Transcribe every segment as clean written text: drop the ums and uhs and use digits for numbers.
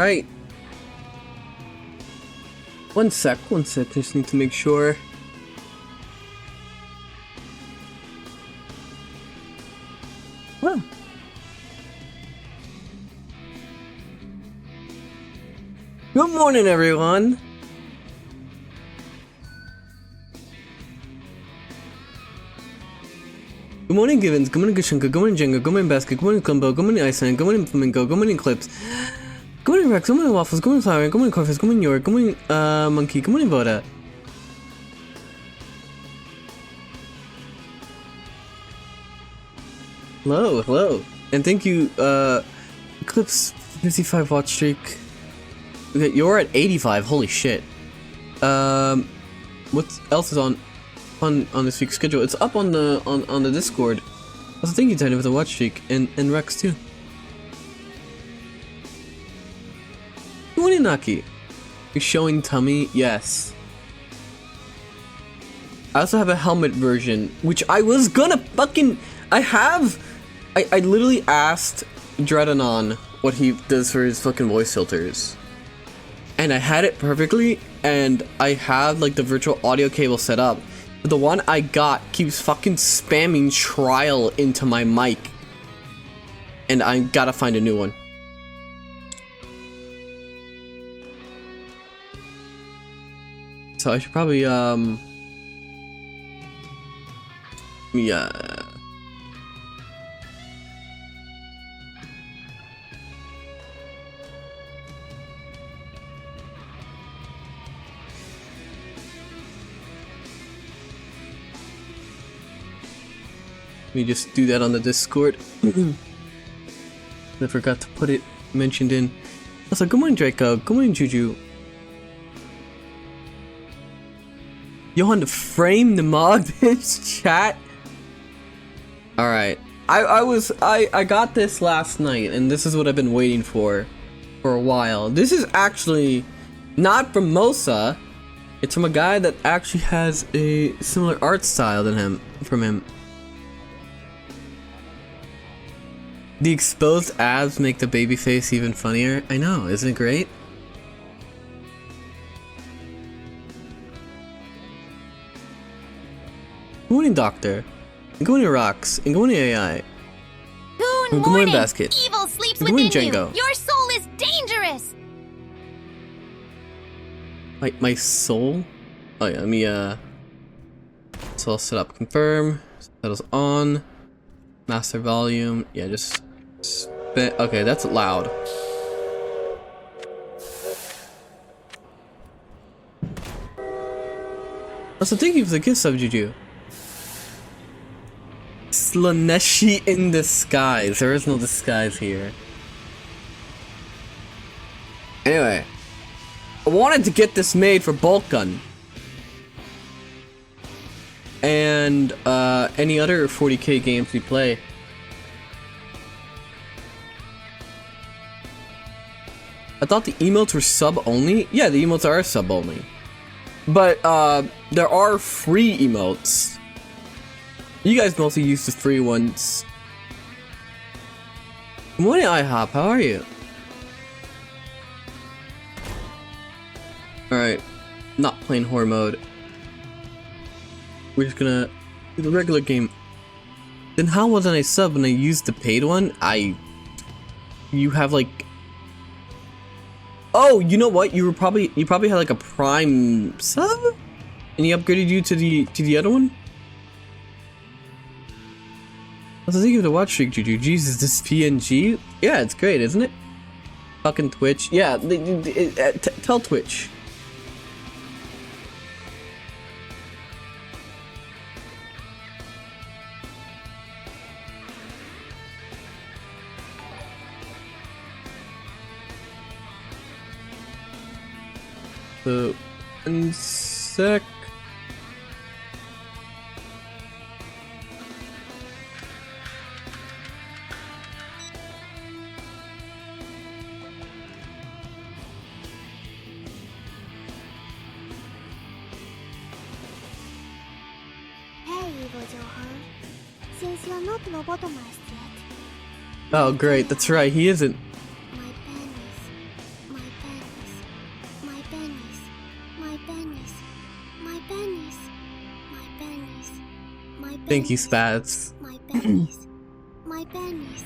Alright. One sec, just need to make sure. Well. Good morning, everyone. Good morning, Givens. Good morning, Gushenka. Good morning, Jenga. Good morning, Basket. Good morning, Kumbo. Good morning, Iceland. Good morning, Flamingo. Good morning, Clips. Good morning, Rex. Good morning, Waffles. Good morning, Flower. Good morning, Corvus. Good morning, York. Good morning, Monkey. Good morning, Voda. Hello, hello. And thank you, Clips 55 watch streak. Okay, you're at 85. Holy shit. What else is on this week's schedule? It's up on the Discord. Also, thank you, Tiny, for the watch streak, and Rex too. Good morning, Naki. You're showing tummy? Yes. I also have a helmet version, which I was gonna fucking... I literally asked Dreadanon what he does for his fucking voice filters. And I had it perfectly, and I have like the virtual audio cable set up. But the one I got keeps fucking spamming trial into my mic. And I gotta find a new one. So I should probably, yeah. Let me just do that on the Discord. I forgot to put it mentioned in. Also, good morning, Draco. Good morning, Juju. Johann, frame the mod, bitch, chat. Alright. I got this last night, and this is what I've been waiting for a while. This is actually not from Mosa. It's from a guy that actually has a similar art style from him. The exposed abs make the baby face even funnier. I know, isn't it great? Good morning, Doctor. And good morning, Rocks. And good morning, AI. Good morning, Basket. Evil sleeps And good morning, within Django. you. Your soul is dangerous. My soul? Oh yeah, let me so I'll set up confirm. Subtitles on. Master volume. Yeah, just spin. Okay, that's loud. Also, thank you for the gift sub, Juju. Slaanesh in disguise. There is no disguise here. Anyway, I wanted to get this made for Boltgun and any other 40k games we play. I thought the emotes were sub only. Yeah, the emotes are sub only, but there are free emotes. You guys mostly use the free ones. Good morning, IHOP. How are you? Alright. Not playing horror mode. We're just gonna do the regular game. Then how wasn't I sub when I used the paid one? You have like... Oh, you know what? You probably had like a Prime sub? And he upgraded you to the other one? I was thinking of the watch streak, Juju. Jesus, this PNG? Yeah, it's great, isn't it? Fucking Twitch. Yeah, tell Twitch. So, 1 sec. Johann. Since you're not lobotomized yet. Oh, great. That's right. He isn't. My penis. My Thank you, Spats. My pennies. My pennies.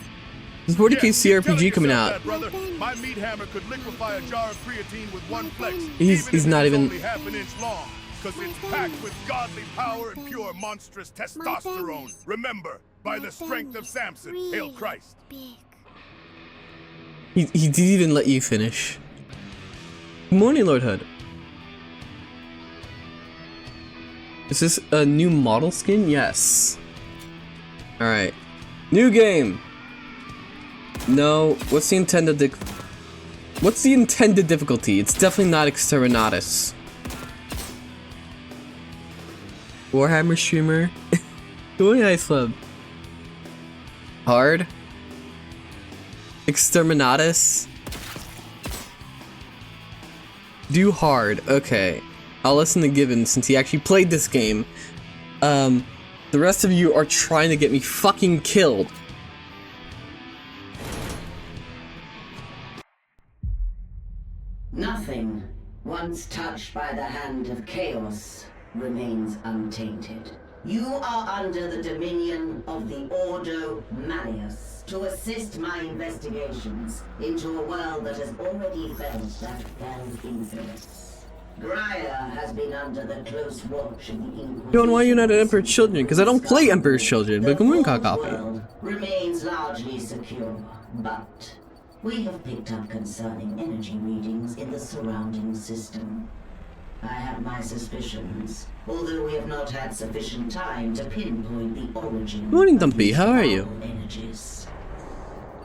There's 40k CRPG coming out. That, brother. My meat hammer could liquefy a jar of creatine with one flex. He's not even. Only half an inch long, because it's packed with godly power and pure monstrous testosterone. Remember, by the strength of Samson, hail Christ. Big. He didn't even let you finish. Good morning, Lord Hood. Is this a new model skin? Yes. Alright. New game! No, what's the intended difficulty? It's definitely not Exterminatus. Warhammer streamer. Going Ice Club. Hard. Exterminatus. Do hard. Okay. I'll listen to Gibbon since he actually played this game. The rest of you are trying to get me fucking killed. Nothing, once touched by the hand of chaos, remains untainted. You are under the dominion of the Ordo Malleus to assist my investigations into a world that has already felt that fell's influence. Graia has been under the close watch of the Inquisition. John, why are you not at Emperor's Children? Because I don't play Emperor's Children, but good coffee. The world remains largely secure, but we have picked up concerning energy readings in the surrounding system. I have my suspicions, although we have not had sufficient time to pinpoint the origin. Morning, Dumpy. How are you? Energies.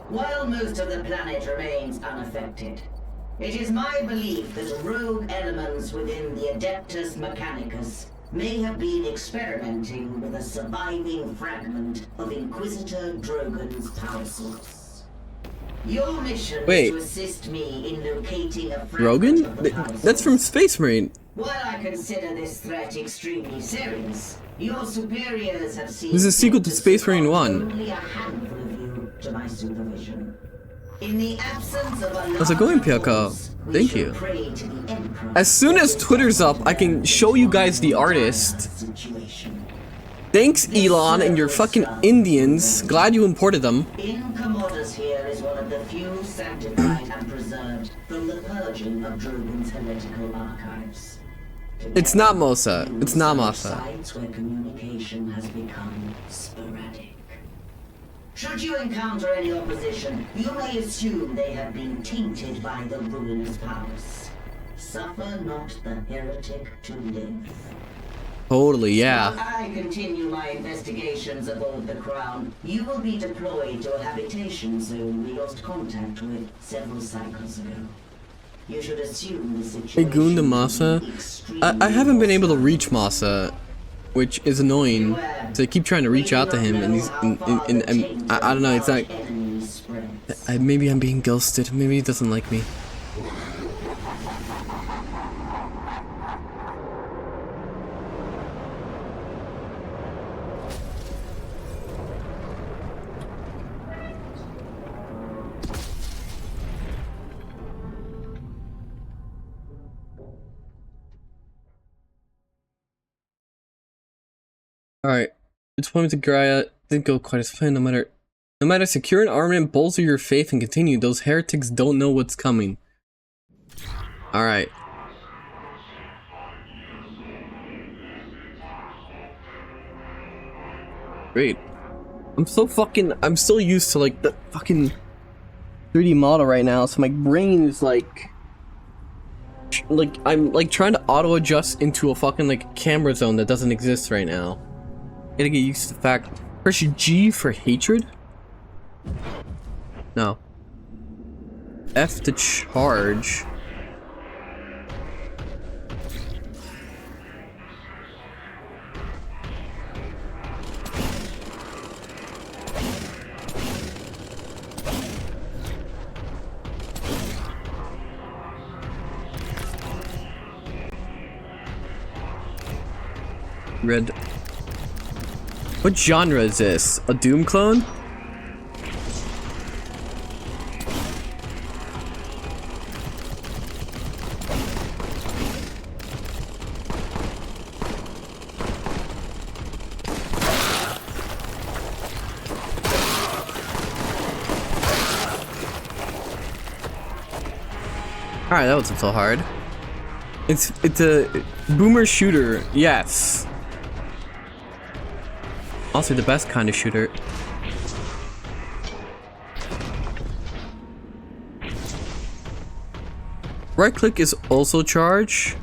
While most of the planet remains unaffected, it is my belief that rogue elements within the Adeptus Mechanicus may have been experimenting with a surviving fragment of Inquisitor Drogon's power source. Your mission is to assist me in locating a fragment of the power source. That's from Space Marine. While I consider this threat extremely serious, your superiors have seen This is a sequel to Space Marine 1. only a handful of you to my supervision. In the absence of a How's it going, Piaka? Thank you. As soon as Twitter's up, I can show you guys the artist. Thanks, Elon, and your fucking Indians. Glad you imported them. Incommodus here is one of the few sanctified and preserved from the purging of Drogon's heretical archives. It's not Mosa. It's not Mosa. Sites where communication has become sporadic. Should you encounter any opposition, you may assume they have been tainted by the ruinous powers. Suffer not the heretic to live. Totally, yeah. While I continue my investigations aboard the Crown, you will be deployed to a habitation zone we lost contact with several cycles ago. You should assume the situation. Hey, Goon to Masa. I haven't been able to reach Masa, which is annoying. So I keep trying to reach out to him, and he's, and I don't know. It's like maybe I'm being ghosted. Maybe he doesn't like me. Alright, deployment to Graia didn't go quite as planned. No matter secure an armament, bolster your faith and continue. Those heretics don't know what's coming. Alright. Great. I'm so used to like the fucking 3D model right now, so my brain is like I'm like trying to auto adjust into a fucking like camera zone that doesn't exist right now. Gotta get used to the fact. Press G for hatred? No. F to charge. Red. What genre is this? A Doom clone? Alright, that wasn't so hard. It's a boomer shooter, yes. Also the best kind of shooter. Right click is also charge.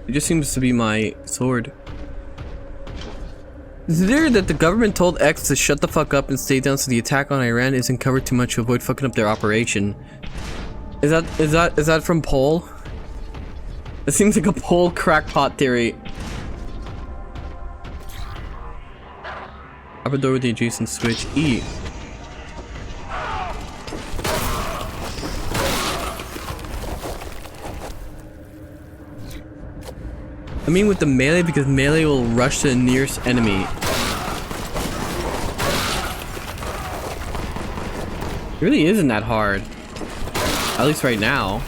It just seems to be my sword. Is it there that the government told X to shut the fuck up and stay down so the attack on Iran isn't covered too much to avoid fucking up their operation? Is that from Pol? It seems like a Pol crackpot theory. Upper door with the adjacent switch. E. I mean with the melee because melee will rush to the nearest enemy. It really isn't that hard. At least right now.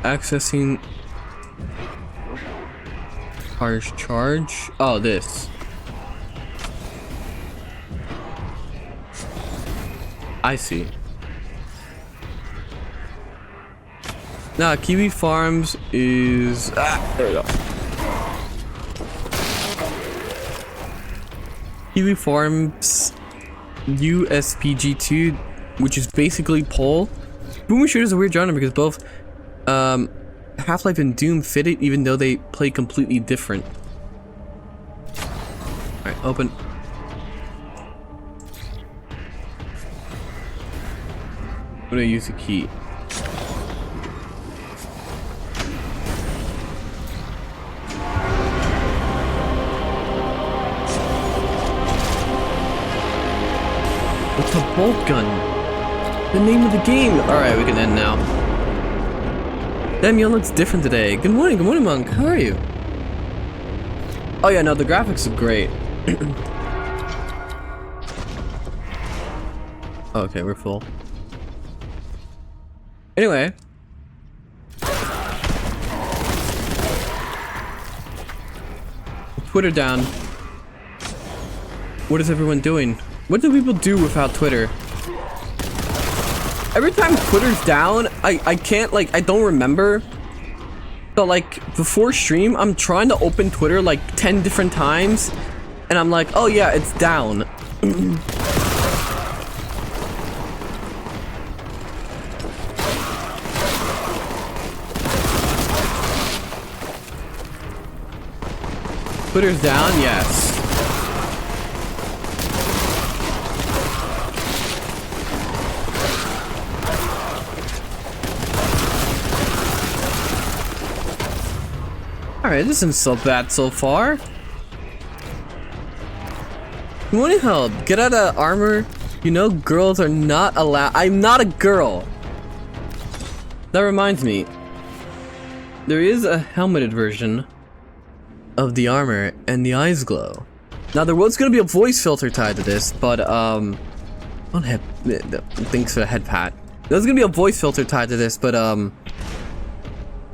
Accessing harsh charge. Oh, this. I see. Now, Kiwi Farms is... there we go. Kiwi Farms USPG2, which is basically Pol. Boomer Shooter is a weird genre because both Half-Life and Doom fit it even though they play completely different. Alright, open. I'm gonna use the key. What's a Boltgun? The name of the game! Alright, we can end now. Damn, Yon looks different today. Good morning, Monk. How are you? Oh yeah, no, the graphics are great. Okay, we're full. Anyway. Twitter down. What is everyone doing? What do people do without Twitter? Every time Twitter's down, I can't, like, I don't remember. So, like, before stream, I'm trying to open Twitter, like, 10 different times. And I'm like, oh yeah, it's down. Twitter's down? Yes. Alright, this isn't so bad so far. Good morning, help. Get out of armor. You know girls are not allowed. I'm not a girl. That reminds me. There is a helmeted version of the armor and the eyes glow. Now there was gonna be a voice filter tied to this, but thanks for the head pat. There's gonna be a voice filter tied to this, but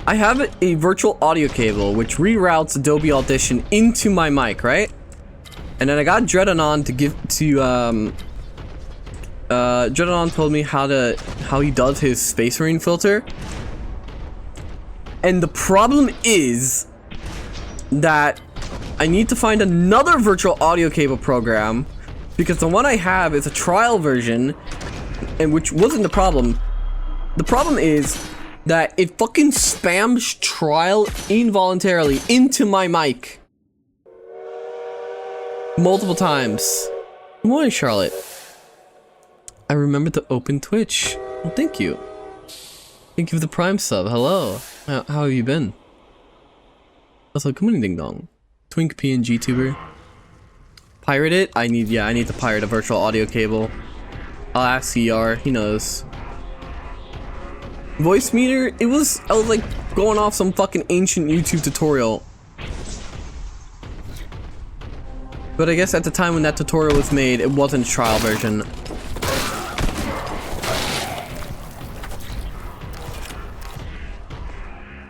I have a virtual audio cable which reroutes Adobe Audition into my mic, right? And then I got Dreadanon to give to Dreadanon told me how he does his Space Marine filter. And the problem is that I need to find another virtual audio cable program because the one I have is a trial version, and which wasn't the problem. The problem is that it fucking spams trial involuntarily into my mic. Multiple times. Good morning, Charlotte. I remembered to open Twitch. Well, thank you. Thank you for the Prime sub. Hello. How have you been? Also, good morning, Ding Dong. Twink PNG tuber. Pirate it? I need to pirate a virtual audio cable. I'll ask CR, he knows. Voice meter, I was like going off some fucking ancient YouTube tutorial. But I guess at the time when that tutorial was made, it wasn't a trial version.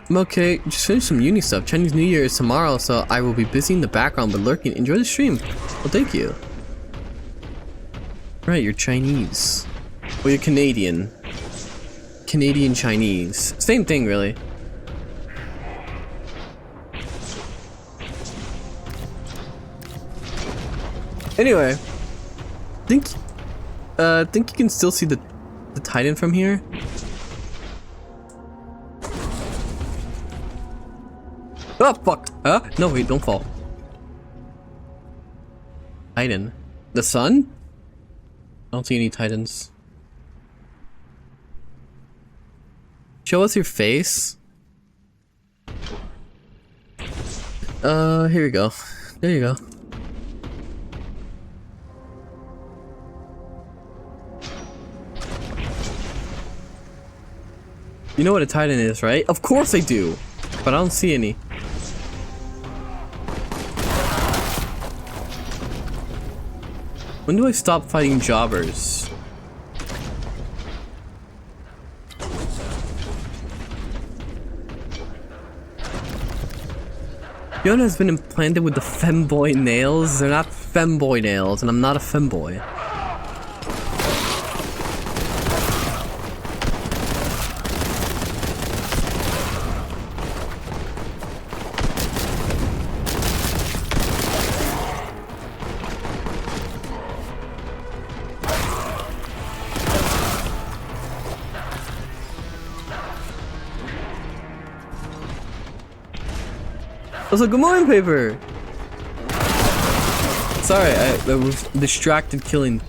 I'm okay, just finished some uni stuff. Chinese New Year is tomorrow, so I will be busy in the background but lurking. Enjoy the stream. Well, thank you. Right, you're Chinese. Well, you're Canadian. Canadian Chinese. Same thing, really. Anyway, think you can still see the Titan from here. Oh fuck! Huh? No, wait, don't fall. Titan, the sun? I don't see any Titans. Show us your face. Here we go. There you go. You know what a Titan is, right? Of course I do, but I don't see any. When do I stop fighting jobbers? Johann has been implanted with the femboy nails. They're not femboy nails, and I'm not a femboy. That's a good morning paper! Sorry, I was distracted killing.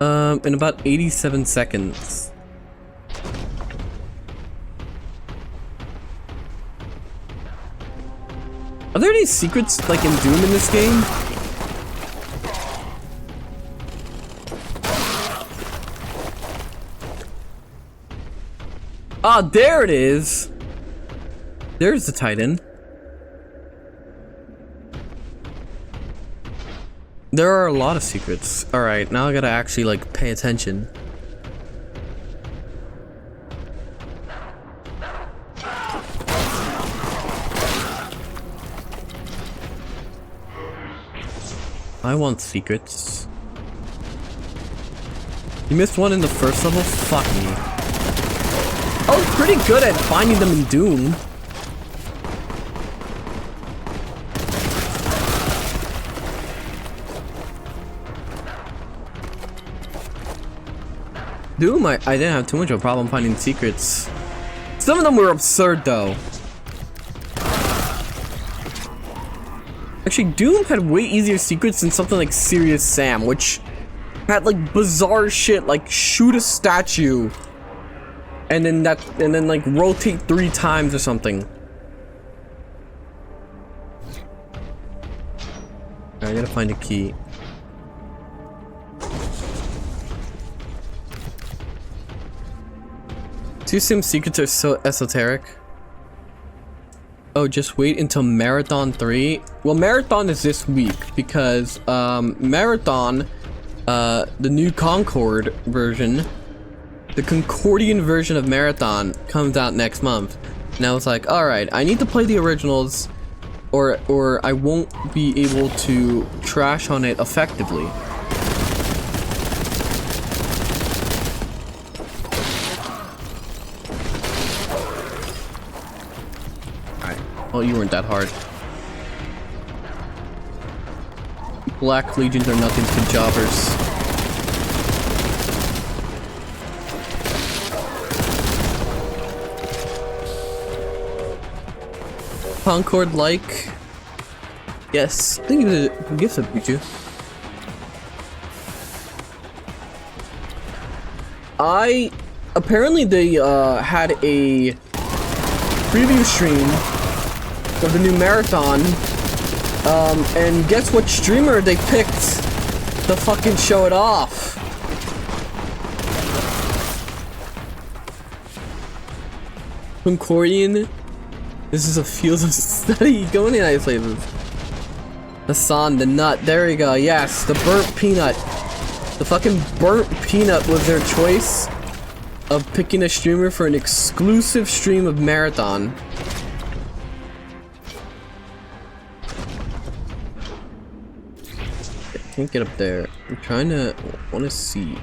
In about 87 seconds. Are there any secrets like in Doom in this game? Ah, there it is! There's the Titan. There are a lot of secrets. Alright, now I gotta actually, like, pay attention. I want secrets. You missed one in the first level? Fuck me. I was pretty good at finding them in Doom. Doom, I didn't have too much of a problem finding secrets. Some of them were absurd though. Actually, Doom had way easier secrets than something like Serious Sam, which had like bizarre shit like shoot a statue and then like rotate 3 times or something. I gotta find a key. Two Sim secrets are so esoteric. Oh, just wait until Marathon 3. Well, Marathon is this week because Marathon, the new Concord version, the Concordian version of Marathon comes out next month. And I was like, alright, I need to play the originals or I won't be able to trash on it effectively. Well, you weren't that hard. Black Legions are nothing to jobbers. Concord like? Yes, I think it's a gift of you. Apparently they had a preview stream of the new Marathon, and guess what streamer they picked to fucking show it off? Concordian? This is a field of study. Go in the United States. Hassan, the nut. There we go. Yes, the burnt peanut. The fucking burnt peanut was their choice of picking a streamer for an exclusive stream of Marathon. can't get up there. I'm trying to... want to see.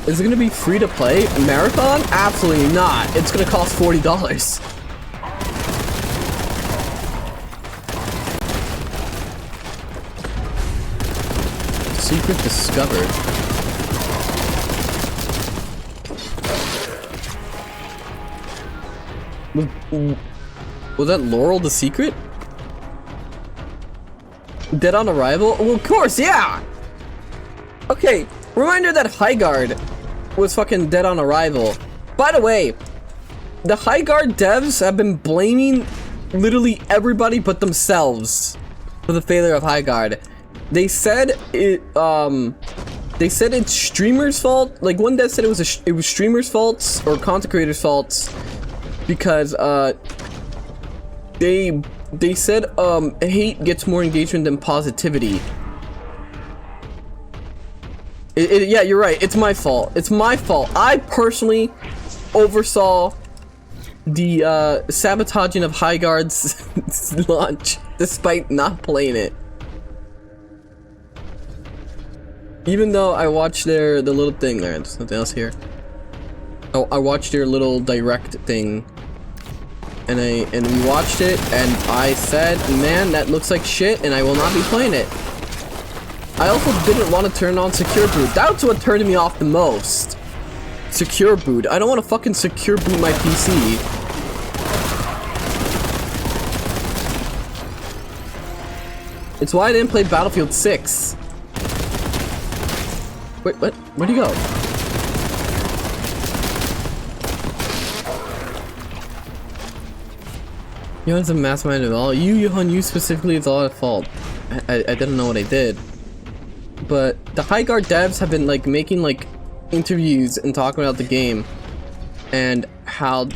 Is it gonna be free to play? Marathon? Absolutely not. It's gonna cost $40. Secret discovered. Was that Laurel the secret? Dead on arrival? Well, of course, yeah! Okay, reminder that Highguard was fucking dead on arrival. By the way, the Highguard devs have been blaming literally everybody but themselves for the failure of Highguard. They said it's streamers' fault. Like one dev said it was streamers' faults or content creators' faults because they said hate gets more engagement than positivity. Yeah, you're right. It's my fault. It's my fault. I personally oversaw the sabotaging of Highguard's launch despite not playing it. Even though I watched the little thing there. There's nothing else here. Oh, I watched their little direct thing. And we watched it and I said, man, that looks like shit and I will not be playing it. I also didn't want to turn on secure boot. That's what turned me off the most. Secure boot. I don't want to fucking secure boot my PC. It's why I didn't play Battlefield 6. Wait, what? Where'd he go? Johann's a mastermind at all. Johann, you specifically is all at fault. I didn't know what I did. But the Highguard devs have been like making like interviews and talking about the game and how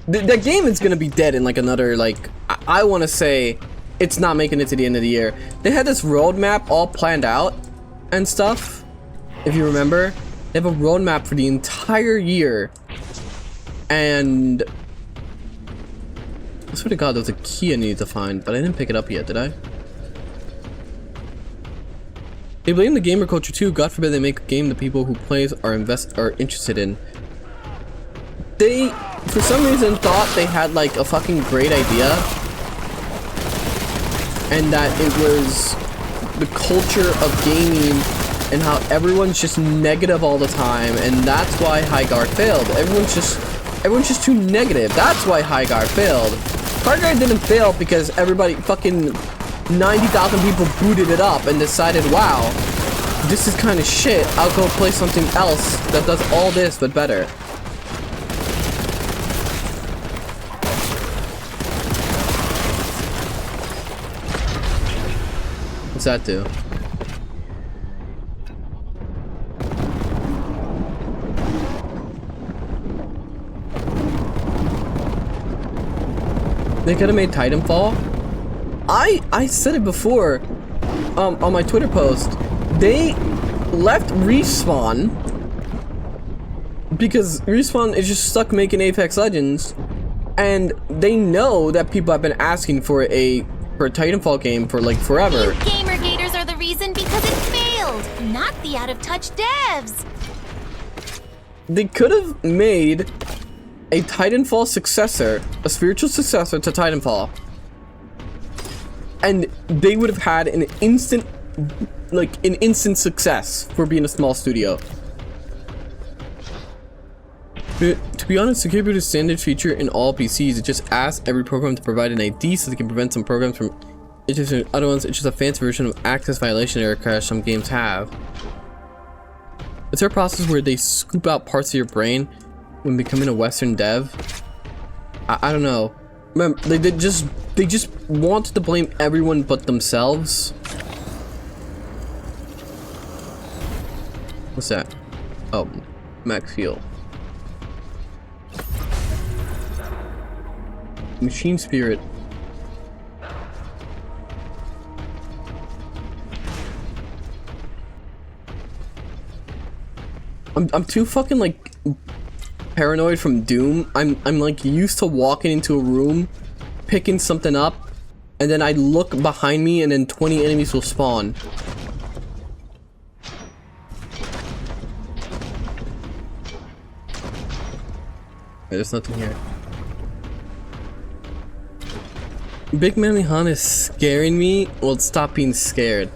the game is gonna be dead in like another like I want to say it's not making it to the end of the year. They had this roadmap all planned out and stuff. If you remember, they have a roadmap for the entire year, and I swear to God, there's a key I need to find, but I didn't pick it up yet, did I? They blame the gamer culture too. God forbid they make a game the people who plays are interested in. They, for some reason, thought they had like a fucking great idea, and that it was the culture of gaming and how everyone's just negative all the time, and that's why Highguard failed. Everyone's just too negative. That's why Highguard failed. Highguard didn't fail because everybody fucking 90,000 people booted it up and decided, wow, this is kind of shit. I'll go play something else that does all this but better. What's that do? They could have made Titanfall. I said it before on my Twitter post. They left Respawn because Respawn is just stuck making Apex Legends, and they know that people have been asking for a Titanfall game for like forever. You Gamergaters are the reason because it failed, not the out-of-touch devs. They could have made a Titanfall successor, a spiritual successor to Titanfall, and they would have had an instant success for being a small studio. But to be honest, secure boot is a standard feature in all PCs. It just asks every program to provide an ID so they can prevent some programs from interesting other ones. It's just a fancy version of access violation error crash some games have. Is there a process where they scoop out parts of your brain when becoming a Western dev? I don't know. Remember, they just wanted to blame everyone but themselves. What's that? Oh, max heal. Machine spirit. I'm too fucking like paranoid from Doom. I'm like used to walking into a room, picking something up, and then I look behind me and then 20 enemies will spawn. There's nothing here. Big Manly Han is scaring me. Well, stop being scared.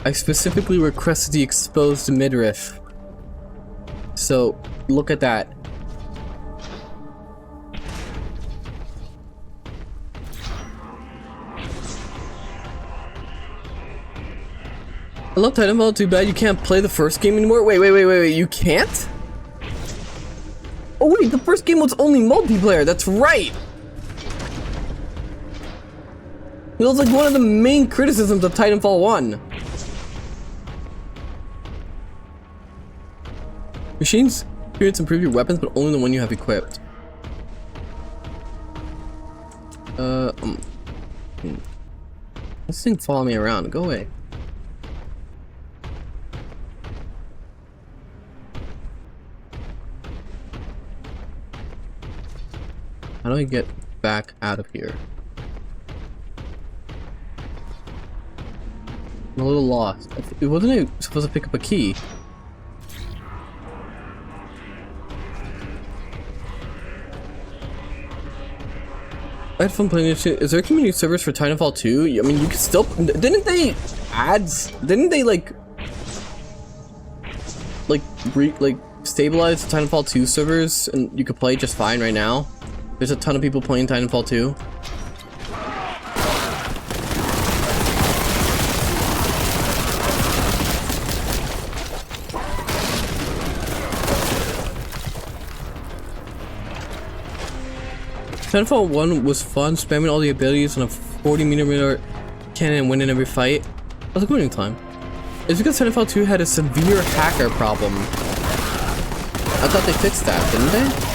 I specifically requested the exposed midriff. So, look at that. I love Titanfall, too bad you can't play the first game anymore. Wait, you can't? Oh wait, the first game was only multiplayer, that's right! It was like one of the main criticisms of Titanfall 1. Machines experience improve your weapons, but only the one you have equipped. This thing follow me around, go away. How do I get back out of here? I'm a little lost. Wasn't I supposed to pick up a key? I had fun playing this shit. Is there community servers for Titanfall 2? I mean, you can still... Didn't they stabilize the Titanfall 2 servers and you could play just fine right now? There's a ton of people playing Titanfall 2. Titanfall 1 was fun, spamming all the abilities on a 40mm cannon and winning every fight. That was a good time. It's because Titanfall 2 had a severe hacker problem. I thought they fixed that, didn't they?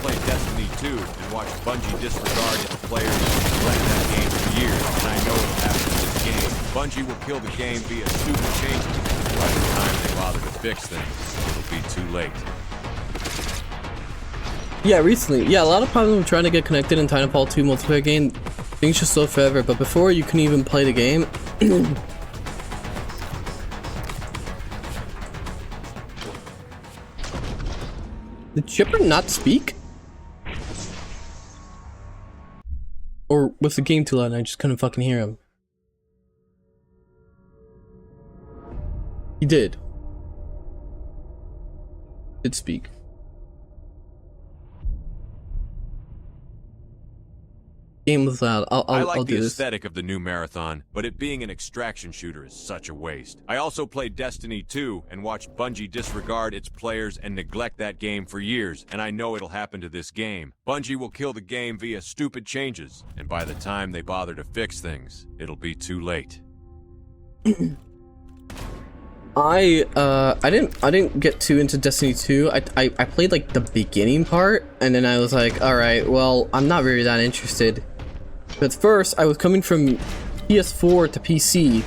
Played Destiny 2 and watched Bungie disregard its players and play that game for years, and I know it'll happen to this game. Bungie will kill the game via stupid changes. By the time they bother to fix things, it'll be too late. Yeah, recently. Yeah, a lot of problems with trying to get connected in Titanfall 2 multiplayer game. Things just slow forever, but before you couldn't even play the game. Did Chipper not speak? Or was the game too loud and I just couldn't fucking hear him? He did. Did speak. Game was loud. I like I'll the do this. aesthetic of the new Marathon, but it being an extraction shooter is such a waste. I also played Destiny 2 and watched Bungie disregard its players and neglect that game for years, and I know it'll happen to this game. Bungie will kill the game via stupid changes, and by the time they bother to fix things, it'll be too late. I didn't get too into Destiny 2. I played like the beginning part, and then I was like, alright, well, I'm not really that interested. But first, I was coming from PS4 to PC,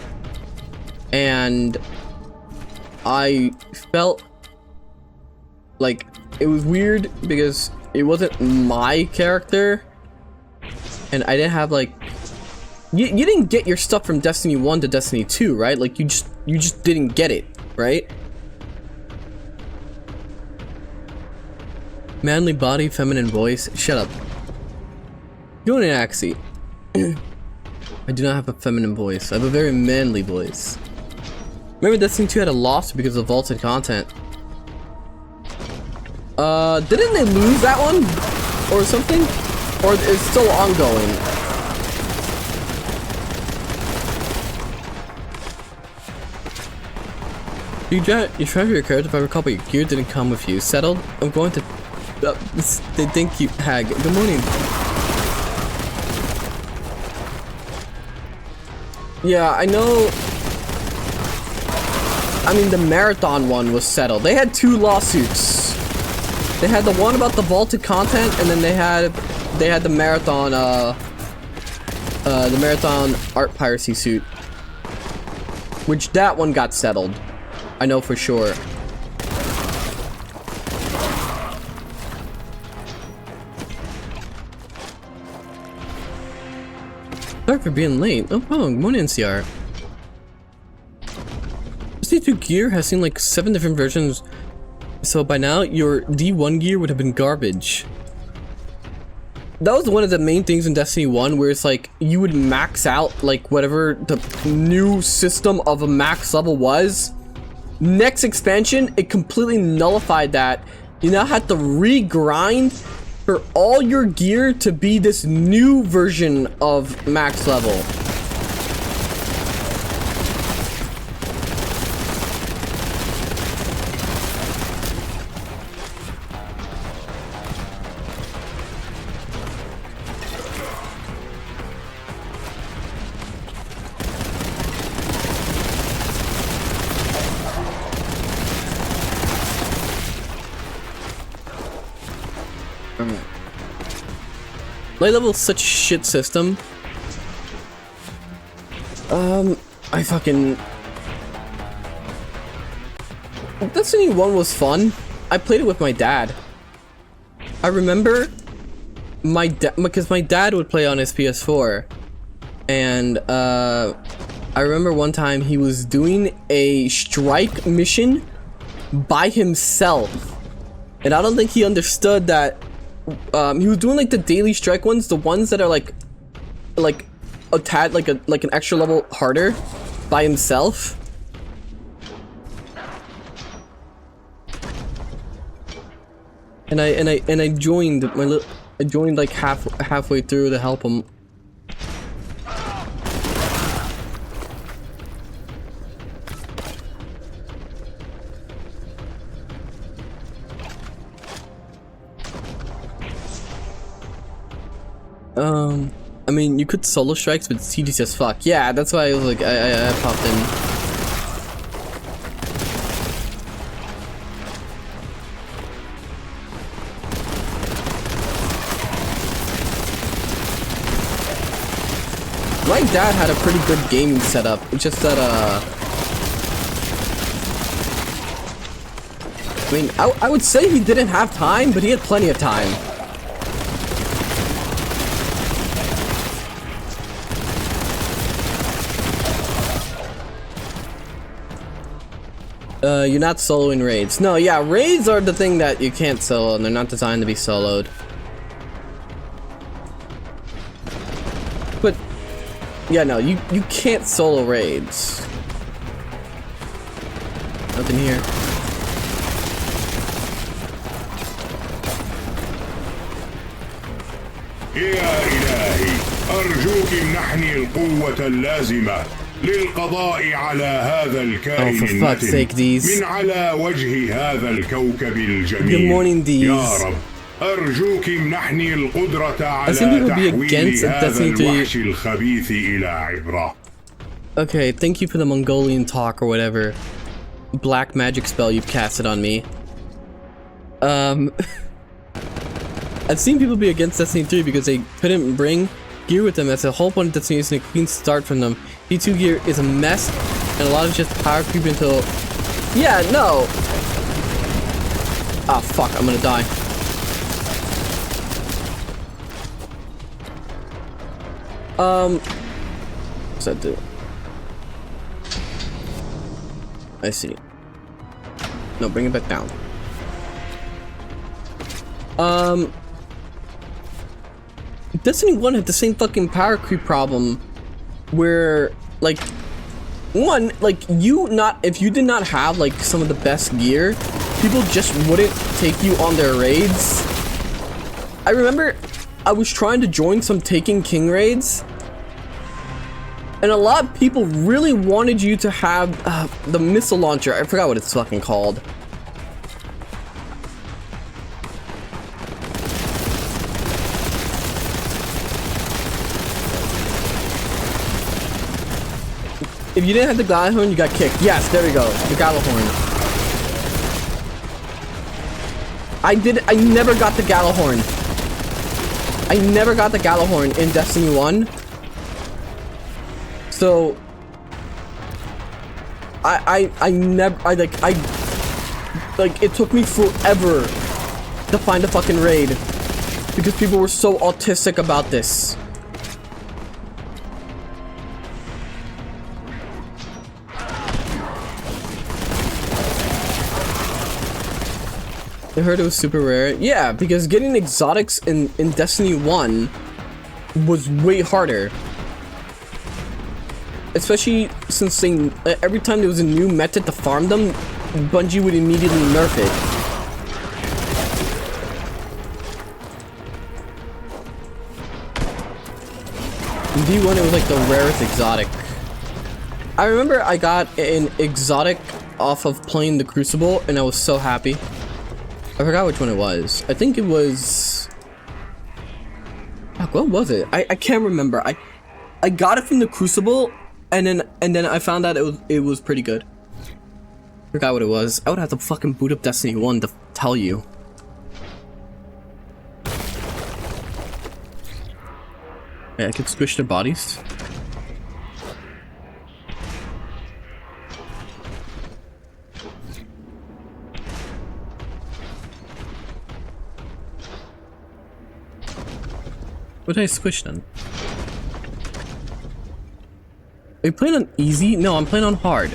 and I felt like it was weird because it wasn't my character, and I didn't have like... You didn't get your stuff from Destiny 1 to Destiny 2, right? Like, you just didn't get it, right? Manly body, feminine voice. Shut up. You're an Axie. I do not have a feminine voice. I have a very manly voice. Remember Destiny 2 had a loss because of vaulted content. Didn't they lose that one? Or something? Or it's still ongoing? You transfer your character if I recall, but your gear didn't come with you. Settled? I'm going to... they think you... Hag. Good morning. Yeah, I know... I mean, the Marathon one was settled. They had two lawsuits. They had the one about the vaulted content, and then they had they had the marathon art piracy suit, which that one got settled. I know for sure. Sorry for being late. Oh, good morning, NCR. Destiny 2 gear has seen like 7 different versions, so by now your D1 gear would have been garbage. That was one of the main things in Destiny 1, where it's like you would max out like whatever the new system of a max level was. Next expansion, it completely nullified that. You now have to re-grind for all your gear to be this new version of max level. Light level is such a shit system. I fucking... Destiny 1 was fun. I played it with my dad. I remember my dad, because my dad would play on his PS4. And, I remember one time he was doing a strike mission by himself. And I don't think he understood that he was doing like the daily strike ones, the ones that are like a tad like an extra level harder by himself. And I joined I joined like halfway through to help him. I mean, you could solo strikes, but it's tedious as fuck. Yeah, that's why I was like, I popped in. My dad had a pretty good gaming setup. It's just that, I mean, I would say he didn't have time, but he had plenty of time. You're not soloing raids. No, yeah, raids are the thing that you can't solo, and they're not designed to be soloed. But, yeah, no, you can't solo raids. Nothing here. يا إلهي أرجوك امنحني القوة اللازمة للقضاء على هذا الكائن المتن من على وجه هذا الكوكب الجميل. يا رب أرجوك امنحني القدرة على تحويل هذا الوحش الخبيث إلى عبرة. Okay, thank you for the Mongolian talk or whatever black magic spell you've casted on me. I've seen people be against Destiny 3 because they couldn't bring gear with them. That's a whole point of Destiny is a clean start from them. D2 gear is a mess, and a lot of just power creep until... Yeah, no! Ah, fuck, I'm gonna die. What's that do? I see. No, bring it back down. Destiny 1 had the same fucking power creep problem where, like, one, like, if you did not have, like, some of the best gear, people just wouldn't take you on their raids. I remember I was trying to join some Taken King raids, and a lot of people really wanted you to have the missile launcher. I forgot what it's fucking called. If you didn't have the Gallahorn, you got kicked. Yes, there we go. The Gallahorn. I never got the Gallahorn. I never got the Gjallarhorn in Destiny 1. So it took me forever to find a fucking raid because people were so autistic about this. I heard it was super rare. Yeah, because getting exotics in Destiny 1 was way harder. Especially since every time there was a new method to farm them, Bungie would immediately nerf it. In D1 it was like the rarest exotic. I remember I got an exotic off of playing the Crucible and I was so happy. I forgot which one it was. I think it was... Fuck, what was it? I can't remember. I got it from the Crucible and then I found out it was pretty good. Forgot what it was. I would have to fucking boot up Destiny 1 to tell you. Yeah, I could squish their bodies. What did I squish then? Are you playing on easy? No, I'm playing on hard.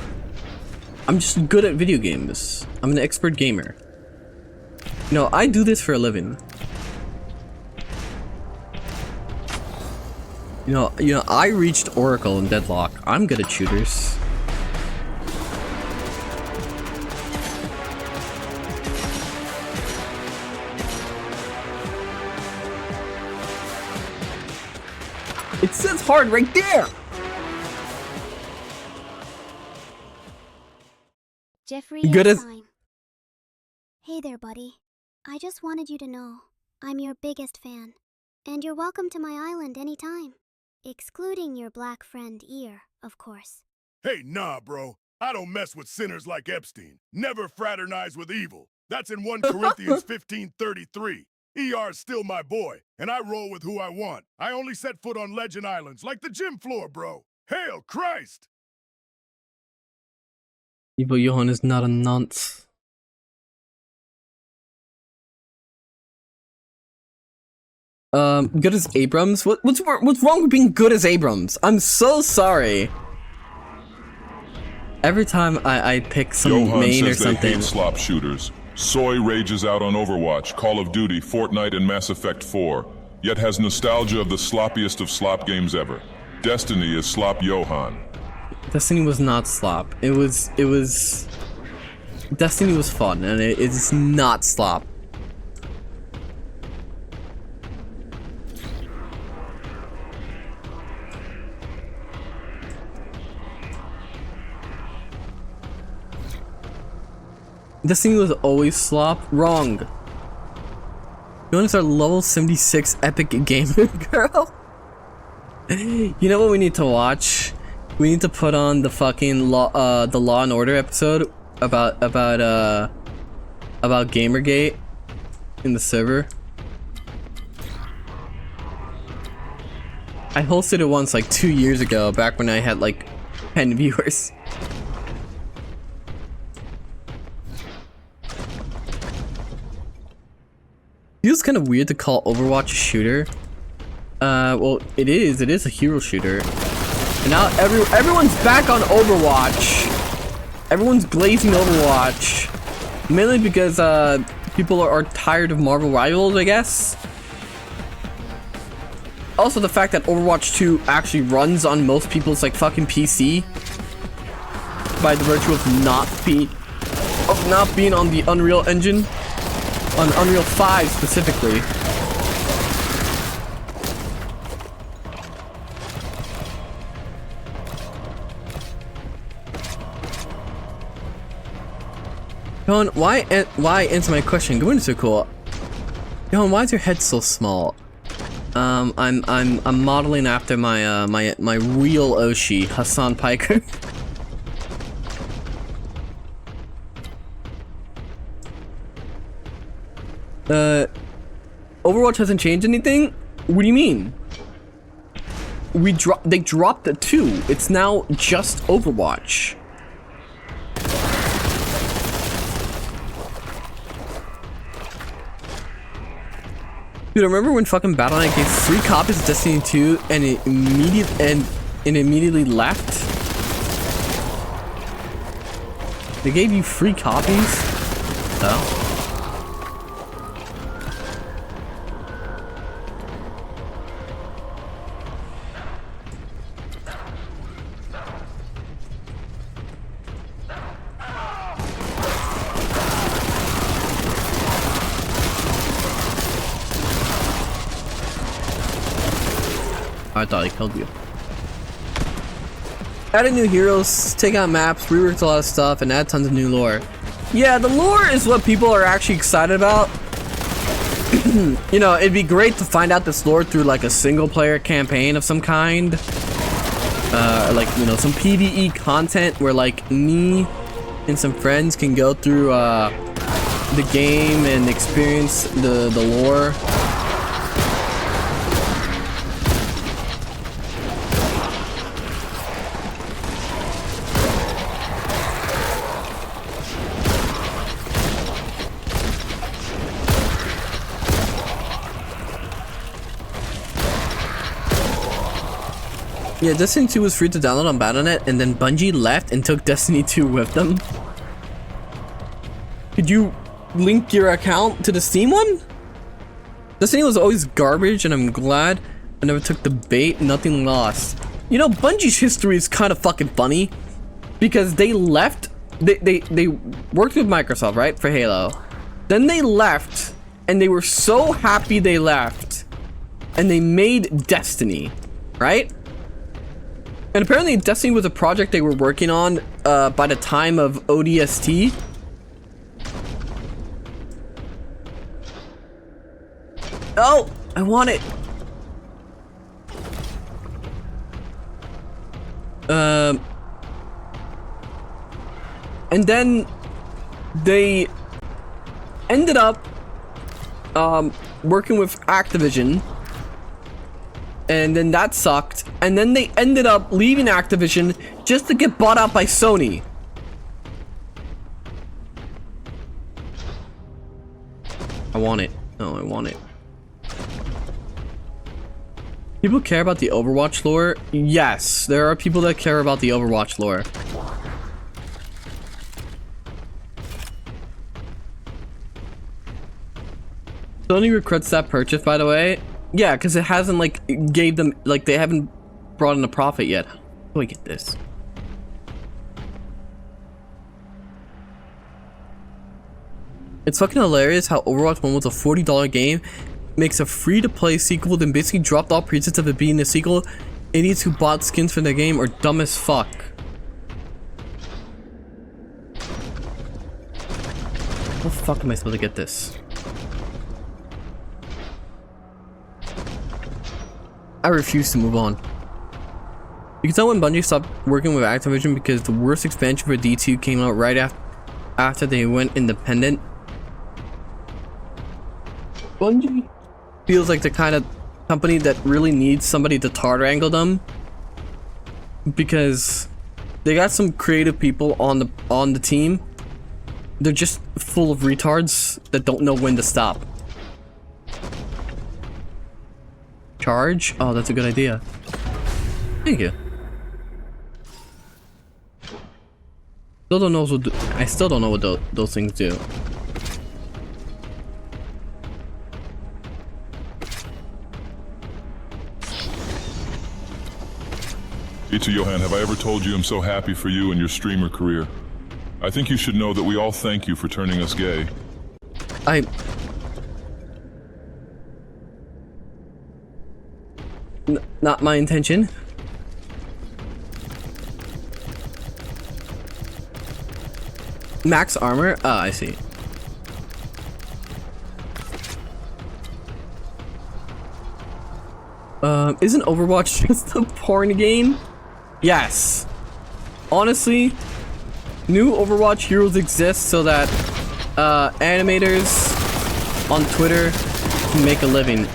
I'm just good at video games. I'm an expert gamer. No, I do this for a living. You know, I reached Oracle in Deadlock. I'm good at shooters. It says hard right there! Jeffrey, good as... Hey there, buddy. I just wanted you to know I'm your biggest fan. And you're welcome to my island anytime. Excluding your black friend, Ear, of course. Hey, nah, bro. I don't mess with sinners like Epstein. Never fraternize with evil. That's in 1 Corinthians 15:33. ER's still my boy, and I roll with who I want. I only set foot on Legend Islands, like the gym floor, bro. Hail Christ! But Johann is not a nonce. Good as Abrams? What's wrong with being good as Abrams? I'm so sorry. Every time I pick some Johann main or says something. they hate slop shooters. Soy rages out on Overwatch, Call of Duty, Fortnite, and Mass Effect 4, yet has nostalgia of the sloppiest of slop games ever. Destiny is slop Johann. Destiny was not slop. It was... Destiny was fun, and it's not slop. Destiny was always slop? Wrong. You want to start level 76 epic gamer girl? You know what we need to watch? We need to put on the fucking the Law and Order episode about Gamergate in the server. I hosted it once like 2 years ago, back when I had like 10 viewers. Feels kind of weird to call Overwatch a shooter. Well, it is a hero shooter. And now everyone's back on Overwatch. Everyone's glazing Overwatch. Mainly because people are tired of Marvel Rivals, I guess. Also the fact that Overwatch 2 actually runs on most people's like fucking PC. By the virtue of not being on the Unreal Engine. On Unreal 5 specifically. Johann, why answer my question? Go into so cool. Johann, why is your head so small? I'm modeling after my my real Oshi, Hassan Piker. Overwatch hasn't changed anything? What do you mean? They dropped the 2. It's now just Overwatch. Dude, I remember when fucking Battle.net gave free copies of Destiny 2 and it immediately left. They gave you free copies? Oh. I thought he killed you. Added new heroes, take out maps, reworked a lot of stuff, and add tons of new lore. Yeah, the lore is what people are actually excited about. You know, it'd be great to find out this lore through like a single player campaign of some kind. Like, you know, some PvE content where like me and some friends can go through the game and experience the lore. Yeah, Destiny 2 was free to download on Battle.net, and then Bungie left and took Destiny 2 with them. Could you link your account to the Steam one? Destiny was always garbage, and I'm glad I never took the bait. Nothing lost. You know, Bungie's history is kind of fucking funny, because they left. They worked with Microsoft, right, for Halo. Then they left, and they were so happy they left, and they made Destiny, right? And apparently Destiny was a project they were working on by the time of ODST. Oh, I want it. And then they ended up working with Activision. And then that sucked. And then they ended up leaving Activision just to get bought out by Sony. I want it. No, I want it. People care about the Overwatch lore? Yes, there are people that care about the Overwatch lore. Sony regrets that purchase, by the way. Yeah, because it hasn't, like, gave them, like, they haven't brought in a profit yet. How do I get this? It's fucking hilarious how Overwatch 1 was a $40 game, makes a free-to-play sequel, then basically dropped all pretense of it being a sequel. Idiots who bought skins for the game are dumb as fuck. How the fuck am I supposed to get this? I refuse to move on. You can tell when Bungie stopped working with Activision because the worst expansion for D2 came out right after they went independent. Bungie feels like the kind of company that really needs somebody to tar-wrangle them, because they got some creative people on the team. They're just full of retards that don't know when to stop. Charge? Oh, that's a good idea. Thank you. Still don't know what I still don't know what those things do. Johann, have I ever told you I'm so happy for you and your streamer career? I think you should know that we all thank you for turning us gay. Not my intention. Max armor? Ah, I see. Isn't Overwatch just a porn game? Yes. Honestly, new Overwatch heroes exist so that animators on Twitter can make a living.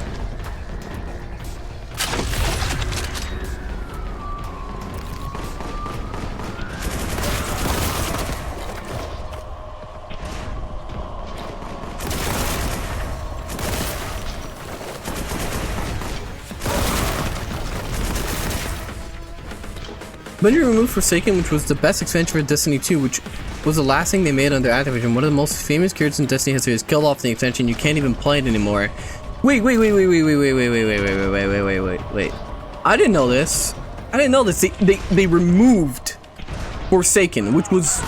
Bungie removed Forsaken, which was the best expansion for Destiny 2, which was the last thing they made under Activision. One of the most famous characters in Destiny history is killed off the extension. You can't even play it anymore. Wait. I didn't know this. They removed Forsaken, which was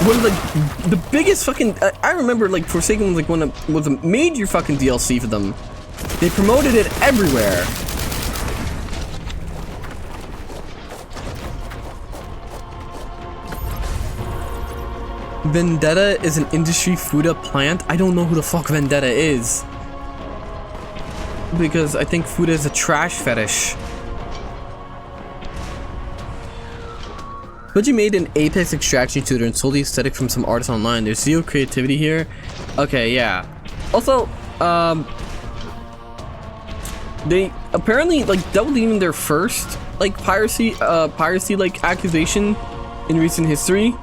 one of the biggest fucking. I remember like Forsaken was like was a major fucking DLC for them. They promoted it everywhere. Vendetta is an industry Fuda plant. I don't know who the fuck Vendetta is. Because I think Fuda is a trash fetish. Bungie made an Apex extraction shooter and sold the aesthetic from some artists online. There's zero creativity here. Okay, yeah. Also, they apparently like doubled even their first like piracy like accusation in recent history.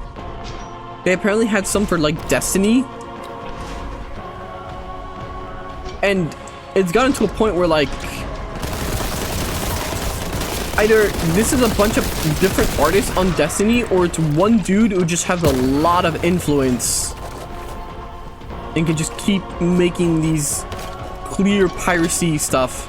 They apparently had some for like Destiny, and it's gotten to a point where like either this is a bunch of different artists on Destiny, or it's one dude who just has a lot of influence and can just keep making these clear piracy stuff.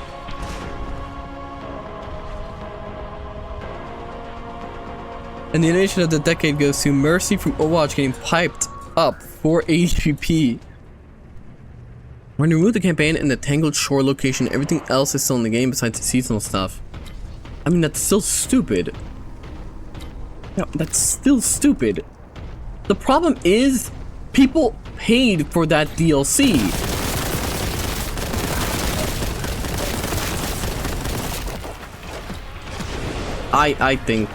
And the animation of the decade goes to Mercy from Overwatch getting piped up 480p. When you remove the campaign and the Tangled Shore location, everything else is still in the game besides the seasonal stuff. I mean, that's still stupid. Yeah, that's still stupid. The problem is, people paid for that DLC. I think.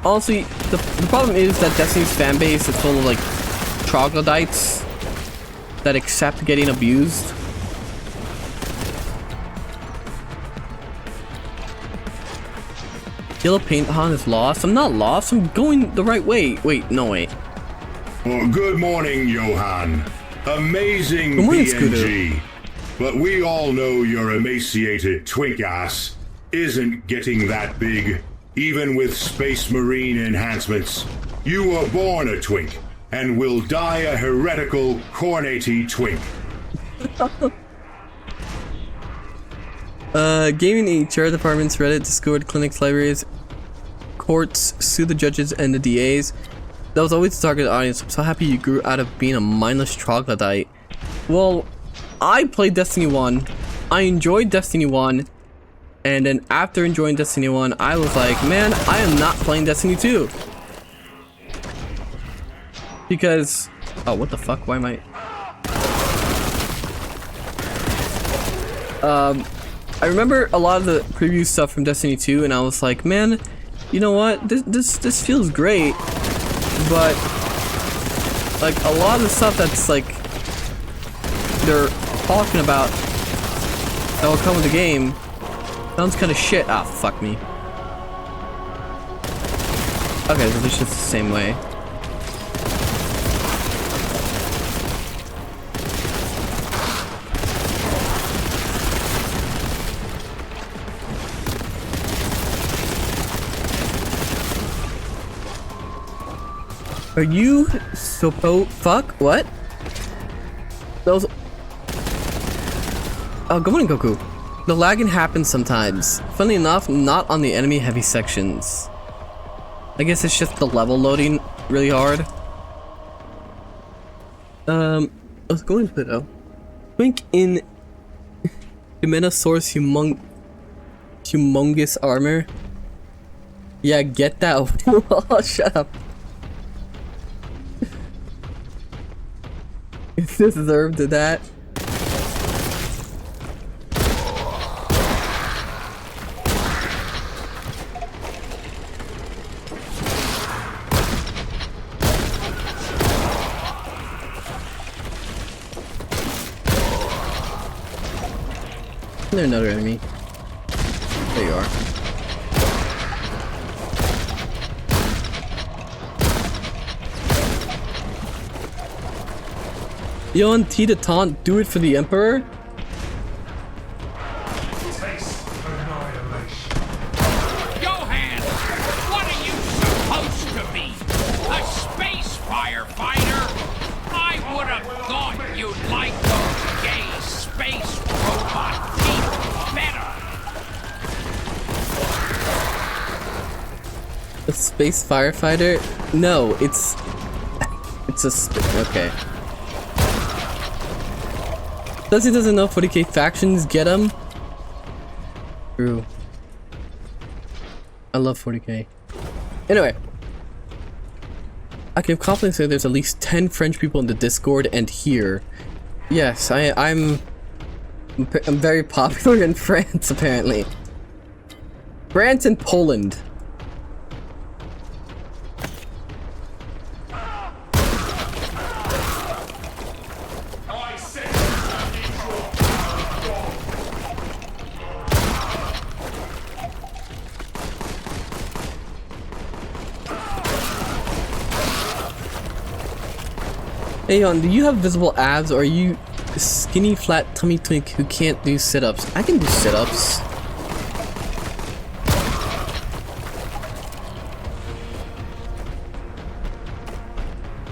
Honestly, the problem is that Destiny's fanbase is full of like troglodytes that accept getting abused. Yellow paint on is lost. I'm not lost. I'm going the right way. Wait, no wait. Well, good morning, Johann. Amazing PNG. But we all know your emaciated twink ass isn't getting that big. Even with Space Marine enhancements, you were born a twink and will die a heretical, Khorne twink. Gaming HR departments, Reddit, Discord, clinics, libraries, courts, sue the judges and the DAs. That was always the target audience. I'm so happy you grew out of being a mindless troglodyte. Well, I played Destiny 1. I enjoyed Destiny 1. And then after enjoying Destiny 1, I was like, man, I am not playing Destiny 2. Because... oh, what the fuck? Why am I... I remember a lot of the preview stuff from Destiny 2, and I was like, man, you know what? This feels great. But... like, a lot of the stuff that's, like... they're talking about that will come with the game... sounds kind of shit. Ah, fuck me. Okay, so this is the same way. Are you fuck? What? That was... oh, good morning, Goku. The lagging happens sometimes. Funnily enough, not on the enemy heavy sections. I guess it's just the level loading really hard. Let's go into it though. Twink in Himenosaurus humongous armor. Yeah, get that. Oh, shut up. It's deserved to that. There's another enemy. There you are. Johann T to taunt, do it for the Emperor? A space firefighter? No, it's a okay. Dusty doesn't know 40k factions get him. True. I love 40k. Anyway, I can confidently say there's at least 10 French people in the Discord and here. Yes, I'm very popular in France apparently. France and Poland. Hey Johann, do you have visible abs or are you a skinny flat tummy twink who can't do sit-ups? I can do sit-ups.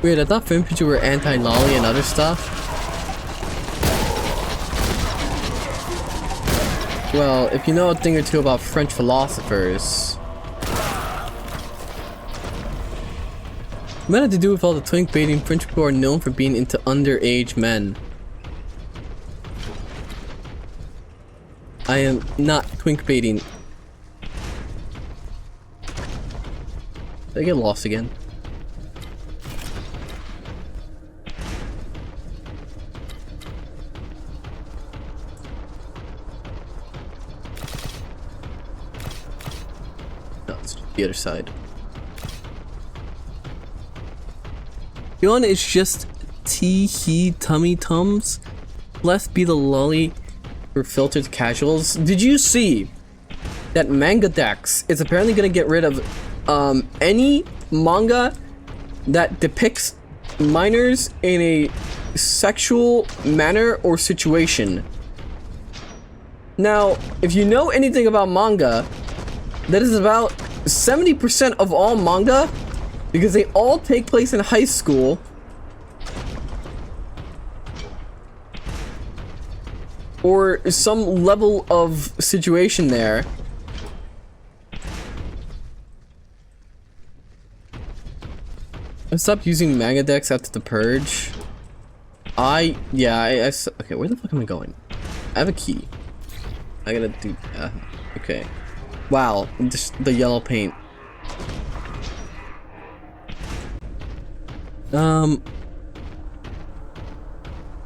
Weird, I thought fanboys were anti-lolly and other stuff. Well, if you know a thing or two about French philosophers. What had to do with all the twink baiting? French people are known for being into underage men. I am not twink baiting. Did I get lost again? No, it's the other side. Johann is just tee-hee tummy tums. Let's be the lolly for filtered casuals. Did you see that Manga Dex is apparently gonna get rid of any manga that depicts minors in a sexual manner or situation? Now, if you know anything about manga, that is about 70% of all manga, because they all take place in high school. Or some level of situation there. I stopped using Manga Dex after the purge. Okay, where the fuck am I going? I have a key. I gotta do, okay. Wow, just the yellow paint.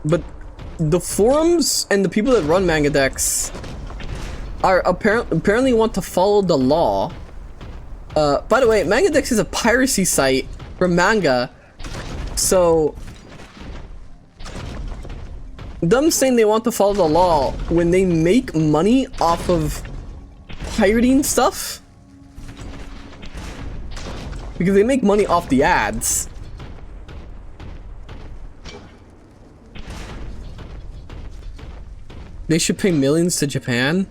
But the forums and the people that run Manga Dex are apparently want to follow the law. By the way, Manga Dex is a piracy site for manga, so them saying they want to follow the law when they make money off of pirating stuff, because they make money off the ads. They should pay millions to Japan.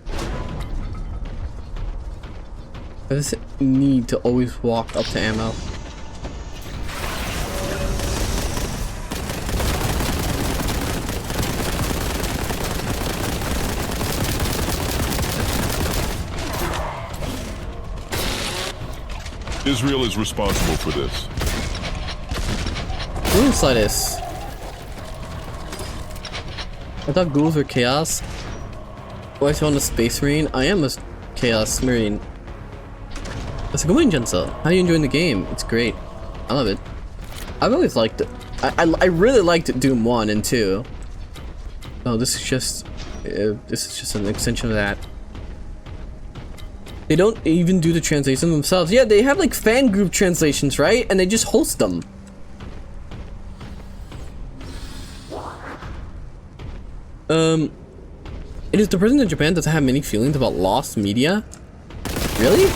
I just need to always walk up to ammo. Israel is responsible for this. Who inside this? I thought ghouls were chaos. Why is you on a space marine? I am a chaos marine. How's it going, Jensa? How are you enjoying the game? It's great. I love it. I've always liked it. I really liked Doom 1 and 2. Oh, this is just an extension of that. They don't even do the translation themselves. Yeah, they have like fan group translations, right? And they just host them. It is the president of Japan doesn't have many feelings about lost media. Really?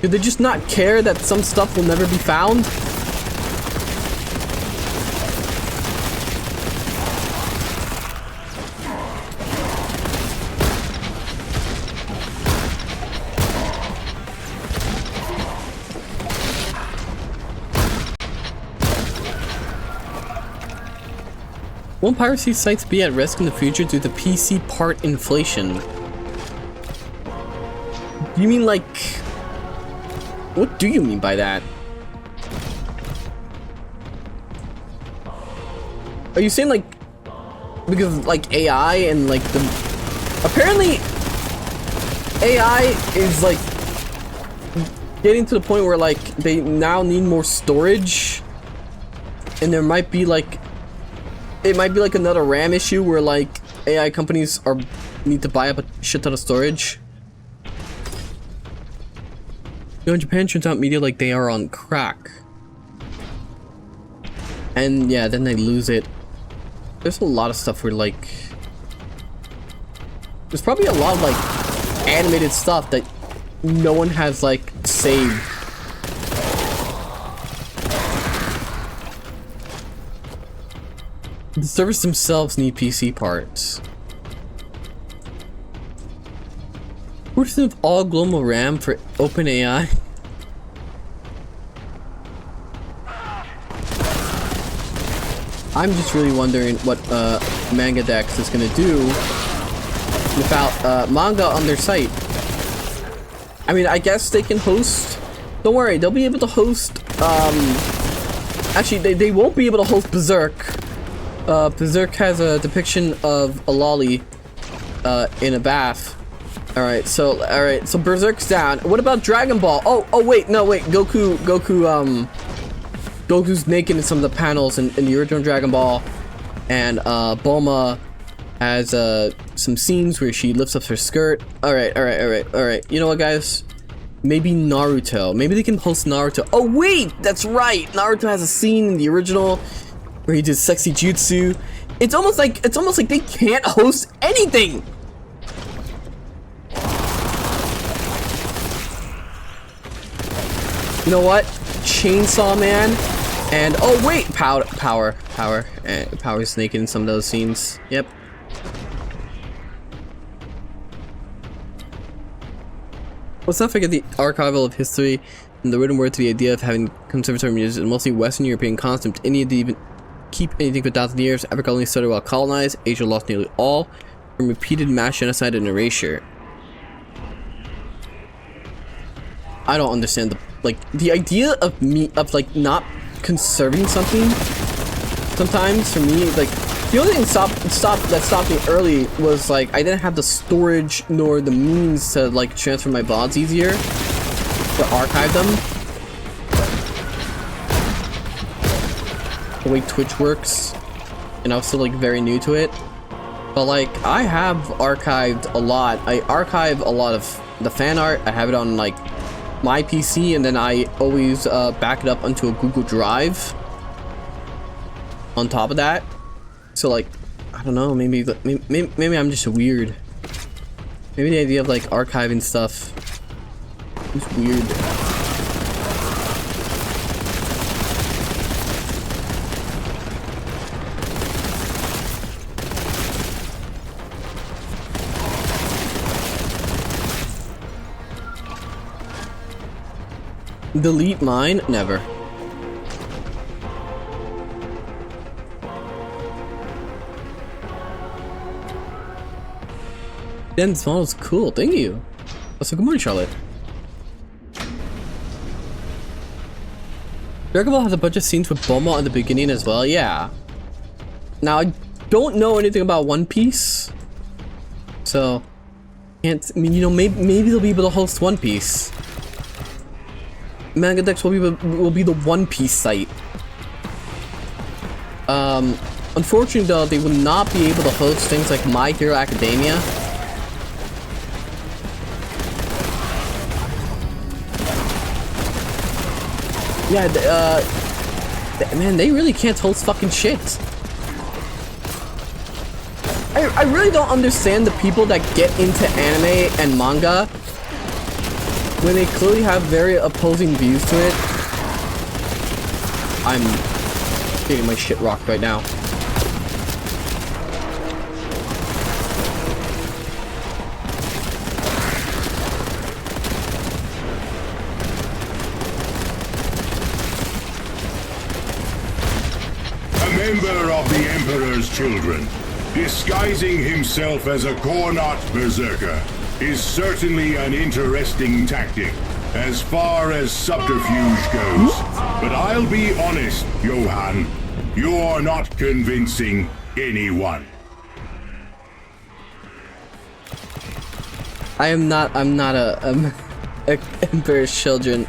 Do they just not care that some stuff will never be found? Won't piracy sites be at risk in the future due to PC part inflation? You mean like... What do you mean by that? Are you saying like... Because of like AI and like the... Apparently... AI is like... Getting to the point where like they now need more storage. And there might be like... It might be like another RAM issue where like AI companies need to buy up a shit ton of storage. You know, in Japan turns out media like they are on crack. And yeah, then they lose it. There's a lot of stuff where like... There's probably a lot of like animated stuff that no one has like saved. The servers themselves need PC parts. Portion of all global RAM for OpenAI. I'm just really wondering what MangaDex is gonna do without manga on their site. I mean, I guess they can host. Don't worry, they'll be able to host. Actually, they won't be able to host Berserk. Berserk has a depiction of a lolly in a bath. Alright, so Berserk's down. What about Dragon Ball? Oh wait, no wait, Goku's naked in some of the panels in the original Dragon Ball, and Bulma has some scenes where she lifts up her skirt. Alright. You know what, guys? Maybe Naruto. Maybe they can host Naruto. Oh wait, that's right. Naruto has a scene in the original where he did sexy jutsu. It's almost like they can't host anything. You know what? Chainsaw Man and oh wait, Power's naked in some of those scenes. Yep. Let's not forget the archival of history and the written word to the idea of having conservatory music in mostly Western European concept. India didn't even keep anything for 1,000 years. Africa only started while colonized. Asia lost nearly all from repeated mass genocide and erasure. I don't understand the idea of like not conserving something. Sometimes for me, like the only thing that stopped me early was like I didn't have the storage nor the means to like transfer my VODs easier to archive them. The way Twitch works, and I was still like very new to it. But like I have archived a lot. I archive a lot of the fan art. I have it on like my PC, and then I always back it up onto a Google Drive on top of that. So like I don't know, maybe I'm just weird. Maybe the idea of like archiving stuff is weird. Delete mine? Never. Dan, this model's cool. Thank you. Also, good morning, Charlotte. Dragon Ball has a bunch of scenes with Bulma in the beginning as well. Yeah. Now, I don't know anything about One Piece. So, I mean, you know, maybe they'll be able to host One Piece. MangaDex will be the One Piece site. Unfortunately though, they will not be able to host things like My Hero Academia. Yeah, man, they really can't host fucking shit. I really don't understand the people that get into anime and manga when they clearly have very opposing views to it. I'm getting my shit rocked right now. A member of the Emperor's children, disguising himself as a Khorne berserker, is certainly an interesting tactic as far as subterfuge goes. But I'll be honest, Johann, you're not convincing anyone. I'm not a Emperor's Children.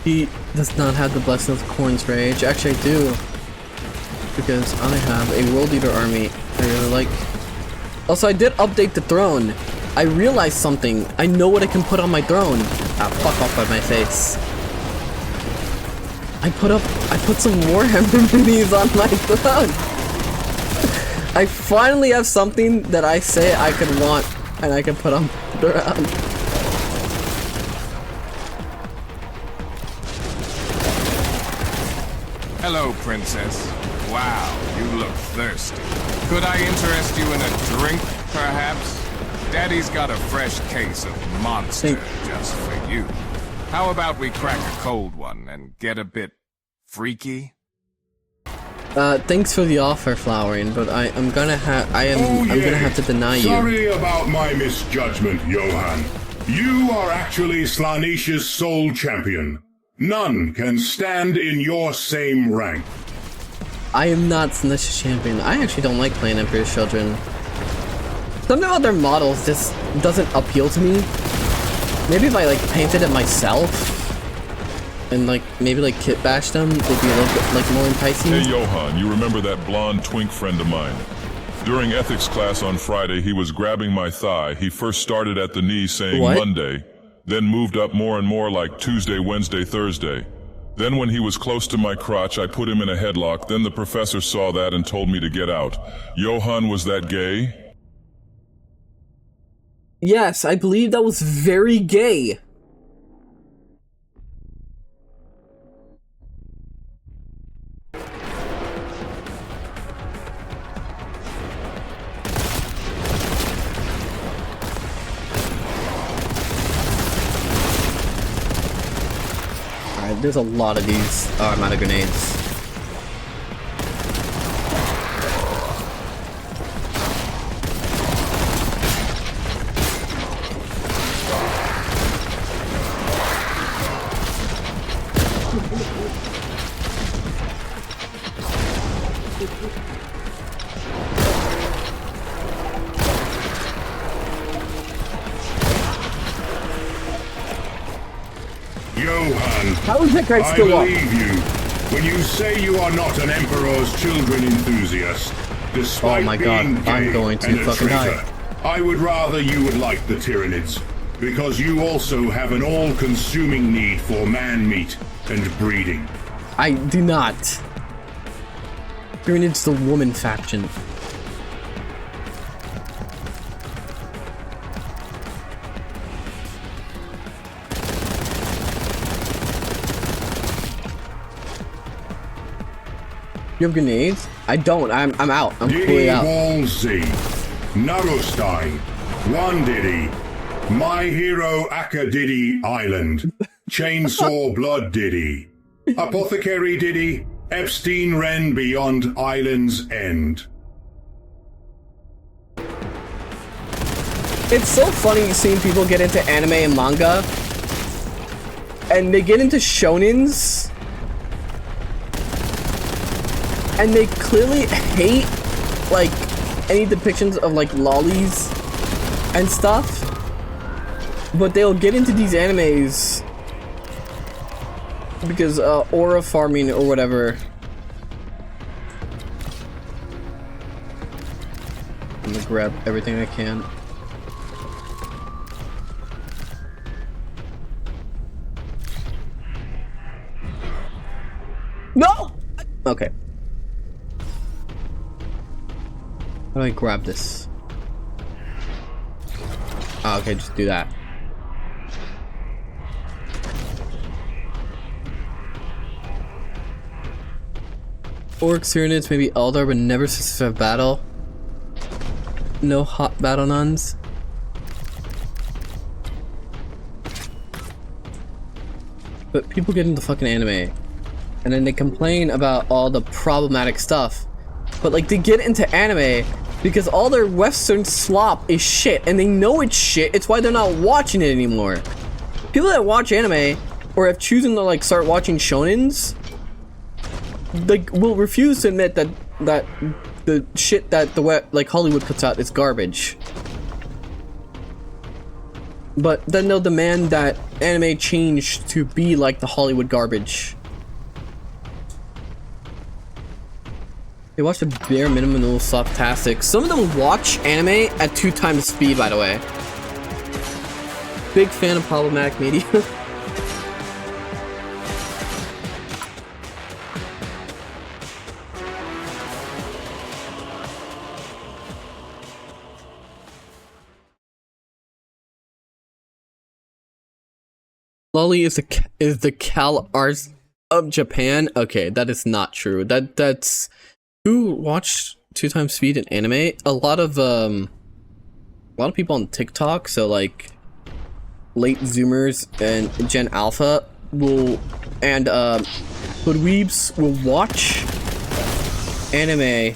He does not have the blessing of Khorne's rage. Actually, I do, because I have a World Eater army I really like. Also, I did update the throne. I realized something. I know what I can put on my throne. Ah, fuck off by my face. I put some Warhammer minis on my throne. I finally have something that I say I could want, and I can put on my throne. Hello, Princess. Wow, you look thirsty. Could I interest you in a drink, perhaps? Daddy's got a fresh case of Monster just for you. How about we crack a cold one and get a bit freaky? Thanks for the offer, Flowering, but I'm gonna have to deny you. Sorry about my misjudgment, Johann. You are actually Slaanesh's sole champion. None can stand in your same rank. I am not Slaanesh champion. I actually don't like playing Emperor's Children. Something about their models just doesn't appeal to me. Maybe if I like painted it myself and like maybe like kit bash them, they'd be a little bit like more enticing. Hey Johann, you remember that blonde twink friend of mine? During ethics class on Friday, he was grabbing my thigh. He first started at the knee saying Monday, then moved up more and more like Tuesday, Wednesday, Thursday. Then when he was close to my crotch, I put him in a headlock. Then the professor saw that and told me to get out. Johann, was that gay? Yes, I believe that was very gay. There's a lot of these automatic grenades. Johann, how is that guy I still up? believe you when you say you are not an Emperor's Children enthusiast, despite oh my God, being gay I'm going to and a fucking traitor. die. I would rather you would like the Tyranids, because you also have an all-consuming need for man meat and breeding. I do not. Tyranids the woman faction. You have grenades? I don't. I'm out. I'm completely out. Wall Z, Narostein, Wandiddy, My Hero Akadiddy Island, Chainsaw Blood Diddy, Apothecary Diddy, Epstein Wren Beyond Island's End. It's so funny seeing people get into anime and manga, and they get into shonens, and they clearly hate like any depictions of like lollies and stuff, but they'll get into these animes because aura farming or whatever. I'm gonna grab everything I can. No! Okay. How do I grab this? Oh, okay, just do that. Orcs, Tyranids, maybe Eldar, but never Sisters of Battle. No hot battle nuns. But people get into fucking anime, and then they complain about all the problematic stuff. But like, they get into anime because all their Western slop is shit, and they know it's shit. It's why they're not watching it anymore. People that watch anime or have chosen to like start watching shonens, like, will refuse to admit that the shit that like Hollywood puts out is garbage. But then they'll demand that anime change to be like the Hollywood garbage. They watch the bare minimum and little soft-tastic. Some of them watch anime at 2 times speed, by the way. Big fan of problematic media. Lolly is the Cal Arts of Japan. Okay, that is not true. That's who watched 2 times speed in anime. A lot of people on TikTok, so like late Zoomers and Gen Alpha will, and Hoodweebs will watch anime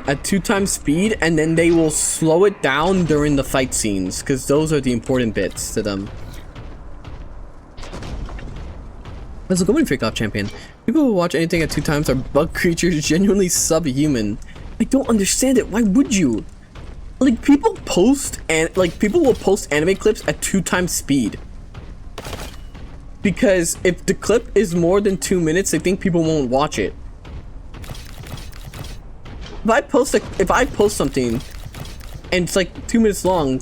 at 2 times speed, and then they will slow it down during the fight scenes, because those are the important bits to them. How's it going, Fake Off Champion? People who watch anything at 2 times are bug creatures, genuinely subhuman. I don't understand it. Why would you? Like, people will post anime clips at 2 times speed. Because if the clip is more than 2 minutes, they think people won't watch it. If I post something and it's like 2 minutes long,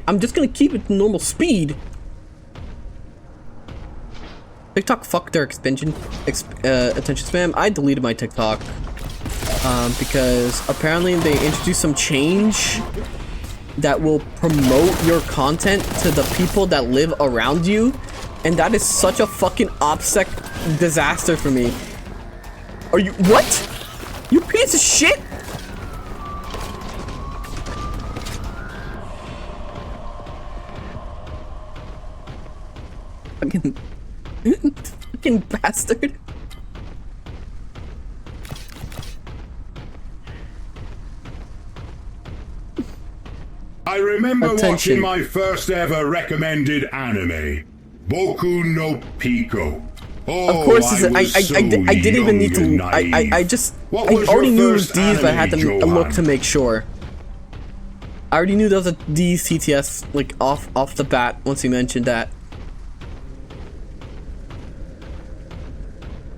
I'm just gonna keep it to normal speed. TikTok fucked their attention spam. I deleted my TikTok because apparently they introduced some change that will promote your content to the people that live around you, and that is such a fucking OPSEC disaster for me. Are you what? You piece of shit? Fucking bastard. I remember watching my first ever recommended anime, Boku no Pico. Oh, of course, I didn't even need to. I already knew it was D's, but I had to look to make sure. I already knew there was a D's TTS like off the bat once he mentioned that.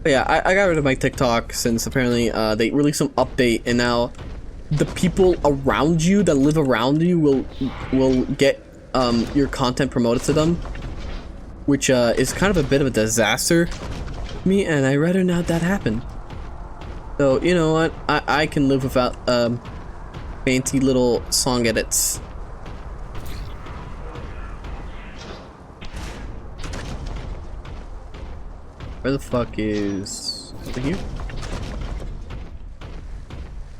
But yeah, I got rid of my TikTok since apparently they released some update, and now the people around you that live around you will get your content promoted to them, which is kind of a bit of a disaster for me, and I'd rather not that happen. So you know what, I can live without fancy little song edits. Where the fuck is... over here?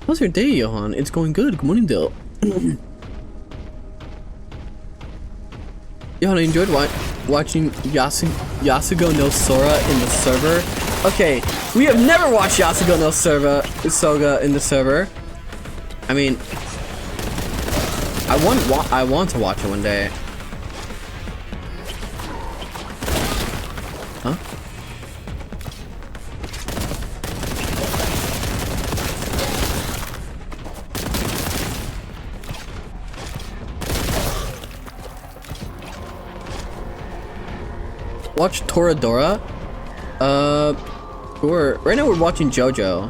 How's your day, Johann? It's going good. Good morning, Dill. Johann, I enjoyed watching Yasugo no Sora in the server. Okay, we have never watched Yasugo no Soga in the server. I mean, I want to watch it one day. Huh? Watch Toradora? Right now we're watching JoJo,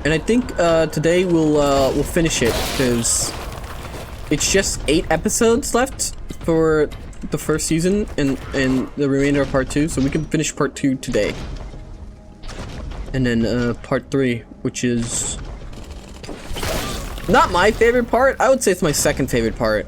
and I think today we'll finish it because it's just 8 episodes left for the first season and the remainder of part 2, so we can finish part 2 today, and then part 3, which is not my favorite part. I would say it's my second favorite part.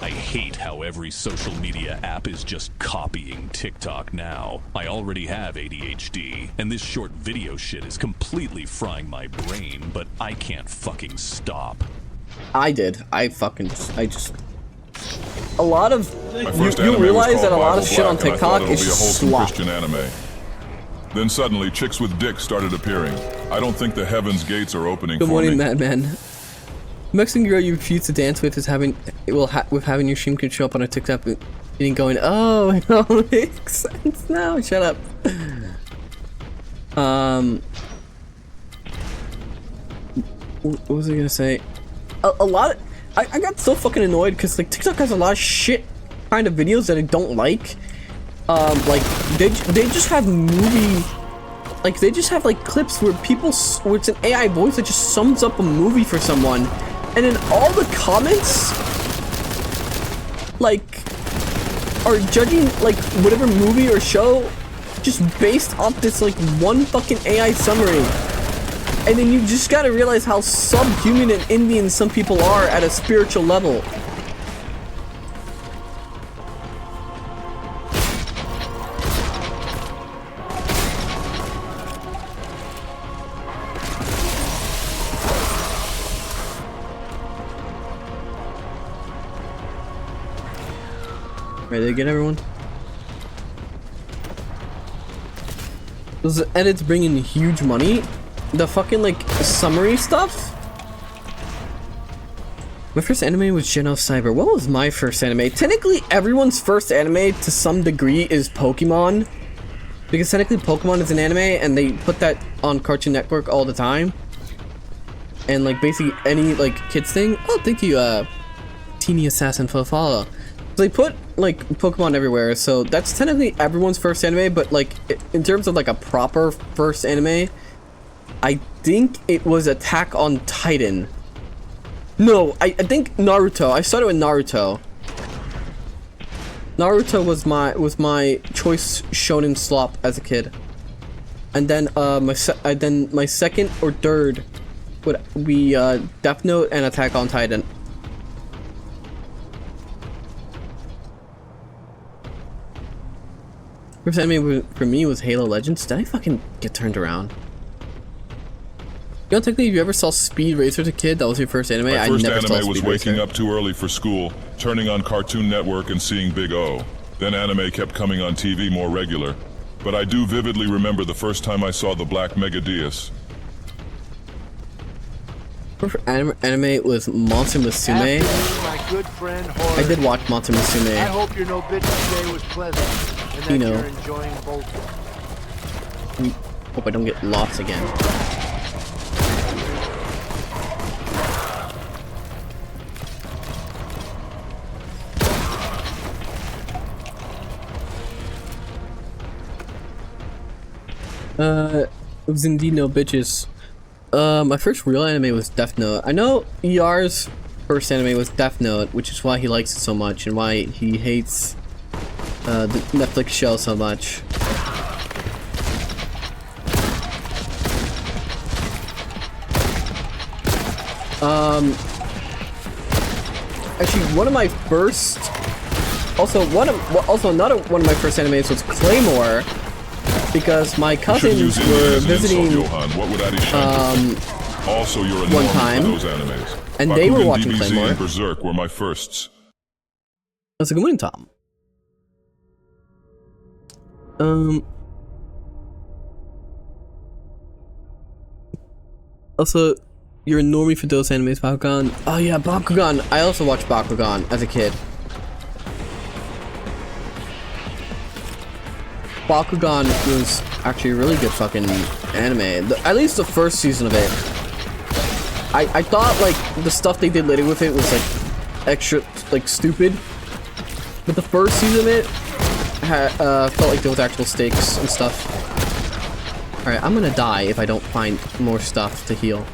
I hate how every social media app is just copying TikTok now. I already have ADHD, and this short video shit is completely frying my brain, but I can't fucking stop. I did. I just... A lot of... You realize that a lot of shit on TikTok is slop. Christian anime. Then suddenly, chicks with dicks started appearing. I don't think the heavens gates are opening for me. Good morning, Madman. Mexican girl you refuse to dance with is having your stream could show up on a TikTok and going, oh, it all makes sense now. Shut up. What was I gonna say? A lot of, I got so fucking annoyed because like TikTok has a lot of shit kind of videos that I don't like. Like they just have movie. Like, they just have, like, clips where where it's an AI voice that just sums up a movie for someone. And then all the comments, like, are judging, like, whatever movie or show just based off this, like, one fucking AI summary. And then you just gotta realize how subhuman and Indian some people are at a spiritual level. Ready to get everyone? Those edits bring in huge money. The fucking like summary stuff. My first anime was Gen of Cyber. What was my first anime? Technically, everyone's first anime to some degree is Pokemon, because technically Pokemon is an anime, and they put that on Cartoon Network all the time. And like basically any like kids thing. Oh, thank you, Teeny Assassin for the follow. They put like Pokemon everywhere, so that's technically everyone's first anime, but like in terms of like a proper first anime, I think it was Attack on Titan. No, I think Naruto. I started with Naruto. Naruto was my choice shonen slop as a kid. And then my second or third would be Death Note and Attack on Titan. First anime for me was Halo Legends. Did I fucking get turned around? You know, technically, if you ever saw Speed Racer as a kid, that was your first anime. My first never saw anime was Speed waking Racer. up too early for school, turning on Cartoon Network and seeing Big O. Then anime kept coming on TV more regular. But I do vividly remember the first time I saw the Black Megadius. Anime was Monster Musume. My good friend Khorne. I did watch Monster Musume. I hope your no bitch today was pleasant and that you're enjoying Boltgun. Hope I don't get lost again. It was indeed no bitches. My first real anime was Death Note. I know ER's first anime was Death Note, which is why he likes it so much and why he hates the Netflix show so much. Actually, one of my first, another one of my first animes was Claymore, because my cousins were visiting also, you're one time, those animes. And Bakugan, they were watching DBZ, Claymore. And Berserk were my firsts. That's a good morning, Tom. Also, you're a normie for those animes, Bakugan. Oh yeah, Bakugan. I also watched Bakugan as a kid. Bakugan was actually a really good fucking anime. At least the first season of it. I thought like the stuff they did later with it was like extra like stupid, but the first season of it felt like there was actual stakes and stuff. All right, I'm gonna die if I don't find more stuff to heal.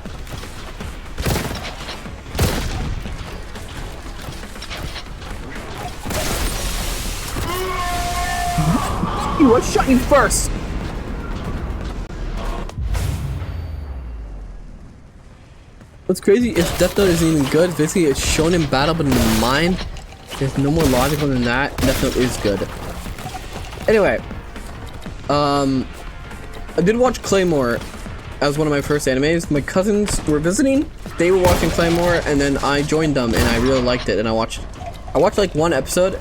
I shot you first! What's crazy is Death Note isn't even good. Basically, it's shonen battle, but in the mind. There's no more logical than that. Death Note is good. Anyway, I did watch Claymore as one of my first animes. My cousins were visiting. They were watching Claymore, and then I joined them, and I really liked it. And I watched like one episode,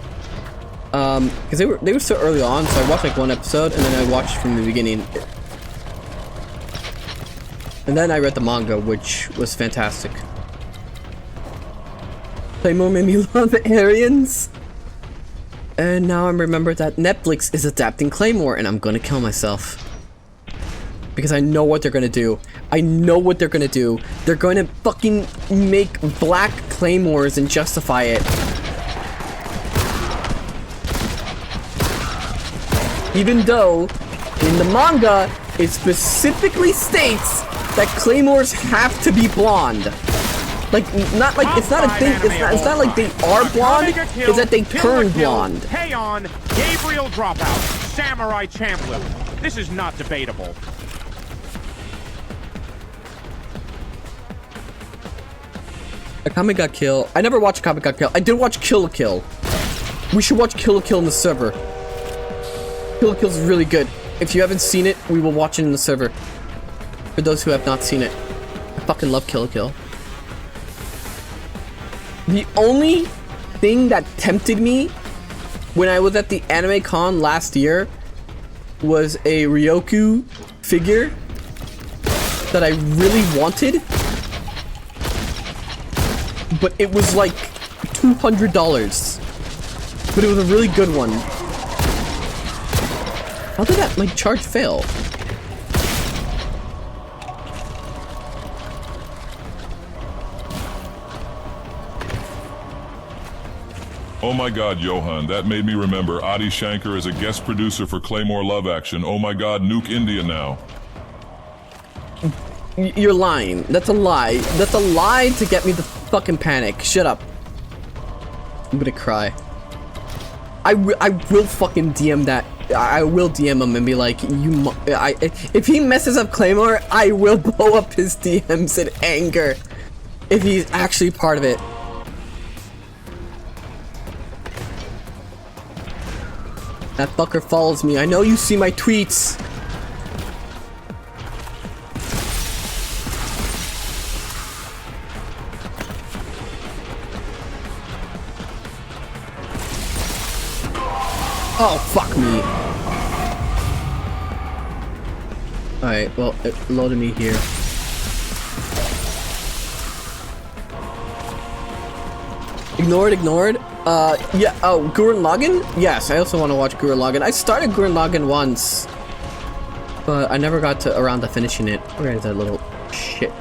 because they were so early on. So I watched like one episode, and then I watched from the beginning. And then I read the manga, which was fantastic. Claymore made me love Aryans. And now I remember that Netflix is adapting Claymore, and I'm gonna kill myself. Because I know what they're gonna do. I know what they're gonna do. They're gonna fucking make black claymores and justify it. Even though, in the manga, it specifically states that claymores have to be blonde. Like, not like, it's not a thing, it's not like they are blonde, it's that they turn blonde. Hey on, Gabriel Dropout, Samurai Champlin. This is not debatable. Akame got killed. I never watched Akame got killed. I did watch Kill la Kill. We should watch Kill la Kill in the server. Kill la Kill is really good. If you haven't seen it, we will watch it in the server. For those who have not seen it. I fucking love Kill la Kill. The only thing that tempted me when I was at the Anime Con last year was a Ryoku figure that I really wanted. But it was like $200. But it was a really good one. How did that, like, charge fail? Oh my god, Johann, that made me remember Adi Shankar is a guest producer for Claymore Love Action. Oh my god, nuke India now. You're lying. That's a lie. That's a lie to get me to fucking panic. Shut up. I'm gonna cry. I will fucking DM that. I will DM him and be like, if he messes up Claymore, I will blow up his DMs in anger. If he's actually part of it. That fucker follows me. I know you see my tweets. Oh, fuck me. Alright, well, it loaded me here. Ignored. Yeah, oh, Gurren Lagann? Yes, I also want to watch Gurren Lagann. I started Gurren Lagann once, but I never got around to finishing it. Where is that little shit?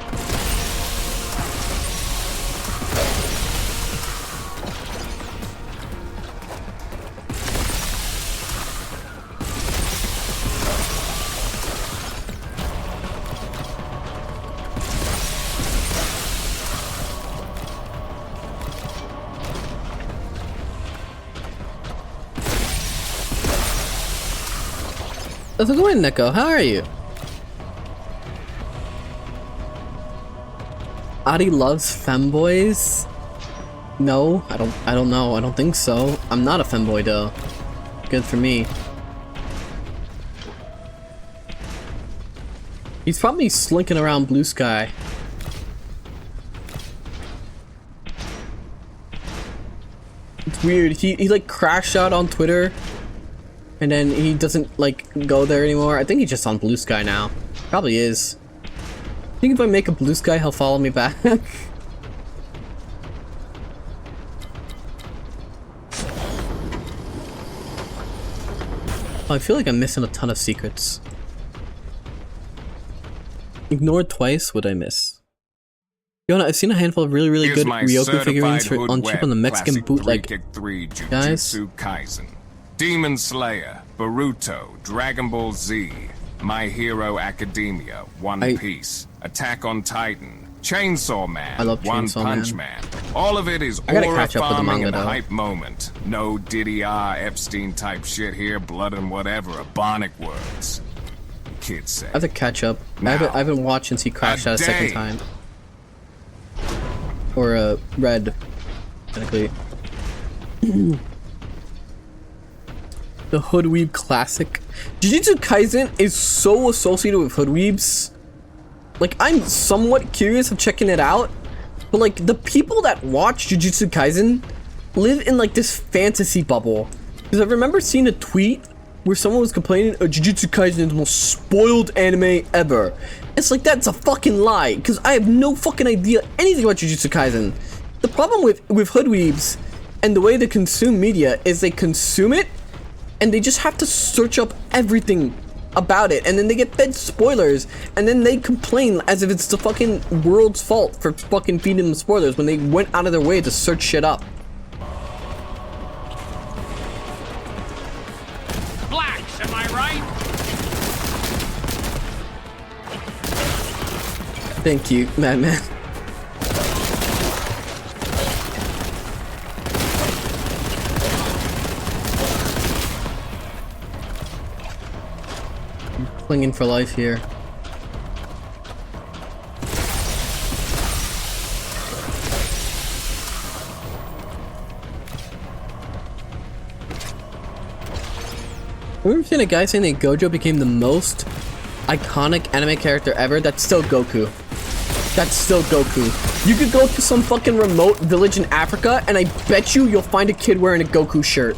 How's it going, Neko? How are you? Adi loves femboys? No, I don't know. I don't think so. I'm not a femboy though. Good for me. He's probably slinking around Blue Sky. It's weird. He like crashed out on Twitter. And then he doesn't, like, go there anymore. I think he's just on Blue Sky now. Probably is. I think if I make a Blue Sky, he'll follow me back. Oh, I feel like I'm missing a ton of secrets. Ignored twice, what'd I miss? Yona, I've seen a handful of really good Ryoku figurines on cheap on the Mexican bootleg. Guys. Demon Slayer, Boruto, Dragon Ball Z, My Hero Academia, One Piece, Attack on Titan, Chainsaw Man, I love One Chainsaw Punch Man. All of it is aura farming and hype moment. No Diddy Epstein type shit here, blood and whatever, Ebonic words. Kids say. I have to catch up. I haven't watched since he crashed out a second time. Or red, technically. The Hoodweeb classic. Jujutsu Kaisen is so associated with Hoodweebs. Like, I'm somewhat curious of checking it out, but like, the people that watch Jujutsu Kaisen live in like this fantasy bubble. Because I remember seeing a tweet where someone was complaining, Jujutsu Kaisen is the most spoiled anime ever. It's like, that's a fucking lie, because I have no fucking idea anything about Jujutsu Kaisen. The problem with Hoodweebs and the way they consume media is they consume it and they just have to search up everything about it, and then they get fed spoilers, and then they complain as if it's the fucking world's fault for fucking feeding them spoilers when they went out of their way to search shit up. Blacks, am I right? Thank you, Madman. Clinging for life here. Have you ever seen a guy saying that Gojo became the most iconic anime character ever? That's still Goku. That's still Goku. You could go to some fucking remote village in Africa and I bet you'll find a kid wearing a Goku shirt.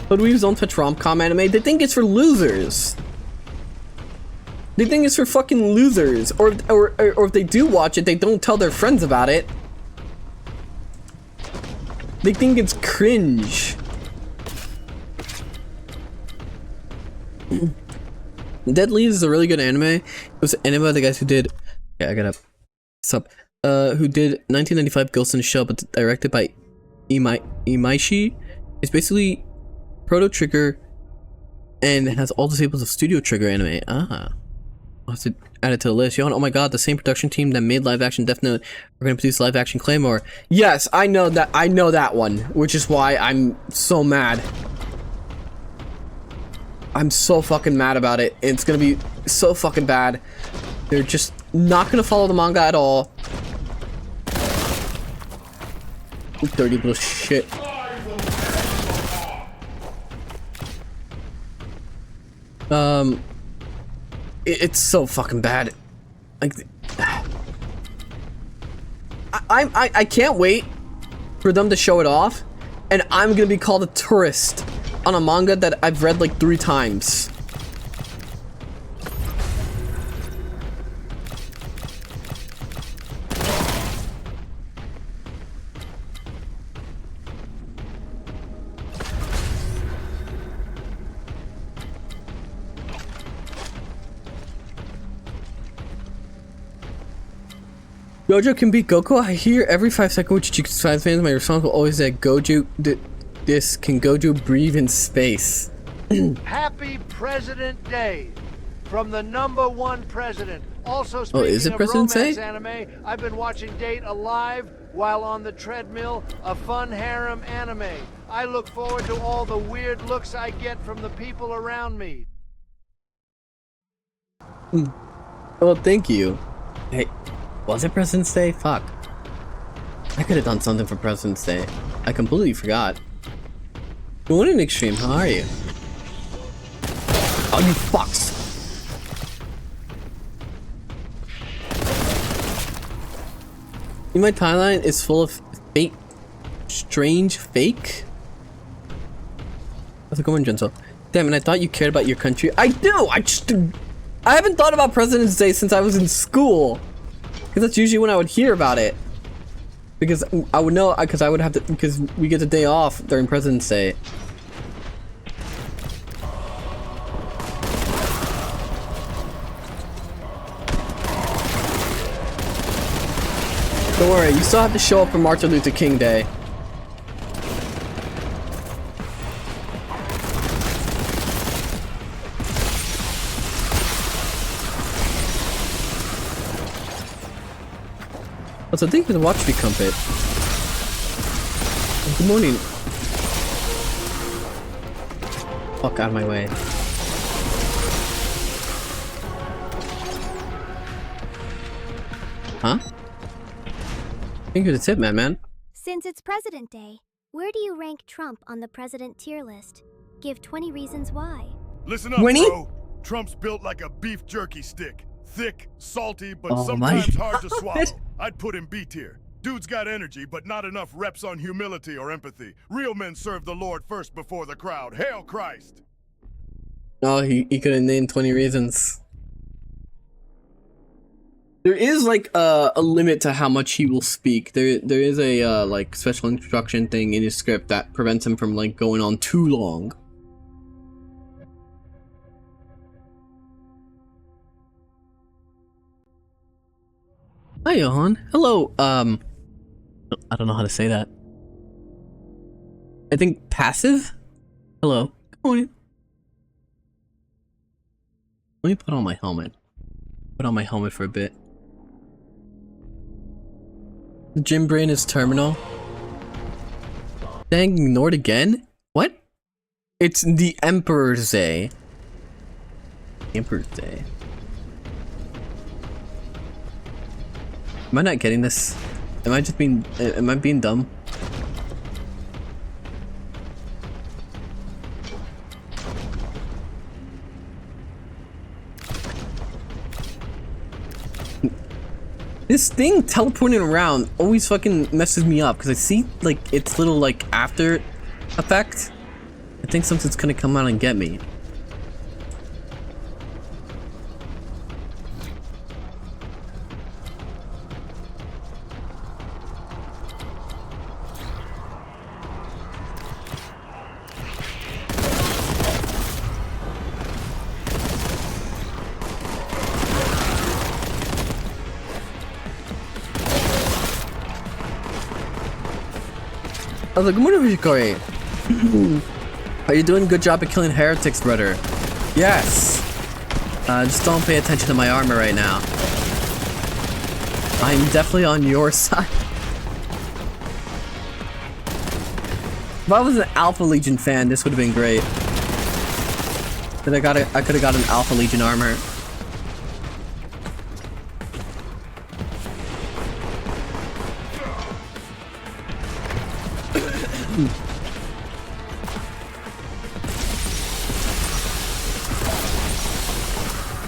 Hoodweebs don't touch rom-com anime. They think it's for losers. They think it's for fucking losers. Or if they do watch it, they don't tell their friends about it. They think it's cringe. Dead Leaves is a really good anime. It was an anime by the guys who did... Yeah, I gotta... Sup. Who did 1995 Ghost in the Shell, but directed by Imaishi. It's basically Proto Trigger and it has all the staples of Studio Trigger anime. Ah. I'll have to add it to the list. Johann, oh my god, the same production team that made live action Death Note are going to produce live action Claymore. Yes, I know that one, which is why I'm so mad. I'm so fucking mad about it. It's going to be so fucking bad. They're just not going to follow the manga at all. You dirty little shit. It's so fucking bad. Like, I can't wait for them to show it off, and I'm gonna be called a tourist on a manga that I've read like 3 times. Gojo can beat Goku. I hear every 5 seconds, which Chico's fans, my response will always say, Gojo, can Gojo breathe in space? Happy President Day from the #1 president. Also speaking is it of President romance Day? anime, I've been watching Date Alive while on the treadmill, a fun harem anime. I look forward to all the weird looks I get from the people around me. Well, thank you. Hey, was it President's Day? Fuck. I could have done something for President's Day. I completely forgot. Good morning, Extreme. How are you? Oh, you fucks. My timeline is full of fake, strange fake. How's it going, Gentle? Damn it, I thought you cared about your country. I do! I haven't thought about President's Day since I was in school. Because that's usually when I would hear about it. Because I would know, because I would have to, because we get the day off during President's Day. Don't worry, you still have to show up for Martin Luther King Day. Also, thank you for the watch me, Crumpet. Good morning. Fuck out of my way. Huh? Thank you for the tip, man. Since it's President Day, where do you rank Trump on the President tier list? Give 20 reasons why. Listen up, bro. Trump's built like a beef jerky stick. Thick, salty, but sometimes hard to swallow. I'd put him B tier. Dude's got energy, but not enough reps on humility or empathy. Real men serve the Lord first before the crowd. Hail Christ! Oh, he could have named 20 reasons. There is like a limit to how much he will speak. There is a like special instruction thing in his script that prevents him from like going on too long. Hi, Johann. Hello. I don't know how to say that. I think passive? Hello. Come on in. Let me put on my helmet. Put on my helmet for a bit. The gym brain is terminal. Dang, ignored again? What? It's the Emperor's Day. Emperor's Day. Am I not getting this? Am I just being... am I being dumb? This thing teleporting around always fucking messes me up because I see like its little like after effect. I think something's gonna come out and get me. I was like, good morning, Vijikori. Are you doing a good job at killing heretics, brother? Yes. Just don't pay attention to my armor right now. I'm definitely on your side. If I was an Alpha Legion fan, this would have been great. But I could have got an Alpha Legion armor.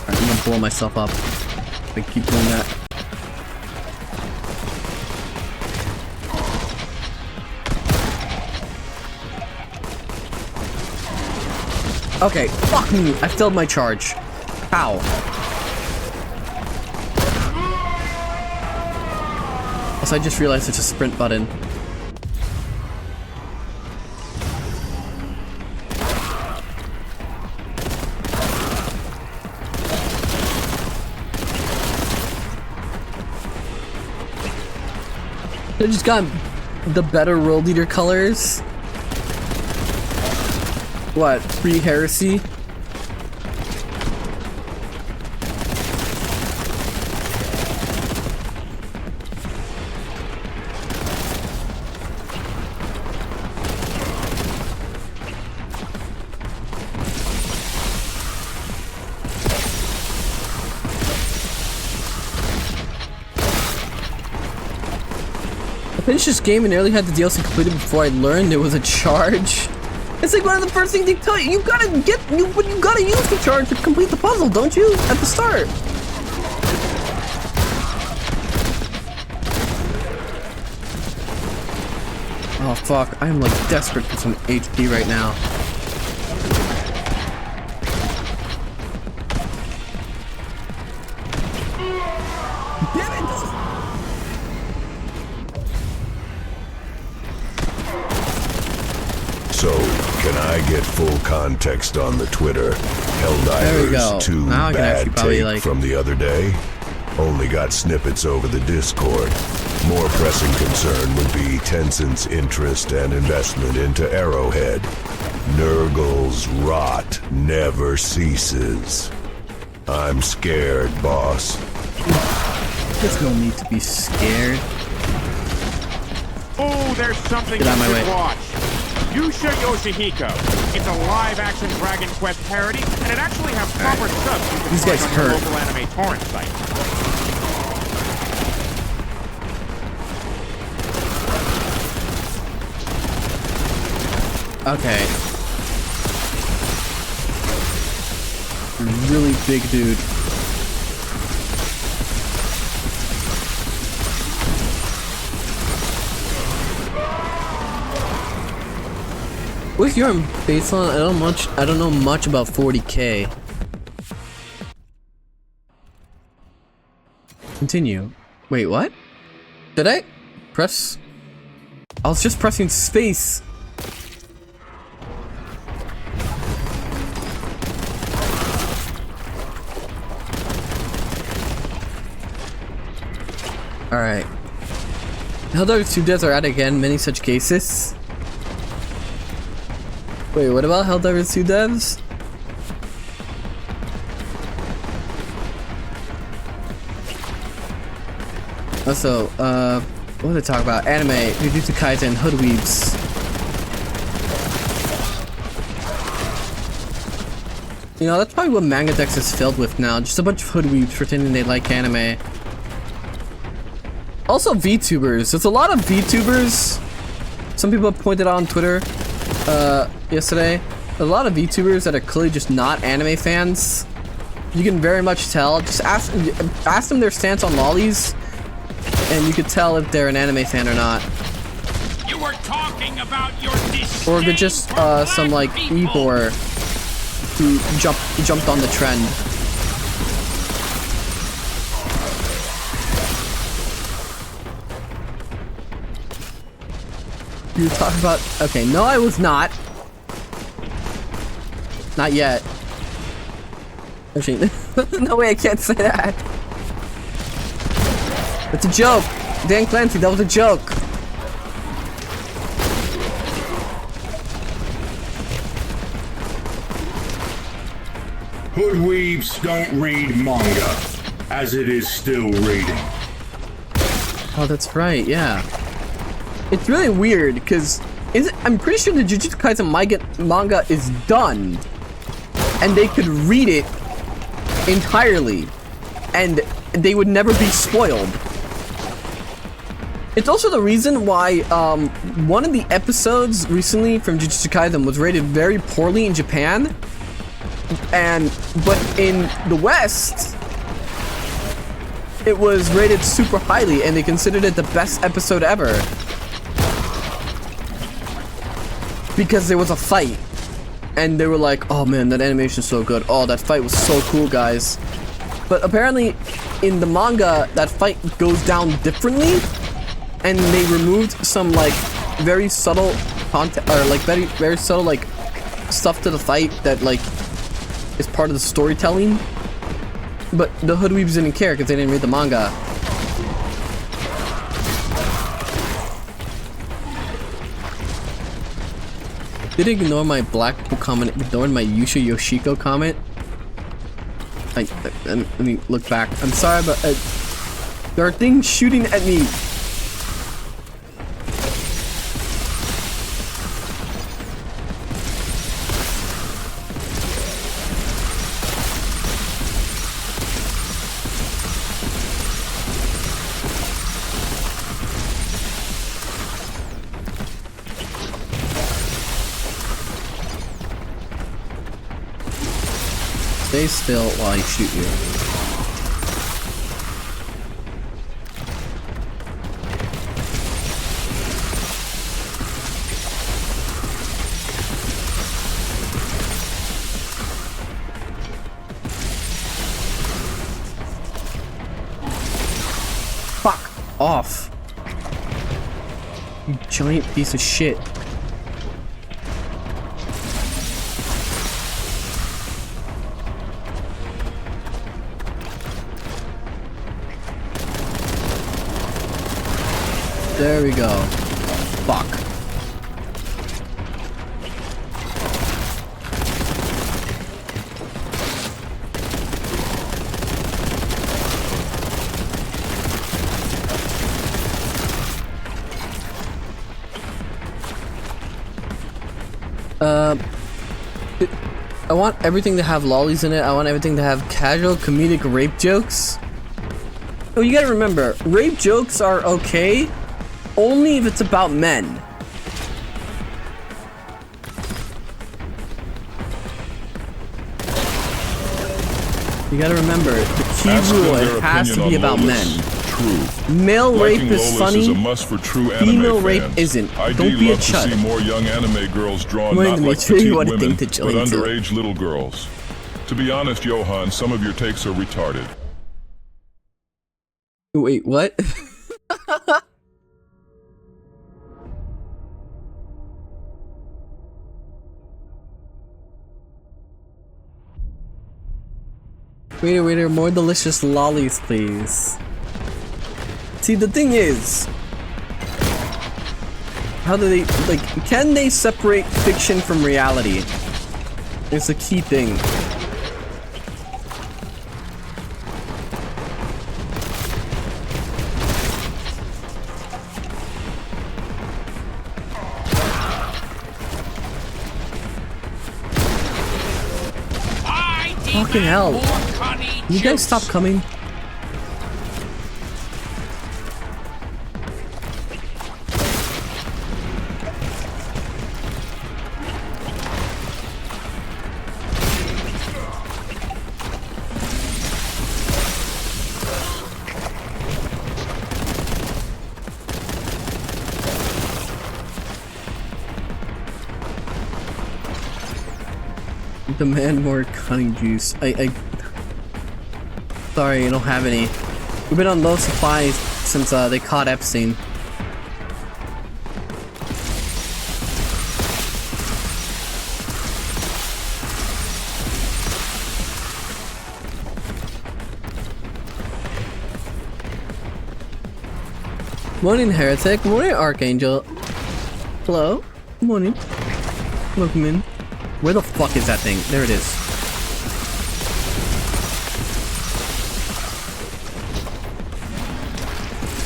I'm gonna blow myself up. I keep doing that. Okay, fuck me. I failed my charge. How? Also, I just realized there's a sprint button. I just got the better world leader colors. What? Pre-heresy? I finished this game and nearly had the DLC completed before I learned there was a charge. It's like one of the first things they tell you. You gotta you gotta use the charge to complete the puzzle, don't you? At the start. Oh fuck, I am like desperate for some HP right now. So, can I get full context on the Twitter? Helldiver's too bad take from the other day? Only got snippets over the Discord. More pressing concern would be Tencent's interest and investment into Arrowhead. Nurgle's rot never ceases. I'm scared, boss. There's no need to be scared. Oh, there's something Get out of my way. Watch. Yusha Yoshihiko. It's a live-action Dragon Quest parody, and it actually has proper subs you can These guys find on your hurt. local anime torrent site. Okay. Really big dude. With your baseline, I don't know much about 40K. Continue. Wait, what? Did I press? I was just pressing space. Alright. Helldivers 2 devs are at again, many such cases. Wait, what about Helldivers 2 devs? Also, what did I talk about? Anime, Jujutsu Kaisen, hoodweebs. You know, that's probably what Mangadex is filled with now. Just a bunch of hoodweebs pretending they like anime. Also VTubers. There's a lot of VTubers. Some people pointed out on Twitter yesterday. There's a lot of VTubers that are clearly just not anime fans. You can very much tell. Just ask them their stance on lollies, and you could tell if they're an anime fan or not. You were talking about your Or if it's just some like Ebor who jumped on the trend. You were talking about... Okay, no I was not. Not yet. Actually, no way I can't say that. It's a joke. Dan Clancy, that was a joke. Hoodweebs don't read manga, as it is still reading. Oh, that's right, yeah. It's really weird, because I'm pretty sure the Jujutsu Kaisen manga is done, and they could read it entirely, and they would never be spoiled. It's also the reason why one of the episodes recently from Jujutsu Kaisen was rated very poorly in Japan, but in the West, it was rated super highly, and they considered it the best episode ever. Because there was a fight, and they were like, oh man, that animation's so good. Oh, that fight was so cool, guys. But apparently, in the manga, that fight goes down differently, and they removed some, like, very subtle content, or, like, very, very subtle, like, stuff to the fight that, like, is part of the storytelling. But the hoodweebs didn't care because they didn't read the manga. Did it ignore my Blackpool comment, ignored my Yusha Yoshiko comment? Let me look back. I'm sorry, but there are things shooting at me. Stay still while I shoot you. Fuck off. You giant piece of shit. There we go. Fuck. I want everything to have lollies in it. I want everything to have casual comedic rape jokes. Oh, you gotta remember, rape jokes are okay only if it's about men. You gotta remember, the key rule, it has to be about men. True. Male rape is funny, is a must for true anime female rape fans. isn't. I Don't be a love to chud. see more young anime girls drawn More not than like me, sure you petite wanna women, think to but join too. underage little girls. To be honest, Johann, some of your takes are retarded. Wait, what? Waiter, more delicious lollies, please. See, the thing is, how do they, like, can they separate fiction from reality? It's a key thing. Fucking hell. You guys stop coming? Demand more cunning juice. Sorry, I don't have any. We've been on low supplies since they caught Epstein. Morning, Heretic. Morning, Archangel. Hello. Morning. Welcome in. Where the fuck is that thing? There it is.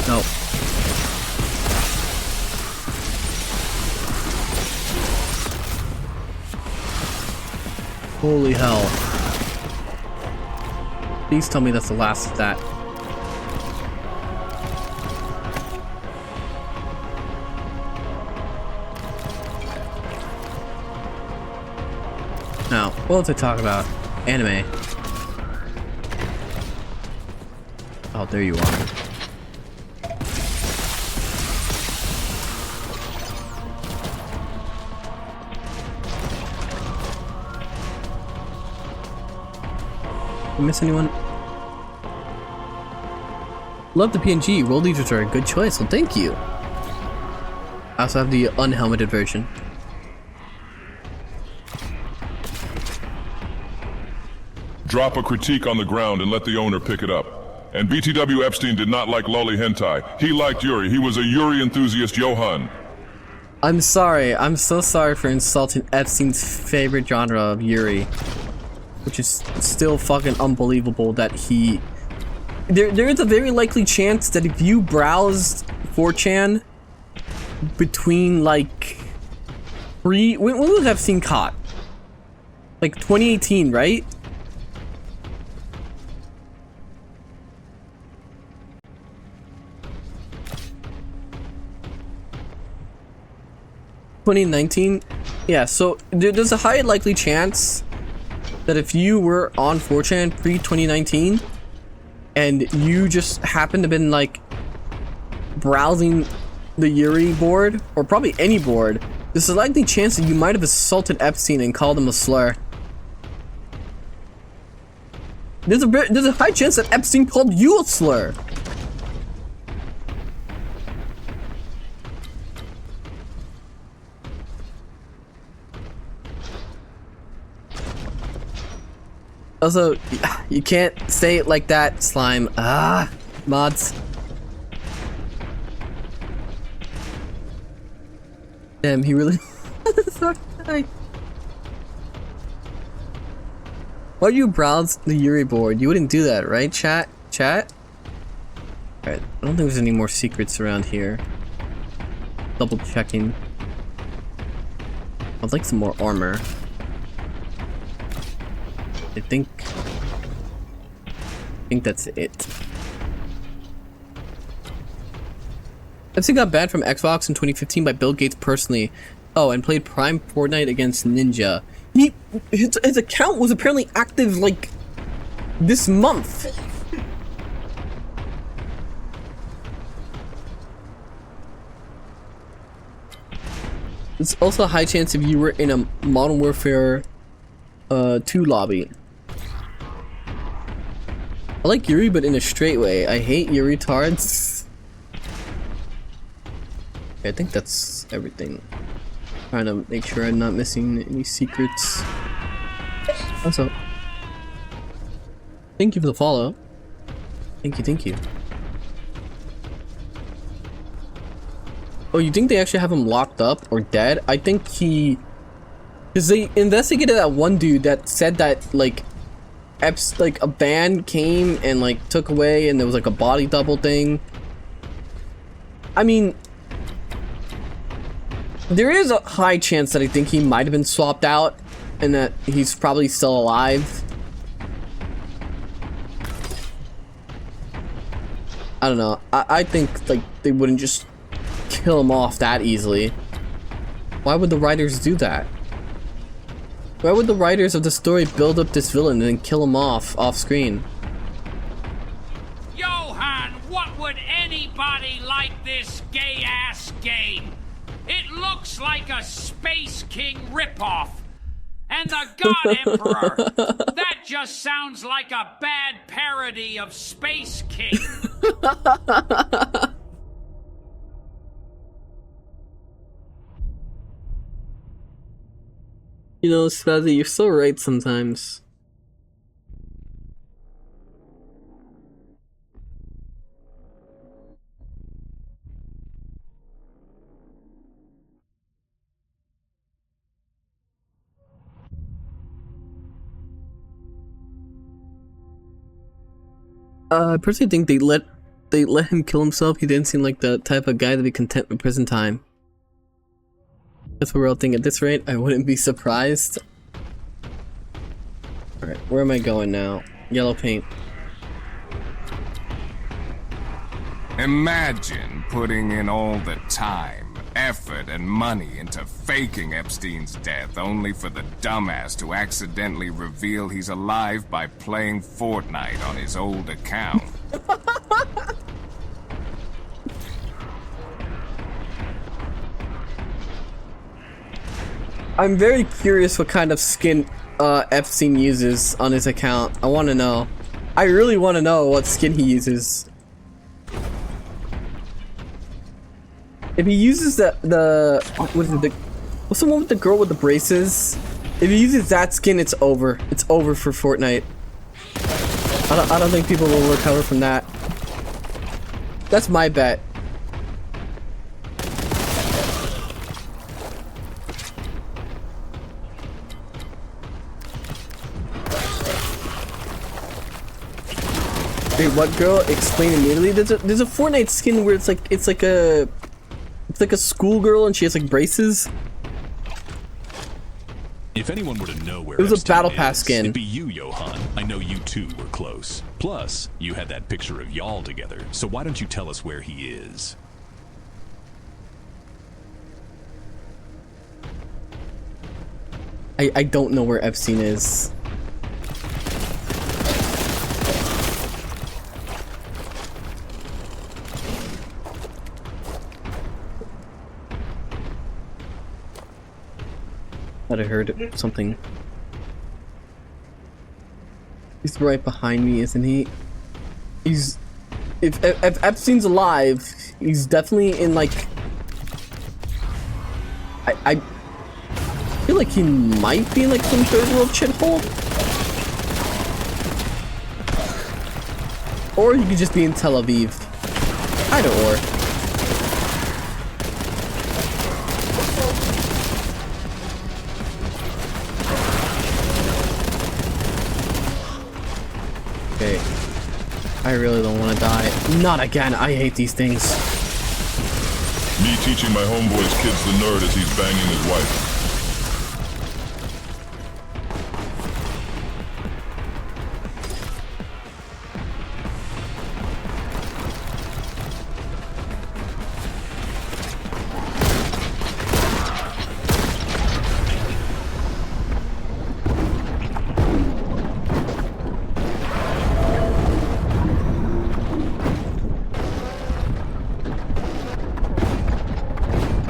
No. Holy hell. Please tell me that's the last of that. Now, what else to talk about? Anime. Oh, there you are. Miss anyone? Love the PNG. World Leaders are a good choice. Well, thank you. I also have the unhelmeted version. Drop a critique on the ground and let the owner pick it up. And BTW Epstein did not like lolly hentai. He liked Yuri. He was a Yuri enthusiast, Johann. I'm sorry. I'm so sorry for insulting Epstein's favorite genre of Yuri. Which is still fucking unbelievable that he... There is a very likely chance that if you browsed 4chan between like... when was Epstein caught? Like 2018, right? (2019) Yeah, so there's a high likely chance that if you were on 4chan pre-2019 and you just happened to been like browsing the Yuri board, or probably any board, there's a likely chance that you might have assaulted Epstein and called him a slur. There's a high chance that Epstein called you a slur. Also, you can't say it like that, Slime. Ah, mods. Damn, he really... Why do you browse the Yuri board? You wouldn't do that, right, chat? Alright, I don't think there's any more secrets around here. Double checking. I'd like some more armor. I think that's it. Epstein got banned from Xbox in 2015 by Bill Gates personally. Oh, and played Prime Fortnite against Ninja. His account was apparently active like this month. It's also a high chance if you were in a Modern Warfare 2 lobby. I like Yuri, but in a straight way. I hate you retards. Okay, I think that's everything. Trying to make sure I'm not missing any secrets. Also, thank you for the follow. Thank you. Oh, you think they actually have him locked up or dead? I think because they investigated that one dude that said that like a band came and like took away and there was like a body double thing. I mean, there is a high chance that I think he might have been swapped out and that he's probably still alive. I don't know. I think like they wouldn't just kill him off that easily. Why would the writers do that? Why would the writers of the story build up this villain and then kill him off screen? Johann, what would anybody like this gay-ass game? It looks like a Space King ripoff. And the God Emperor, that just sounds like a bad parody of Space King. You know, Spazzy, you're so right sometimes. I personally think they let him kill himself. He didn't seem like the type of guy to be content with prison time. That's what we're all thinking. At this rate, I wouldn't be surprised. Alright, where am I going now? Yellow paint. Imagine putting in all the time, effort, and money into faking Epstein's death only for the dumbass to accidentally reveal he's alive by playing Fortnite on his old account. I'm very curious what kind of skin Epstein uses on his account. I want to know. I really want to know what skin he uses. If he uses what's the one with the girl with the braces? If he uses that skin, it's over. It's over for Fortnite. I don't think people will recover from that. That's my bet. Wait, what girl? Explain immediately. There's a Fortnite skin where it's like a schoolgirl and she has like braces. If anyone were to know where it was Epstein a battle pass skin, it'd be you, Johann. I know you two were close. Plus, you had that picture of y'all together. So why don't you tell us where he is? I don't know where Epstein is. Thought I heard something. He's right behind me, isn't he? If Epstein's alive, he's definitely in like. I feel like he might be in like some third world shithole, or he could just be in Tel Aviv. Either or. Okay, I really don't want to die. Not again. I hate these things. Me teaching my homeboy's kids the nerd as he's banging his wife.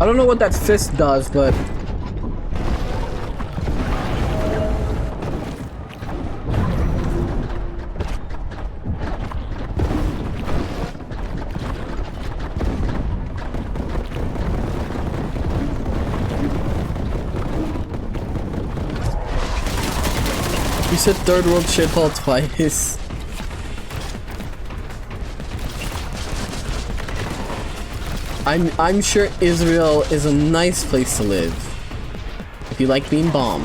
I don't know what that fist does, but... You said third world shithole twice. I'm sure Israel is a nice place to live. If you like being bombed.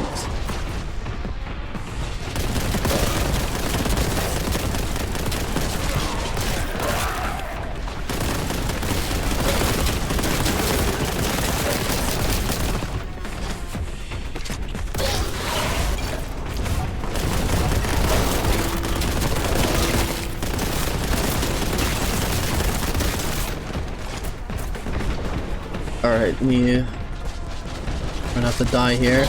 Alright, we're gonna have to die here.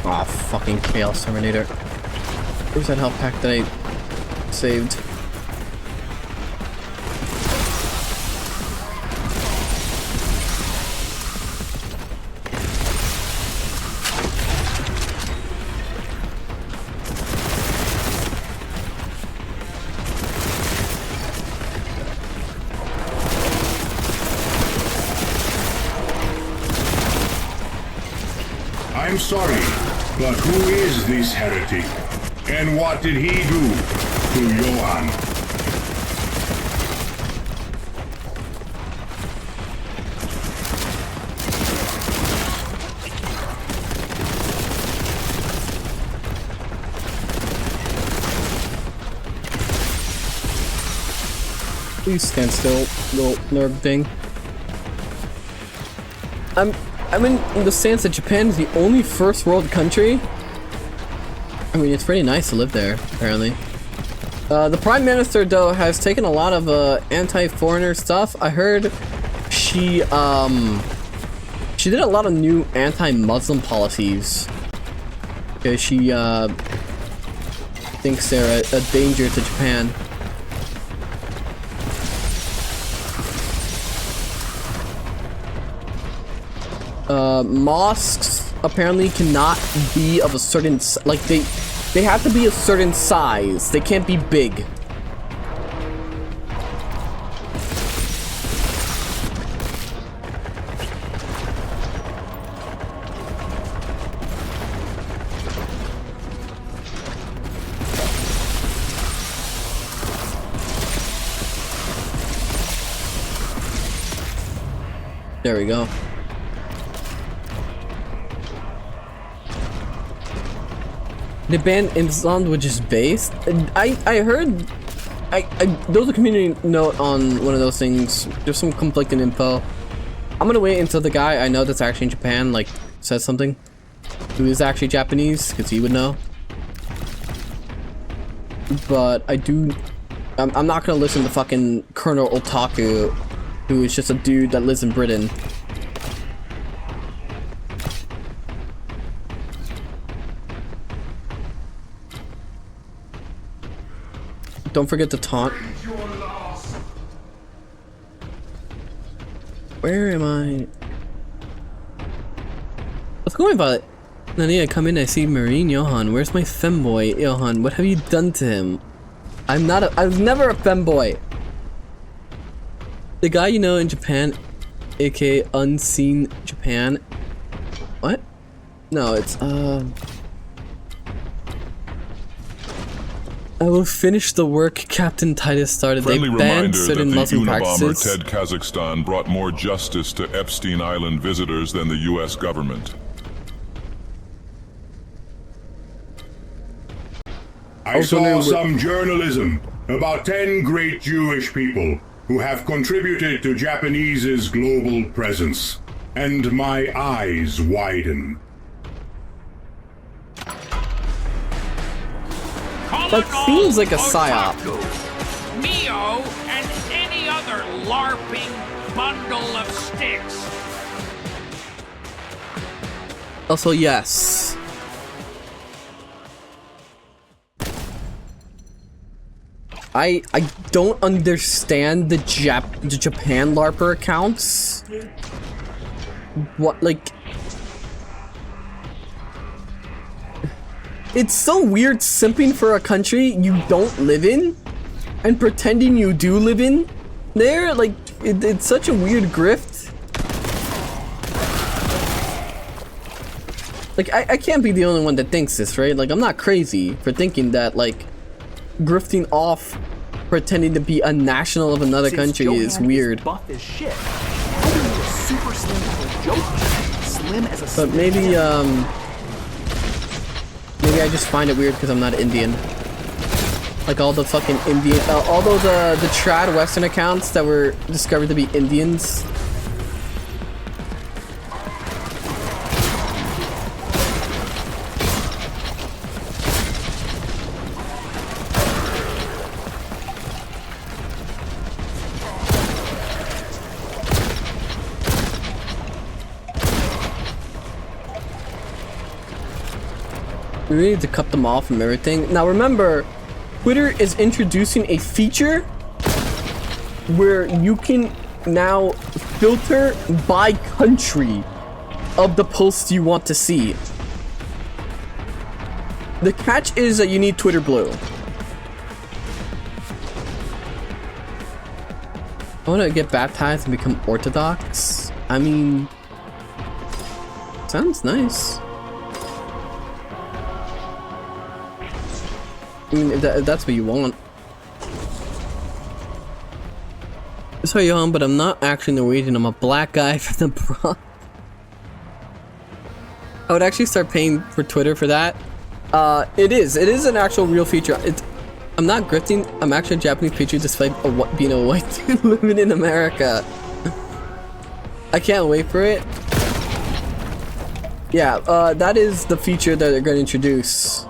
Aw, fucking Chaos Terminator. Where's that health pack that I saved? I'm sorry, but who is this heretic? And what did he do to Johann? Please stand still, little nerd thing. I'm in the stance that Japan is the only first world country. I mean, it's pretty nice to live there, apparently. The Prime Minister, though, has taken a lot of anti-foreigner stuff. I heard she did a lot of new anti-Muslim policies. Because she thinks they're a danger to Japan. Mosques apparently cannot be of a certain like they have to be a certain size. They can't be big. There we go. They banned Islam, which is based. I heard. There was a community note on one of those things. There's some conflicting info. I'm gonna wait until the guy I know that's actually in Japan like says something. Who is actually Japanese, because he would know. But I'm not gonna listen to fucking Colonel Otaku, who is just a dude that lives in Britain. Don't forget to taunt. Where am I? What's going on, Violet? Nania, come in. I see Marine Johann. Where's my femboy, Johann? What have you done to him? I was never a femboy. The guy you know in Japan, aka Unseen Japan. What? No, it's I will finish the work Captain Titus started. Friendly They banned reminder certain that the Muslim Unabomber practices. Ted Kazakhstan brought more justice to Epstein Island visitors than the U.S. government. I saw some journalism about 10 great Jewish people who have contributed to Japanese's global presence, and my eyes widen. That seems like a psyop. Mio and any other LARPing bundle of sticks. Also, yes. I don't understand the Japan LARPer accounts. What, like... It's so weird simping for a country you don't live in and pretending you do live in there. Like, it's such a weird grift. Like, I can't be the only one that thinks this, right? Like, I'm not crazy for thinking that, like, grifting off pretending to be a national of another country is weird. Buff as shit. Super slim as a joke. Slim as a but maybe, maybe I just find it weird because I'm not Indian. Like all the fucking Indian, all those, the trad Western accounts that were discovered to be Indians. We need to cut them off from everything. Now remember, Twitter is introducing a feature where you can now filter by country of the posts you want to see. The catch is that you need Twitter Blue. I want to get baptized and become Orthodox. I mean, sounds nice. I mean, if that's what you want. Sorry, Johann, but I'm not actually Norwegian. I'm a black guy from the Bronx. I would actually start paying for Twitter for that. It is an actual real feature. I'm not grifting. I'm actually a Japanese patriot despite being a white dude living in America. I can't wait for it. Yeah, that is the feature that they're going to introduce.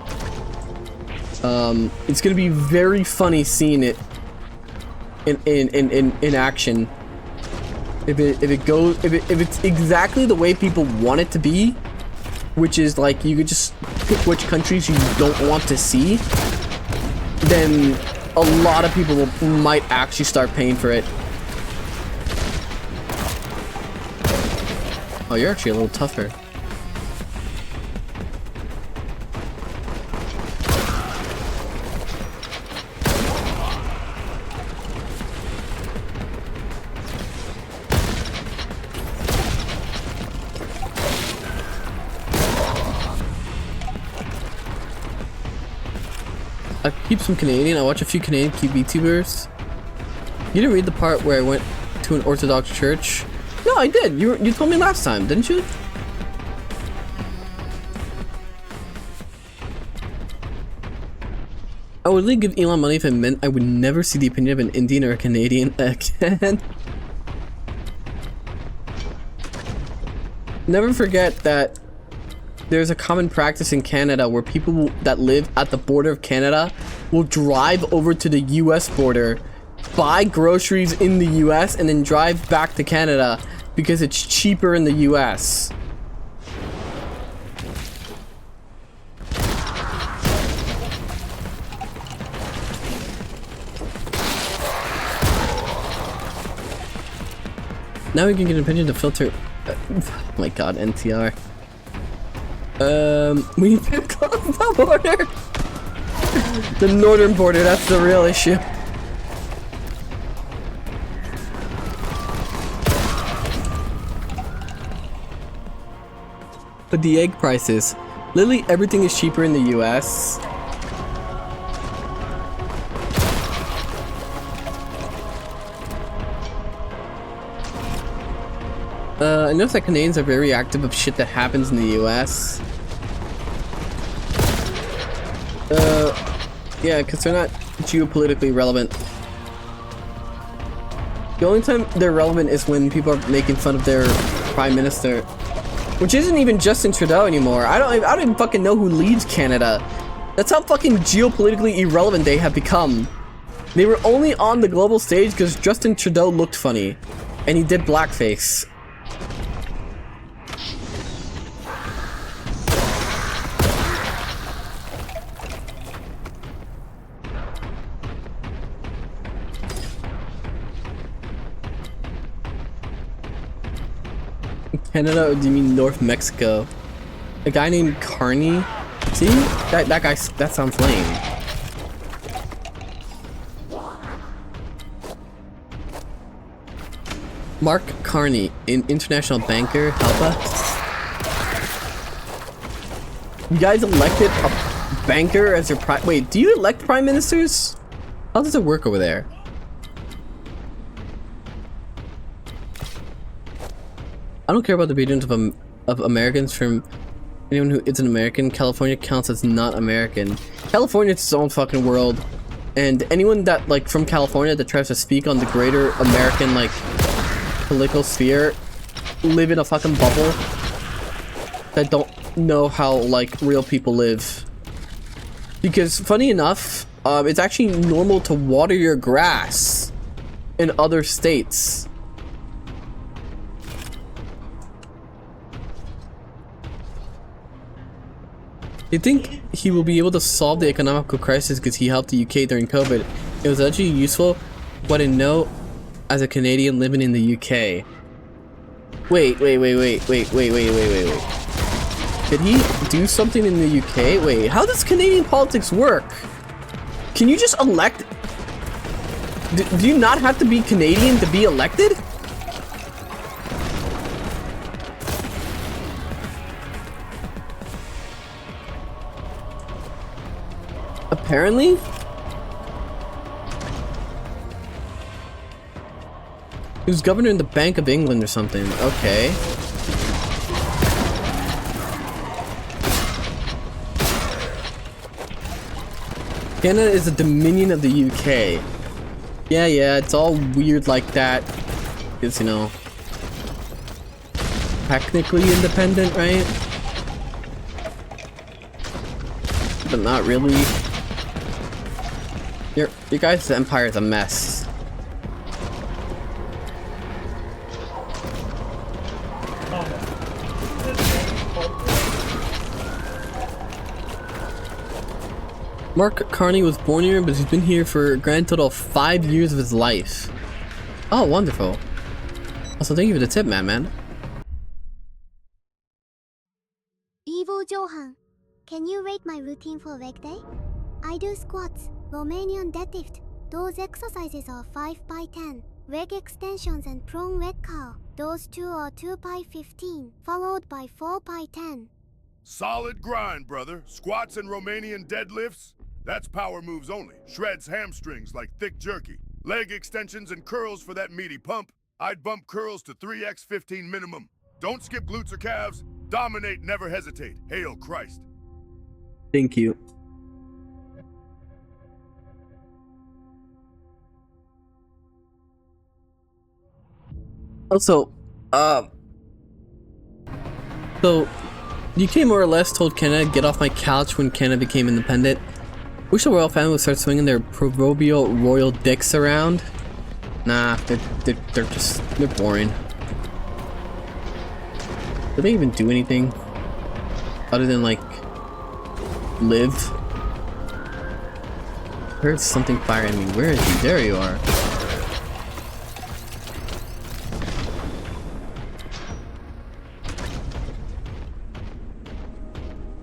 It's gonna be very funny seeing it in action. If it's exactly the way people want it to be, which is like you could just pick which countries you don't want to see, then a lot of people might actually start paying for it. Oh, you're actually a little tougher. I keep some Canadian. I watch a few Canadian VTubers. You didn't read the part where I went to an Orthodox church? No, I did. You told me last time, didn't you? I would really give Elon money if it meant I would never see the opinion of an Indian or a Canadian again. Never forget that there's a common practice in Canada where people that live at the border of Canada will drive over to the US border, buy groceries in the US, and then drive back to Canada because it's cheaper in the US. Now we can get an opinion to filter. Oh my god, NTR. We need to close the border. The northern border, that's the real issue. But the egg prices. Literally everything is cheaper in the US. I noticed that Canadians are very active of shit that happens in the US. Yeah, because they're not geopolitically relevant. The only time they're relevant is when people are making fun of their prime minister. Which isn't even Justin Trudeau anymore. I don't even fucking know who leads Canada. That's how fucking geopolitically irrelevant they have become. They were only on the global stage because Justin Trudeau looked funny. And he did blackface. Canada, or do you mean North Mexico? A guy named Khorne? See? That guy, that sounds lame. Mark Khorne, an international banker, help us. You guys elected a banker as your prime. Wait, do you elect prime ministers? How does it work over there? I don't care about the opinions of Americans from anyone who isn't American. California counts as not American. California is its own fucking world, and anyone that like from California that tries to speak on the greater American like political sphere live in a fucking bubble that don't know how like real people live. Because funny enough, it's actually normal to water your grass in other states. You think he will be able to solve the economical crisis because he helped the UK during COVID? It was actually useful, but I know as a Canadian living in the UK. Wait. Did he do something in the UK? Wait, how does Canadian politics work? Can you just elect? Do you not have to be Canadian to be elected? Apparently? He was governor in the Bank of England or something. Okay. Canada is a dominion of the UK. Yeah, it's all weird like that. It's, you know, technically independent, right? But not really. Your guys' empire is a mess. Mark Khorne was born here, but he's been here for a grand total of 5 years of his life. Oh, wonderful. Also, thank you for the tip, man. Evil Johann, can you rate my routine for leg day? I do squats, Romanian deadlift. Those exercises are 5 by 10. Leg extensions and prone leg curl. Those two are 2 by 15, followed by 4 by 10. Solid grind, brother. Squats and Romanian deadlifts? That's power moves only. Shreds hamstrings like thick jerky. Leg extensions and curls for that meaty pump. I'd bump curls to 3x15 minimum. Don't skip glutes or calves. Dominate, never hesitate. Hail Christ. Thank you. Also, so UK more or less told Canada to get off my couch when Canada became independent. Wish the royal family would start swinging their proverbial royal dicks around. Nah, they're boring. Do they even do anything other than like live? I heard something firing me. Where is he? There you are.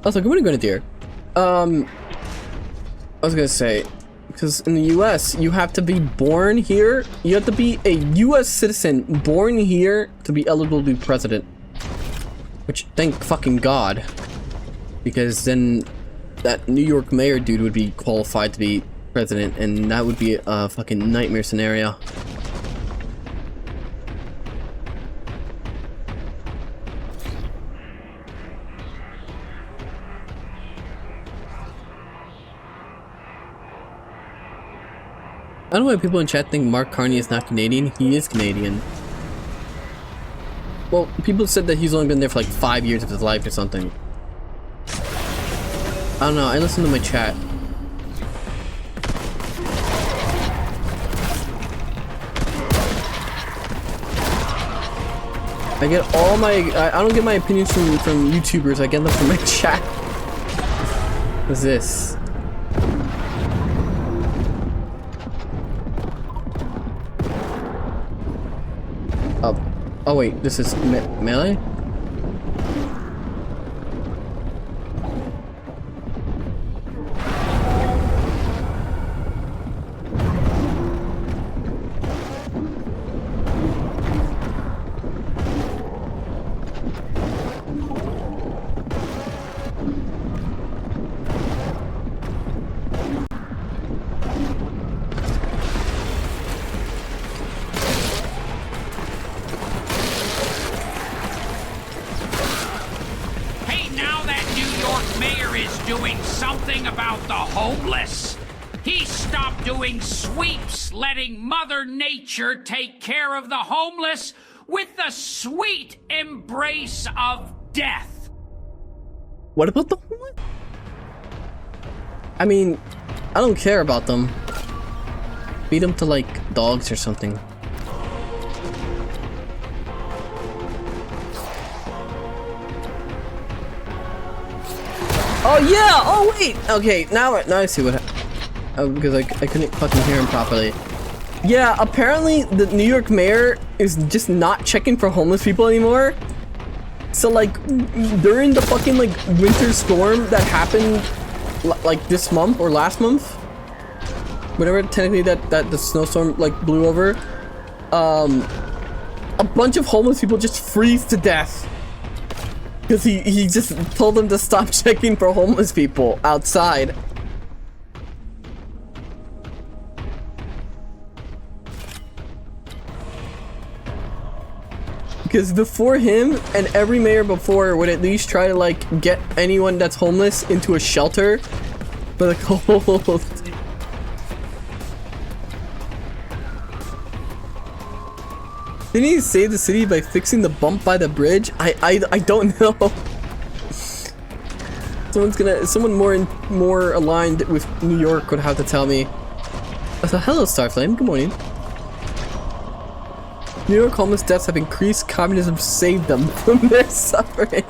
Also, good morning, Grenadier. I was gonna say, because in the US, you have to be born here. You have to be a US citizen born here to be eligible to be president. Which, thank fucking God. Because then that New York mayor dude would be qualified to be president, and that would be a fucking nightmare scenario. I don't know why people in chat think Mark Khorne is not Canadian. He is Canadian. Well, people said that he's only been there for like 5 years of his life or something. I don't know, I listen to my chat. I get all my, I don't get my opinions from YouTubers, I get them from my chat. What's this? Oh wait, this is melee? something about the homeless? He stopped doing sweeps, letting Mother Nature take care of the homeless with the sweet embrace of death. What about the homeless? I mean, I don't care about them. Feed them to, like, dogs or something. Oh yeah! Oh wait! Okay, now I see what because I couldn't fucking hear him properly. Yeah, apparently the New York mayor is just not checking for homeless people anymore. So like during the fucking like winter storm that happened like this month or last month, whatever technically that the snowstorm like blew over, a bunch of homeless people just freeze to death. Because he just told them to stop checking for homeless people outside. Because before him, and every mayor before would at least try to like get anyone that's homeless into a shelter for the cold. Didn't he save the city by fixing the bump by the bridge? I don't know. Someone more aligned with New York would have to tell me. So hello Starflame, good morning. New York homeless deaths have increased. Communism saved them from their suffering.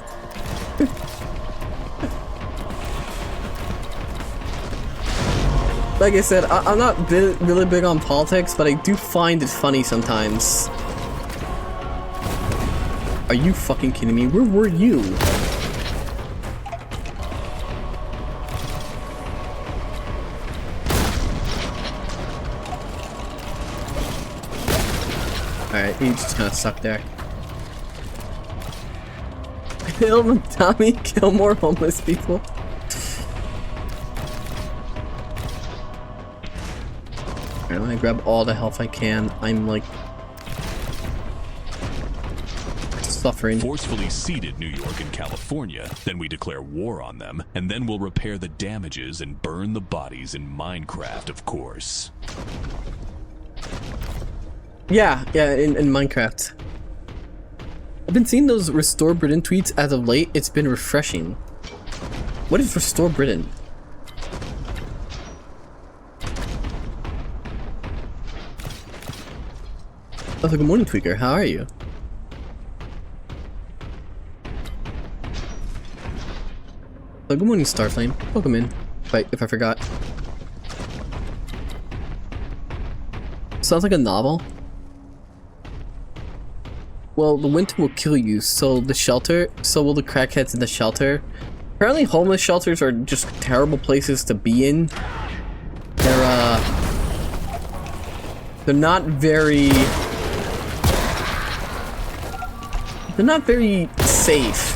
Like I said, I'm not really big on politics, but I do find it funny sometimes. Are you fucking kidding me? Where were you? Alright, he just kinda sucked there. Kill Tommy, kill more homeless people. Alright, I'm gonna grab all the health I can. I'm like suffering. Forcefully ceded New York and California, then we declare war on them, and then we'll repair the damages and burn the bodies in Minecraft, of course. Yeah, in Minecraft. I've been seeing those Restore Britain tweets as of late. It's been refreshing. What is Restore Britain? Oh, good morning, Tweaker. How are you? Oh, good morning, Starflame. Welcome in. If I forgot. Sounds like a novel. Well, the winter will kill you, so the shelter, so will the crackheads in the shelter. Apparently homeless shelters are just terrible places to be in. They're not very safe.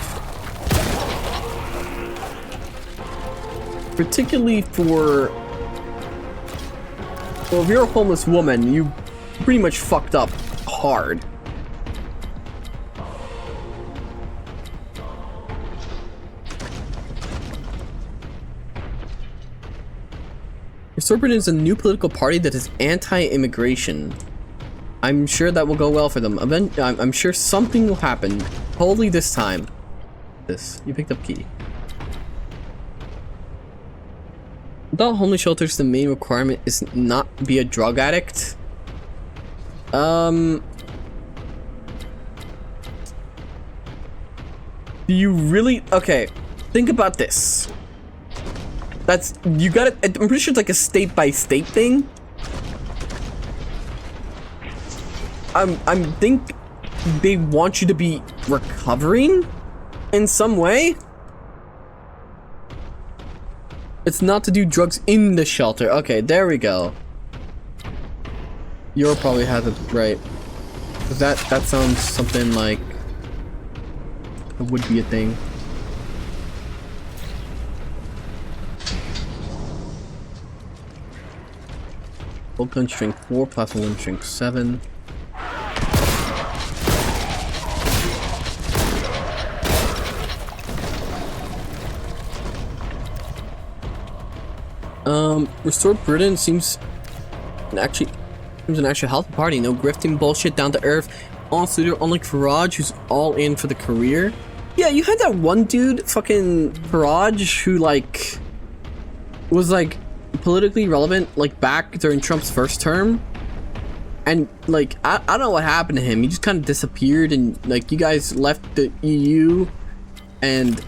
Particularly for, well, if you're a homeless woman, you pretty much fucked up hard. Restore Britain is a new political party that is anti-immigration. I'm sure that will go well for them. I'm sure something will happen. Hopefully this time. You picked up key. Without homeless shelters, the main requirement is not be a drug addict. Do you really? Okay, think about this. You got it. I'm pretty sure it's like a state by state thing. I think they want you to be recovering in some way. It's not to do drugs in the shelter. Okay, there we go. Europe probably has it right. That sounds something like it would be a thing. Boltgun strength 4, plasma 1 strength 7. Restored Britain seems an actual healthy party. No grifting bullshit, down to earth. On studio, unlike Faraj, who's all in for the career. Yeah, you had that one dude, fucking Faraj, who like was like politically relevant like back during Trump's first term. And like I don't know what happened to him. He just kind of disappeared, and like you guys left the EU, and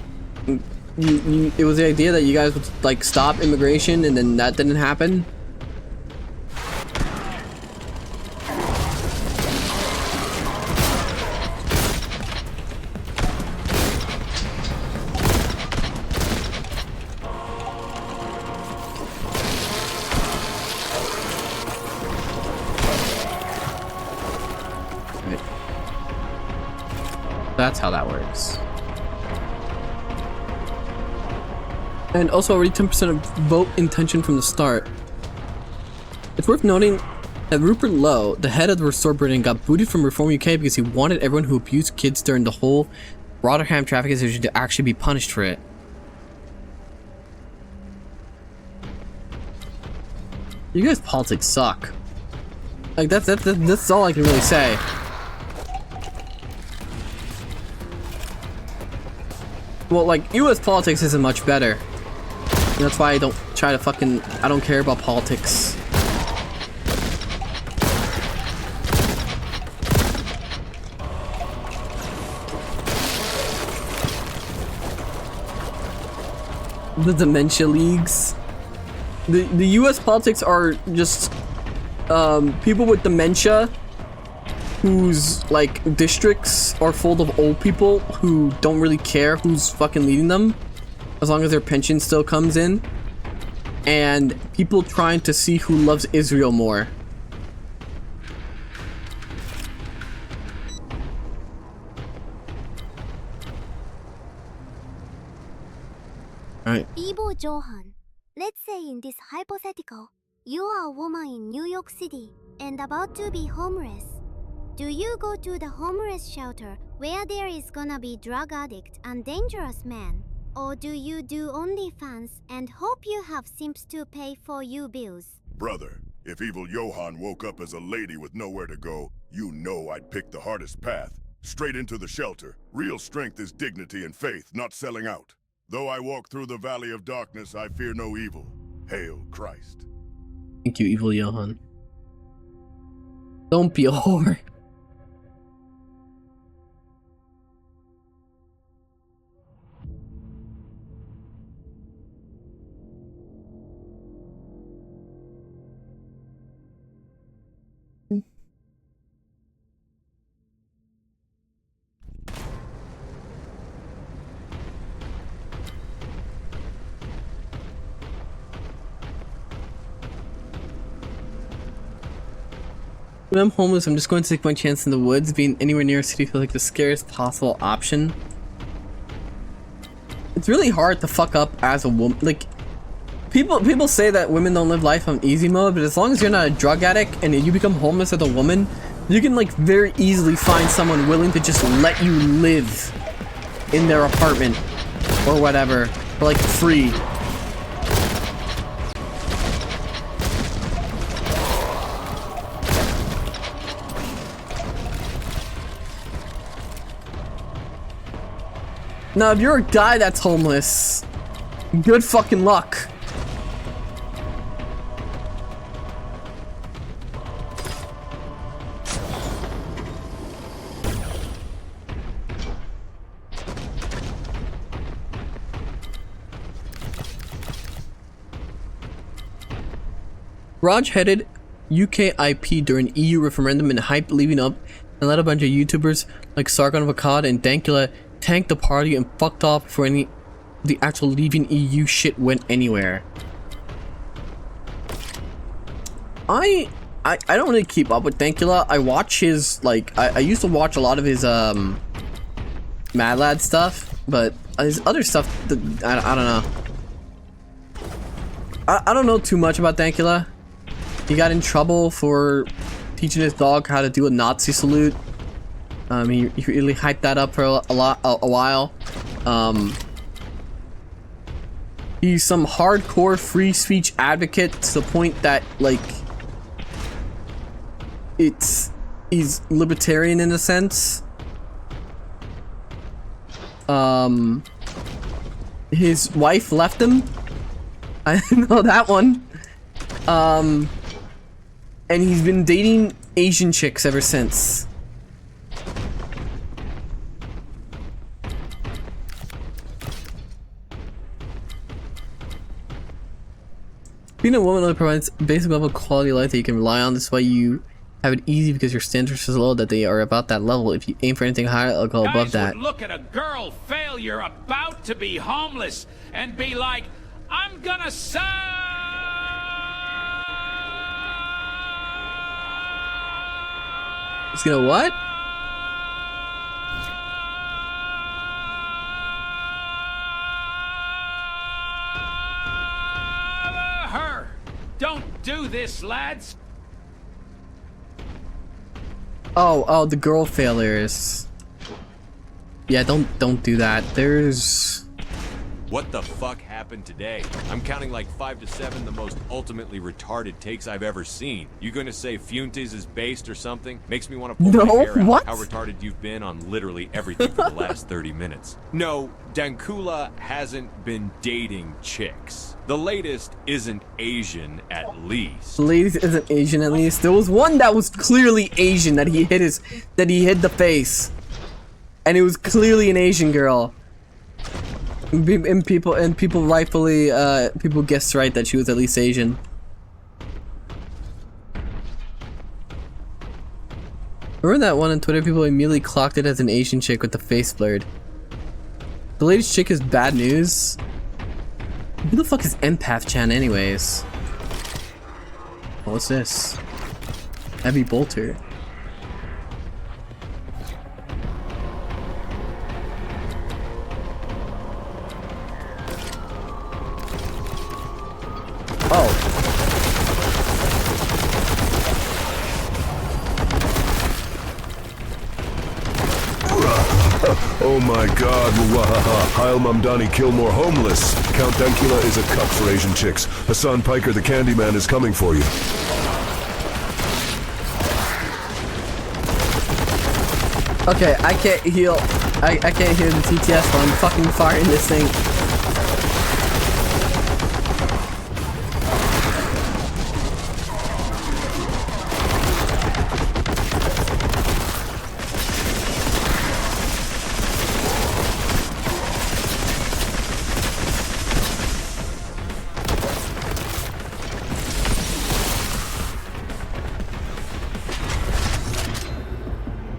it was the idea that you guys would like stop immigration, and then that didn't happen. That's how that works. And also already 10% of vote intention from the start. It's worth noting that Rupert Lowe, the head of the Restore Britain, got booted from Reform UK because he wanted everyone who abused kids during the whole Rotherham traffic decision to actually be punished for it. You guys' politics suck. Like that's all I can really say. Well, like, US politics isn't much better. And that's why I don't try to fucking... I don't care about politics. The dementia leagues. The US politics are just... people with dementia whose like districts are full of old people who don't really care who's fucking leading them as long as their pension still comes in, and people trying to see who loves Israel more. Alright. Evil Johann, let's say in this hypothetical, you are a woman in New York City and about to be homeless. Do you go to the homeless shelter where there is gonna be drug addict and dangerous man? Or do you do OnlyFans and hope you have simps to pay for you bills? Brother, if evil Johann woke up as a lady with nowhere to go, you know I'd pick the hardest path. Straight into the shelter. Real strength is dignity and faith, not selling out. Though I walk through the valley of darkness, I fear no evil. Hail Christ. Thank you, evil Johann. Don't be a whore. When I'm homeless, I'm just going to take my chance in the woods. Being anywhere near a city feels like the scariest possible option. It's really hard to fuck up as a woman. Like, people say that women don't live life on easy mode, but as long as you're not a drug addict and you become homeless as a woman, you can like very easily find someone willing to just let you live in their apartment or whatever for like free. Now, if you're a guy that's homeless, good fucking luck. Raj headed UKIP during EU referendum and hype leaving up, and let a bunch of YouTubers like Sargon Vakad and Dankula tanked the party and fucked off before any of the actual leaving EU shit went anywhere. I don't really keep up with Dankula. I watch his like I used to watch a lot of his Mad Lad stuff, but his other stuff I don't know. I don't know too much about Dankula. He got in trouble for teaching his dog how to do a Nazi salute. He really hyped that up for a while. He's some hardcore free speech advocate to the point that, like, he's libertarian in a sense. His wife left him. I know that one. And he's been dating Asian chicks ever since. Being a woman only provides basic level of quality of life that you can rely on. This is why you have it easy, because your standards are so low that they are about that level. If you aim for anything higher, it'll go above that. Guys would look at a girl failure about to be homeless and be like, I'm gonna serve It's gonna what? her. Don't do this, lads. Oh, the girl failures. Yeah, don't do that. There's... What the fuck happened today? I'm counting like 5 to 7 the most ultimately retarded takes I've ever seen. You gonna say Fuentes is based or something? Makes me want to pull my hair out. What? How retarded you've been on literally everything for the last 30 minutes. No, Dankula hasn't been dating chicks. The latest isn't Asian at least. The latest isn't Asian at least. There was one that was clearly Asian that he hid the face. And it was clearly an Asian girl. And people rightfully, people guessed right that she was at least Asian. Remember that one on Twitter? People immediately clocked it as an Asian chick with the face blurred. The latest chick is bad news. Who the fuck is Empath Chan anyways? Oh, what's this? Abby Bolter. Oh my god, wahaha. Heil Mamdani kill more homeless. Count Dankula is a cuck for Asian chicks. Hassan Piker the Candyman is coming for you. Okay, I can't heal. I can't hear the TTS while I'm fucking firing this thing.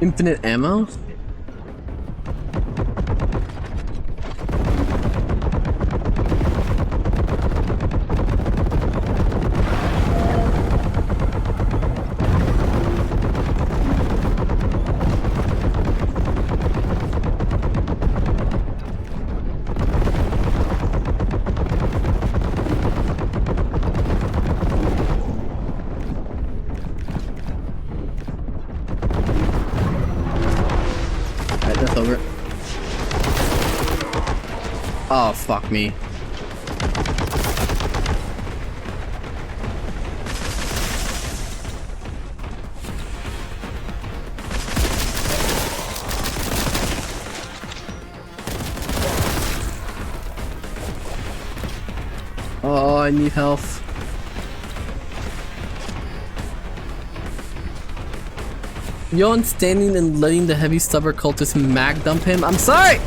Infinite ammo? Oh, fuck me. Oh, I need health. Johann standing and letting the heavy stubber cultist mag dump him. I'm sorry!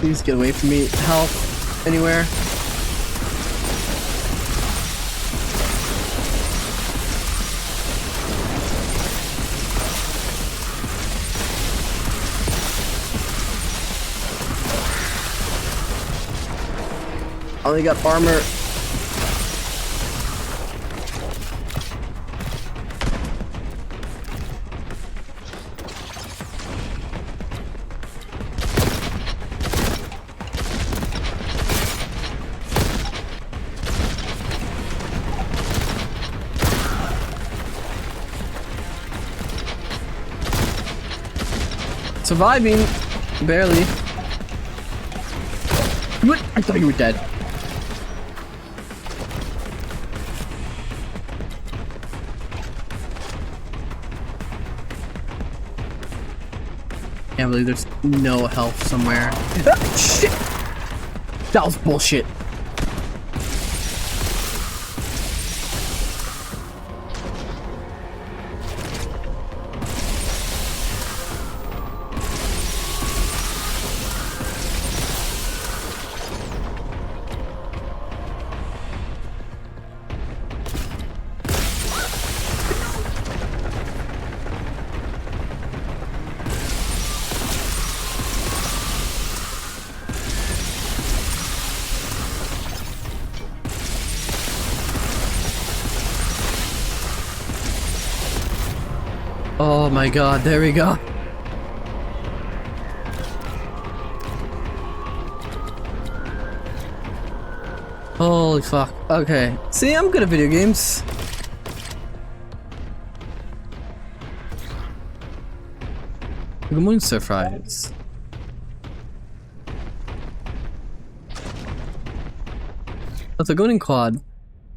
Please get away from me. Help. Anywhere. I only got armor. surviving. Barely. What? I thought you were dead. Can't believe there's no health somewhere. Ah, shit! That was bullshit. Oh my god, there we go. Holy fuck. Okay. See, I'm good at video games. Good morning, Sir Fries. How's it going in quad?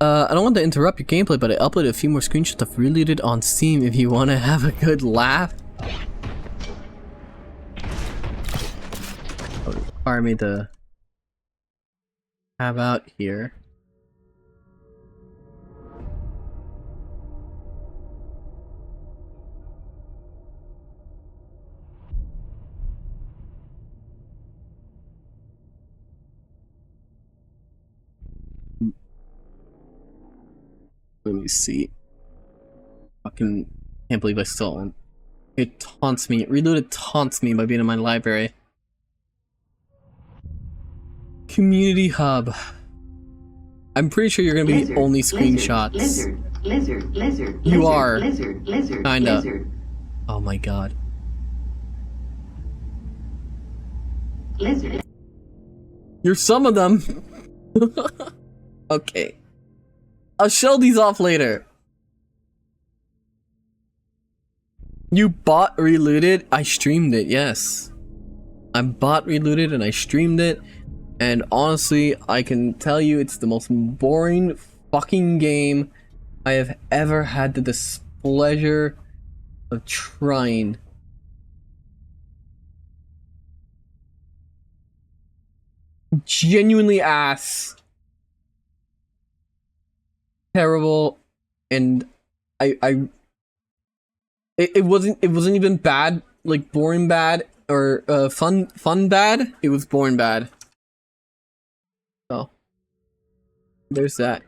I don't want to interrupt your gameplay, but I uploaded a few more screenshots of Reloaded on Steam if you want to have a good laugh. Oh, require me to have out here. Let me see. Fucking can't believe I stole it. It taunts me. Reloaded taunts me by being in my library. Community hub. I'm pretty sure you're gonna be only screenshots. You are. Kinda. Oh my god. You're some of them. Okay. I'll show these off later. You bought Reloaded? I streamed it, yes. I bought Reloaded and I streamed it. And honestly, I can tell you it's the most boring fucking game I have ever had the displeasure of trying. Genuinely ass. Terrible, and it wasn't even bad, like boring bad or fun bad. It was boring bad. So there's that.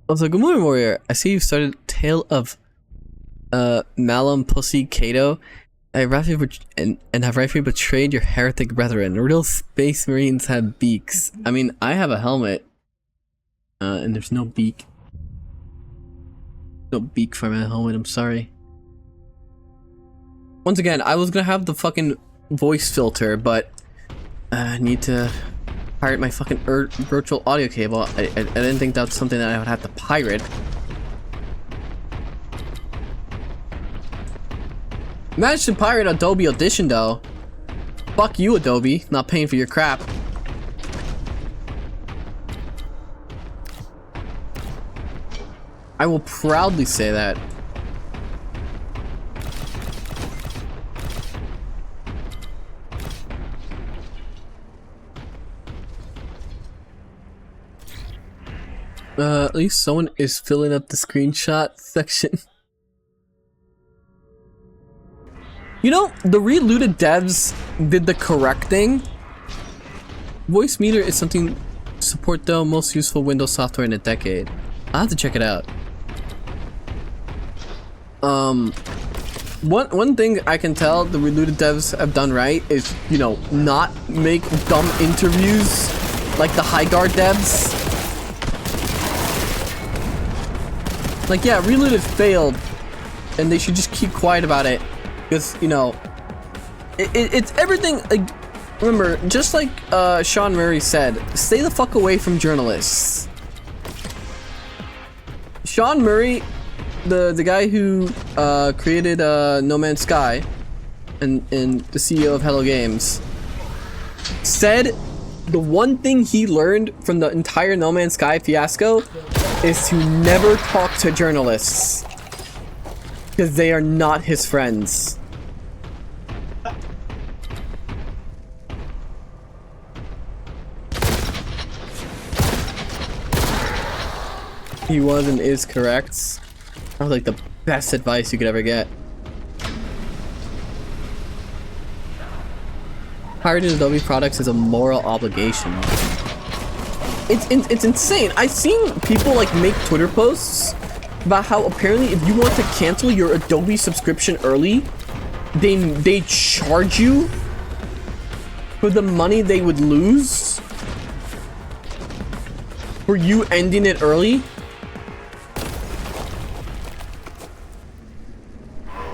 Also, good morning, Warrior. I see you started Tale of Malum Pussy Kato. Have rightfully betrayed your heretic brethren. Real space marines have beaks. I mean, I have a helmet. And there's no beak. No beak for my helmet, I'm sorry. Once again, I was gonna have the fucking voice filter, but I need to pirate my fucking virtual audio cable. I didn't think that's something that I would have to pirate. Managed to pirate Adobe Audition though. Fuck you, Adobe, not paying for your crap. I will proudly say that. At least someone is filling up the screenshot section. You know, the Reloaded devs did the correct thing. Voice meter is something to support the most useful Windows software in a decade. I'll have to check it out. One thing I can tell the Reloaded devs have done right is, you know, not make dumb interviews like the High Guard devs. Like, yeah, Reloaded failed, and they should just keep quiet about it. Because, you know, it's everything, like, Remember, just like Sean Murray said, stay the fuck away from journalists. Sean Murray, the guy who created No Man's Sky and the CEO of Hello Games, said the one thing he learned from the entire No Man's Sky fiasco is to never talk to journalists because they are not his friends. He was and is correct. That was like the best advice you could ever get. Pirating Adobe products is a moral obligation. It's insane. I've seen people like make Twitter posts about how apparently if you want to cancel your Adobe subscription early, they charge you for the money they would lose for you ending it early.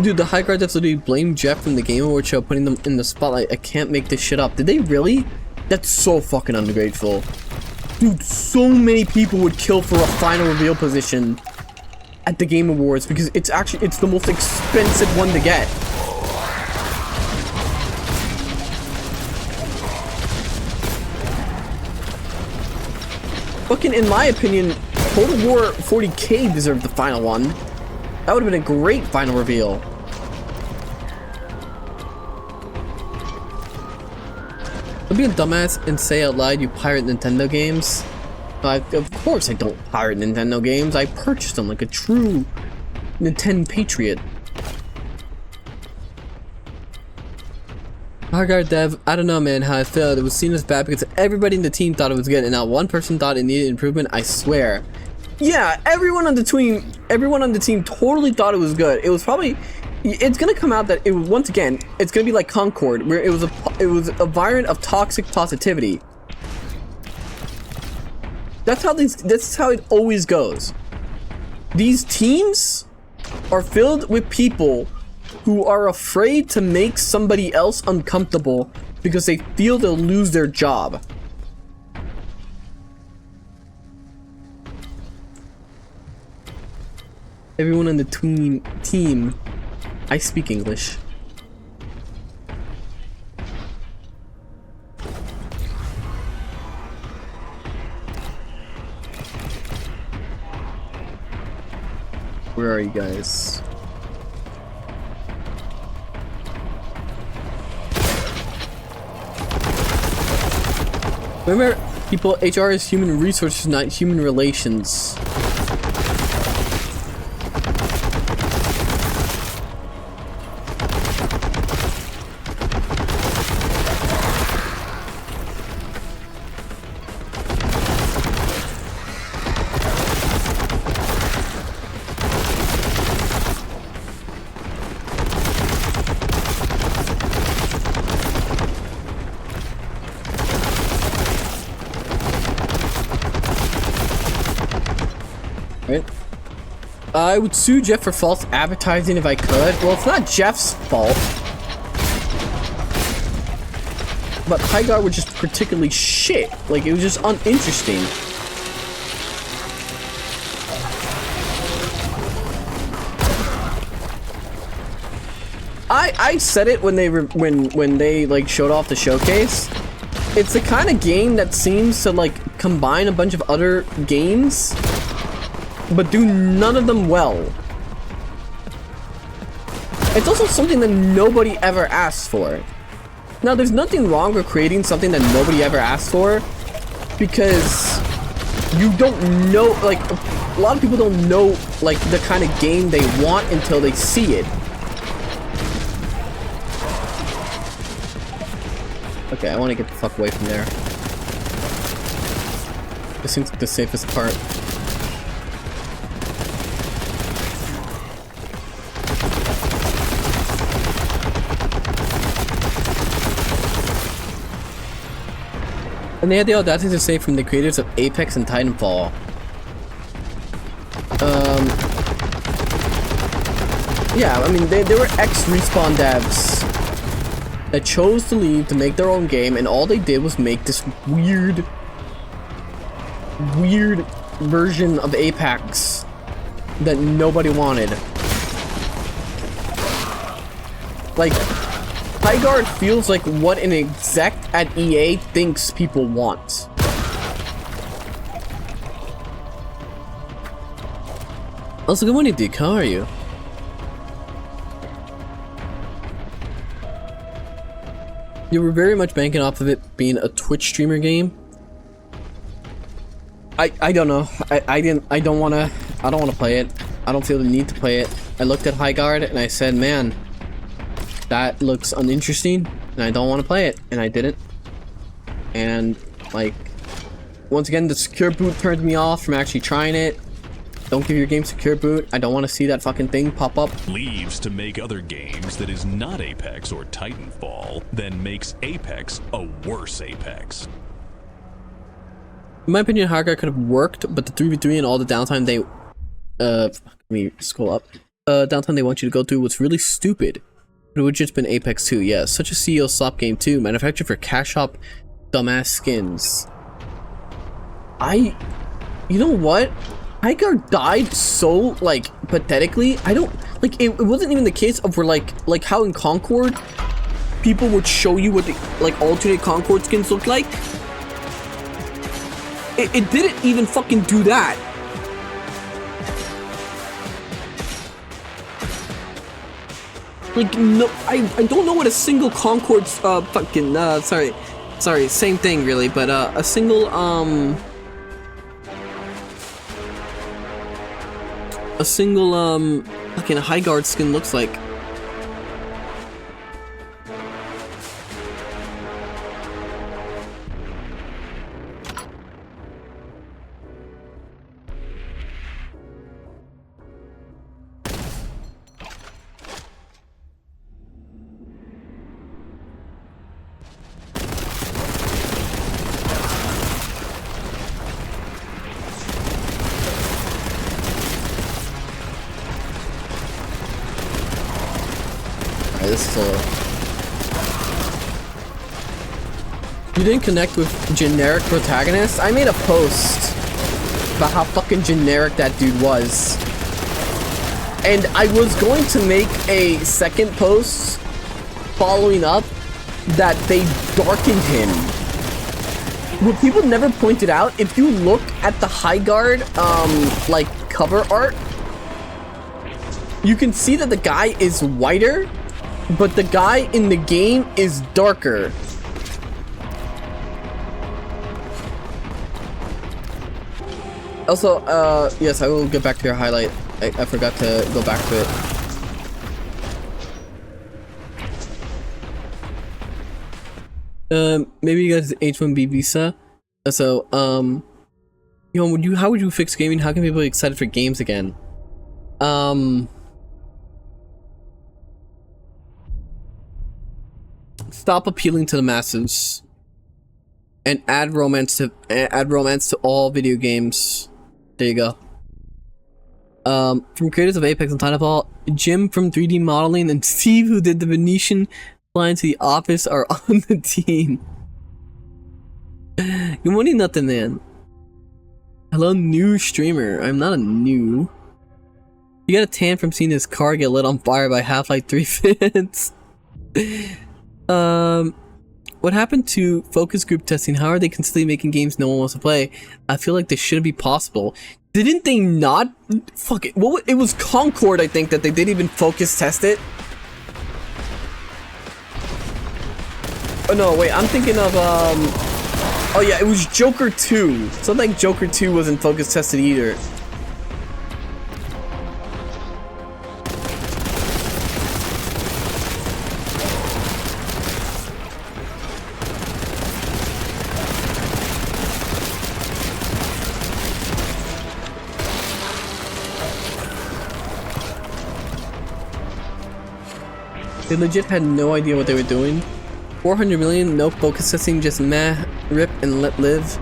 Dude, the high guard devs literally blamed Jeff from the Game Awards show, putting them in the spotlight. I can't make this shit up. Did they really? That's so fucking ungrateful. Dude, so many people would kill for a final reveal position at the Game Awards because it's the most expensive one to get. Fucking, in my opinion, Total War 40K deserved the final one. That would have been a great final reveal. Don't be a dumbass and say out loud you pirate Nintendo games. Of course I don't pirate Nintendo games. I purchased them like a true Nintendo patriot. Hardguard dev, I don't know man how I felt. It was seen as bad because everybody in the team thought it was good and not one person thought it needed improvement, I swear. Yeah, everyone on the team totally thought it was good. It was probably, it's gonna come out that it was, once again, it's gonna be like Concord, where it was a variant of toxic positivity. That's how it always goes. These teams are filled with people who are afraid to make somebody else uncomfortable because they feel they'll lose their job. Everyone on the team, I speak English. Where are you guys? Remember, people, HR is human resources, not human relations. I would sue Jeff for false advertising if I could. Well, it's not Jeff's fault. But Highguard was just particularly shit. Like, it was just uninteresting. I said it when they like showed off the showcase. It's the kind of game that seems to like combine a bunch of other games but do none of them well. It's also something that nobody ever asked for. Now, there's nothing wrong with creating something that nobody ever asked for, because you don't know, like, a lot of people don't know, like, the kind of game they want until they see it. Okay, I want to get the fuck away from there. This seems like the safest part. And they had the audacity to say from the creators of Apex and Titanfall. Yeah, I mean, they were ex-Respawn devs. that chose to leave to make their own game, and all they did was make this weird version of Apex that nobody wanted. Like, Highguard feels like what an exec at EA thinks people want. Also, good morning, Duke. How are you? You were very much banking off of it being a Twitch streamer game. I don't know. I don't wanna play it. I don't feel the need to play it. I looked at Highguard and I said, man, that looks uninteresting and I don't want to play it, and I didn't. And like, once again, the secure boot turned me off from actually trying it. Don't give your game secure boot. I don't want to see that fucking thing pop up. Leaves to make other games that is not Apex or Titanfall, then makes Apex a worse Apex. In my opinion, Highguard could have worked, but the 3v3 and all the downtime they let me scroll up. Downtime they want you to go through was really stupid. It would just been Apex 2. Yeah, such a CEO slop game too. Manufactured for cash shop dumbass skins. You know what? Highguard died so, like, pathetically. I don't, like, it wasn't even the case of where, like how in Concord, people would show you what the, like, alternate Concord skins look like. It didn't even fucking do that. Like, no, I don't know what a single Concord's, fucking, sorry, same thing, really, but, a single, fucking Highguard skin looks like. You didn't connect with generic protagonists? I made a post about how fucking generic that dude was. And I was going to make a second post following up that they darkened him. What people never pointed out, if you look at the Highguard, like, cover art, you can see that the guy is whiter, but the guy in the game is darker. Also, yes, I will get back to your highlight. I forgot to go back to it. Maybe you guys H1B visa. So, you know, how would you fix gaming? How can people be excited for games again? Stop appealing to the masses and add romance to all video games. There you go. From creators of Apex and Titanfall, Jim from 3D modeling and Steve, who did the Venetian flying to the office, are on the team. Good morning, nothing man. Hello, new streamer. I'm not a new. You got a tan from seeing his car get lit on fire by Half-Life 3 fans. What happened to focus group testing? How are they constantly making games no one wants to play? I feel like this shouldn't be possible. Didn't they not? Fuck it. Well, it was Concord, I think, that they didn't even focus test it. Oh no, wait, I'm thinking of, oh yeah, it was Joker 2. Something like Joker 2 wasn't focus tested either. They legit had no idea what they were doing. 400 million, no focus testing, just meh, rip and let live.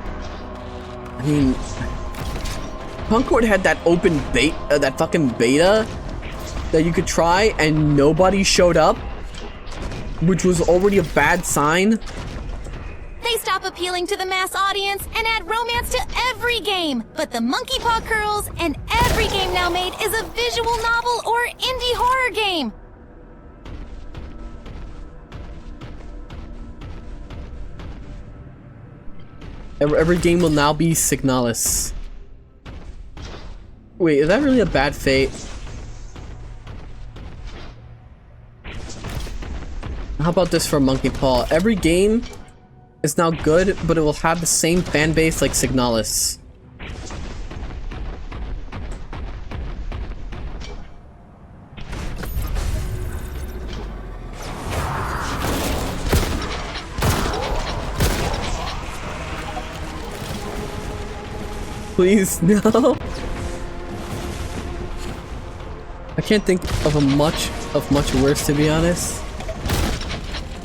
I mean, Concord had that open that fucking beta that you could try and nobody showed up. which was already a bad sign. They stop appealing to the mass audience and add romance to every game. But the Monkey Paw Curls and every game now made is a visual novel or indie horror game. Every game will now be Signalis. Wait, is that really a bad fate? How about this for Monkey Paw? Every game is now good, but it will have the same fan base like Signalis. Please, no. I can't think of much worse, to be honest.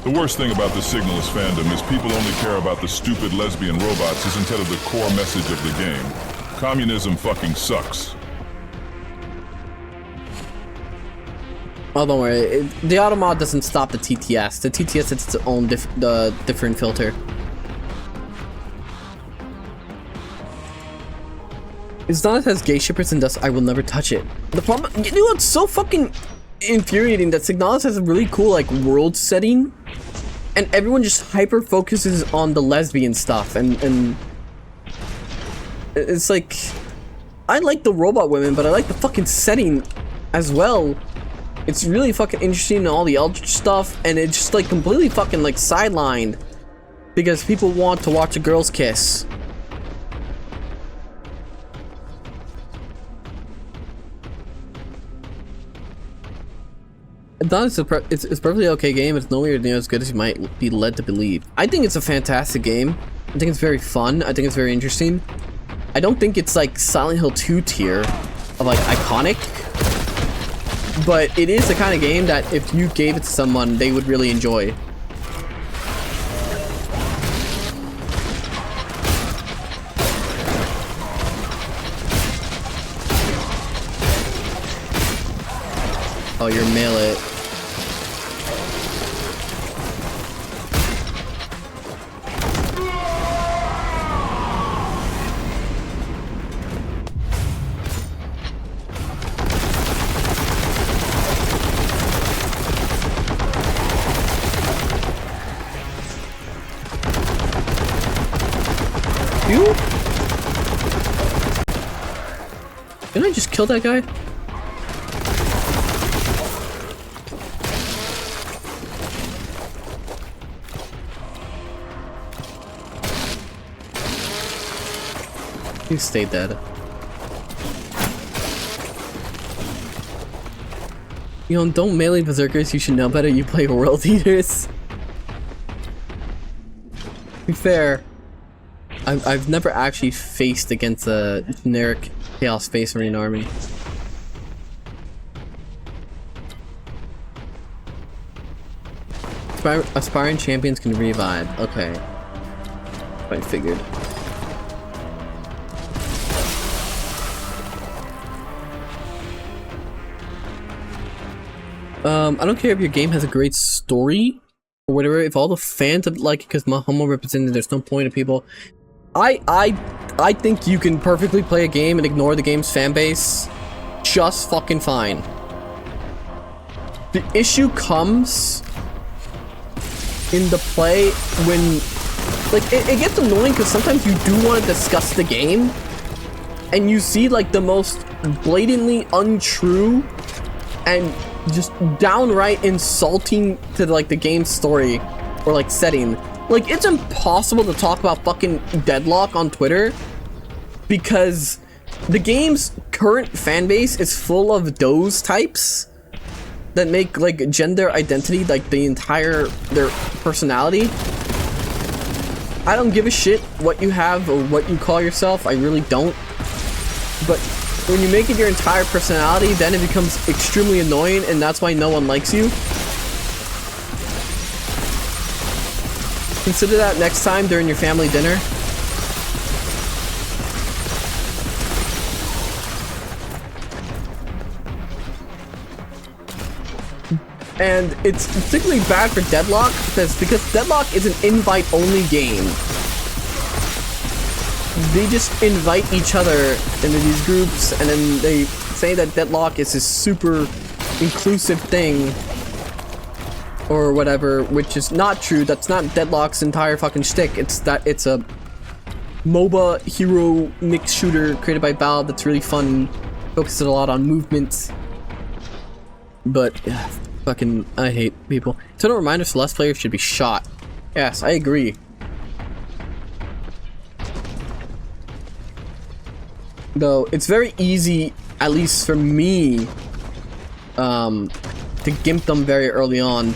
The worst thing about the Signalis fandom is people only care about the stupid lesbian robots instead of the core message of the game. Communism fucking sucks. Oh, don't worry. The automod doesn't stop the TTS. The TTS is its own different filter. Signalis has gay shippers and thus I will never touch it. The problem, you know what's so fucking infuriating, that Signalis has a really cool like world setting and everyone just hyper focuses on the lesbian stuff and it's like, I like the robot women, but I like the fucking setting as well. It's really fucking interesting and all the eldritch stuff, and it's just like completely fucking like sidelined because people want to watch a girl's kiss. It's a perfectly okay game. It's nowhere near as good as you might be led to believe. I think it's a fantastic game. I think it's very fun. I think it's very interesting. I don't think it's like Silent Hill 2 tier of like iconic, but it is the kind of game that if you gave it to someone, they would really enjoy. Oh, you're melee. Didn't I just kill that guy? He stayed dead. You know, don't melee berserkers, you should know better, you play world eaters. To be fair, I've never actually faced against a generic Chaos Space Marine army. Aspiring champions can revive. Okay. I figured. I don't care if your game has a great story or whatever. If all the fans like it because Mahomo represented, there's no point of people. I think you can perfectly play a game and ignore the game's fan base just fucking fine. The issue comes in the play when, like, it gets annoying because sometimes you do want to discuss the game and you see like the most blatantly untrue and just downright insulting to like the game's story or like setting. Like, it's impossible to talk about fucking Deadlock on Twitter because the game's current fan base is full of those types that make like gender identity like the entire their personality. I don't give a shit what you have or what you call yourself. I really don't. But when you make it your entire personality, then it becomes extremely annoying, and that's why no one likes you. Consider that next time during your family dinner. And it's particularly bad for Deadlock because Deadlock is an invite-only game. They just invite each other into these groups, and then they say that Deadlock is this super inclusive thing or whatever, which is not true. That's not Deadlock's entire fucking shtick. It's that it's a MOBA hero mix shooter created by Valve that's really fun, focuses a lot on movement. But yeah, fucking I hate people. Total reminder: Celeste players should be shot. Yes, I agree. Though it's very easy, at least for me, to gimp them very early on.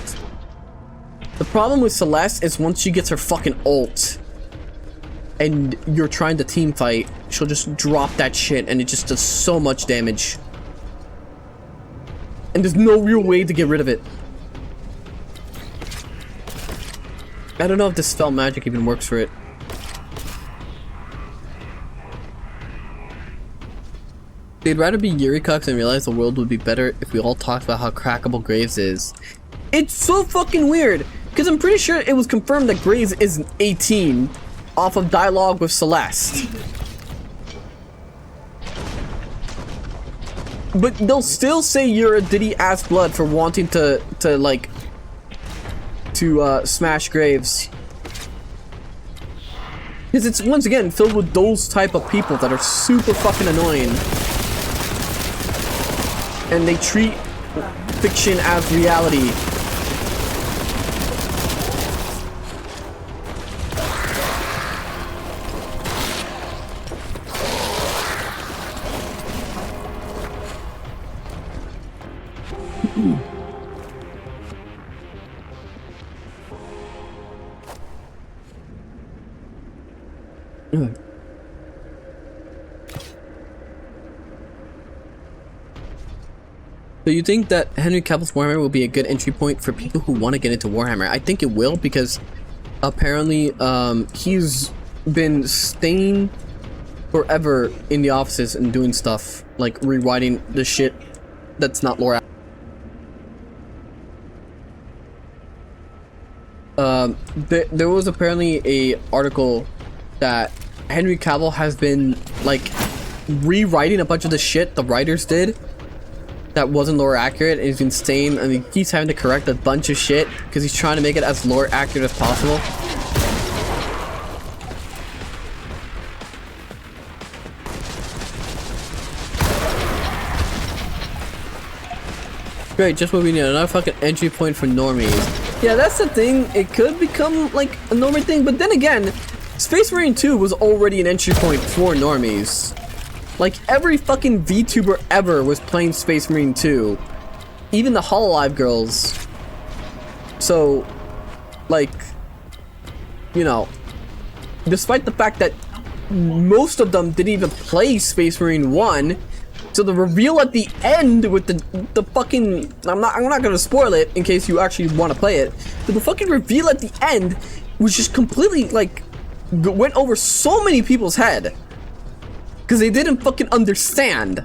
The problem with Celeste is once she gets her fucking ult and you're trying to team fight, she'll just drop that shit and it just does so much damage. And there's no real way to get rid of it. I don't know if this spell magic even works for it. They'd rather be Yurikucks and realize the world would be better if we all talked about how crackable Graves is. It's so fucking weird, because I'm pretty sure it was confirmed that Graves is 18 off of dialogue with Celeste. But they'll still say you're a Diddy ass blood for wanting to smash Graves. Because it's once again filled with those type of people that are super fucking annoying. And they treat fiction as reality. So you think that Henry Cavill's Warhammer will be a good entry point for people who want to get into Warhammer? I think it will, because apparently he's been staying forever in the offices and doing stuff like rewriting the shit that's not lore. There was apparently a article that Henry Cavill has been like rewriting a bunch of the shit the writers did that wasn't lore accurate, and he's been staying and he keeps having to correct a bunch of shit because he's trying to make it as lore accurate as possible. Great, just what we need, another fucking entry point for normies. Yeah, that's the thing, it could become like a normie thing, but then again, Space Marine 2 was already an entry point for normies. Like, every fucking VTuber ever was playing Space Marine 2. Even the Hololive girls. So, like, you know, despite the fact that most of them didn't even play Space Marine 1, so the reveal at the end with the fucking... I'm not gonna spoil it in case you actually want to play it, but the fucking reveal at the end was just completely, like, went over so many people's head. Because they didn't fucking understand.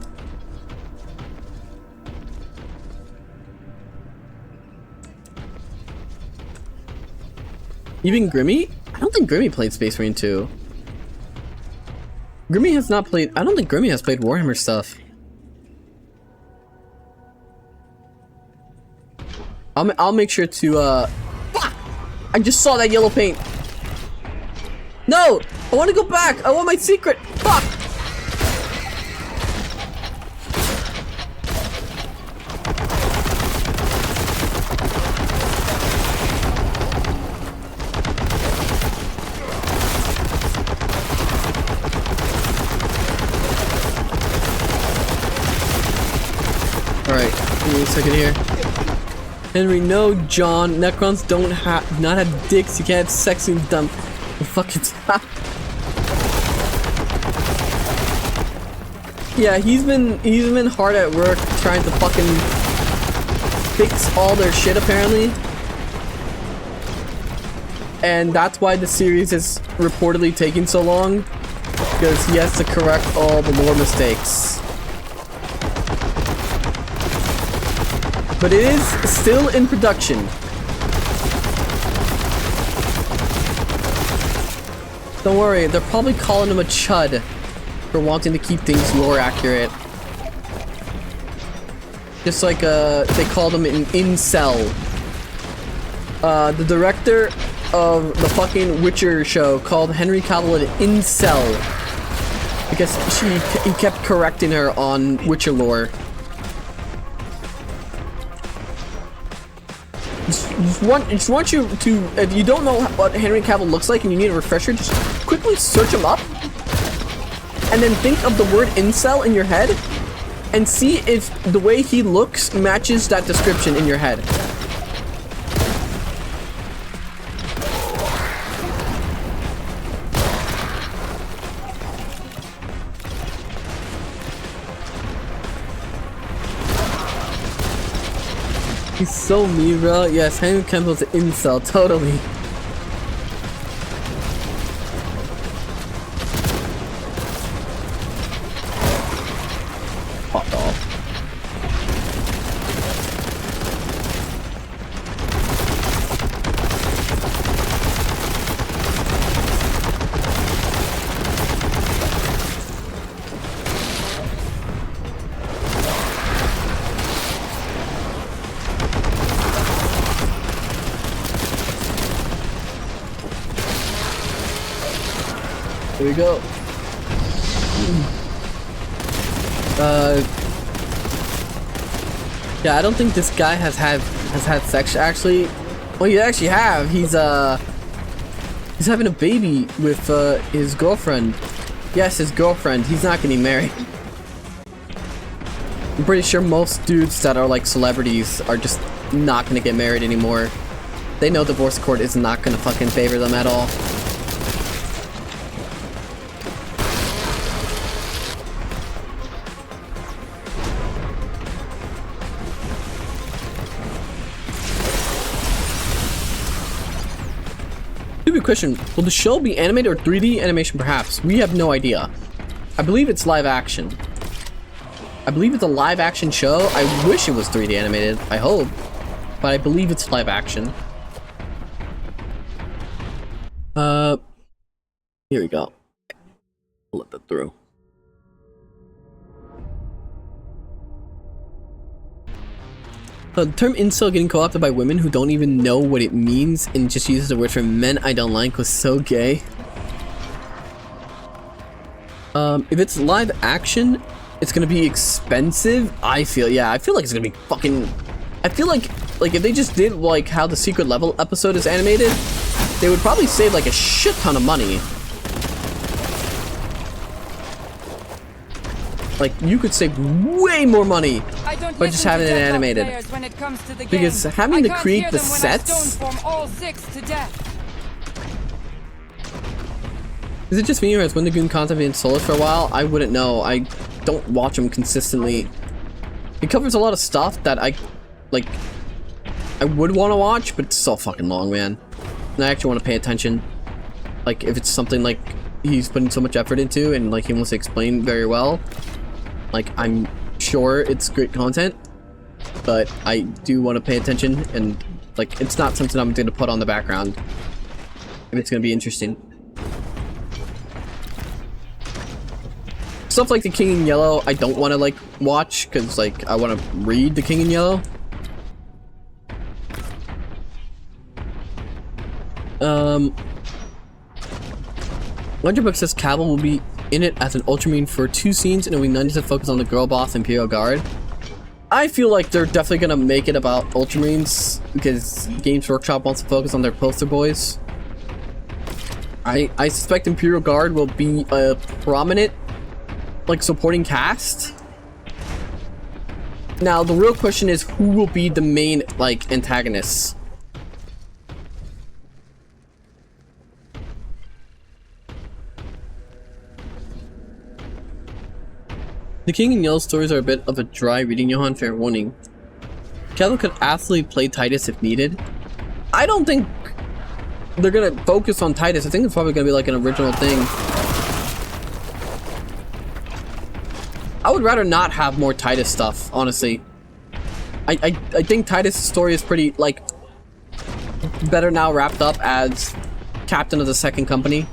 Even Grimmy? I don't think Grimmy played Space Marine 2. Grimmy has not played... I don't think Grimmy has played Warhammer stuff. I'll make sure to, Fuck! I just saw that yellow paint. No! I want to go back! I want my secret! Fuck! Alright, give me a second here. Henry, no, John. Necrons don't not have dicks. You can't have sex with them. Fucking stop. Yeah, he's been hard at work trying to fucking fix all their shit apparently. And that's why the series is reportedly taking so long, because he has to correct all the lore mistakes. But it is still in production. Don't worry, they're probably calling him a chud for wanting to keep things lore accurate. Just like they called him an incel. The director of the fucking Witcher show called Henry Cavill an incel because he kept correcting her on Witcher lore. Just want you to, if you don't know what Henry Cavill looks like and you need a refresher, just quickly search him up and then think of the word incel in your head and see if the way he looks matches that description in your head. He's so mean, bro. Yes, Henry Cavill's an incel, totally. Popped off. Here we go. Yeah, I don't think this guy has had sex actually. Well, you actually have. He's having a baby with his girlfriend. Yes, his girlfriend. He's not getting married. I'm pretty sure most dudes that are like celebrities are just not gonna get married anymore. They know divorce court is not gonna fucking favor them at all. Stupid question. Will the show be animated or 3D animation perhaps? We have no idea. I believe it's live action. I believe it's a live action show. I wish it was 3D animated. I hope. But I believe it's live action. Here we go. I'll let that through. The term incel getting co-opted by women who don't even know what it means and just uses the word for men I don't like was so gay. If it's live action, it's gonna be expensive. I feel like it's gonna be fucking. I feel like if they just did like how the Secret Level episode is animated, they would probably save like a shit ton of money. Like, you could save way more money by just having it animated. Because having to create the sets... Is it just me or has Wendigoon content been soulless for a while? I wouldn't know. I don't watch them consistently. It covers a lot of stuff that I would want to watch, but it's so fucking long, man. And I actually want to pay attention. Like, if it's something like he's putting so much effort into and like he wants to explain very well. Like, I'm sure it's great content, but I do want to pay attention, and like, it's not something I'm going to put on the background if it's going to be interesting. Stuff like the King in Yellow, I don't want to like watch because like I want to read the King in Yellow. Wonderbook says Cavill will be in it as an Ultramarine for 2 scenes and it will be 90% focused on the girl boss Imperial Guard. I feel like they're definitely gonna make it about Ultramarines because Games Workshop wants to focus on their poster boys. I suspect Imperial Guard will be a prominent like supporting cast. Now the real question is who will be the main like antagonists. The King in Yellow stories are a bit of a dry reading, Johann, fair warning. Cavill could absolutely play Titus if needed. I don't think they're gonna focus on Titus. I think it's probably gonna be like an original thing. I would rather not have more Titus stuff, honestly. I think Titus' story is pretty, like, better now wrapped up as captain of the second company.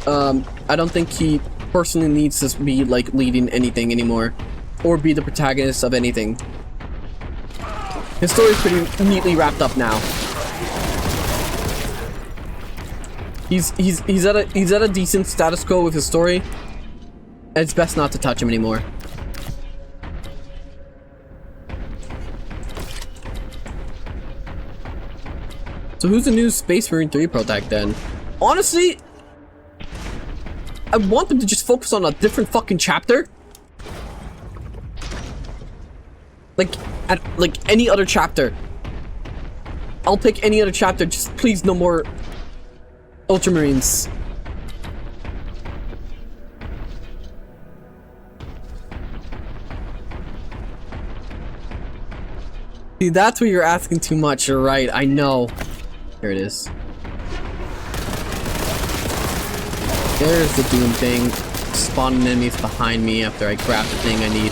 I don't think he personally needs to be, like, leading anything anymore. Or be the protagonist of anything. His story is pretty neatly wrapped up now. He's at a decent status quo with his story. And it's best not to touch him anymore. So who's the new Space Marine 3 protag then? Honestly, I want them to just focus on a different fucking chapter. Like any other chapter. I'll pick any other chapter, just please no more Ultramarines. See, that's where you're asking too much, you're right, I know. Here it is. There's the Doom thing. Spawning enemies behind me after I grab the thing I need.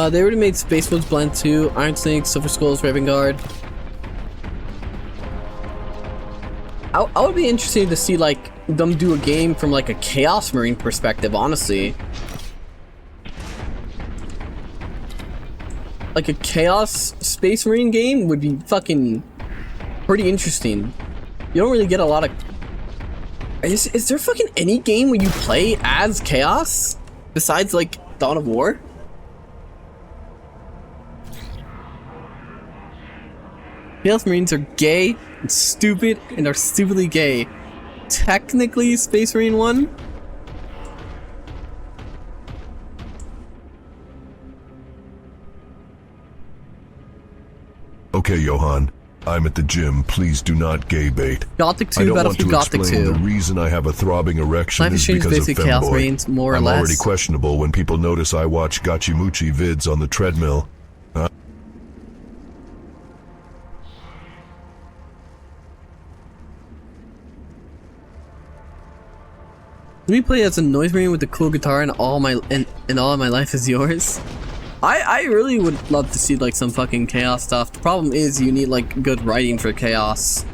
They already made Space Wolves Blend 2, Iron Snake, Silver Skulls, Raven Guard. I would be interested to see, like, them do a game from, like, a Chaos Marine perspective, honestly. Like, a Chaos Space Marine game would be fucking pretty interesting. You don't really get a lot of... Is there fucking any game where you play as Chaos? Besides, like, Dawn of War? Chaos Marines are gay and stupid and are stupidly gay. Technically, Space Marine 1? Okay, Johann. I'm at the gym. Please do not gay bait. Gothic 2, I don't want Battlefield to Gothic explain 2. the reason I have a throbbing erection Life is is Strange because of basically Chaos femboy. Marines, more or I'm less. already questionable when people notice I watch Gachimuchi vids on the treadmill. Let me play as a noise marine with a cool guitar and all my all my life is yours. I really would love to see like some fucking chaos stuff. The problem is you need like good writing for chaos.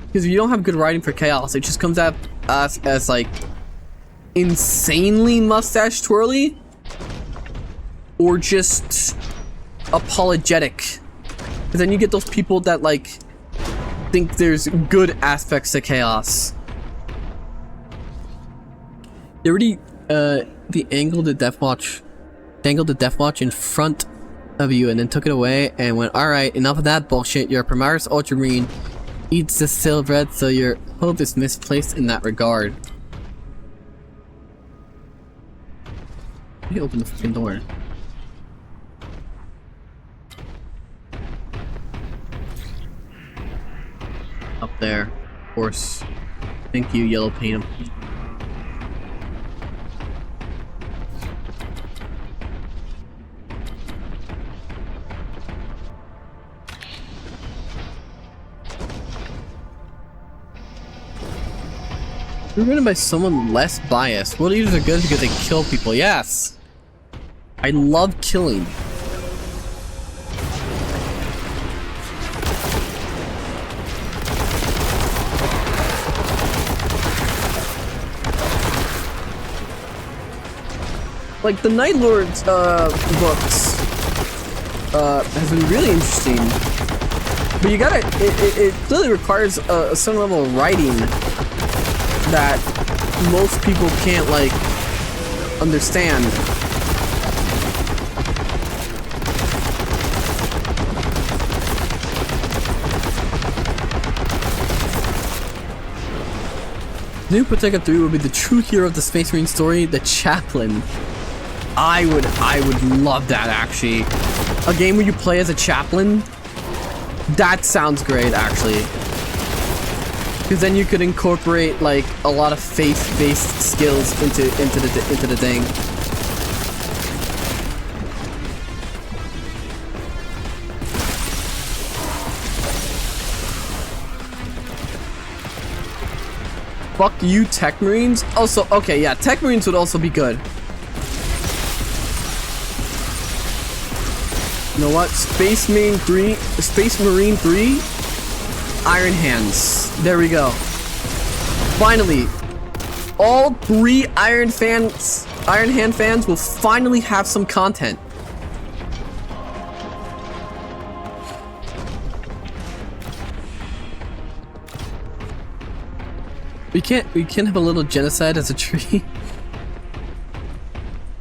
Because if you don't have good writing for chaos, it just comes out as like insanely mustache twirly or just apologetic. Because then you get those people that like think there's good aspects to chaos. They already dangled the death watch in front of you and then took it away and went, alright, enough of that bullshit. Your Primaris Ultramarine eats distilled bread, so your hope is misplaced in that regard. Let me open the fucking door. Up there, of course. Thank you, yellow paint. We're written by someone less biased. World Eaters are good because they kill people. Yes! I love killing. Like, the Night Lord's books has been really interesting. But you gotta, it clearly requires a certain level of writing that most people can't, like, understand. New Protector 3 will be the true hero of the Space Marine story, the Chaplain. I would love that, actually. A game where you play as a chaplain? That sounds great, actually. Because then you could incorporate like a lot of faith-based skills into the thing. Fuck you, Tech Marines. Also, okay, yeah, Tech Marines would also be good. You know what? Space Marine 3, Iron Hands. There we go. Finally, all 3 Iron Hand fans will finally have some content. We can't have a little genocide as a tree.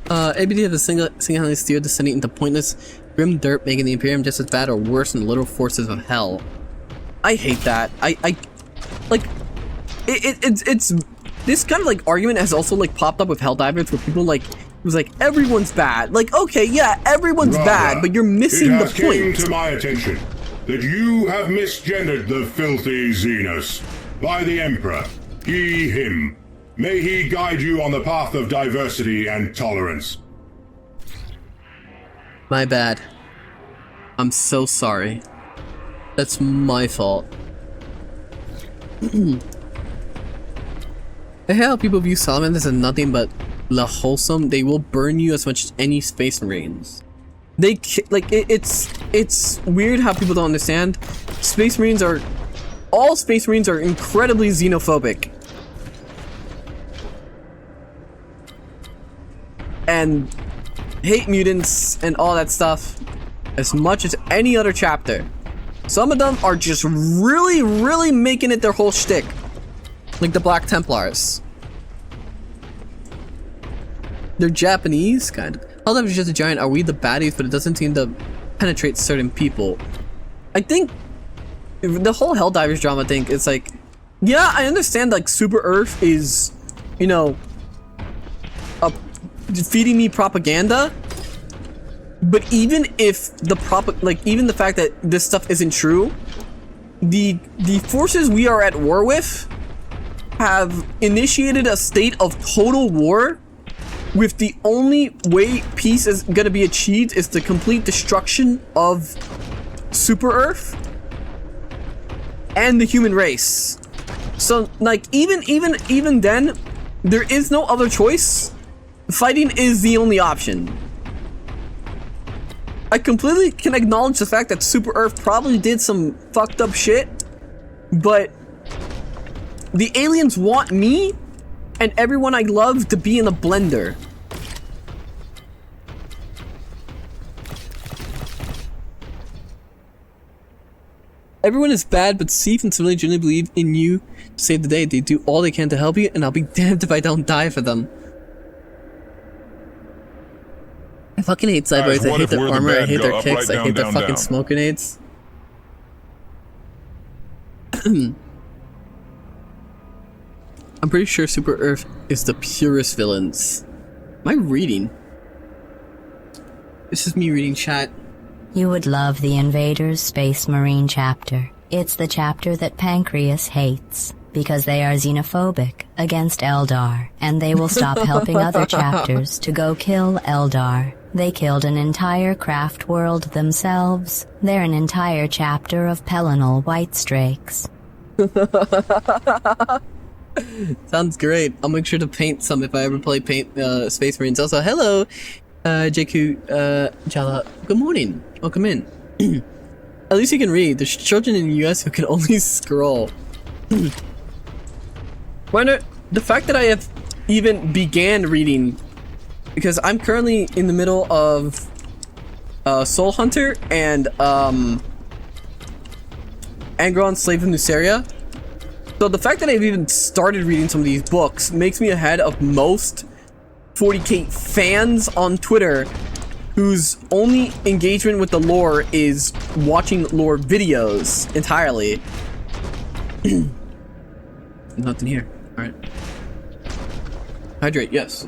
ABD have a single-handedly steered the Senate into pointless, grim dirt, making the Imperium just as bad or worse than the literal forces of hell. I hate that. It's this kind of like argument has also like popped up with Helldivers where people like it was like everyone's bad. Like, okay, yeah, everyone's bad, but you're missing the point. It has come to my attention that you have misgendered the filthy Xenos by the Emperor. He, him. May he guide you on the path of diversity and tolerance. My bad. I'm so sorry. That's my fault. I hate how people view salamanders as nothing but la wholesome. They will burn you as much as any Space Marines. They like it's weird how people don't understand. All Space Marines are incredibly xenophobic. And hate mutants and all that stuff as much as any other chapter. Some of them are just really, really making it their whole shtick. Like the Black Templars. They're Japanese, kind of. Helldivers is just a giant, are we the baddies, but it doesn't seem to penetrate certain people. I think the whole Helldivers drama thing is like, yeah, I understand like Super Earth is, you know, feeding me propaganda, but even if even the fact that this stuff isn't true, the forces we are at war with have initiated a state of total war, with the only way peace is gonna be achieved is the complete destruction of Super Earth and the human race. So like even then, there is no other choice. Fighting is the only option. I completely can acknowledge the fact that Super Earth probably did some fucked up shit, but the aliens want me and everyone I love to be in a blender. Everyone is bad, but Seif and Civilian genuinely believe in you to save the day. They do all they can to help you, and I'll be damned if I don't die for them. I fucking hate cyborgs, I hate their armor, I hate their kicks, I hate their fucking smoke grenades. I'm pretty sure Super Earth is the purest villains. Am I reading? This is me reading chat. You would love the Invaders Space Marine chapter. It's the chapter that Pancreas hates, because they are xenophobic against Eldar, and they will stop helping other chapters to go kill Eldar. They killed an entire craft world themselves. They're an entire chapter of Pelinal Whitestrakes. Sounds great. I'll make sure to paint some if I ever play Space Marines. Also, hello, JQ Jala. Good morning. Welcome in. At least you can read. There's children in the US who can only scroll. The fact that I have even began reading, because I'm currently in the middle of Soul Hunter and Angron, Slave of Nuceria. So the fact that I've even started reading some of these books makes me ahead of most 40k fans on Twitter whose only engagement with the lore is watching lore videos entirely. Nothing here. Alright. Hydrate, yes.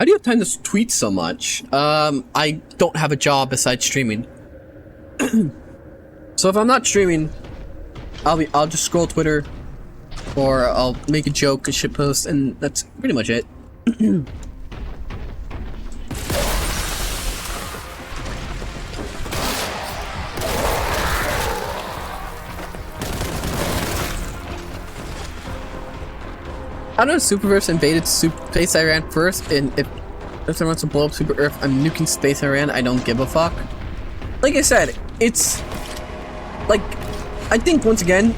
How do you have time to tweet so much? I don't have a job besides streaming. So if I'm not streaming, I'll just scroll Twitter, or I'll make a joke, a shitpost, and that's pretty much it. I don't know if Superverse invaded Space Iran first, and if someone wants to blow up Super Earth, I'm nuking Space Iran, I don't give a fuck. Like I said, it's... like, I think, once again,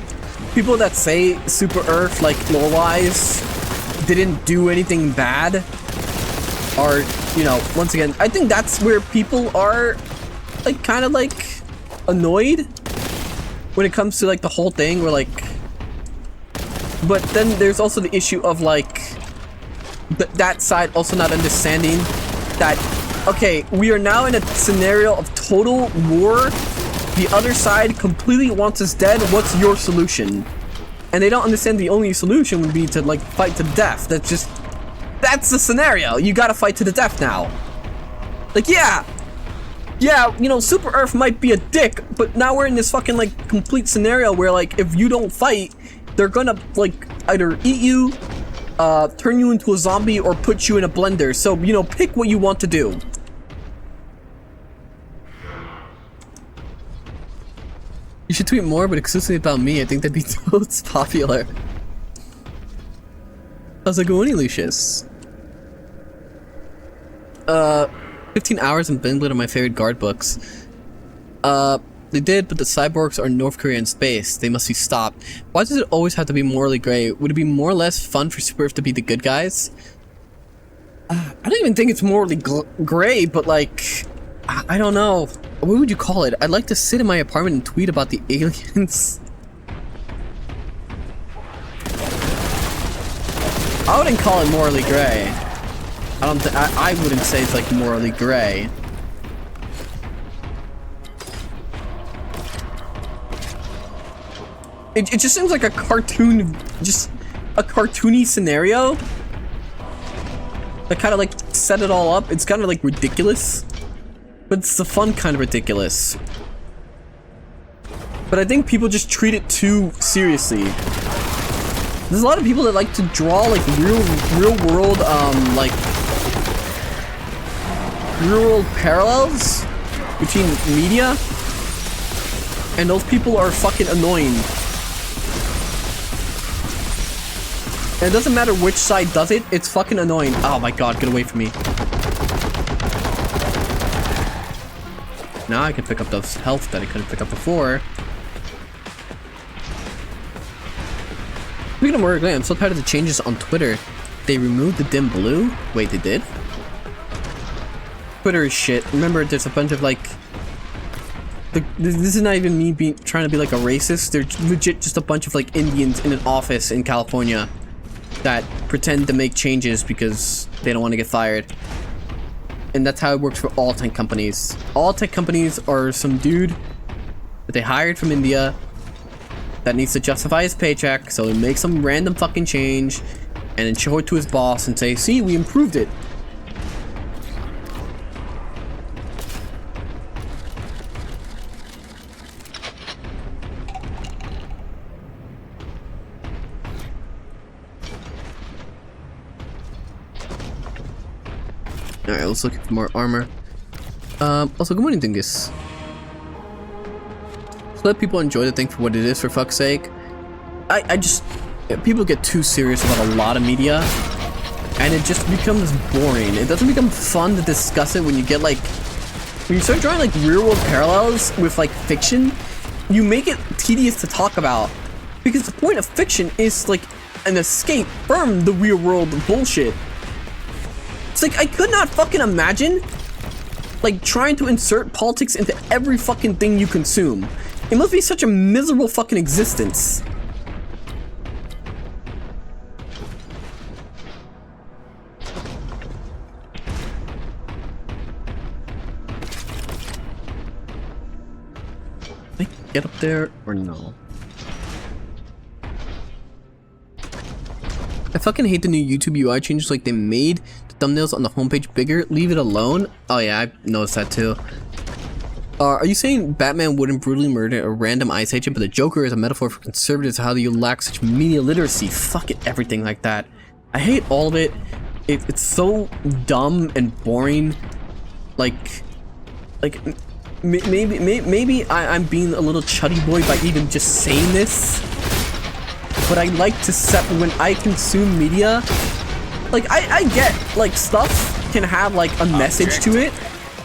people that say Super Earth, like, lore-wise, didn't do anything bad, are, you know, once again, I think that's where people are, like, kind of, like, annoyed when it comes to, like, the whole thing, where, like... But then there's also the issue of, like, that side also not understanding that, okay, we are now in a scenario of total war. The other side completely wants us dead. What's your solution? And they don't understand the only solution would be to, like, fight to the death. That's the scenario. You gotta fight to the death now. Like, yeah, you know, Super Earth might be a dick, but now we're in this fucking, like, complete scenario where, like, if you don't fight, they're gonna, like, either eat you, turn you into a zombie, or put you in a blender. So, you know, pick what you want to do. You should tweet more, but exclusively about me. I think that'd be totes popular. How's it going, Lucius? 15 hours in Binglet are my favorite guard books. They did, but the cyborgs are North Korea in space. They must be stopped. Why does it always have to be morally gray? Would it be more or less fun for Super Earth to be the good guys? I don't even think it's morally gray, but like, I don't know. What would you call it? I'd like to sit in my apartment and tweet about the aliens. I wouldn't call it morally gray. I wouldn't say it's like morally gray. It just seems like a cartoon, just a cartoony scenario that kind of like set it all up. It's kind of like ridiculous, but it's the fun kind of ridiculous. But I think people just treat it too seriously. There's a lot of people that like to draw like real world parallels between media, and those people are fucking annoying. And it doesn't matter which side does it, it's fucking annoying. Oh my god, get away from me. Now I can pick up those health that I couldn't pick up before. Speaking of more, I'm so tired of the changes on Twitter. They removed the dim blue? Wait, they did? Twitter is shit. Remember, there's a bunch of like... this is not even me trying to be like a racist. They're legit just a bunch of like Indians in an office in California that pretend to make changes because they don't want to get fired. And that's how it works for all tech companies. All tech companies are some dude that they hired from India that needs to justify his paycheck, so he makes some random fucking change and then show it to his boss and say, see, we improved it. Alright, let's look for more armor. Also, good morning, Dingus. So let people enjoy the thing for what it is, for fuck's sake. People get too serious about a lot of media, and it just becomes boring. It doesn't become fun to discuss it when you get like, when you start drawing like real world parallels with like fiction, you make it tedious to talk about. Because the point of fiction is like an escape from the real world bullshit. It's like, I could not fucking imagine, like, trying to insert politics into every fucking thing you consume. It must be such a miserable fucking existence. Can I get up there or no? I fucking hate the new YouTube UI changes like they made to thumbnails on the homepage bigger. Leave it alone. Oh yeah, I noticed that too. Are you saying Batman wouldn't brutally murder a random ICE agent, but the Joker is a metaphor for conservatives? How do you lack such media literacy? Fuck it, everything like that. I hate all of it. It's so dumb and boring. Like maybe I'm being a little chuddy boy by even just saying this. But I like to set when I consume media. Like I get like stuff can have like a message to it.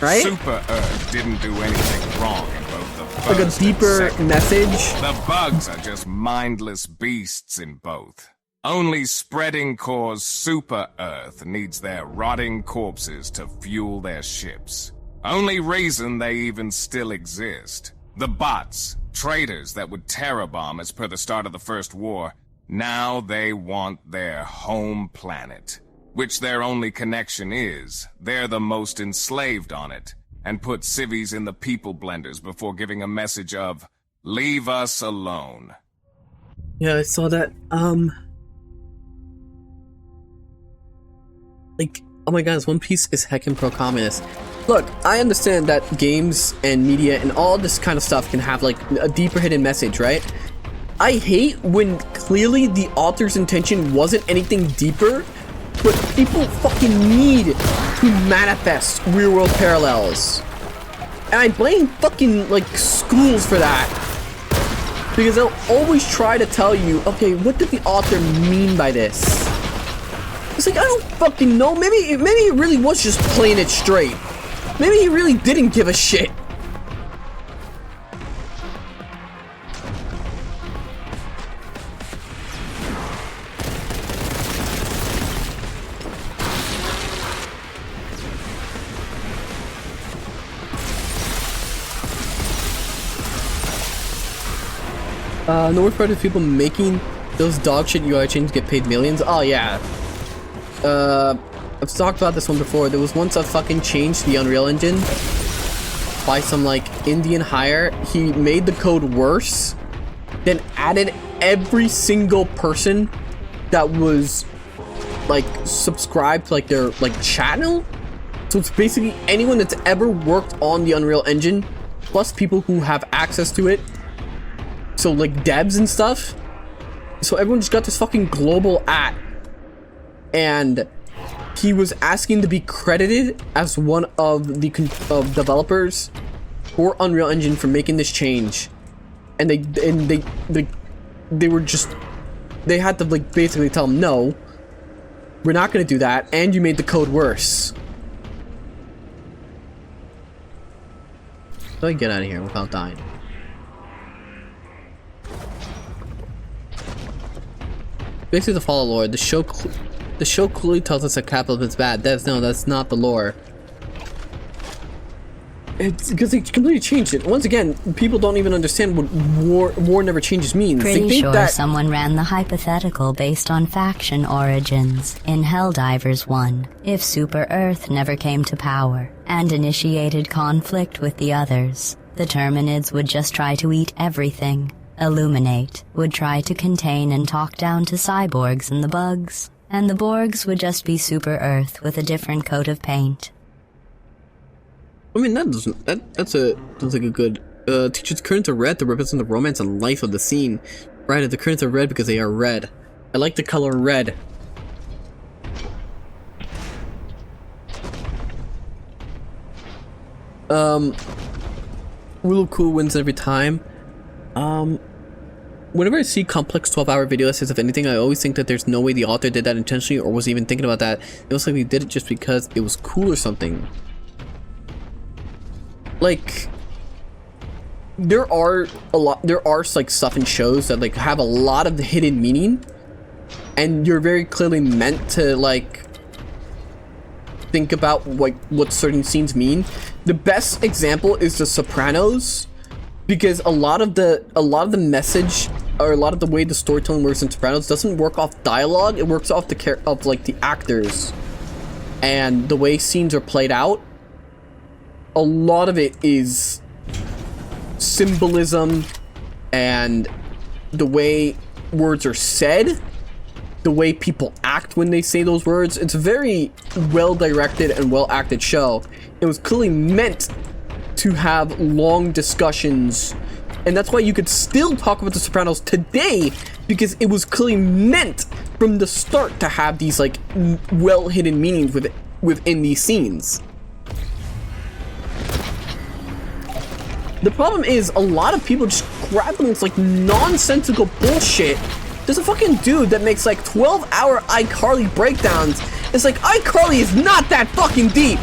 Right? Super Earth didn't do anything wrong in both the first like a deeper message. The bugs are just mindless beasts in both. Only spreading cause Super Earth needs their rotting corpses to fuel their ships. Only reason they even still exist. The bots, traitors that would terror bomb as per the start of the First War, now they want their home planet. Which their only connection is. They're the most enslaved on it, and put civvies in the people blenders before giving a message of, leave us alone. Yeah, I saw that, like, oh my god, One Piece is heckin' pro-communist. Look, I understand that games and media and all this kind of stuff can have, like, a deeper hidden message, right? I hate when clearly the author's intention wasn't anything deeper, but people fucking need to manifest real-world parallels. And I blame fucking, like, schools for that. Because they'll always try to tell you, okay, what did the author mean by this? It's like, I don't fucking know. Maybe it really was just playing it straight. Maybe he really didn't give a shit. North part of people making those dog shit UI changes get paid millions. Oh yeah. I've talked about this one before. There was once a fucking change to the Unreal Engine by some like Indian hire. He made the code worse, then added every single person that was like subscribed to like their like channel. So it's basically anyone that's ever worked on the Unreal Engine, plus people who have access to it. So like devs and stuff. So everyone just got this fucking global @ and he was asking to be credited as one of the developers for Unreal Engine for making this change. And they were just, they had to like basically tell him, no, we're not gonna do that, and you made the code worse. How do I get out of here without dying? Basically, the follow lore. The show clearly tells us that capitalism is bad. That's not the lore. It's because they completely changed it. Once again, people don't even understand what war never changes means. Pretty sure someone ran the hypothetical based on faction origins in Helldivers 1. If Super Earth never came to power and initiated conflict with the others, the Terminids would just try to eat everything. Illuminate would try to contain and talk down to cyborgs and the bugs, and the Borgs would just be Super Earth with a different coat of paint. I mean, that's like a good teaches currents are red to represent the romance and life of the scene. Right, the currents are red because they are red. I like the color red. Real cool wins every time. Whenever I see complex 12-hour video essays of anything, I always think that there's no way the author did that intentionally or was even thinking about that. It looks like he did it just because it was cool or something. Like, there are like stuff in shows that like have a lot of hidden meaning, and you're very clearly meant to like think about like what certain scenes mean. The best example is The Sopranos, because a lot of the message or a lot of the way the storytelling works in Sopranos doesn't work off dialogue. It works off the actors and the way scenes are played out. A lot of it is symbolism and the way words are said the way people act when they say those words. It's a very well directed and well acted show. It was clearly meant to have long discussions, and that's why you could still talk about The Sopranos today, because it was clearly meant from the start to have these like well hidden meanings within these scenes. The problem is a lot of people just grab them. It's like nonsensical bullshit. There's a fucking dude that makes like 12-hour iCarly breakdowns. It's like, iCarly is not that fucking deep.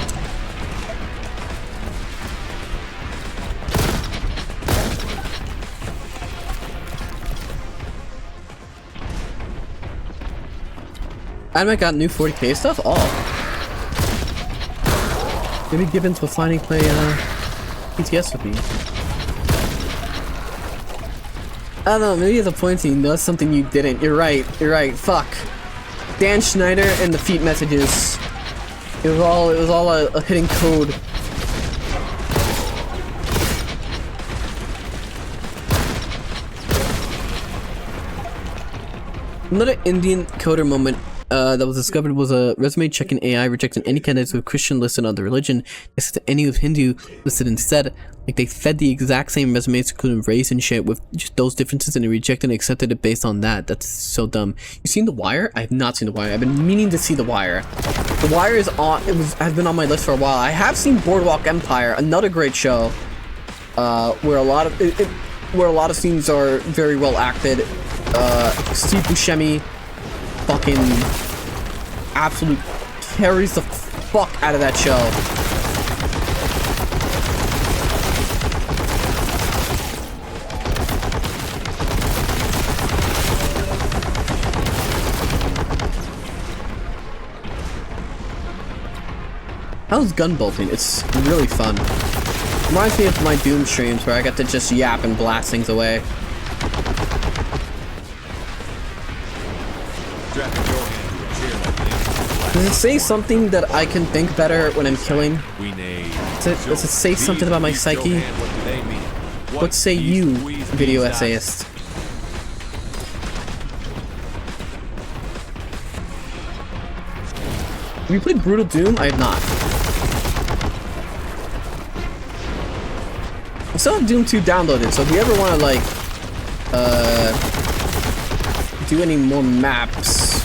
Anime got new 40k stuff? Oh. Maybe Gibbons will finally play PTS with me. I don't know, maybe at the point he knows something you didn't. You're right, fuck. Dan Schneider and the feet messages. It was all a hidden code. Another Indian coder moment that was discovered was a resume checking AI rejecting any candidates with Christian listed on the religion next to any with Hindu listed instead. Like, they fed the exact same resumes including race and shit with just those differences, and they rejected and accepted it based on that. That's so dumb. You seen The Wire? I have not seen The Wire. I've been meaning to see The Wire. The Wire is on. Has been on my list for a while. I have seen Boardwalk Empire, another great show, where a lot of scenes are very well acted. Steve Buscemi fucking absolute carries the fuck out of that show. How's gun bolting? It's really fun. Reminds me of my Doom streams where I get to just yap and blast things away. Does it say something that I can think better when I'm killing? Does it say something about my psyche? What say you, video essayist? Have you played Brutal Doom? I have not. I still have Doom 2 downloaded, so if you ever want to like do any more maps,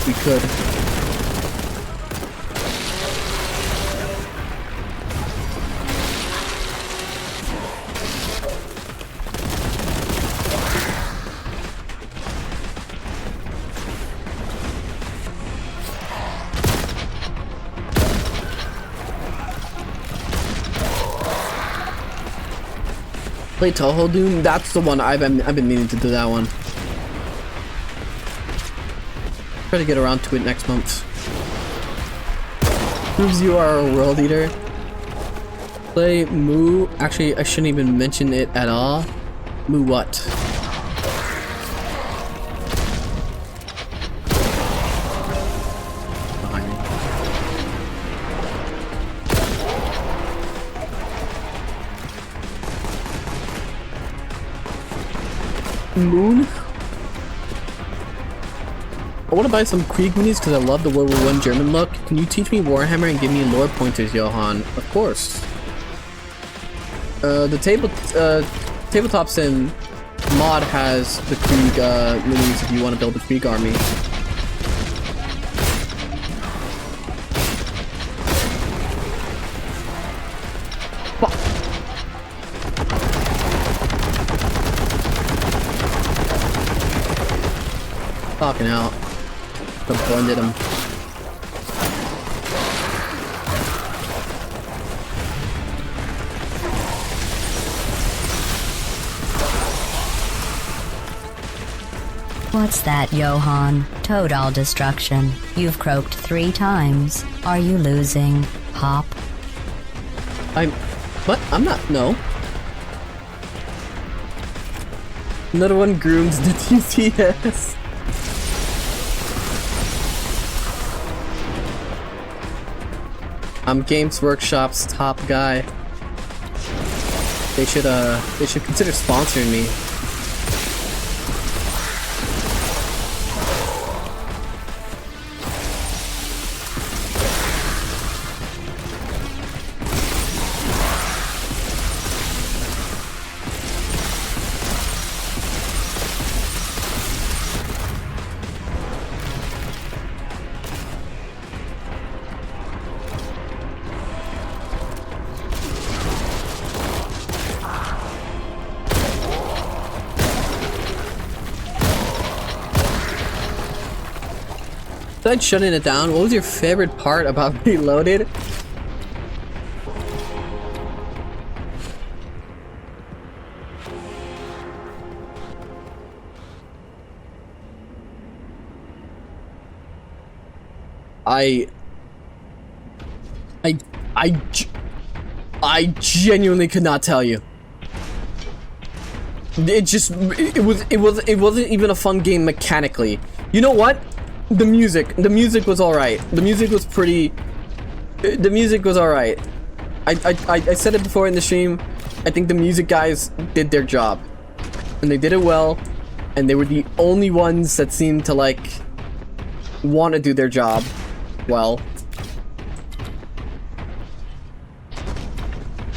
we could. Play Toho Doom? That's the one I've been meaning to do that one. Try to get around to it next month. Proves you are a world eater. Play Moo. Actually, I shouldn't even mention it at all. Moo what? Behind me. Moon? I want to buy some Krieg minis because I love the World War I German look. Can you teach me Warhammer and give me lore pointers, Johann? Of course. The tabletop sim mod has the Krieg minis if you want to build a Krieg army. Fucking hell. I blended him. What's that, Johann? Total destruction. You've croaked 3 times. Are you losing? Hop? What? I'm not. No. Another one grooms the TTS. I'm Games Workshop's top guy. They should consider sponsoring me. besides shutting it down, what was your favorite part about Reloaded? I genuinely could not tell you. It wasn't even a fun game mechanically. You know what? The music was alright. The music was pretty. The music was alright. I said it before in the stream. I think the music guys did their job, and they did it well, and they were the only ones that seemed to like want to do their job well.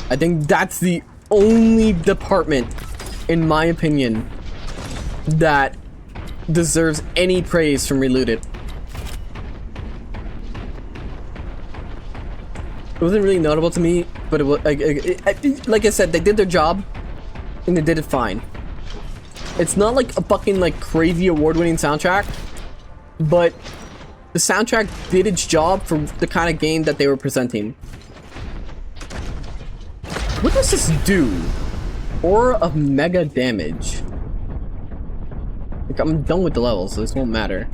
I think that's the only department, in my opinion, that deserves any praise from Reloaded. It wasn't really notable to me, but it was like I said, they did their job, and they did it fine. It's not like a fucking like crazy award-winning soundtrack, but the soundtrack did its job for the kind of game that they were presenting. What does this do? Aura of mega damage. Like, I'm done with the levels, so this won't matter.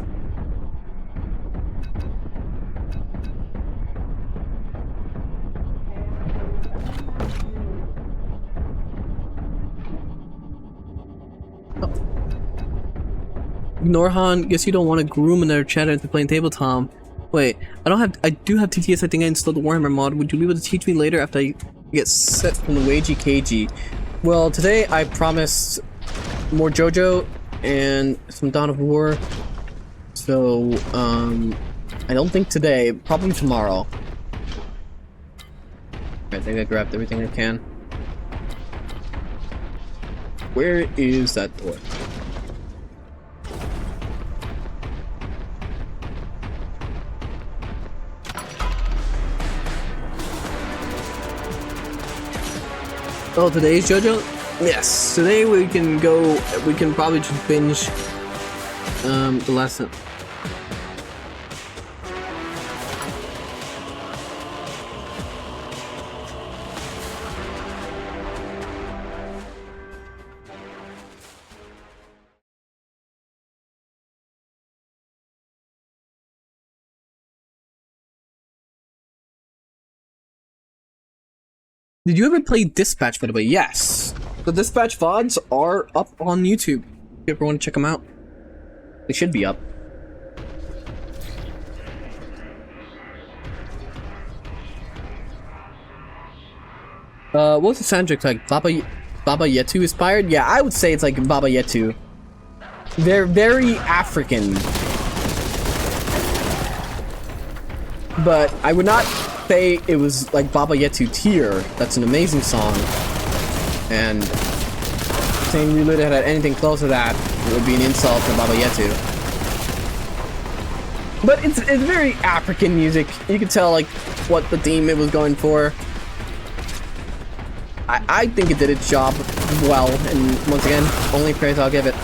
Norhan, guess you don't want to groom another chatter into playing tabletop. Wait, I do have TTS. I think I installed the Warhammer mod. Would you be able to teach me later after I get set from the Wagey KG? Well, today I promised more JoJo and some Dawn of War. So, I don't think today, probably tomorrow. I think I grabbed everything I can. Where is that door? Oh, today's JoJo? Yes. Today we can probably just binge the lesson. Did you ever play Dispatch, by the way? Yes. The Dispatch VODs are up on YouTube. If you ever want to check them out, they should be up. What was the soundtrack like? Baba Yetu inspired? Yeah, I would say it's like Baba Yetu. They're very African. But I would not say it was like Baba Yetu tier. That's an amazing song, and saying Reloaded had anything close to that, it would be an insult to Baba Yetu. But it's very African music. You can tell like what the theme it was going for. I think it did its job well, and once again, only praise I'll give it.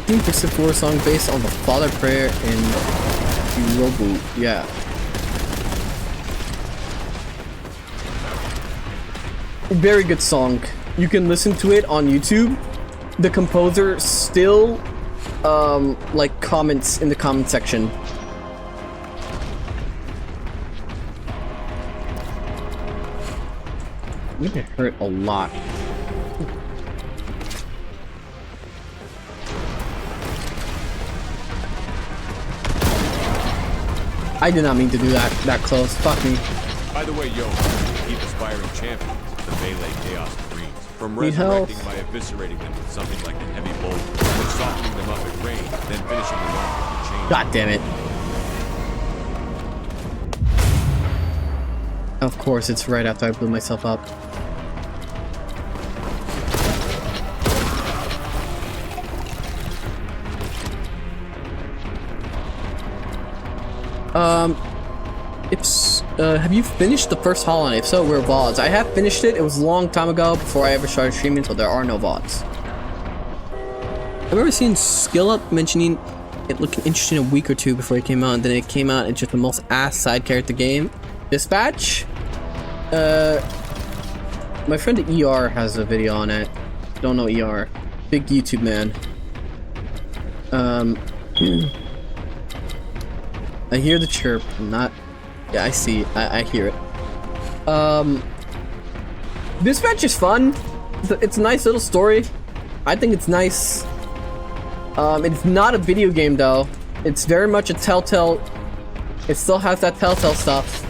Theme for Civ 4 song based on the Father Prayer in Urobu. Yeah. Very good song. You can listen to it on YouTube. The composer still, like, comments in the comment section. I'm gonna hurt a lot. I did not mean to do that close. Fuck me. By the way, Johann, keep aspiring champions, the melee chaos marines, from resurrecting by eviscerating them with something like the heavy bolt, or softening them up at range, then finishing them off with the chain. God damn it. Of course, it's right after I blew myself up. Have you finished the first Holland? If so, we're VODs. I have finished it. It was a long time ago before I ever started streaming, so there are no VODs. I've ever seen Skill Up mentioning it looking interesting a week or two before it came out, and then it came out. It's just the most ass side character game. Dispatch? My friend ER has a video on it. Don't know ER. Big YouTube man. I hear the chirp. Not. Yeah, I see. I hear it. Dispatch is fun. It's a nice little story. I think it's nice. It's not a video game though. It's very much a Telltale. It still has that Telltale stuff.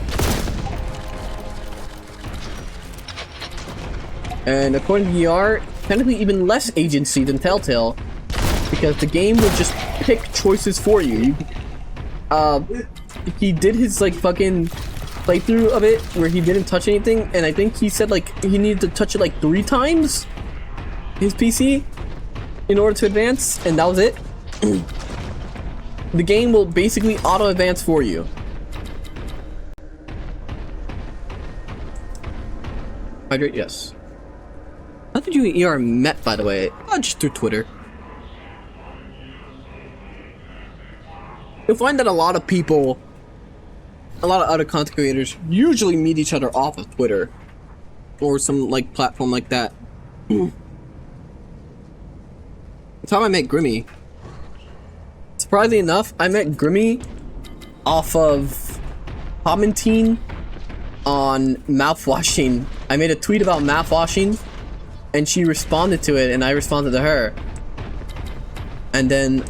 And according to ER, technically even less agency than Telltale, because the game will just pick choices for you. He did his like fucking playthrough of it where he didn't touch anything, and I think he said like he needed to touch it like 3 times, his PC, in order to advance, and that was it. The game will basically auto advance for you. Hydrate, yes. How did you and ER met, by the way? Just through Twitter. You'll find that a lot of people, a lot of other content creators usually meet each other off of Twitter or some like platform like that. The time I met Grimmy, surprisingly enough, I met Grimmy off of commenting on mouthwashing. I made a tweet about mouthwashing, and she responded to it, and I responded to her. And then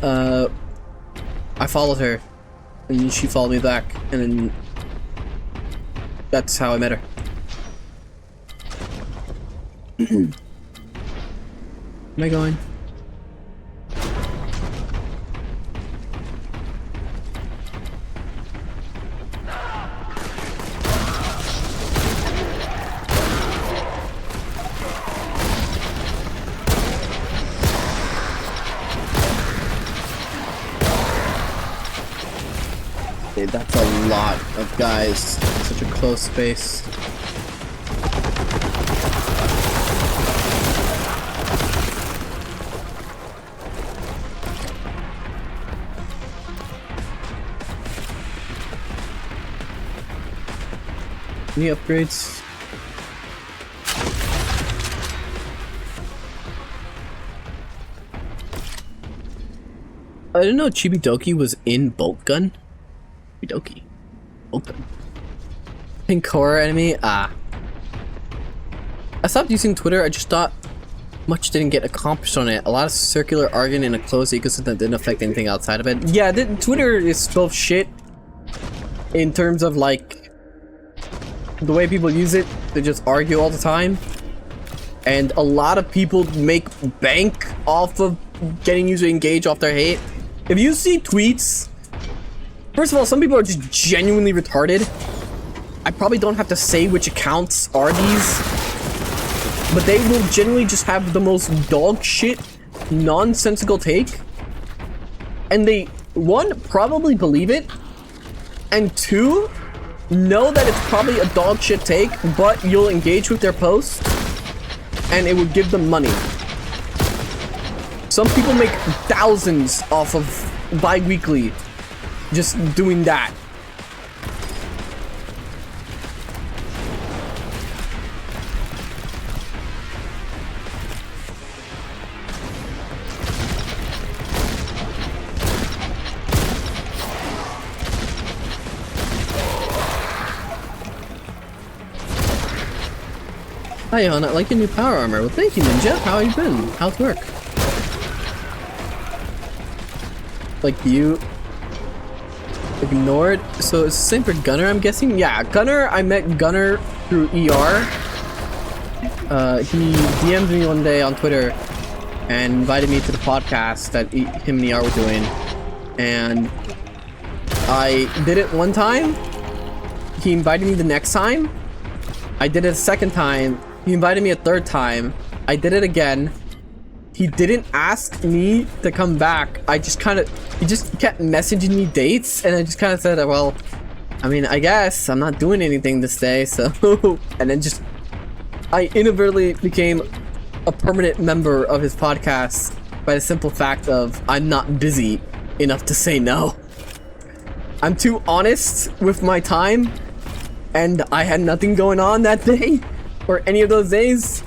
I followed her, and she followed me back, and then that's how I met her. Am I going? That's a lot of guys. Such a close space. Any upgrades? I didn't know Chibidoki was in Boltgun. Chibidoki. Boltgun. Pink horror enemy? Ah. I stopped using Twitter. I just thought much didn't get accomplished on it. A lot of circular arguing in a closed ecosystem that didn't affect anything outside of it. Yeah, Twitter is full of shit in terms of like the way people use it. They just argue all the time, and a lot of people make bank off of getting you to engage off their hate. If you see tweets, first of all, some people are just genuinely retarded. I probably don't have to say which accounts are these, but they will generally just have the most dog shit, nonsensical take, and they, one, probably believe it, and two, know that it's probably a dog shit take, but you'll engage with their post, and it will give them money. Some people make thousands off of bi-weekly just doing that. Hi, Johann, I like your new power armor. Well, thank you, Ninja. How have you been? How's work? Like, you ignored? So it's the same for Gunner, I'm guessing? Yeah, Gunner, I met Gunner through ER. He DM'd me one day on Twitter and invited me to the podcast that him and ER were doing. And I did it one time. He invited me the next time. I did it a second time. He invited me a third time. I did it again. He didn't ask me to come back. He just kept messaging me dates, and I just kind of said, well, I mean, I guess I'm not doing anything this day, so... And then I inadvertently became a permanent member of his podcast by the simple fact of I'm not busy enough to say no. I'm too honest with my time, and I had nothing going on that day, or any of those days.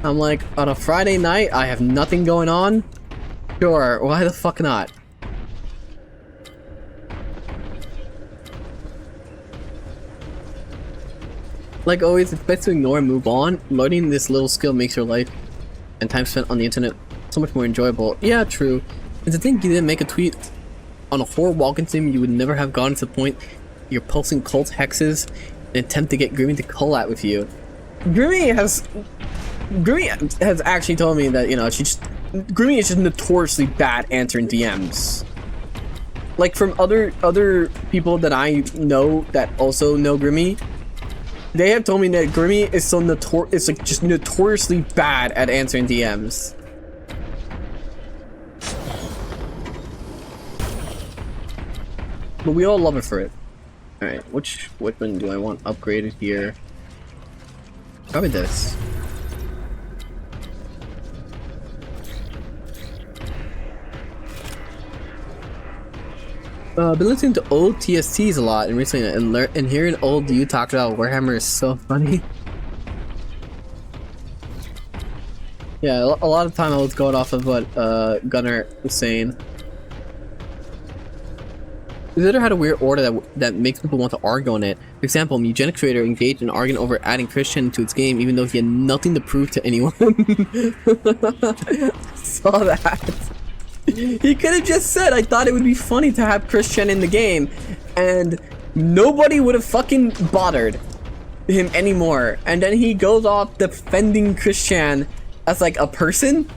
I'm like, on a Friday night, I have nothing going on? Sure, why the fuck not? Like always, it's best to ignore and move on. Learning this little skill makes your life and time spent on the internet so much more enjoyable. Yeah, true. And to think you didn't make a tweet on a horror walking sim, you would never have gotten to the point you're posting cult hexes in an attempt to get Grimmy to collab with you. Grimmy has actually told me that, you know, Grimmy is just notoriously bad answering DMs. Like, from other people that I know that also know Grimmy, they have told me that Grimmy is just notoriously bad at answering DMs. But we all love her for it. Alright, which weapon do I want upgraded here? Probably this. Been listening to old TSTs a lot and recently, and hearing old you talk about Warhammer is so funny. Yeah, a lot of time I was going off of what Gunnar was saying. Consider had a weird order that makes people want to argue on it. For example, Eugenics Trader engaged in arguing over adding Christian to its game even though he had nothing to prove to anyone. Saw that. He could have just said, I thought it would be funny to have Christian in the game, and nobody would have fucking bothered him anymore. And then he goes off defending Christian as like a person.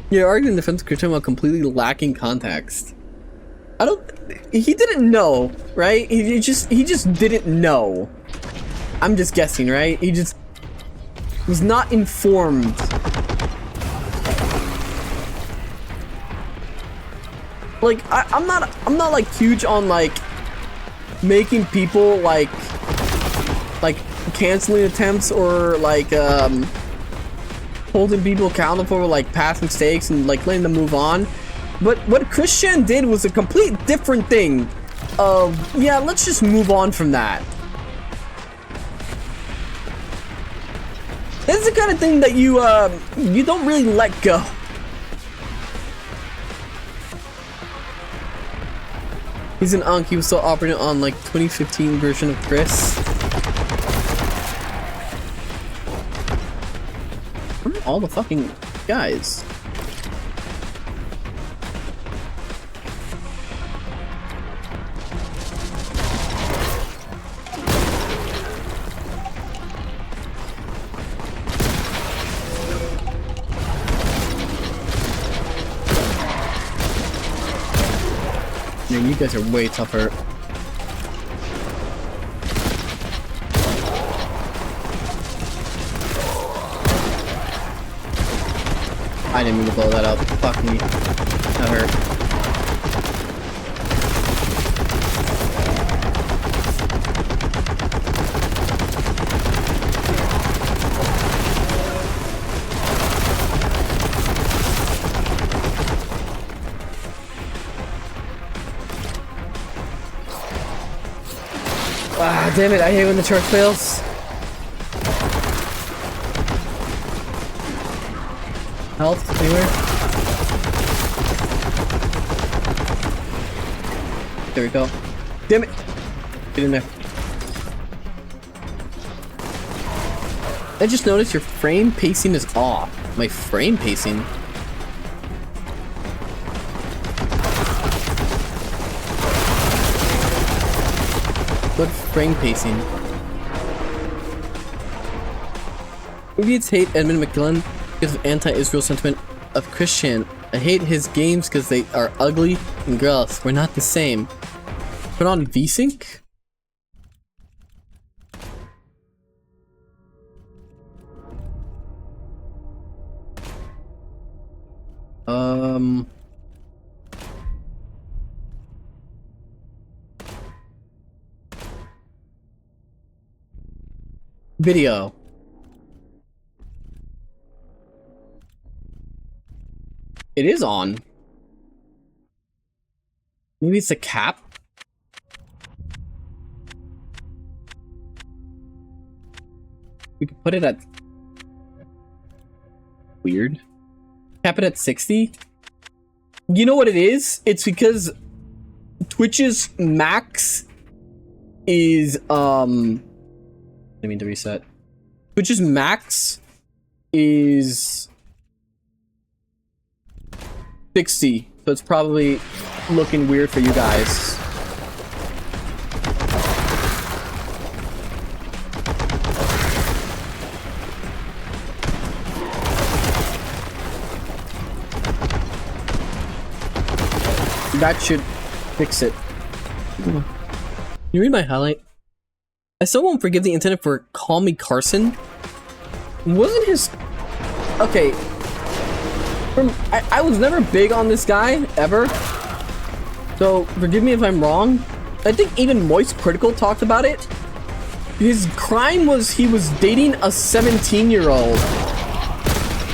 You're arguing defense of Christian while completely lacking context. He didn't know, right? He just didn't know. I'm just guessing, right? He just was not informed. Like, I'm not like huge on like making people like canceling attempts or like holding people accountable for like past mistakes and like letting them move on. But what Christian did was a complete different thing of, yeah, let's just move on from that. This is the kind of thing that you don't really let go. He's an unk. He was still operating on like 2015 version of Chris. Where are all the fucking guys? Man, you guys are way tougher. I didn't mean to blow that up. Fuck me. That hurt. Ah, damn it, I hate when the charge fails. Health, anywhere? There we go. Damn it! Get in there. I just noticed your frame pacing is off. My frame pacing? What frame pacing? Maybe it's hate Edmund McGillen because of anti-Israel sentiment of Christian. I hate his games because they are ugly and gross. We're not the same. Put on VSync? Video. It is on. Maybe it's a cap? We could put it at... Weird. Cap it at 60? You know what it is? It's because Twitch's max is, I mean to reset. Twitch's max is 60, so it's probably looking weird for you guys. That should fix it. You read my highlight? I still won't forgive the internet for Call Me Carson. Wasn't his... Okay. I was never big on this guy, ever. So, forgive me if I'm wrong. I think even Moist Critical talked about it. His crime was he was dating a 17-year-old.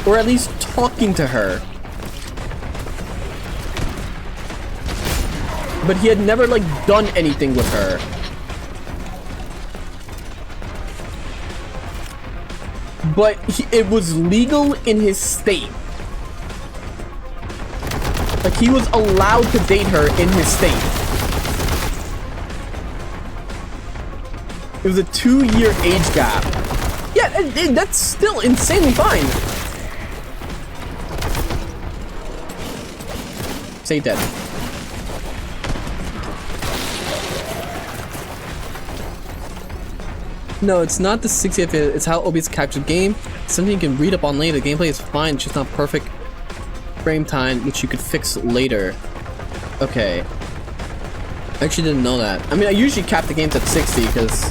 Or at least talking to her. But he had never, like, done anything with her. But it was legal in his state. Like, he was allowed to date her in his state. It was a 2-year age gap. Yeah, that's still insanely fine. Stay dead. No, it's not the 60 FPS, it's how OBS captured game. It's something you can read up on later. The gameplay is fine, it's just not perfect frame time, which you could fix later. Okay. I actually didn't know that. I mean, I usually cap the games at 60 because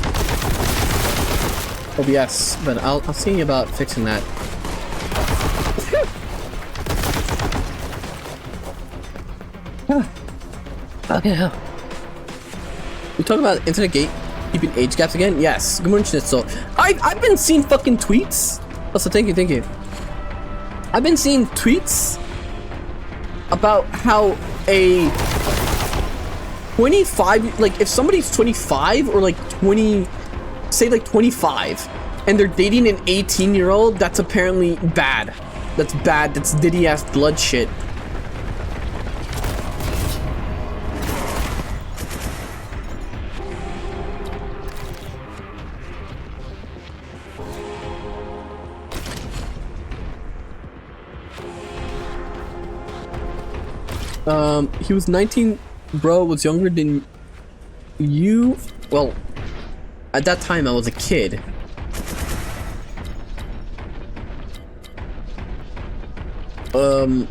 OBS, but I'll see about fixing that. Okay. We talk about internet gate keeping age gaps again? Yes. Good morning, Schnitzel. I've been seeing fucking tweets. Also, thank you. I've been seeing tweets about how a 25, like if somebody's 25 or like 20, say like 25, and they're dating an 18-year-old, that's apparently bad. That's bad. That's Diddy-ass blood shit. He was 19, bro, was younger than you. Well, at that time I was a kid. The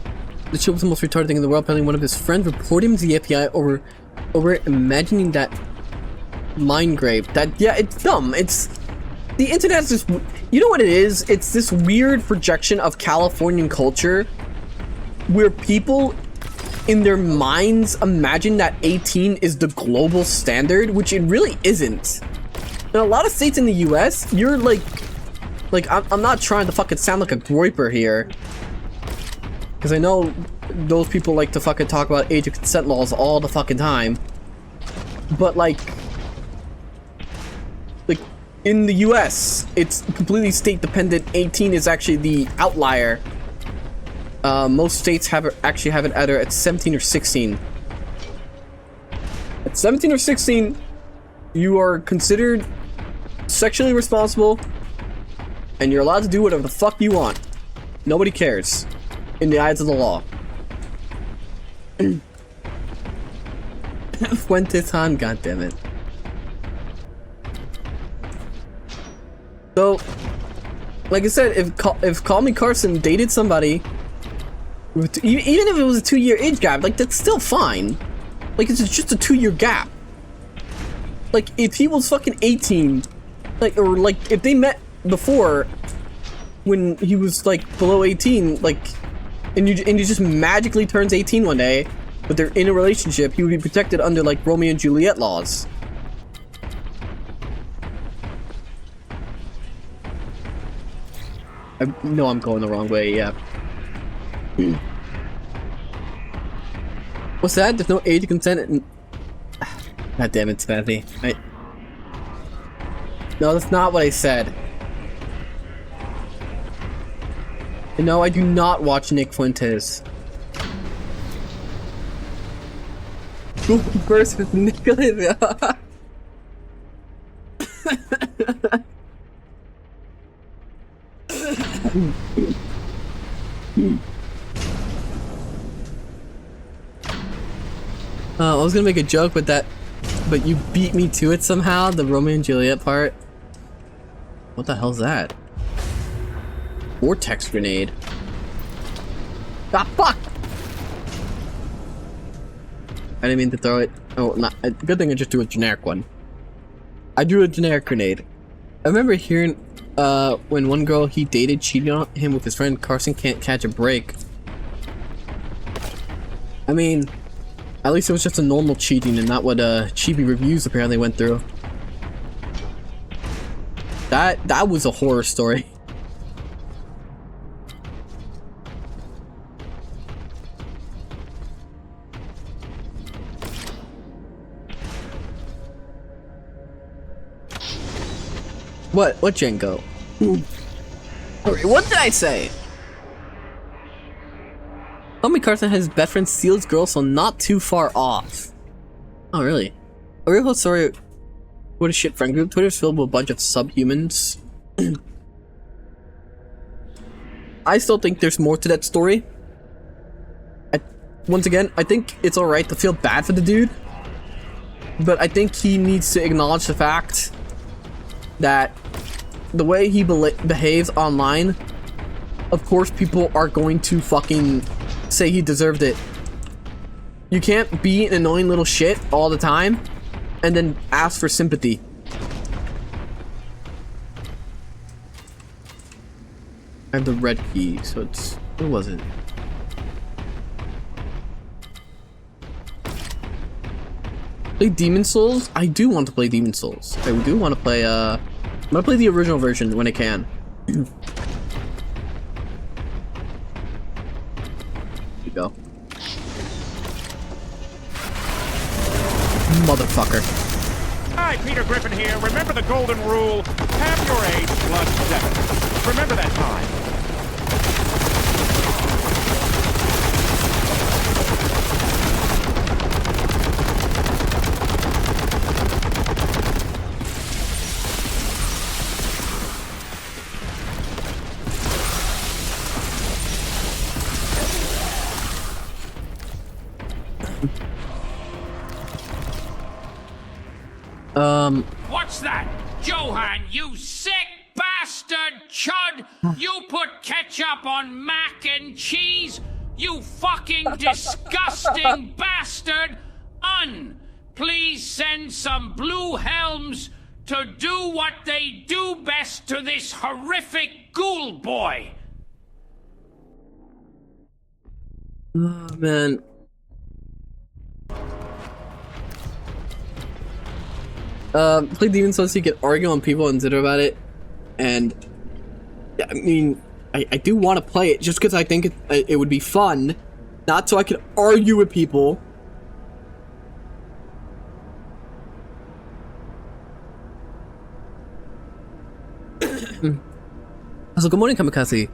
shit was the most retarded thing in the world. Apparently one of his friends reported him to the FBI over imagining that mind grape. That, yeah, it's dumb. It's, the internet is just, you know what it is? It's this weird projection of Californian culture where people in their minds imagine that 18 is the global standard, which it really isn't. In a lot of states in the US, you're like I'm not trying to fucking sound like a groiper here, because I know those people like to fucking talk about age of consent laws all the fucking time, but like in the US, it's completely state dependent. 18 is actually the outlier. Most states actually have it either at 17 or 16. At 17 or 16, you are considered sexually responsible, and you're allowed to do whatever the fuck you want. Nobody cares, in the eyes of the law. Fuentes Han, goddammit. So, like I said, if Call Me Carson dated somebody Even if it was a 2-year age gap, like, that's still fine. Like, it's just a 2-year gap. Like, if he was fucking 18, like, or like, if they met before, when he was like below 18, like, and he just magically turns 18 one day, but they're in a relationship, he would be protected under like Romeo and Juliet laws. I know I'm going the wrong way, yeah. What's that? There's no age consent and... God damn it, Spazzy. No, that's not what I said. No, I do not watch Nick Fuentes. Go first with Nicholas. I was gonna make a joke with that, but you beat me to it somehow, the Romeo and Juliet part. What the hell's that? Vortex grenade. Ah, fuck! I didn't mean to throw it. Oh, not. Good thing I just threw a generic one. I drew a generic grenade. I remember hearing when one girl he dated cheated on him with his friend. Carson can't catch a break. I mean, at least it was just a normal cheating and not what Chibi reviews apparently went through. That was a horror story. What Jenko? What did I say? Homie Carson has his best friend steal his girl, so not too far off. Oh, really? A real story. What a shit friend group. Twitter's filled with a bunch of subhumans. I still think there's more to that story. Once again, I think it's alright to feel bad for the dude. But I think he needs to acknowledge the fact that the way he behaves online, of course people are going to fucking say he deserved it. You can't be an annoying little shit all the time and then ask for sympathy. I have the red key, so it's... What was it? Play Demon Souls? I do want to play Demon Souls. I do want to play, I'm gonna play the original version when I can. Here you go. Motherfucker. Hi, Peter Griffin here. Remember the golden rule? Half your age plus 7. Remember that time. What's that? Johann, you sick bastard chud! You put ketchup on mac and cheese? You fucking disgusting bastard! Please send some blue helms to do what they do best to this horrific ghoul boy! Oh, man. Play Demon Souls so you can argue on people and zitter about it, and I mean, I do want to play it just because I think it would be fun, not so I can argue with people. So good morning, Kamikaze.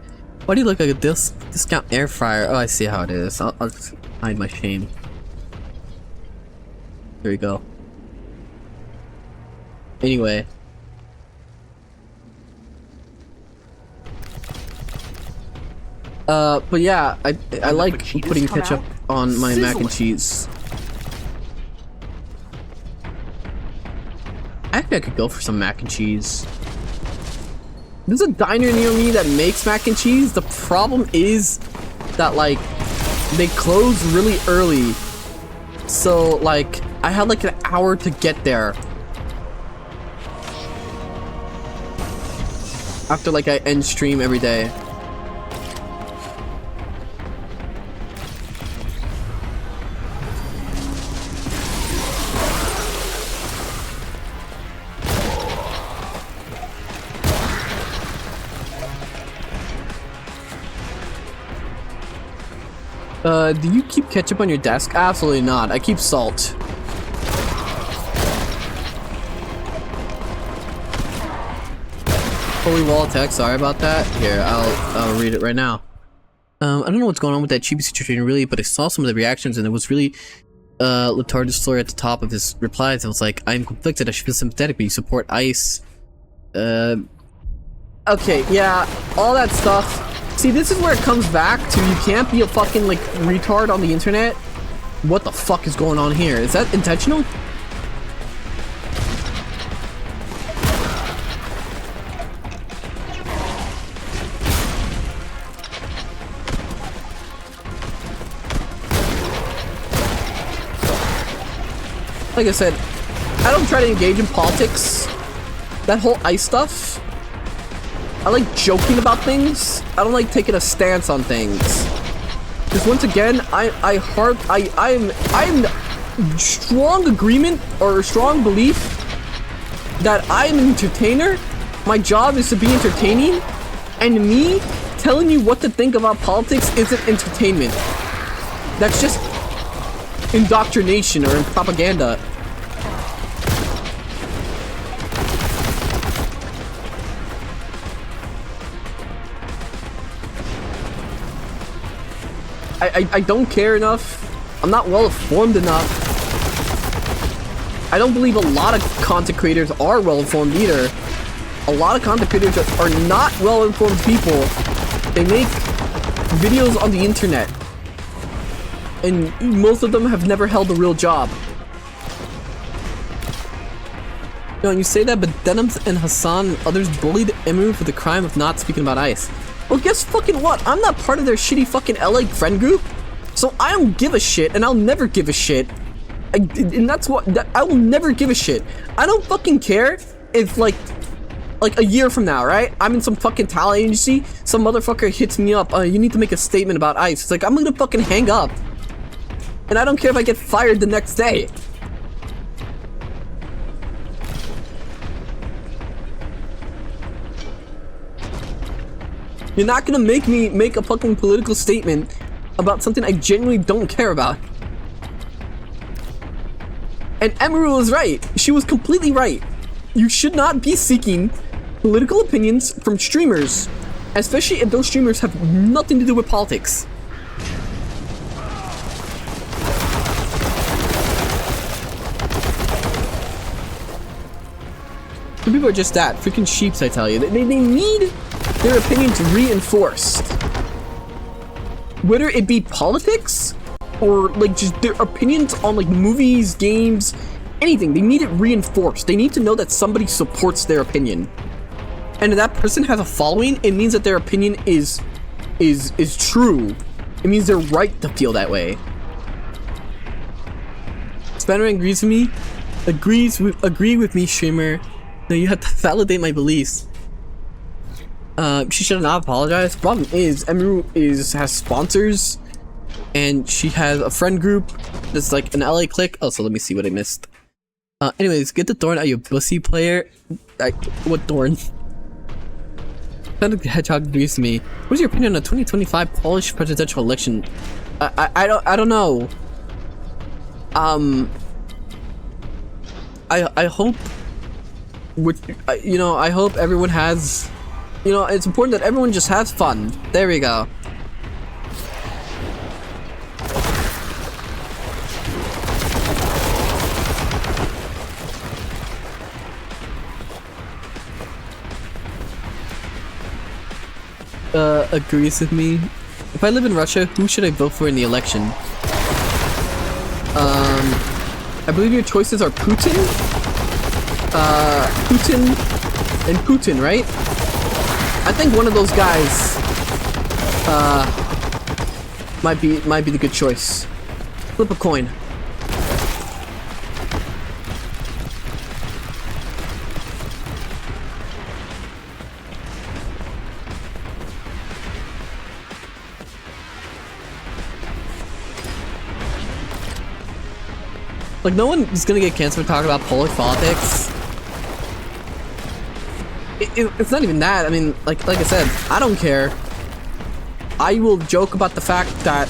Why do you look like a discount air fryer? Oh, I see how it is. I'll just hide my shame. There we go. Anyway. But yeah, I like putting ketchup on my mac and cheese. I think I could go for some mac and cheese. There's a diner near me that makes mac and cheese. The problem is that, like, they close really early. So, like, I had like an hour to get there. After, like, I end stream every day. Do you keep ketchup on your desk? Absolutely not. I keep salt. Holy wall text, sorry about that. Here, I'll read it right now. I don't know what's going on with that cheapy situation really, but I saw some of the reactions and it was really Letard's story at the top of his replies. I was like, I'm conflicted, I should feel sympathetic, but you support ICE. Okay, yeah, all that stuff. See, this is where it comes back to you can't be a fucking, like, retard on the internet. What the fuck is going on here? Is that intentional? Like I said, I don't try to engage in politics. That whole ICE stuff. I like joking about things. I don't like taking a stance on things. Because once again, I'm strong agreement or strong belief that I'm an entertainer. My job is to be entertaining, and me telling you what to think about politics isn't entertainment. That's just indoctrination or propaganda. I don't care enough. I'm not well informed enough. I don't believe a lot of content creators are well informed either. A lot of content creators are not well informed people. They make videos on the internet. And most of them have never held a real job. You know, and you say that, but Denims and Hassan and others bullied Emu for the crime of not speaking about ICE. Well, guess fucking what? I'm not part of their shitty fucking LA friend group. So I don't give a shit, and I'll never give a shit. And that's what, I will never give a shit. I don't fucking care if, like a year from now, right? I'm in some fucking talent agency, some motherfucker hits me up, you need to make a statement about ICE. It's like, I'm gonna fucking hang up. And I don't care if I get fired the next day. You're not gonna make me make a fucking political statement about something I genuinely don't care about. And Emerald was right. She was completely right. You should not be seeking political opinions from streamers, especially if those streamers have nothing to do with politics. Some people are just that, freaking sheeps, I tell you. They need their opinions reinforced. Whether it be politics, or like just their opinions on like movies, games, anything. They need it reinforced. They need to know that somebody supports their opinion. And if that person has a following, it means that their opinion is true. It means they're right to feel that way. Spanner agrees with me. Agree with me, streamer. No, you have to validate my beliefs. She should not apologize. Problem is, Emu has sponsors, and she has a friend group that's like an LA clique. Oh, so let me see what I missed. Anyways, get the Thorn out, you pussy player. What Thorn? Sonic the Hedgehog agrees with me. What's your opinion on the 2025 Polish presidential election? I don't know. I hope. I hope everyone has. It's important that everyone just has fun. There we go. Agrees with me. If I live in Russia, who should I vote for in the election? I believe your choices are Putin, Putin, and Putin, right? I think one of those guys, might be the good choice. Flip a coin. Like, no one is gonna get canceled for talking about Polish politics. It's not even that. I mean, like I said, I don't care. I will joke about the fact that,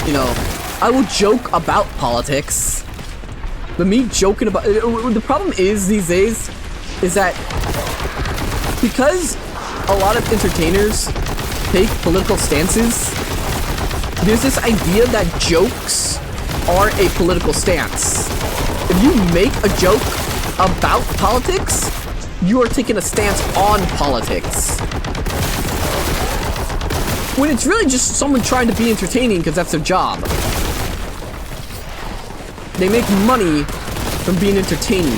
you know, I will joke about politics. But me joking about... The problem is, these days, is that because a lot of entertainers take political stances, there's this idea that jokes are a political stance. If you make a joke about politics, you are taking a stance on politics. When it's really just someone trying to be entertaining because that's their job. They make money from being entertaining.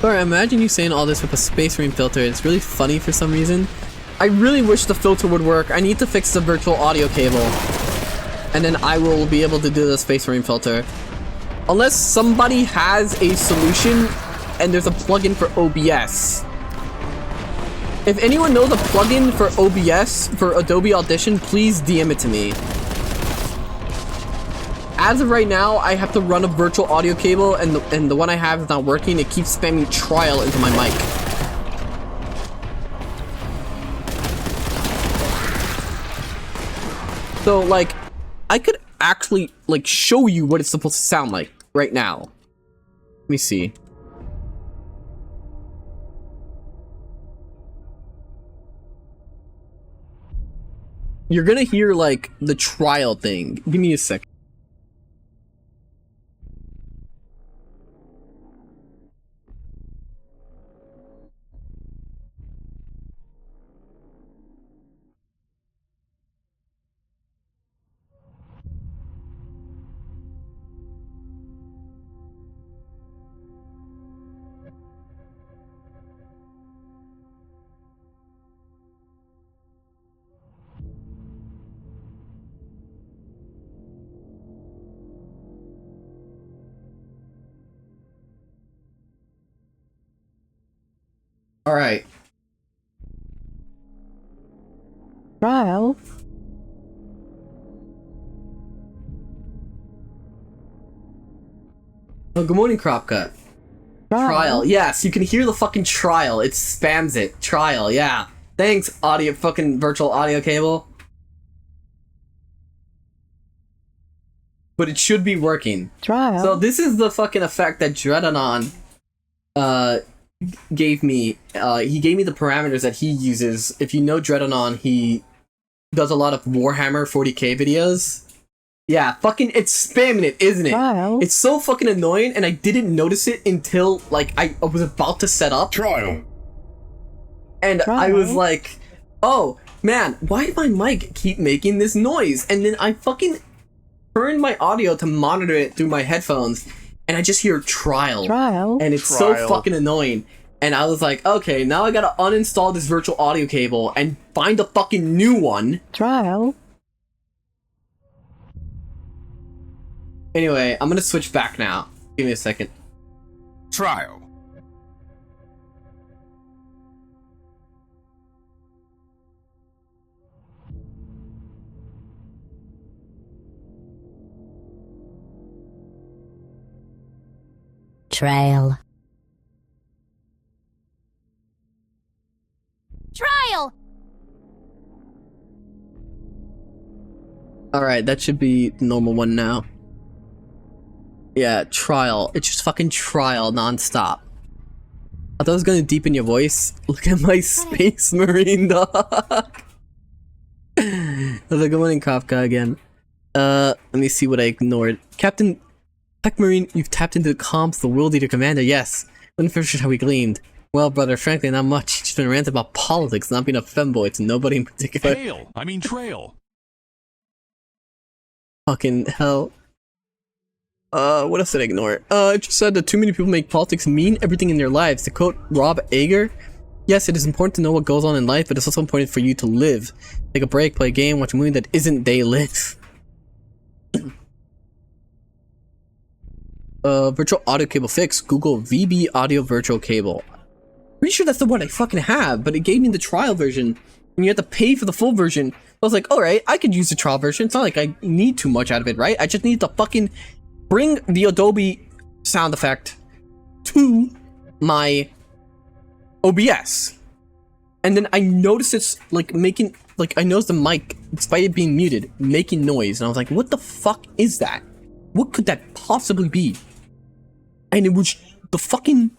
Alright, imagine you saying all this with a Space Marine filter. It's really funny for some reason. I really wish the filter would work. I need to fix the virtual audio cable. And then I will be able to do the Space Marine filter. Unless somebody has a solution and there's a plugin for OBS. If anyone knows a plugin for OBS, for Adobe Audition, please DM it to me. As of right now, I have to run a virtual audio cable and the one I have is not working. It keeps spamming trial into my mic. So, like, I could actually, like, show you what it's supposed to sound like right now. Let me see. You're gonna hear, like, the trial thing. Give me a second. All right. Trial. Oh, good morning, Crop Cut. Trial. Yes, you can hear the fucking trial. It spams it. Trial. Yeah. Thanks, audio fucking virtual audio cable. But it should be working. Trial. So this is the fucking effect that Dreadanon gave me. He gave me the parameters that he uses. If you know Dreadanon, he does a lot of Warhammer 40k videos. Yeah, fucking it's spamming it, isn't it? Trial. It's so fucking annoying, and I didn't notice it until, like, I was about to set up. Trial. And I was like, oh, man, why did my mic keep making this noise? And then I fucking turned my audio to monitor it through my headphones, and I just hear trial. And it's so fucking annoying. And I was like, okay, now I gotta uninstall this virtual audio cable and find a fucking new one. Trial. Anyway, I'm gonna switch back now. Give me a second. Trial. Trail. Trial! Alright, that should be the normal one now. Yeah, trial. It's just fucking trial non-stop. I thought I was gonna deepen your voice. Look at my Space Marine dog. I was like, good morning, Kafka again. Let me see what I ignored. Captain Peck Marine, you've tapped into the comms, the World Leader Commander, yes. When first how we gleamed. Well, brother, frankly, not much. Just been ranting about politics, not being a femboy to nobody in particular. Trail. I mean trail. Fucking hell. What else did I ignore? It just said that too many people make politics mean everything in their lives. To quote Rob Ager, yes, it is important to know what goes on in life, but it's also important for you to live. Take a break, play a game, watch a movie that isn't They Live. Virtual audio cable fix. Google VB audio virtual cable. Pretty sure that's the one I fucking have, but it gave me the trial version, and you have to pay for the full version. I was like, alright, I could use the trial version. It's not like I need too much out of it, right? I just need to fucking bring the Adobe sound effect to my OBS. And then I noticed it's like making, like I noticed the mic, despite it being muted, making noise. And I was like, what the fuck is that? What could that possibly be? And it was the fucking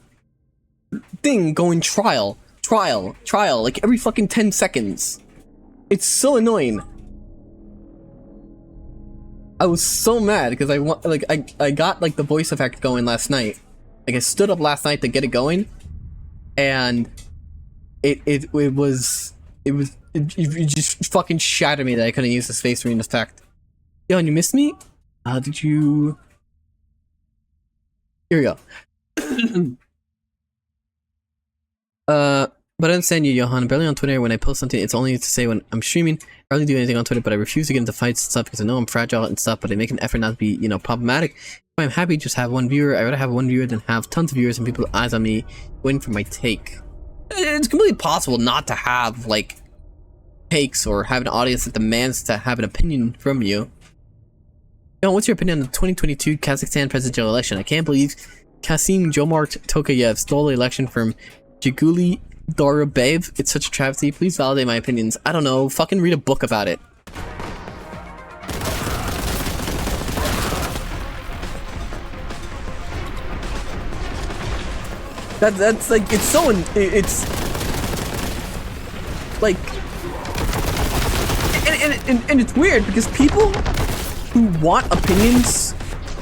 thing going trial, like every fucking 10 seconds. It's so annoying. I was so mad because I got like the voice effect going last night. Like I stood up last night to get it going, and it just fucking shattered me that I couldn't use the space marine effect. Yo, and you missed me? Did you? Here we go. But I understand you, Johann. I'm barely on Twitter. When I post something, it's only to say when I'm streaming. I rarely do anything on Twitter, but I refuse to get into fights and stuff because I know I'm fragile and stuff, but I make an effort not to be, you know, problematic. If I'm happy to just have one viewer, I'd rather have one viewer than have tons of viewers and people with eyes on me waiting for my take. It's completely possible not to have, like, takes or have an audience that demands to have an opinion from you. Yo, what's your opinion on the 2022 Kazakhstan presidential election? I can't believe Kasim Jomart Tokayev stole the election from Jiguli Dorobayev. It's such a travesty. Please validate my opinions. I don't know. Fucking read a book about it. That's like, it's so, it's like, and it's weird because people who want opinions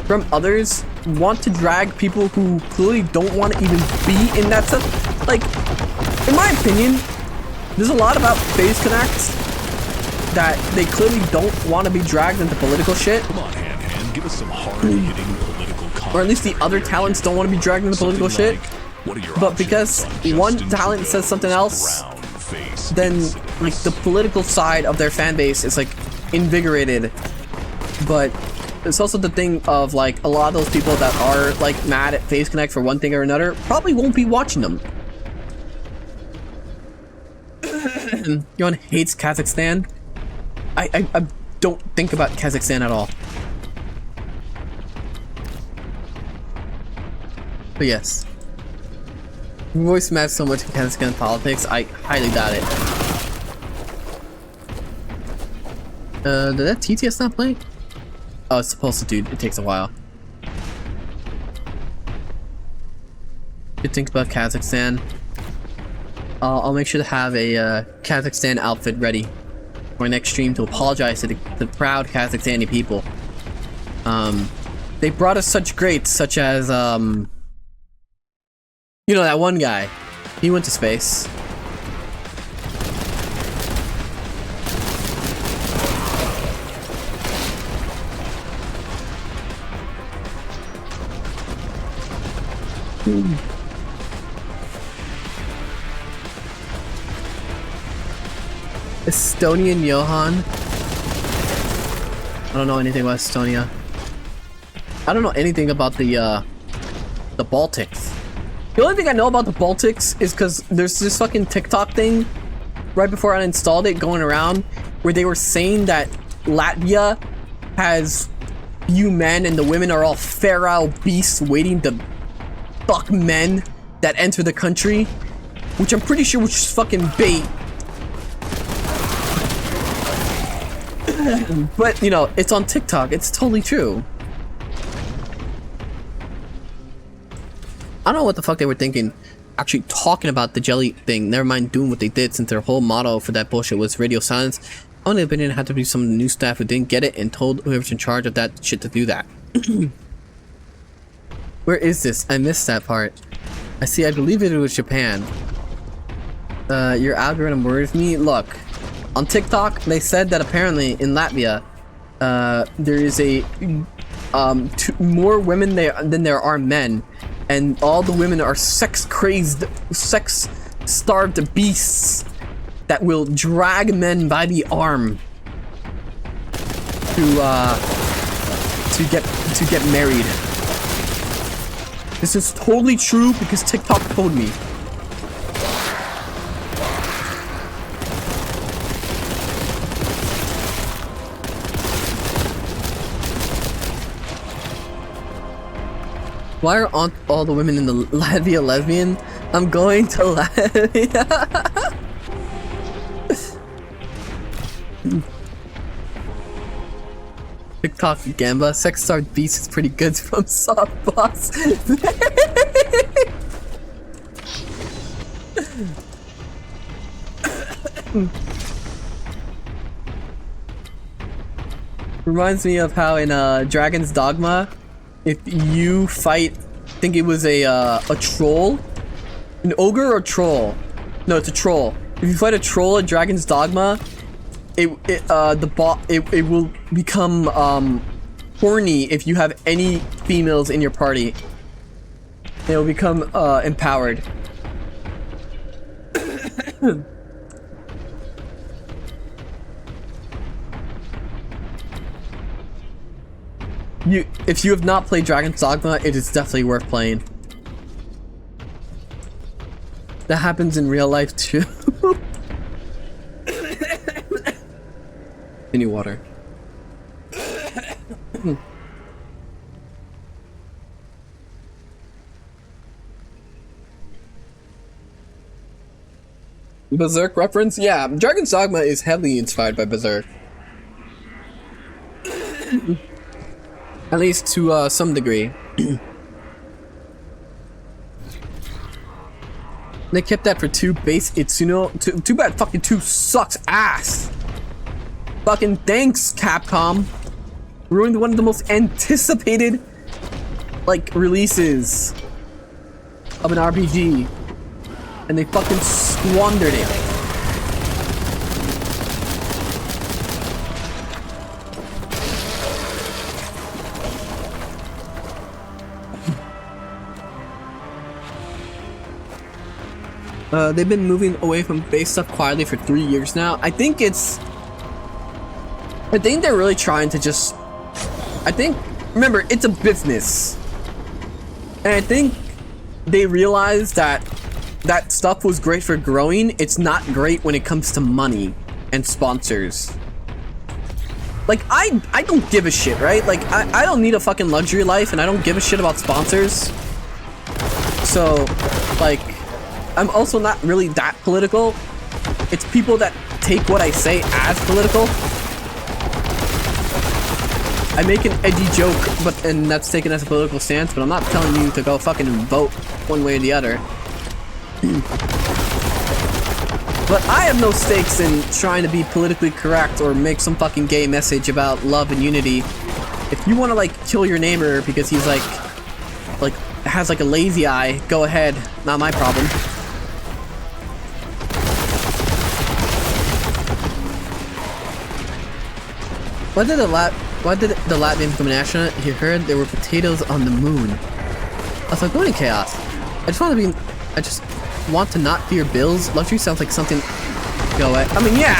from others want to drag people who clearly don't want to even be in that stuff. Like, in my opinion, there's a lot about FaZe Connect that they clearly don't want to be dragged into political shit. Come on, hand, give us some hard-hitting political content. Or at least the other talents don't want to be dragged into political shit. But because one talent says something else, then like the political side of their fan base is like invigorated. But it's also the thing of like a lot of those people that are like mad at FaZe Connect for one thing or another probably won't be watching them. Johann hates Kazakhstan. I don't think about Kazakhstan at all. But yes. Voice matters so much in Kazakhstan politics, I highly doubt it. Did that TTS not play? Oh, it's supposed to, dude. It takes a while. Good things about Kazakhstan. I'll make sure to have a Kazakhstan outfit ready for my next stream to apologize to the proud Kazakhstani people. They brought us such greats, such as, you know, that one guy. He went to space. Estonian Johann? I don't know anything about Estonia. I don't know anything about the Baltics. The only thing I know about the Baltics is because there's this fucking TikTok thing right before I installed it going around where they were saying that Latvia has few men and the women are all feral beasts waiting to fuck men that enter the country, which I'm pretty sure was just fucking bait. But, you know, it's on TikTok. It's totally true. I don't know what the fuck they were thinking actually talking about the jelly thing. Never mind doing what they did, since their whole motto for that bullshit was radio silence. Only opinion had to be some of the new staff who didn't get it and told whoever's in charge of that shit to do that. Where is this? I missed that part. I see, I believe it was Japan. Your algorithm worries me. Look, on TikTok, they said that apparently in Latvia, there is a more women than there are men, and all the women are sex-crazed, sex-starved beasts that will drag men by the arm to get married. This is totally true because TikTok told me. Why are all the women in the Latvia lesbian? I'm going to Latvia. TikTok Gamba, sex-starved beast is pretty good from Soft Boss. Reminds me of how in Dragon's Dogma, if you fight, I think it was a troll, an ogre or troll. No, it's a troll. If you fight a troll in Dragon's Dogma, it will become horny if you have any females in your party. It will become empowered. If you have not played Dragon's Dogma, it is definitely worth playing. That happens in real life too. Any water. Berserk reference? Yeah, Dragon's Dogma is heavily inspired by Berserk. At least to some degree. They kept that for 2 base Itsuno. Too bad fucking 2 sucks ass. Fucking thanks, Capcom. Ruined one of the most anticipated, like, releases of an RPG. And they fucking squandered it. They've been moving away from base stuff quietly for 3 years now. I think they're really trying to just... remember, it's a business. And I think they realized that stuff was great for growing. It's not great when it comes to money and sponsors. Like, I don't give a shit, right? Like, I don't need a fucking luxury life, and I don't give a shit about sponsors. So, like... I'm also not really that political. It's people that take what I say as political. I make an edgy joke, and that's taken as a political stance, but I'm not telling you to go fucking vote one way or the other. But I have no stakes in trying to be politically correct or make some fucking gay message about love and unity. If you want to, like, kill your neighbor because he's, like, has, like, a lazy eye, go ahead. Not my problem. Why did the Latvian become an astronaut? He heard there were potatoes on the moon. I was like, going to chaos. I just want to not fear bills. Luxury sounds like something go away. I mean, yeah.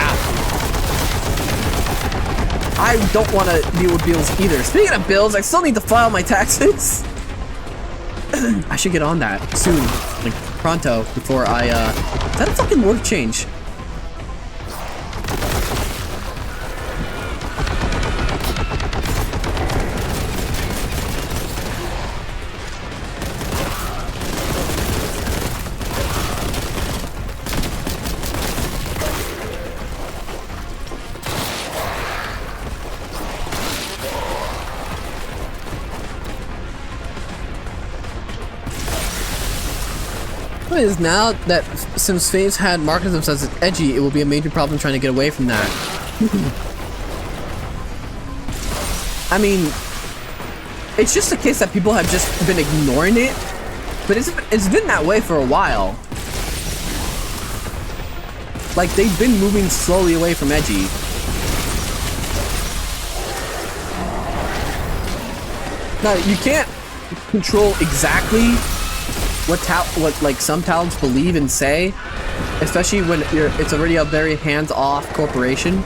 I don't want to deal with bills either. Speaking of bills, I still need to file my taxes. I should get on that soon, like pronto, before I is that a fucking word change? Is now that since Faves had marketed themselves as edgy, it will be a major problem trying to get away from that. I mean, it's just a case that people have just been ignoring it, but it's been that way for a while. Like, they've been moving slowly away from edgy. Now, you can't control exactly what like some talents believe and say, especially when it's already a very hands-off corporation.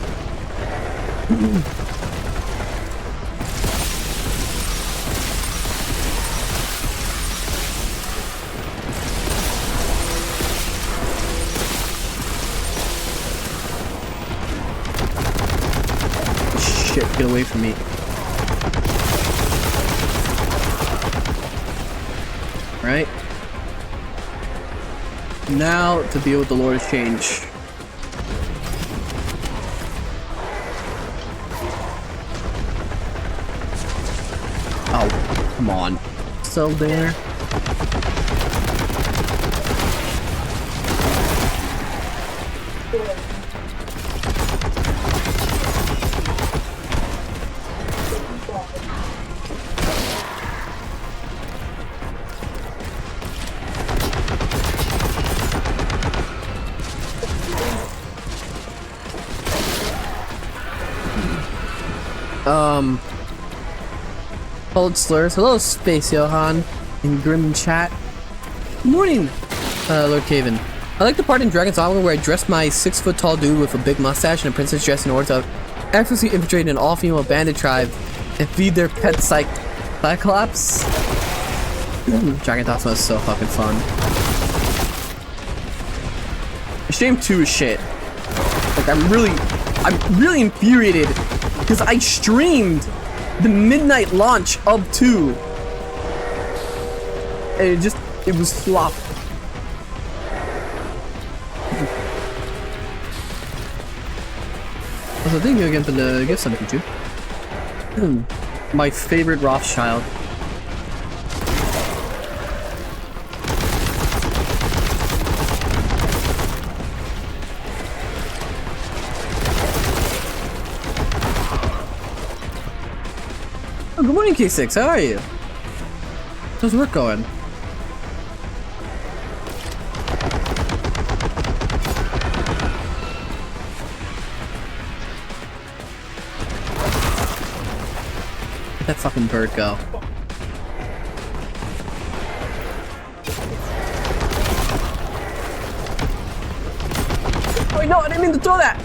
Shit, get away from me. Right? Now to deal with the Lord's change. Oh, come on. So there. Cold slurs. Hello, Space Johann in Grim chat. Good morning, Lord Caven. I like the part in Dragon's Dogma where I dressed my 6-foot-tall dude with a big mustache and a princess dress in order to effortlessly infiltrate an all-female bandit tribe and feed their pet Cyclops. Dragon's Dogma is so fucking fun. Shame 2 is shit. Like, I'm really infuriated because I streamed the midnight launch of 2 and it was flop. Also, thank you again for the gift sub, YouTube. My favorite Rothschild. Oh, good morning, K6. How are you? How's work going? Let that fucking bird go. Oh, no, I didn't mean to throw that!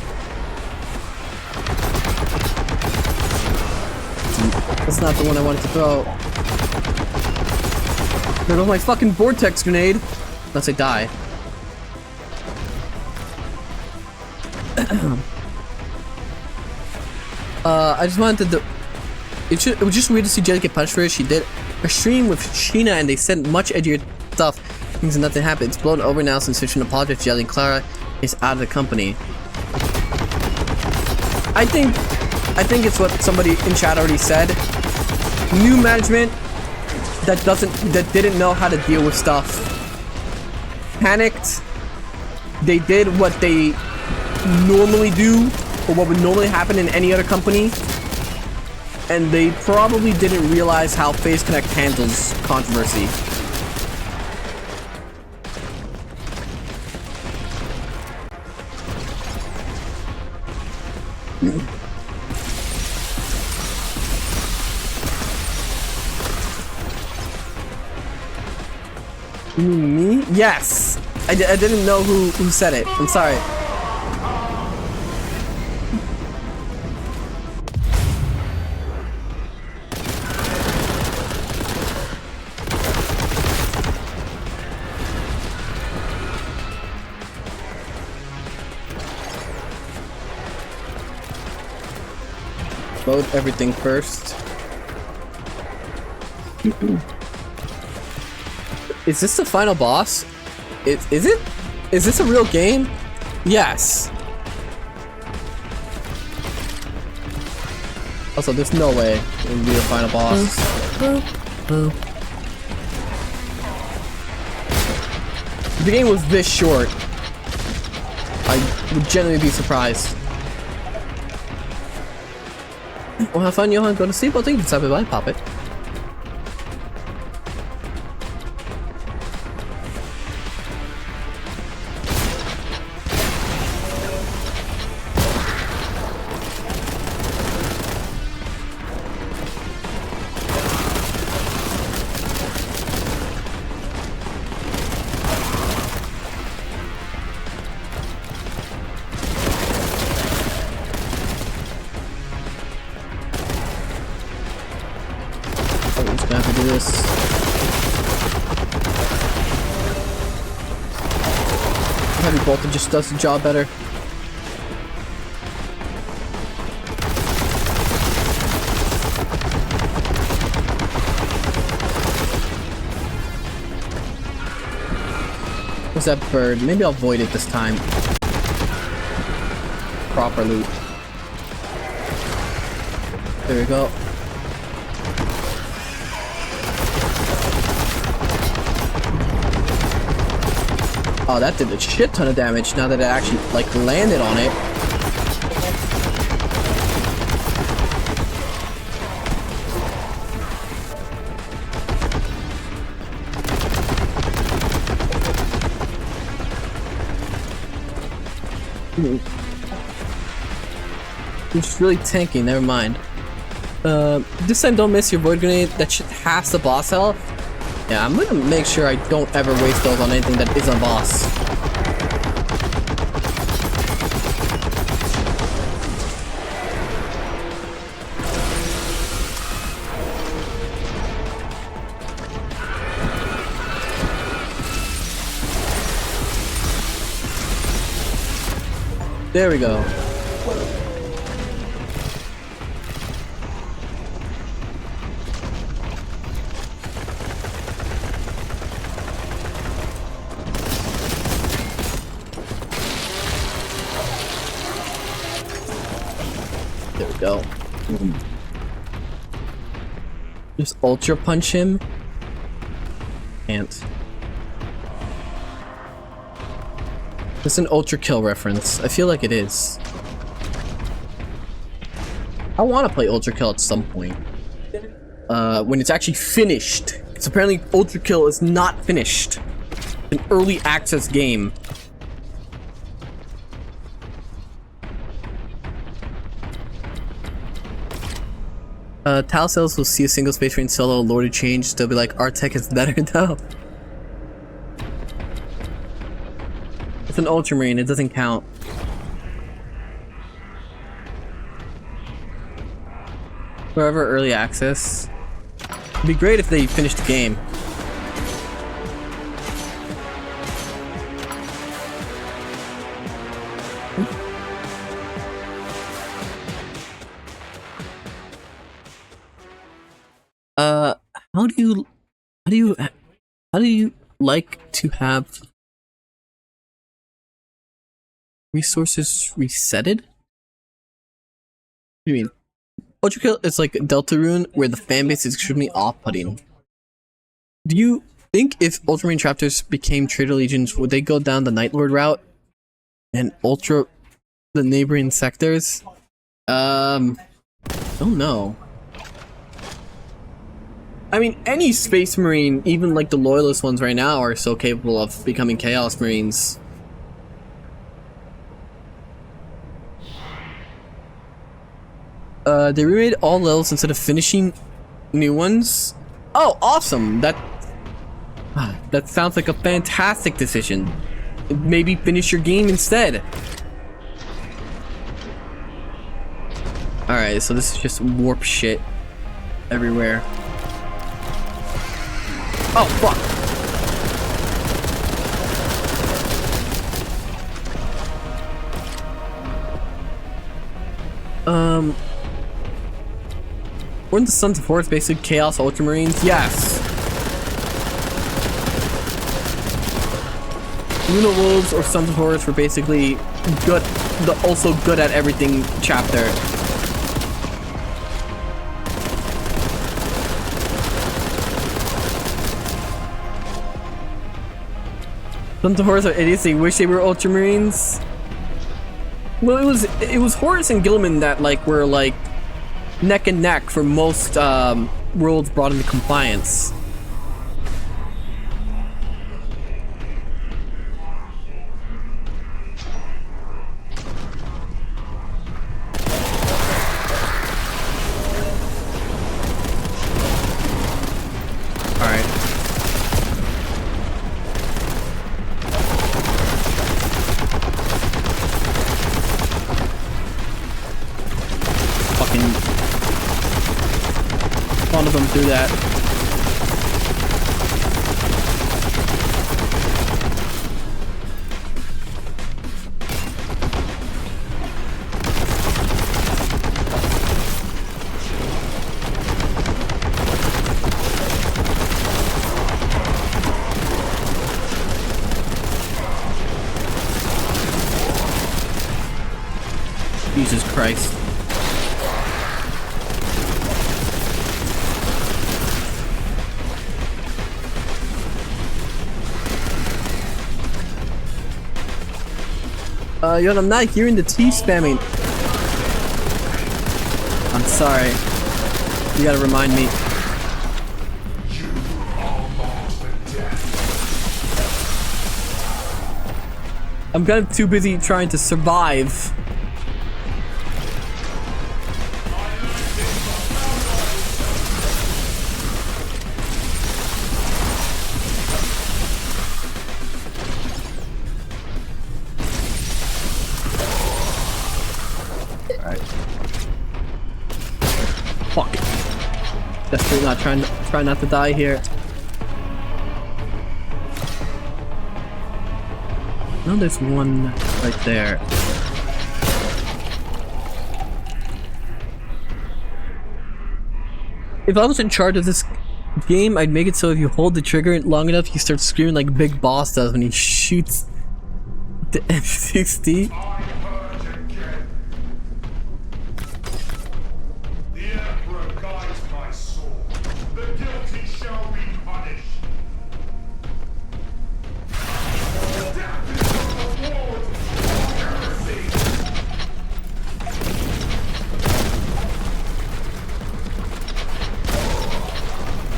That's not the one I wanted to throw. There goes my fucking vortex grenade. Unless I die. I just wanted to. It was just weird to see Jelly get punished for it. She did a stream with Sheena and they said much edgier stuff. Things and nothing happened. It's blown over now since Fitch apologized to Jelly and Clara is out of the company. I think it's what somebody in chat already said. New management that didn't know how to deal with stuff. Panicked. They did what they normally do, or what would normally happen in any other company. And they probably didn't realize how Phase Connect handles controversy. Me? Yes! I didn't know who said it. I'm sorry. Load everything first. Is this the final boss? Is it? Is this a real game? Yes. Also, there's no way it would be the final boss. Boop, boop, boop. If the game was this short, I would genuinely be surprised. Well, have fun, Johann. Go to sleep. I'll take you inside. Bye, Pop it. just gonna have to do this. Heavy Bolter just does the job better. What's that bird? Maybe I'll avoid it this time. Proper loot. There we go. Oh, that did a shit ton of damage now that it actually, like, landed on it. It's really tanky, never mind. This time don't miss your void grenade. That shit has the boss health. Yeah, I'm gonna make sure I don't ever waste those on anything that isn't a boss. There we go. There we go. Just ultra punch him. Can't. It's an ultra kill reference. I feel like it is. I want to play ultra kill at some point. When it's actually finished. Because apparently ultra kill is not finished. It's an early access game. Tile cells will see a single space range solo lore to change. They'll be like, our tech is better though. It's an ultramarine, it doesn't count. Forever early access. It'd be great if they finished the game. How do you like to have resources resetted? What do you mean? Ultra kill is like Delta Rune, where the fanbase is extremely off-putting. Do you think if Ultramarine chapters became Trader Legions, would they go down the Night Lord route and ultra the neighboring sectors? Don't know. I mean, any Space Marine, even like the Loyalist ones right now, are so capable of becoming Chaos Marines. They remade all levels instead of finishing new ones. Oh, awesome! That sounds like a fantastic decision. Maybe finish your game instead. Alright, so this is just warp shit everywhere. Oh, fuck! Weren't the Sons of Horus basically Chaos Ultramarines? Yes! Luna Wolves or Sons of Horus were basically good, also good at everything chapter. Sons of Horus are idiots, they wish they were Ultramarines. Well, it was Horus and Gilliman that like were like neck and neck for most worlds brought into compliance. Do that. Jesus Christ. Yo, I'm not hearing the T spamming. I'm sorry. You gotta remind me. I'm kind of too busy trying to survive. Alright. Fuck it. Definitely not trying not to die here. No, there's one right there. If I was in charge of this game, I'd make it so if you hold the trigger long enough, you start screaming like Big Boss does when he shoots the M60.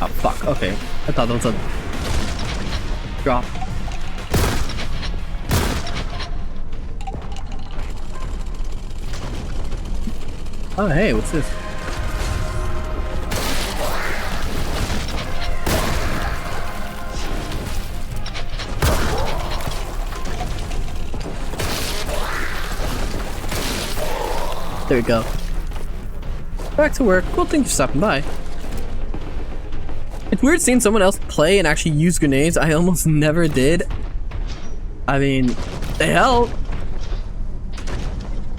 Oh fuck, okay. I thought that was a drop. Oh hey, what's this? There we go. Back to work. Cool, thanks for stopping by. It's weird seeing someone else play and actually use grenades. I almost never did. I mean, they help.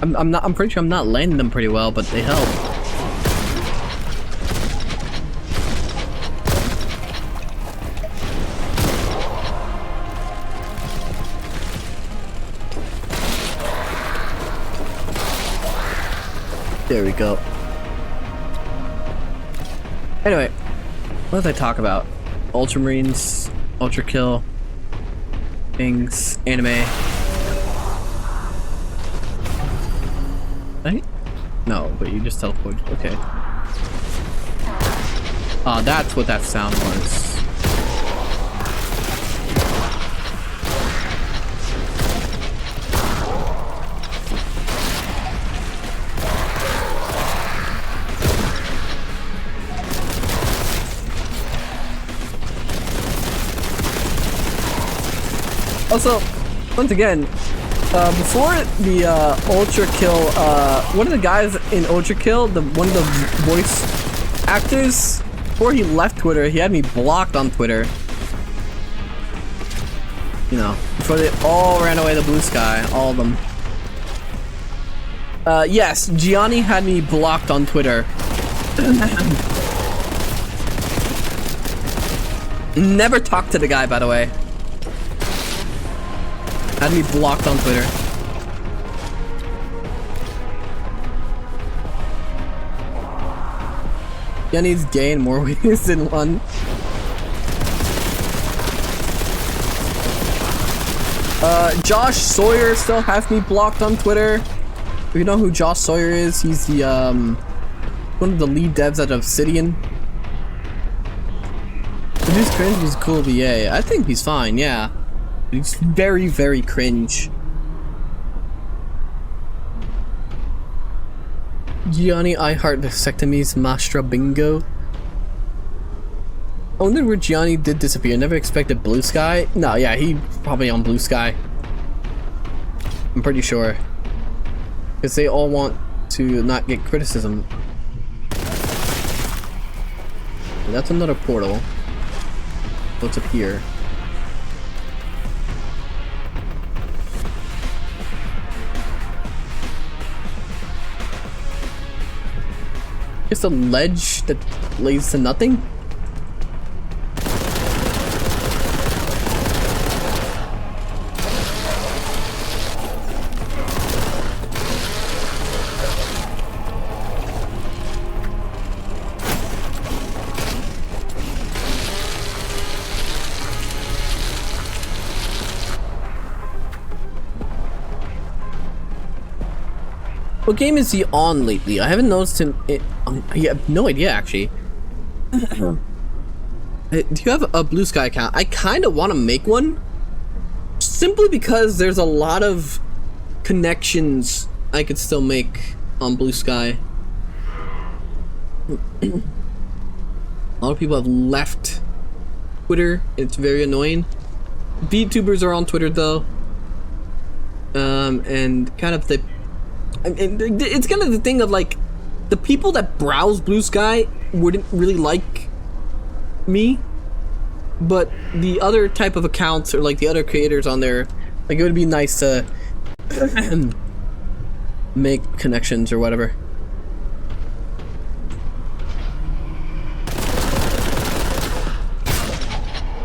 I'm pretty sure I'm not landing them pretty well, but they help. There we go. Anyway, what did I talk about? Ultramarines, Ultra Kill, things, anime. Right? No, but you just teleported. Okay. That's what that sound was. Also, once again, before the Ultra Kill, one of the guys in Ultra Kill, one of the voice actors, before he left Twitter, he had me blocked on Twitter. You know, before they all ran away to Blue Sky, all of them. Yes, Gianni had me blocked on Twitter. Never talked to the guy, by the way. Had me blocked on Twitter. Gianni's gay in more ways than one. Josh Sawyer still has me blocked on Twitter. If you know who Josh Sawyer is, he's the one of the lead devs at Obsidian. He's cringe, he's cool VA. I think he's fine, yeah. He's very, very cringe. Gianni, I heart vasectomies, Mastra bingo. I wonder where Gianni did disappear. Never expected Blue Sky. No, yeah, he probably on Blue Sky. I'm pretty sure. Because they all want to not get criticism. And that's another portal. What's up here? Just a ledge that leads to nothing? What game is he on lately? I haven't noticed him. I have no idea, actually. Do you have a Blue Sky account? I kind of want to make one. Simply because there's a lot of connections I could still make on Blue Sky. A lot of people have left Twitter. It's very annoying. VTubers are on Twitter, though. And kind of it's kind of the thing of like the people that browse Blue Sky wouldn't really like me, but the other type of accounts or like the other creators on there, like it would be nice to make connections or whatever.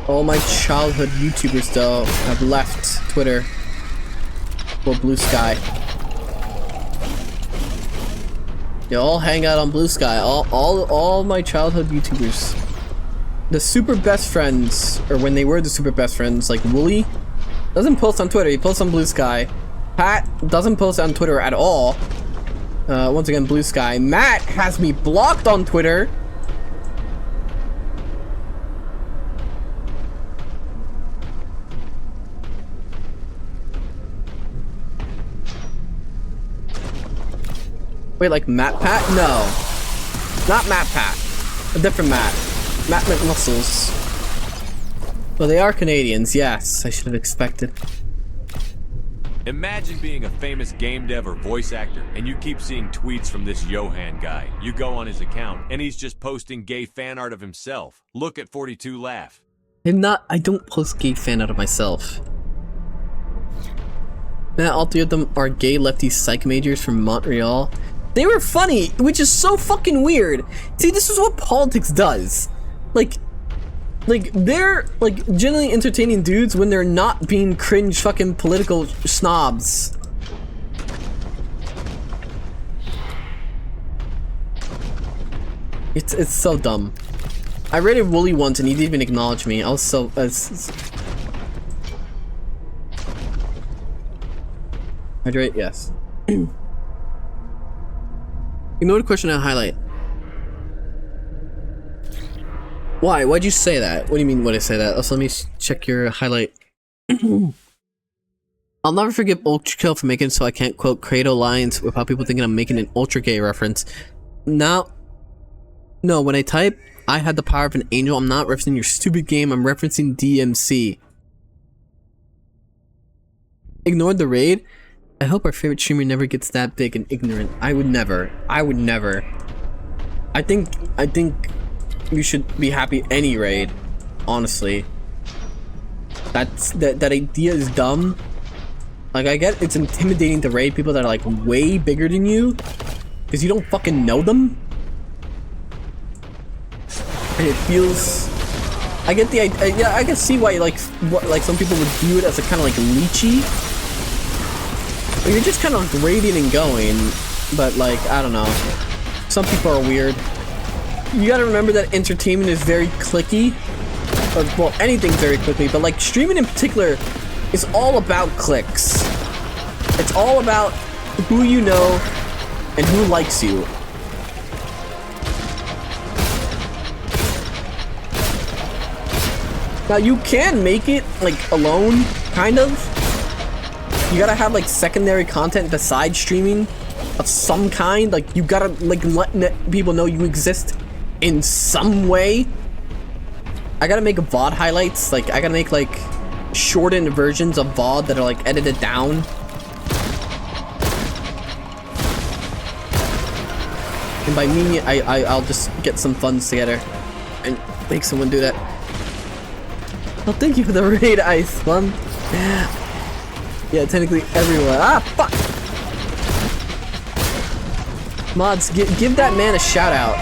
All my childhood YouTubers though have left Twitter for Blue Sky. They all hang out on Blue Sky. All my childhood YouTubers. The super best friends, or when they were the super best friends, like Wooly, doesn't post on Twitter. He posts on Blue Sky. Pat doesn't post on Twitter at all. Once again, Blue Sky. Matt has me blocked on Twitter. Wait, like Matt Pat? No. Not Matt Pat. A different Matt. Matt McMuscles. Well, they are Canadians, yes. I should have expected. Imagine being a famous game dev or voice actor, and you keep seeing tweets from this Johann guy. You go on his account, and he's just posting gay fan art of himself. Look at 42 Laugh. I don't post gay fan art of myself. Now, all three of them are gay lefty psych majors from Montreal. They were funny, which is so fucking weird. See, this is what politics does. Like they're like genuinely entertaining dudes when they're not being cringe fucking political snobs. It's so dumb. I rated Wooly once and he didn't even acknowledge me. I was so hydrate, yes. Ignore the question I highlight. Why? Why'd you say that? What do you mean, why'd I say that? Also, let me check your highlight. I'll never forgive Ultra Kill for making it so I can't quote Credo lines without people thinking I'm making an ultra gay reference. No, when I type, I had the power of an angel, I'm not referencing your stupid game, I'm referencing DMC. Ignored the raid? I hope our favorite streamer never gets that big and ignorant. I would never. I think you should be happy any raid, honestly. That idea is dumb. Like, I get it's intimidating to raid people that are like way bigger than you because you don't fucking know them. And it feels, I get the idea. Yeah, I can see why like some people would view it as a kind of like leechy. But you're just kind of like raiding and going, but like, I don't know. Some people are weird. You gotta remember that entertainment is very clicky. Well, anything's very clicky, but like streaming in particular is all about clicks. It's all about who you know and who likes you. Now you can make it like alone, kind of. You gotta have like secondary content besides streaming of some kind. Like you gotta like let people know you exist in some way. I gotta make VOD highlights. Like I gotta make like shortened versions of VOD that are like edited down. And by me, I'll just get some funds together and make someone do that. Well, thank you for the raid, Ice Plum. Yeah, technically everyone. Ah, fuck! Mods, give that man a shout out.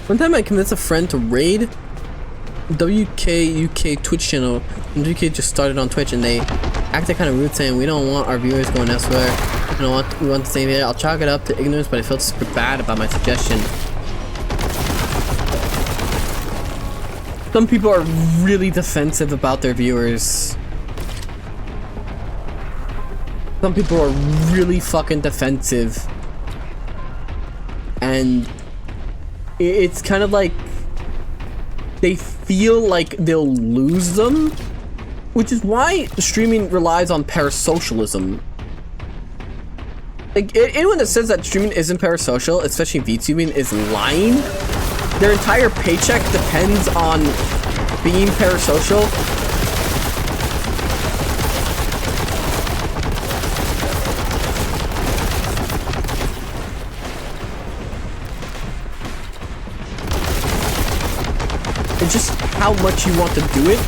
One time I convinced a friend to raid WK UK Twitch channel. WK just started on Twitch and they acted kind of rude, saying we don't want our viewers going elsewhere. We want the same video. I'll chalk it up to ignorance, but I felt super bad about my suggestion. Some people are really defensive about their viewers. Some people are really fucking defensive. And it's kind of like they feel like they'll lose them, which is why streaming relies on parasocialism. Like, anyone that says that streaming isn't parasocial, especially VTubing, is lying. Their entire paycheck depends on being parasocial. It's just how much you want to do it.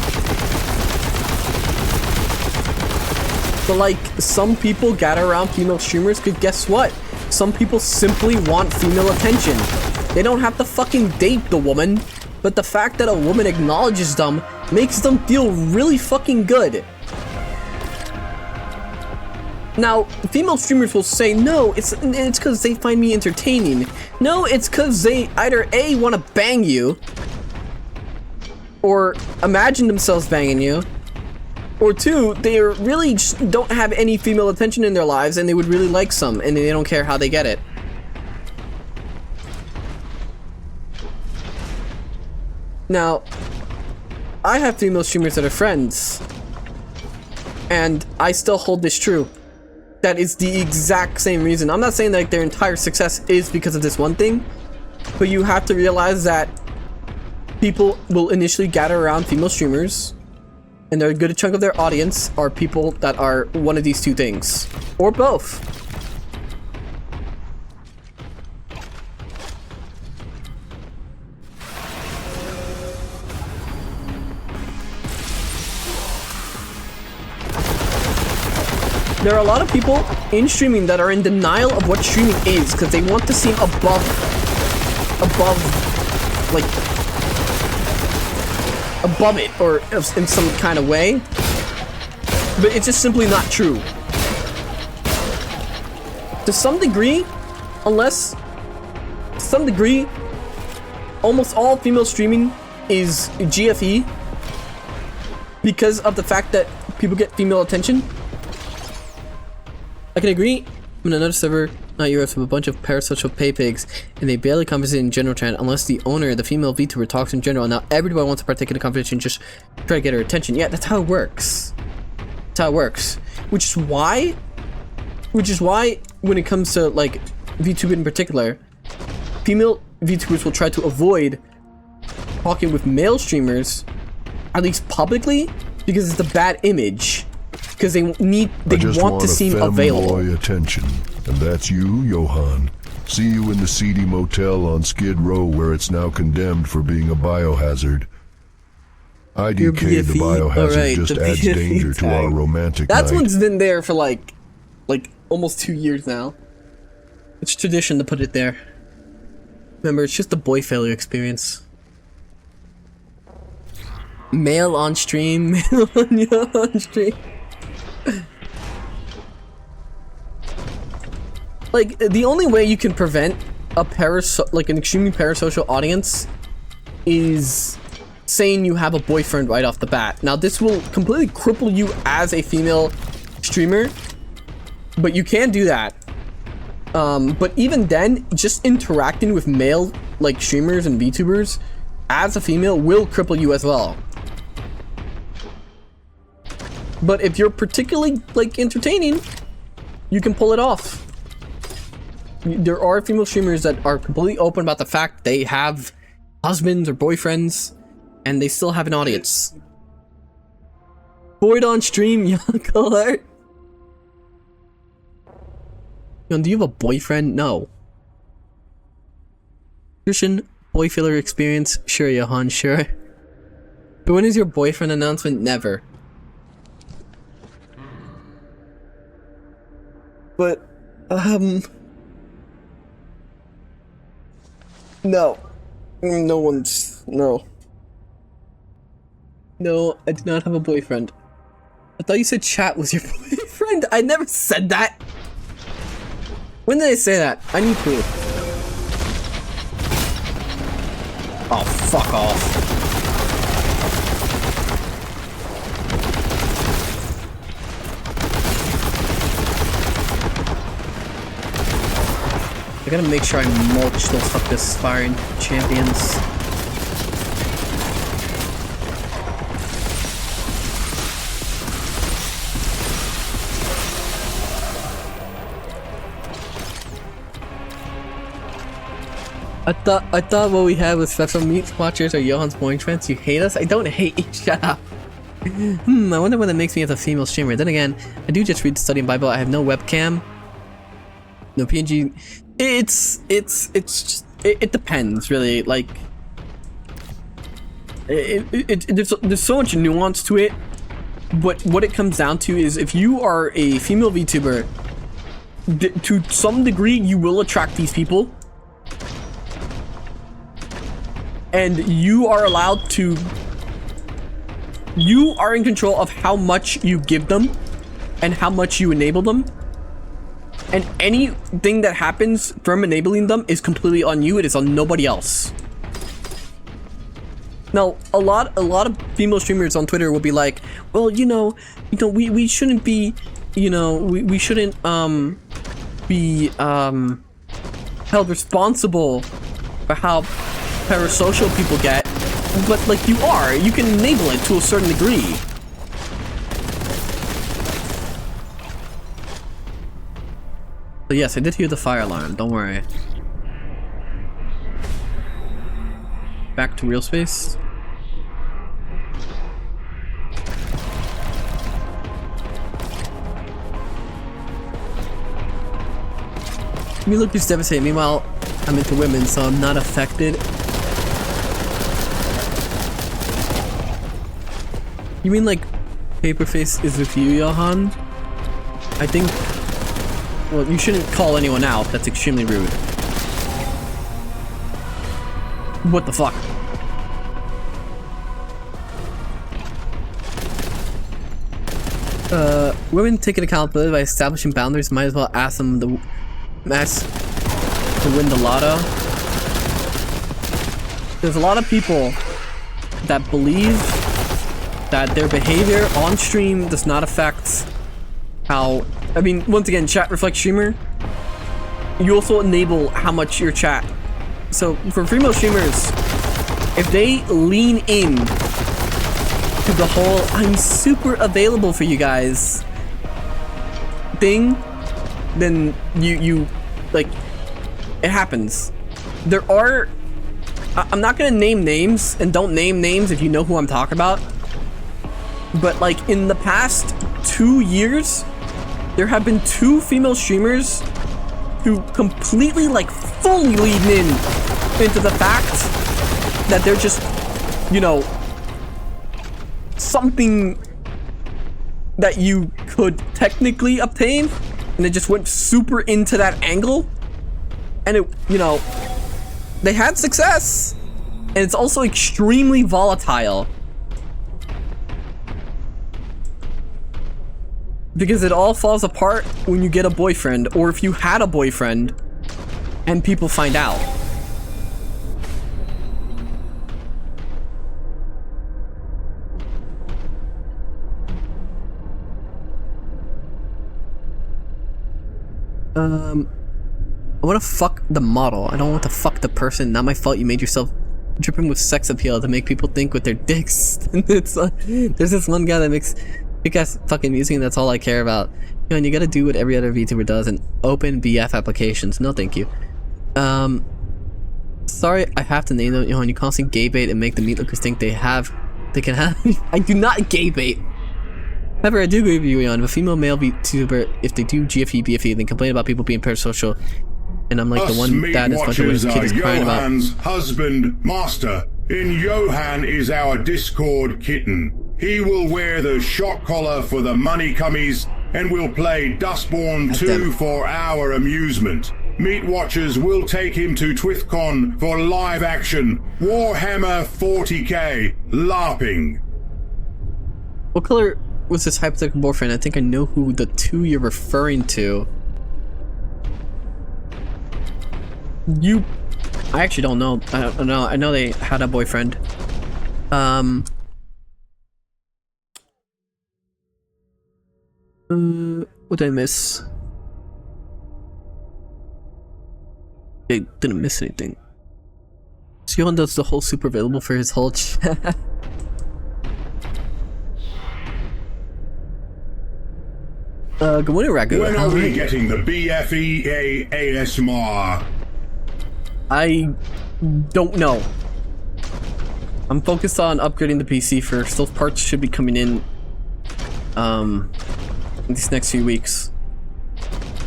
But like, some people gather around female streamers because guess what? Some people simply want female attention. They don't have to fucking date the woman, but the fact that a woman acknowledges them makes them feel really fucking good. Now, female streamers will say, no, it's because they find me entertaining. No, it's because they either A, want to bang you, or imagine themselves banging you, or two, they really just don't have any female attention in their lives and they would really like some, and they don't care how they get it. Now, I have female streamers that are friends, and I still hold this true. That is the exact same reason. I'm not saying that their entire success is because of this one thing, but you have to realize that people will initially gather around female streamers, and a good chunk of their audience are people that are one of these two things, or both. There are a lot of people in streaming that are in denial of what streaming is because they want to seem above, above it, or in some kind of way, but it's just simply not true. To some degree, almost all female streaming is GFE because of the fact that people get female attention. I can agree. I'm in another server, not yours, with a bunch of parasocial pay pigs, and they barely conversate in general chat unless the owner, the female VTuber, talks in general. Now everybody wants to partake in the conversation, just try to get her attention. Yeah, that's how it works. That's how it works. Which is why when it comes to like VTuber in particular, female VTubers will try to avoid talking with male streamers, at least publicly, because it's a bad image. Because they want to seem available. Attention, and that's you, Johann. See you in the seedy motel on Skid Row, where it's now condemned for being a biohazard. IDK, the biohazard, right, just adds danger to our romantic night. That one's been there for like almost 2 years now. It's tradition to put it there. Remember, it's just a boy failure experience. Male on stream, male on stream. Like, the only way you can prevent a an extremely parasocial audience is saying you have a boyfriend right off the bat. Now, this will completely cripple you as a female streamer, but you can do that. But even then, just interacting with male streamers and VTubers as a female will cripple you as well. But if you're particularly entertaining, you can pull it off. There are female streamers that are completely open about the fact they have husbands or boyfriends, and they still have an audience. Boyd on stream, young color. Young, do you have a boyfriend? No. Christian, boy filler experience? Sure, Johann, sure. But when is your boyfriend announcement? Never. But, no. No one's, no. No, I do not have a boyfriend. I thought you said chat was your boyfriend. I never said that. When did I say that? I need proof. Oh, fuck off. I gotta make sure I mulch those fucking aspiring champions. I thought what we had was special meat watchers or Johann's boring trends. You hate us? I don't hate you. Shut up. I wonder what it makes me as a female streamer. Then again, I do just read the studying Bible. I have no webcam, no PNG. It's just it depends really. Like there's so much nuance to it. But what it comes down to is if you are a female VTuber, to some degree you will attract these people. And you are allowed to... You are in control of how much you give them and how much you enable them. And anything that happens from enabling them is completely on you. It is on nobody else. Now, a lot of female streamers on Twitter will be like, well, we shouldn't be, we shouldn't be held responsible for how parasocial people get, but like you can enable it to a certain degree. But yes, I did hear the fire alarm, don't worry. Back to real space. Me look is devastated. Meanwhile, I'm into women, so I'm not affected. You mean like Paperface is with you, Johann? I think... Well, you shouldn't call anyone out. That's extremely rude. What the fuck? Women take accountability by establishing boundaries. Might as well ask them to win the lotto. There's a lot of people that believe that their behavior on stream does not affect how... I mean, once again, chat reflects streamer. You also enable how much your chat... So, for female streamers, if they lean in to the whole I'm super available for you guys thing, then you like, it happens. There are... I'm not gonna name names, and don't name names if you know who I'm talking about. But like in the past 2 years, there have been 2 female streamers who completely like fully lean in into the fact that they're just, something that you could technically obtain, and they just went super into that angle, and it, they had success, and it's also extremely volatile. Because it all falls apart when you get a boyfriend, or if you had a boyfriend and people find out. I want to fuck the model. I don't want to fuck the person. Not my fault you made yourself dripping with sex appeal to make people think with their dicks. It's there's this one guy that makes big-ass fucking music, and that's all I care about. And you gotta do what every other VTuber does and open BF applications. No thank you. Sorry, I have to name them. You constantly gay bait and make the meatlookers think they can have I do not gay bait. However, I do agree with you, Johann. If a female male VTuber, if they do GFE, BFE, then complain about people being parasocial, and I'm like the one that is bunch of his kid is crying about. Johann's husband, master. In Johann is our Discord kitten. He will wear the shock collar for the money cummies, and will play Dustborn 2 for our amusement. Meat Watchers will take him to TwithCon for live action Warhammer 40k LARPing. What color was this hypothetical boyfriend? I think I know who the two you're referring to. I actually don't know. I don't know. I know they had a boyfriend. What did I miss? I didn't miss anything. Johann does the whole super available for his whole chat. Good morning, Ragu. When are we getting the BFEA ASMR? I don't know. I'm focused on upgrading the PC first. Those parts should be coming in these next few weeks.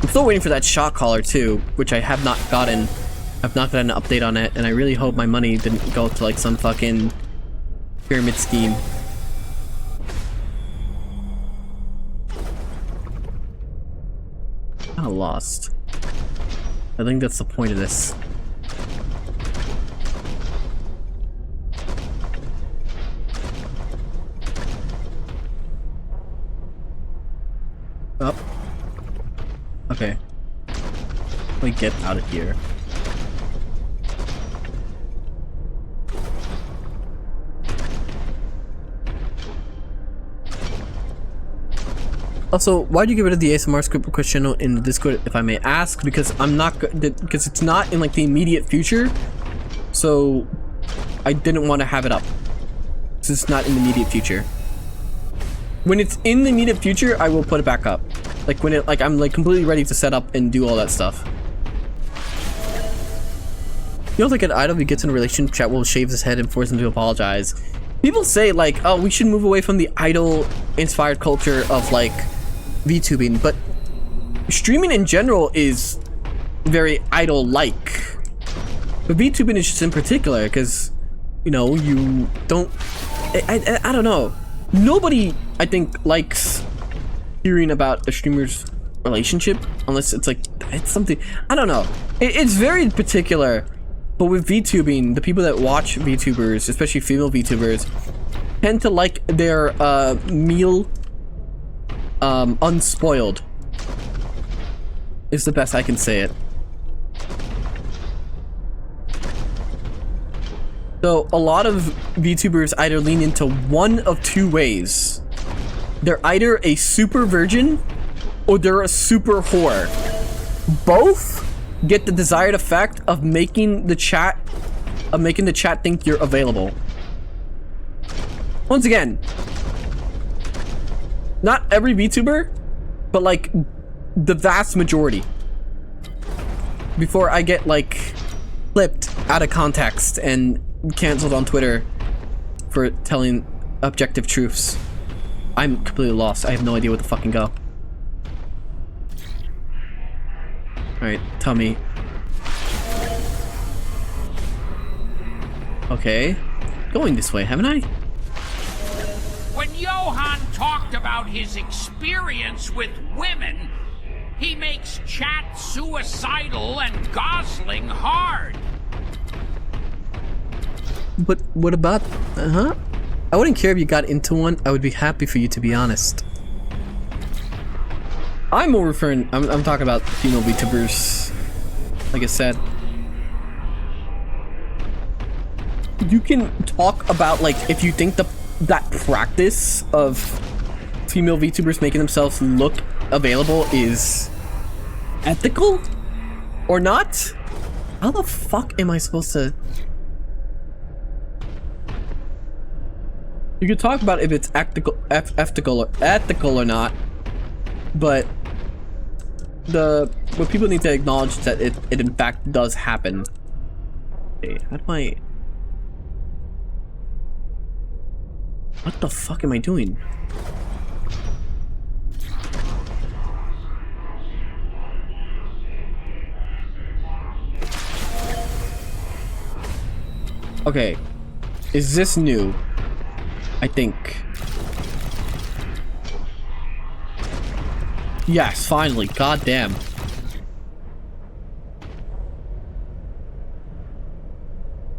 I'm still waiting for that shot collar too, which I have not gotten. I've not gotten an update on it, and I really hope my money didn't go to like some fucking pyramid scheme. Kinda lost. I think that's the point of this. Up. Okay. Let me get out of here. Also, why do you get rid of the ASMR script request channel in the Discord, if I may ask? Because because it's not in like the immediate future, so I didn't want to have it up. So it's not in the immediate future. When it's in the immediate future, I will put it back up. Like when it, like I'm like completely ready to set up and do all that stuff. You know, like an idol who gets in a relationship, chat will shave his head and force him to apologize. People say like, oh, we should move away from the idol-inspired culture of like VTubing, but streaming in general is very idol-like. But VTubing is just in particular because, you know, you don't. I don't know. Nobody, I think, likes hearing about a streamer's relationship unless it's like it's something. I don't know. It's very particular. But with VTubing, the people that watch VTubers, especially female VTubers, tend to like their meal unspoiled. Is the best I can say it. So a lot of VTubers either lean into one of two ways. They're either a super virgin or they're a super whore. Both get the desired effect of making the chat think you're available. Once again, not every VTuber, but like the vast majority. Before I get like flipped out of context and canceled on Twitter for telling objective truths. I'm completely lost. I have no idea where to fucking go. Alright, tell me. Okay. Going this way, haven't I? When Johann talked about his experience with women, he makes chat suicidal and gosling hard. But what about... I wouldn't care if you got into one. I would be happy for you, to be honest. I'm more referring... I'm talking about female VTubers. Like I said. You can talk about, like, if you think that practice of female VTubers making themselves look available is ethical or not. How the fuck am I supposed to... You could talk about if it's ethical or not, but what people need to acknowledge is that it in fact does happen. Okay, how do I... What the fuck am I doing? Okay, is this new? I think. Yes, finally. God damn.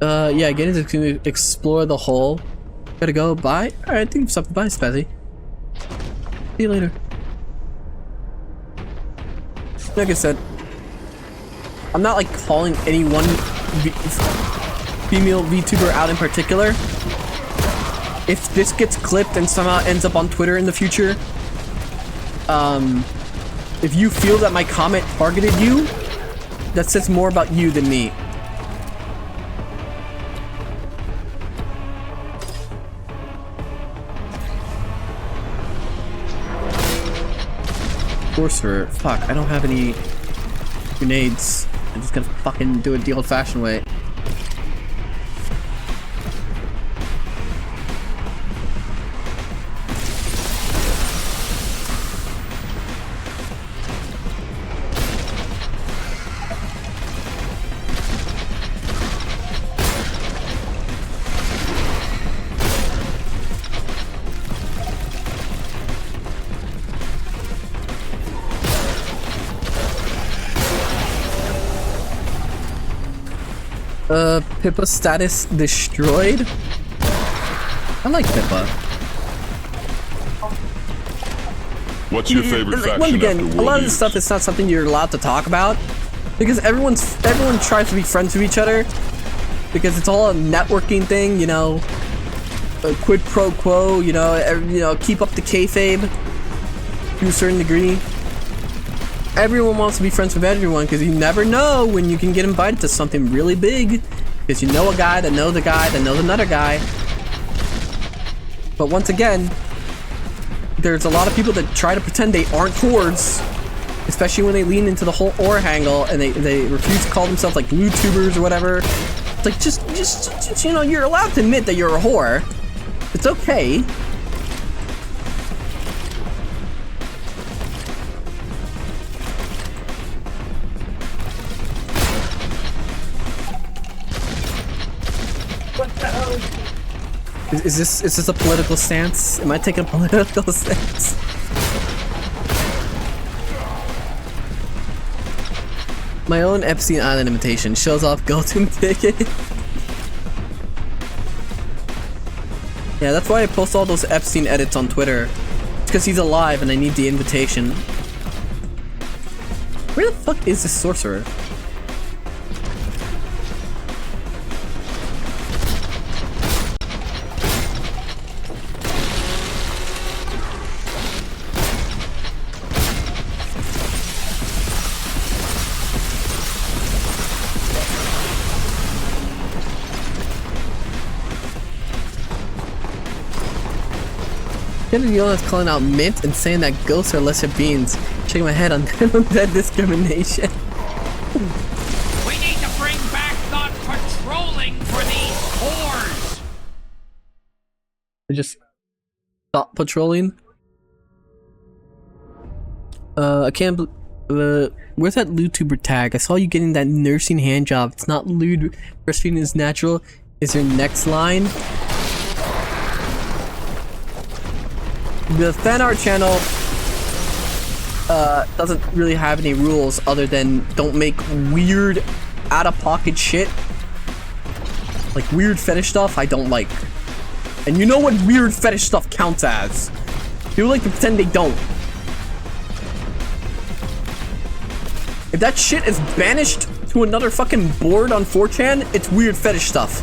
Yeah, getting to explore the hole. Gotta go. Bye. Alright, thank you for stopping by, Spazzy. See you later. Like I said, I'm not like calling any one female VTuber out in particular. If this gets clipped and somehow ends up on Twitter in the future, if you feel that my comment targeted you, that says more about you than me. Sorcerer. Fuck, I don't have any grenades. I'm just gonna fucking do it the old-fashioned way. Pippa status destroyed? I like Pippa. What's your favorite faction? Once again, after a lot of World this stuff is not something you're allowed to talk about because everyone tries to be friends with each other because it's all a networking thing, you know, a quid pro quo, you know, keep up the kayfabe to a certain degree. Everyone wants to be friends with everyone because you never know when you can get invited to something really big because you know a guy that knows a guy that knows another guy. But once again, there's a lot of people that try to pretend they aren't Hordes, especially when they lean into the whole ore angle and they refuse to call themselves like VTubers or whatever. It's like just you know, you're allowed to admit that you're a whore. It's okay. What the hell? Is this a political stance? Am I taking a political stance? My own Epstein Island imitation shows off go-to ticket. Yeah, that's why I post all those Epstein edits on Twitter. It's because he's alive and I need the invitation. Where the fuck is this sorcerer? Kennedy is calling out Mint and saying that ghosts are lesser beings. Shaking my head on that discrimination. We need to bring back not patrolling for these whores. Just stop patrolling. I can't. Where's that YouTuber tag? I saw you getting that nursing hand job. It's not lewd. Breastfeeding is natural. Is your next line? The fan art channel doesn't really have any rules other than don't make weird out-of-pocket shit. Like weird fetish stuff I don't like. And you know what weird fetish stuff counts as. People like to pretend they don't. If that shit is banished to another fucking board on 4chan, it's weird fetish stuff.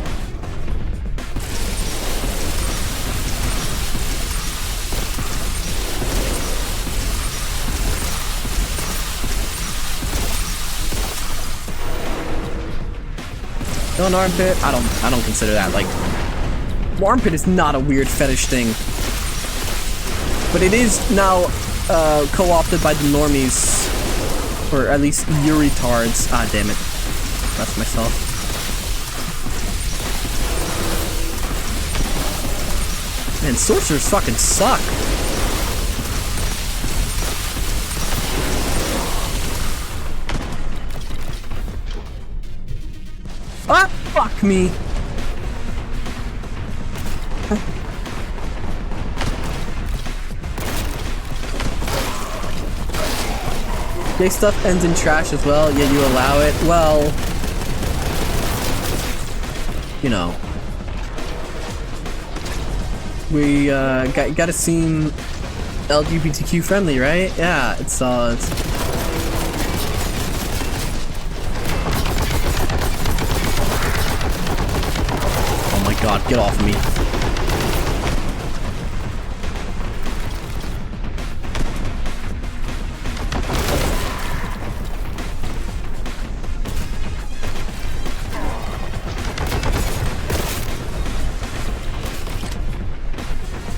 No, an armpit? I don't consider that like armpit is not a weird fetish thing. But it is now co-opted by the normies. Or at least you retards. Ah damn it. That's myself. Man, sorcerers fucking suck. Ah, fuck me. Gay stuff ends in trash as well, yet you allow it. Well, you know. We gotta seem LGBTQ friendly, right? Yeah, it's oh my god, get off me.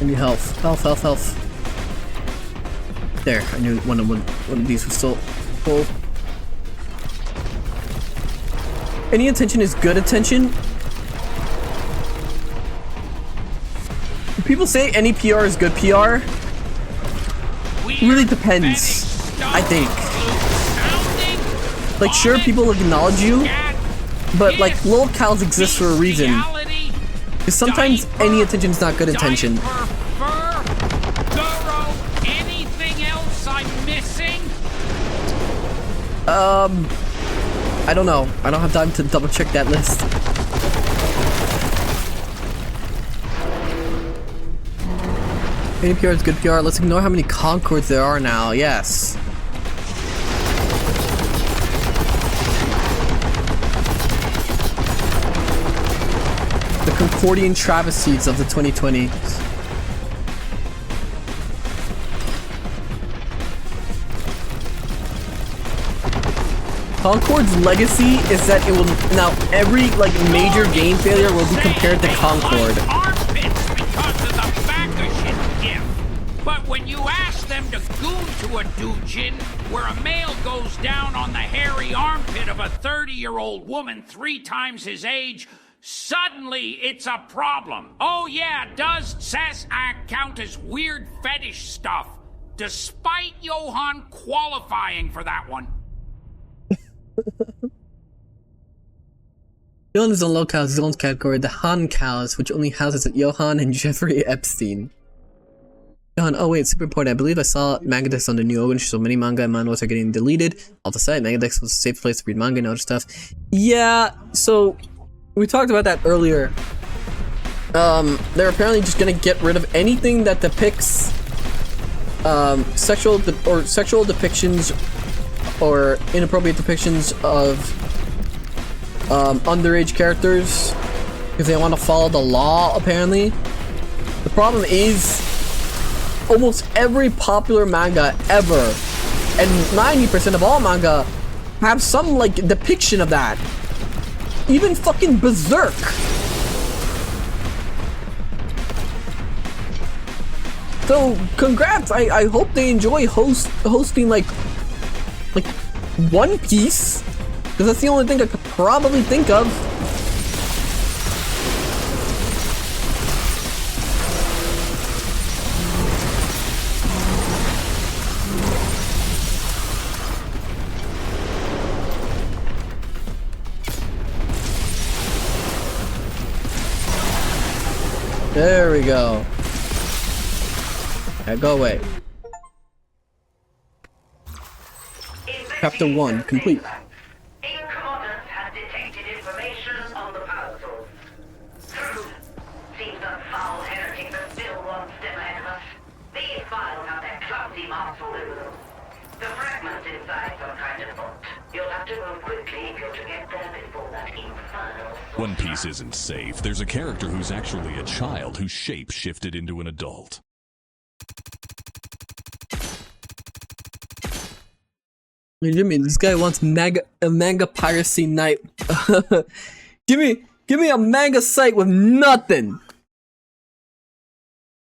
I need health. Health. There, I knew one of these was still full. Any attention is good attention. People say any PR is good PR. It really depends, I think. Like, sure, people acknowledge you, but like, lolcows exist for a reason. Because sometimes any attention is not good attention. I don't know. I don't have time to double check that list. Any PR is good PR. Let's ignore how many Concords there are now. Yes. The Concordian travesties of the 2020s. Concord's legacy is that it will now every like major game failure will be compared to Concord. But when you ask them to goon to a doujin where a male goes down on the hairy armpit of a 30-year-old woman 3 times his age, suddenly it's a problem. Oh yeah, does count as weird fetish stuff, despite Johann qualifying for that one. Johann is on locale his own category, the Han cows, which only houses Johann and Jeffrey Epstein. Johann, oh wait, super important. I believe I saw Magadex on the new open, so many manga and manhwas are getting deleted. Off the site, Magadex was a safe place to read manga and other stuff. Yeah, so we talked about that earlier. They're apparently just gonna get rid of anything that depicts sexual depictions or inappropriate depictions of underage characters because they want to follow the law, apparently. The problem is almost every popular manga ever, and 90% of all manga, have some like depiction of that. Even fucking Berserk. So congrats, I hope they enjoy hosting like One Piece, because that's the only thing I could probably think of. There we go. Okay, go away. Chapter 1 complete. Has detected information on the power source. Seems a foul heretic that still wants them ahead of us. These files have their clumsy marks all over them. The fragments inside some kind of bot. You'll have to move quickly if you're to get there before that infernal... One Piece isn't safe. There's a character who's actually a child whose shape shifted into an adult. Jimmy, this guy wants a manga piracy night. give me a manga site with nothing.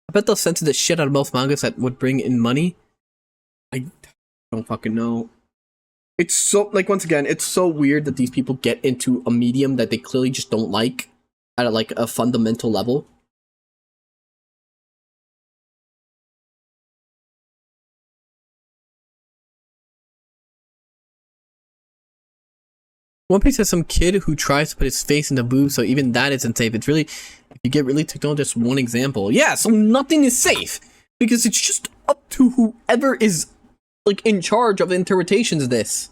I bet they'll censor the shit out of most mangas that would bring in money. I don't fucking know. It's so, like, once again, it's so weird that these people get into a medium that they clearly just don't like at like a fundamental level. One Piece has some kid who tries to put his face in the boob, so even that isn't safe. It's really, if you get really technical, just one example. Yeah, so nothing is safe, because it's just up to whoever is, like, in charge of the interpretations of this.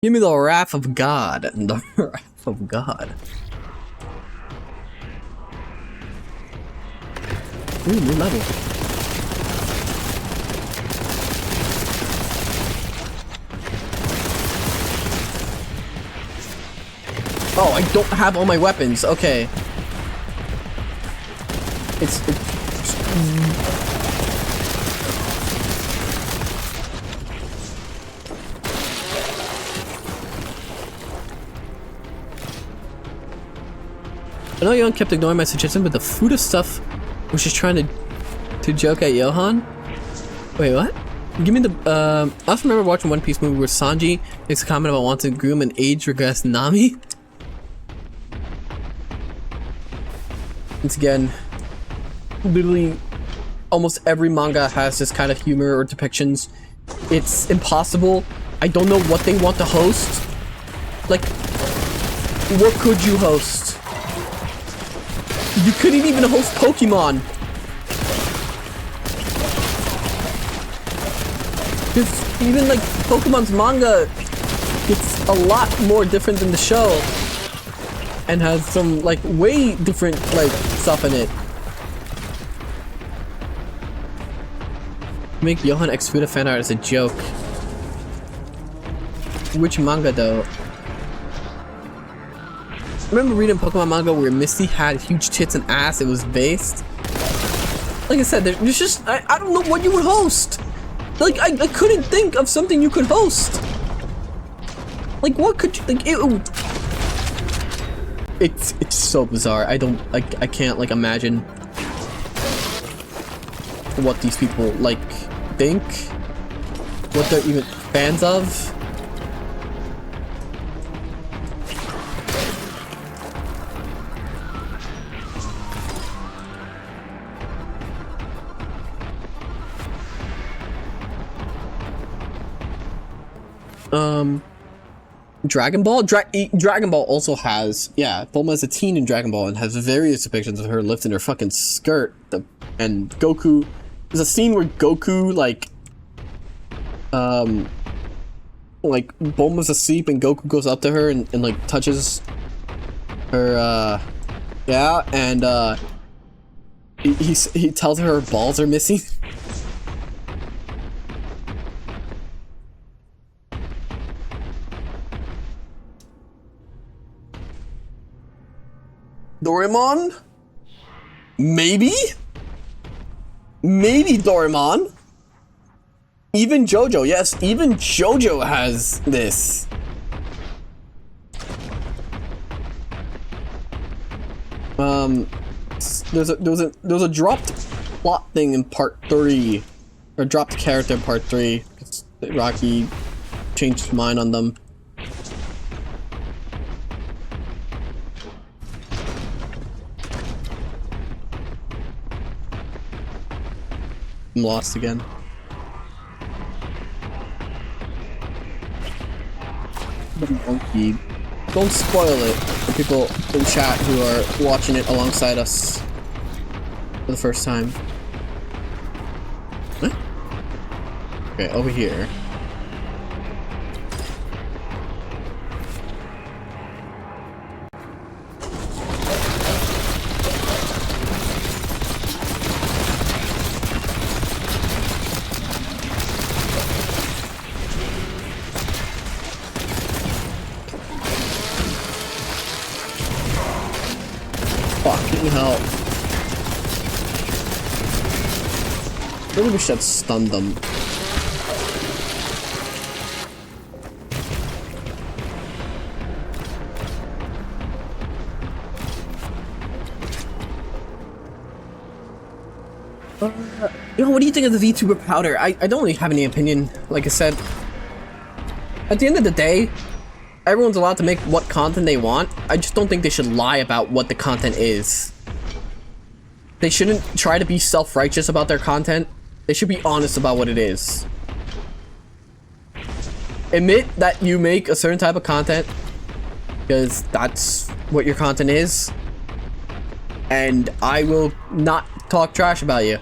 Give me the wrath of God. The wrath of God. Ooh, new level. Oh, I don't have all my weapons. Okay. I know Johann kept ignoring my suggestion, but the food stuff was just trying to joke at Johann. Wait, what? Give me the, I also remember watching One Piece movie where Sanji makes a comment about wanting to groom an age-regressed Nami. Once again, literally almost every manga has this kind of humor or depictions. It's impossible. I don't know what they want to host. Like, what could you host? You couldn't even host Pokemon. Because even like Pokemon's manga, it's a lot more different than the show. And has some like way different like stuff in it. Make Johann X Fuda fan art as a joke. Which manga though? I remember reading Pokemon manga where Misty had huge tits and ass. It was based. Like I said, there's just I don't know what you would host. Like I couldn't think of something you could host. Like what could you like? It's so bizarre. I can't like imagine what these people like think, what they're even fans of. Dragon Ball? Dragon Ball also has, yeah, Bulma is a teen in Dragon Ball and has various depictions of her lifting her fucking skirt. And Goku, there's a scene where Goku, like Bulma's asleep and Goku goes up to her and like touches her, yeah, and he tells her balls are missing. Doraemon? Maybe? Maybe Doraemon? Even JoJo, yes, even JoJo has this. There was a dropped plot thing in part 3, or dropped character in part 3. Rocky changed his mind on them. I'm lost again. Monkey. Don't spoil it for people in chat who are watching it alongside us for the first time. Huh? Okay, over here. Hell. I really wish I'd stunned them. Yo, what do you think of the VTuber powder? I don't really have any opinion. Like I said, at the end of the day, everyone's allowed to make what content they want. I just don't think they should lie about what the content is. They shouldn't try to be self-righteous about their content. They should be honest about what it is. Admit that you make a certain type of content, because that's what your content is. And I will not talk trash about you.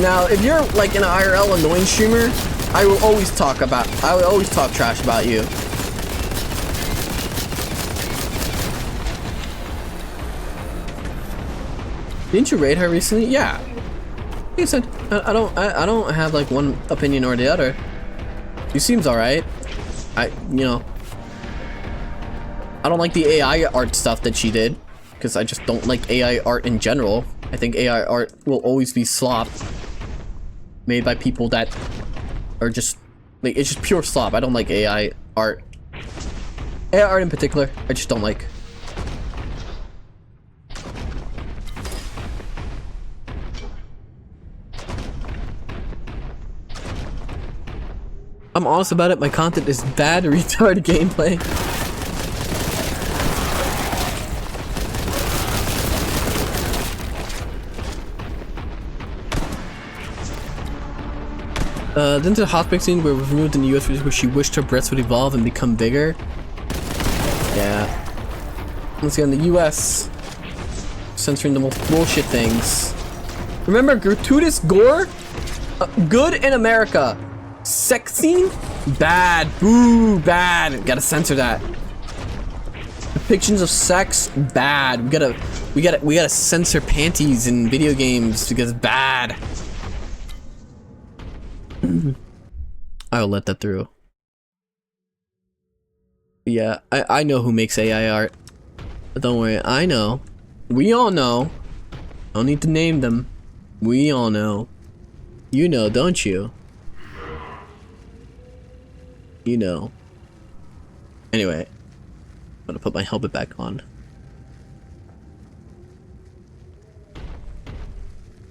Now, if you're like an IRL annoying streamer, I will always talk trash about you. Didn't you raid her recently? Yeah. Like I said, I don't have like one opinion or the other. She seems alright. You know, I don't like the AI art stuff that she did, because I just don't like AI art in general. I think AI art will always be slop, made by people that are just like, it's just pure slop. I don't like AI art. AI art in particular, I just don't like. I'm honest about it, my content is bad, retarded gameplay. Then to the hotpick scene where was removed in the US where she wished her breasts would evolve and become bigger. Yeah. Let's see, in the US, censoring the most bullshit things. Remember, gratuitous gore? Good in America. Sex scene? Bad. Boo, bad. Gotta censor that. Depictions of sex? Bad. We gotta censor panties in video games because bad. I'll let that through. Yeah, I know who makes AI art. But don't worry, I know. We all know. Don't need to name them. We all know. You know, don't you? You know. Anyway, I'm gonna put my helmet back on.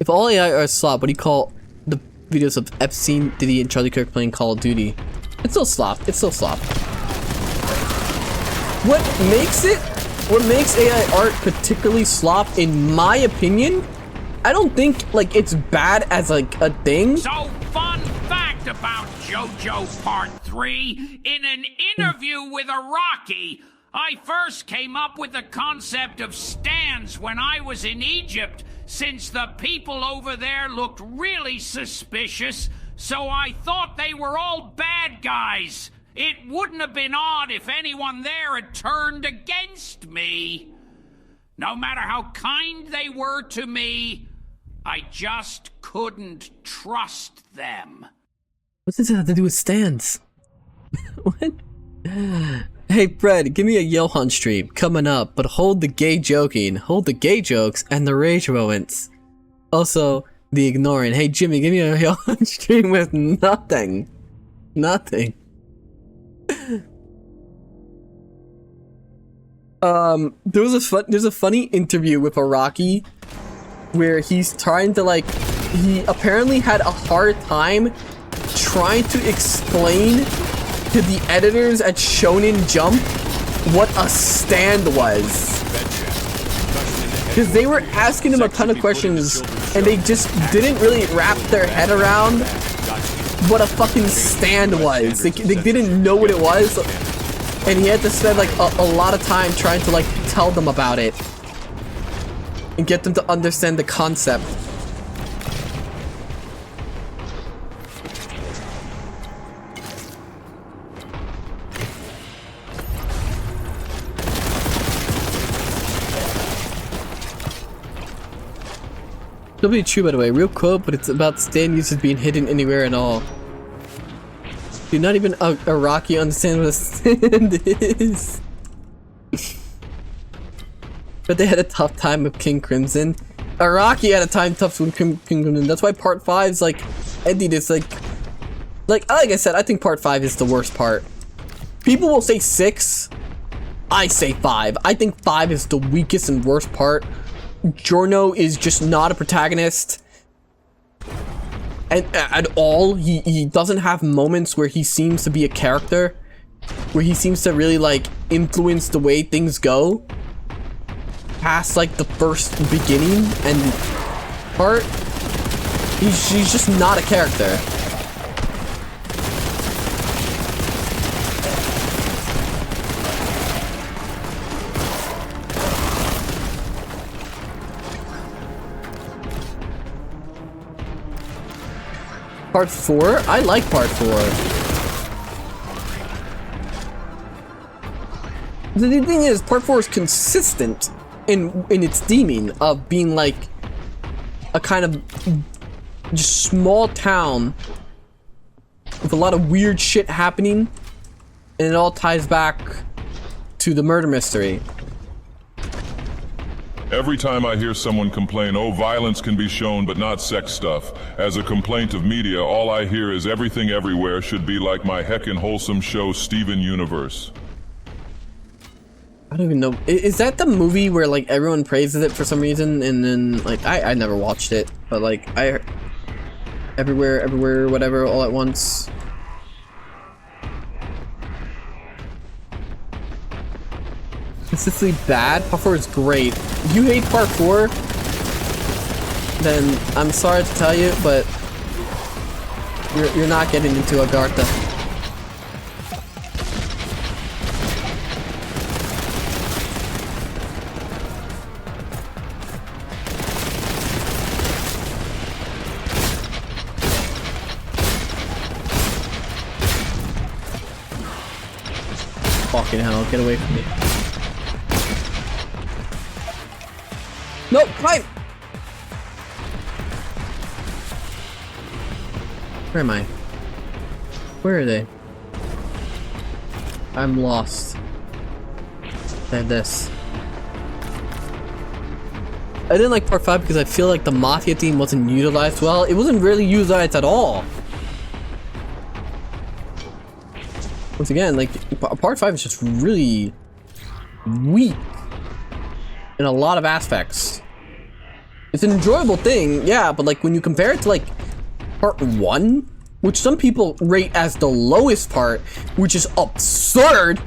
If all AI are slop, what do you call the videos of Epstein, Diddy, and Charlie Kirk playing Call of Duty? It's still slop. It's still slop. What makes AI art particularly slop, in my opinion, I don't think like it's bad as like a thing. So fun fact about JoJo Part 3, in an interview with Iraqi, I first came up with the concept of stands when I was in Egypt, since the people over there looked really suspicious, so I thought they were all bad guys. It wouldn't have been odd if anyone there had turned against me. No matter how kind they were to me, I just couldn't trust them. What does it have to do with stands? What? Hey Fred, give me a Johann stream coming up, but hold the gay joking, hold the gay jokes, and the rage moments. Also, the ignoring. Hey Jimmy, give me a Johann stream with nothing. Nothing. There's a funny interview with Iraqi where he's trying to like, he apparently had a hard time trying to explain to the editors at Shonen Jump what a stand was. Because they were asking him a ton of questions and they just didn't really wrap their head around what a fucking stand was. They didn't know what it was. And he had to spend like a lot of time trying to like tell them about it and get them to understand the concept. Totally true, by the way. Real quote, but it's about stand users being hidden anywhere at all. Dude, not even Iraqi understand what a stand is. But they had a tough time with King Crimson. Iraqi had a time tough with King Crimson. That's why part 5's like ended. It's like I said, I think part 5 is the worst part. People will say 6. I say 5. I think 5 is the weakest and worst part. Giorno is just not a protagonist. And at all, he doesn't have moments where he seems to be a character, where he seems to really like influence the way things go past like the first beginning and part. He's just not a character. part 4? I like part 4. The thing is, part 4 is consistent in its theming of being like a kind of just small town with a lot of weird shit happening, and it all ties back to the murder mystery. Every time I hear someone complain, oh, violence can be shown but not sex stuff, as a complaint of media, all I hear is everything everywhere should be like my heckin' wholesome show Steven Universe. I don't even know. Is that the movie where like everyone praises it for some reason, and then like I never watched it, but like I everywhere, whatever, all at once. Consistently bad. Part 4 is great. If you hate part 4, then I'm sorry to tell you, but you're not getting into Agartha. Fucking hell, get away from me. No, climb! Where am I? Where are they? I'm lost. And this. I didn't like part 5 because I feel like the Mafia theme wasn't utilized well. It wasn't really utilized at all. Once again, like, part 5 is just really weak in a lot of aspects. It's an enjoyable thing, yeah, but like when you compare it to like part 1, which some people rate as the lowest part, which is absurd.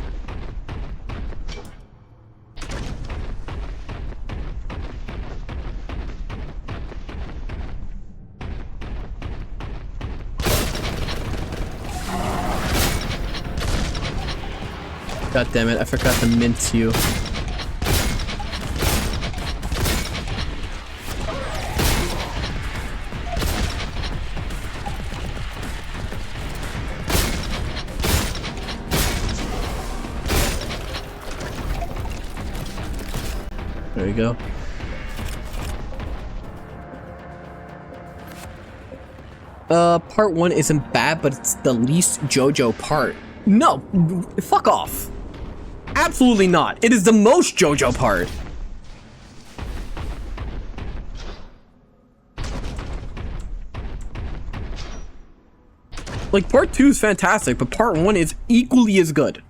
God damn it, I forgot to mince you. There we go. Part 1 isn't bad, but it's the least JoJo part. No, fuck off. Absolutely not. It is the most JoJo part. Like, part 2 is fantastic, but part 1 is equally as good,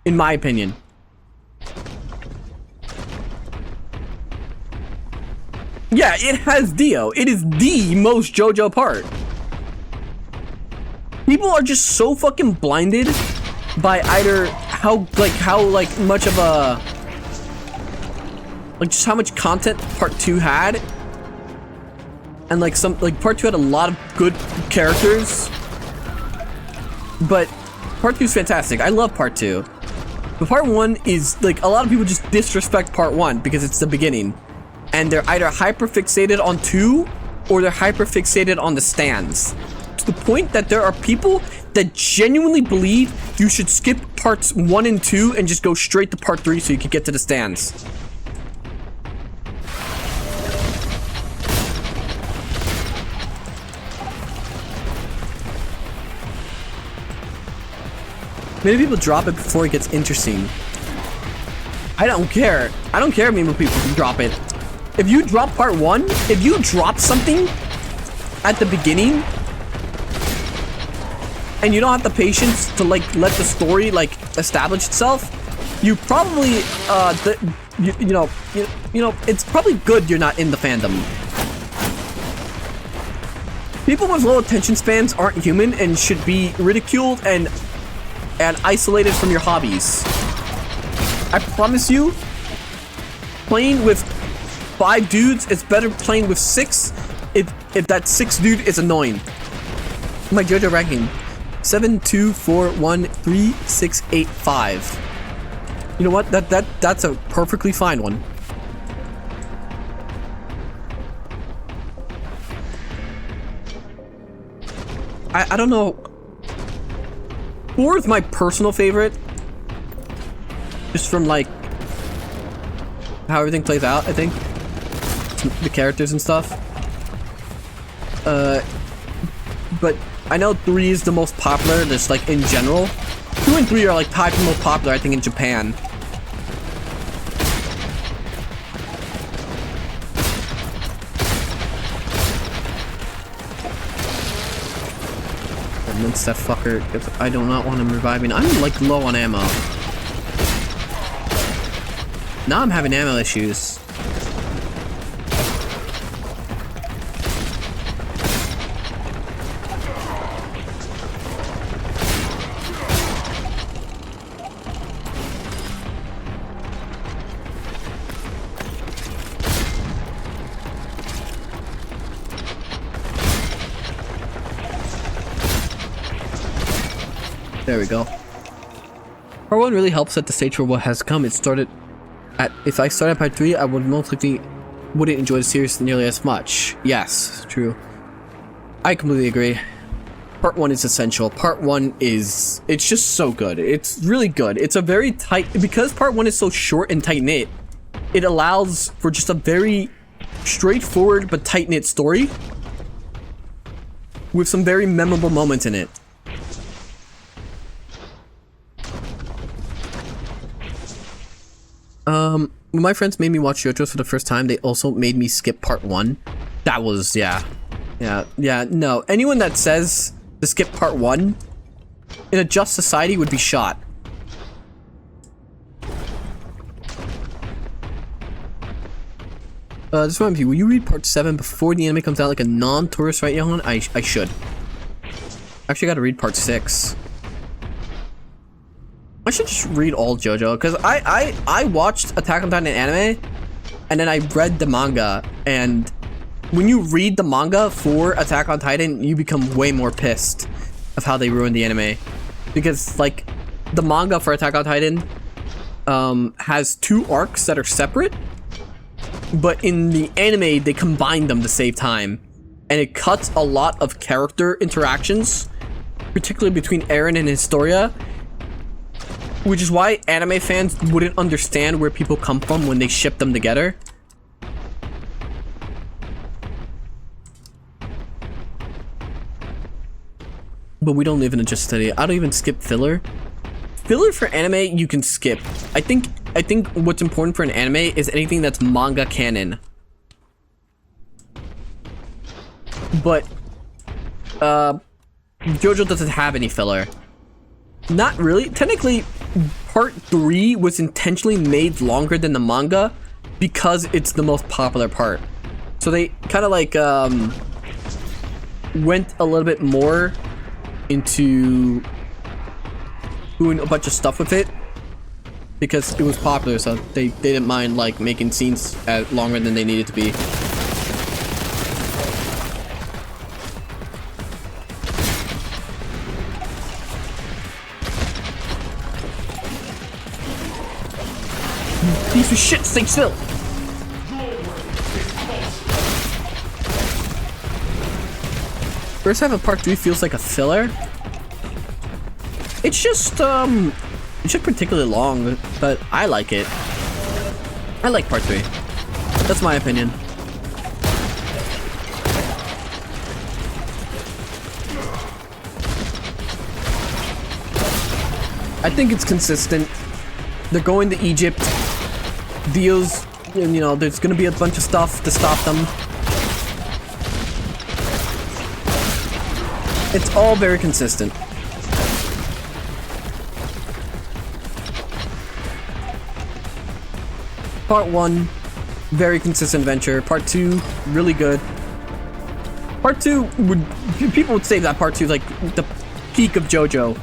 in my opinion. Yeah, it has Dio. It is the most JoJo part. People are just so fucking blinded by either how much of a, like, just how much content part 2 had, and like part 2 had a lot of good characters, but part 2 is fantastic. I love part 2, but part 1 is like, a lot of people just disrespect part 1 because it's the beginning, and they're either hyper fixated on 2 or they're hyper fixated on the stands, to the point that there are people that genuinely believe you should skip parts 1 and 2 and just go straight to part 3 so you can get to the stands. Many people drop it before it gets interesting. I don't care. I don't care if many people drop it. If you drop part 1, if you drop something at the beginning, and you don't have the patience to like let the story like establish itself, you probably you know it's probably good you're not in the fandom. People with low attention spans aren't human and should be ridiculed and isolated from your hobbies. I promise you, playing with 5 dudes is better playing with 6 if that 6th dude is annoying. My JoJo ranking: 7241365. You know what? That's a perfectly fine one. I don't know. 4 is my personal favorite. Just from like how everything plays out, I think. The characters and stuff. But I know 3 is the most popular, just like in general. 2 and 3 are like tied for most popular, I think, in Japan. And once that fucker, I do not want him reviving. I'm like low on ammo. Now I'm having ammo issues. There we go. Part 1 really helps set the stage for what has come. It started at, if I started part 3, I would most likely wouldn't enjoy the series nearly as much. Yes, true. I completely agree. Part 1 is essential. Part 1 is, it's just so good. It's really good. It's a very tight, because part 1 is so short and tight-knit, it allows for just a very straightforward but tight-knit story with some very memorable moments in it. When my friends made me watch JoJo's for the first time, they also made me skip part 1. That was, yeah, no. Anyone that says to skip part 1 in a just society would be shot. Just remind me, will you read part 7 before the anime comes out like a non-tourist, right, Johann? I should. Actually, I gotta read part 6. I should just read all JoJo, because I watched Attack on Titan anime, and then I read the manga, and when you read the manga for Attack on Titan, you become way more pissed of how they ruined the anime. Because, like, the manga for Attack on Titan has 2 arcs that are separate, but in the anime, they combine them to save time. And it cuts a lot of character interactions, particularly between Eren and Historia, which is why anime fans wouldn't understand where people come from when they ship them together. But we don't live in a just study. I don't even skip filler. Filler for anime, you can skip. I think what's important for an anime is anything that's manga canon. But JoJo doesn't have any filler. Not really. Technically, part 3 was intentionally made longer than the manga because it's the most popular part. So they kind of like went a little bit more into doing a bunch of stuff with it because it was popular, so they didn't mind like making scenes longer than they needed to be. Piece of shit, stay still! First half of part 3 feels like a filler. It's just particularly long, but I like it. I like part 3. That's my opinion. I think it's consistent. They're going to Egypt. Deals, and you know, there's gonna be a bunch of stuff to stop them. It's all very consistent. Part 1, very consistent adventure. Part 2, really good. Part 2 people would say that part 2 is like the peak of JoJo.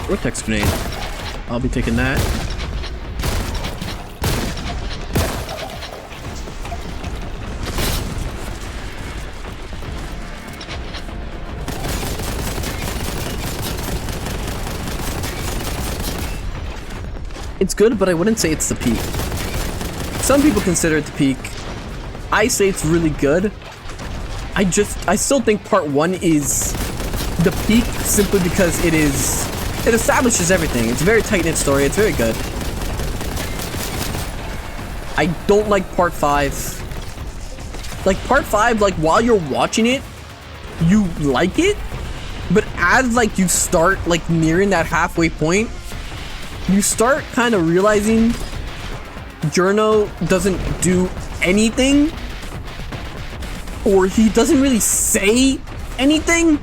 Vortex grenade. I'll be taking that. It's good, but I wouldn't say it's the peak. Some people consider it the peak. I say it's really good. I still think part 1 is the peak simply because it establishes everything. It's a very tight-knit story. It's very good. I don't like part 5. Like part 5, like while you're watching it, you like it, but as like you start like nearing that halfway point, you start kind of realizing Journo doesn't do anything, or he doesn't really say anything.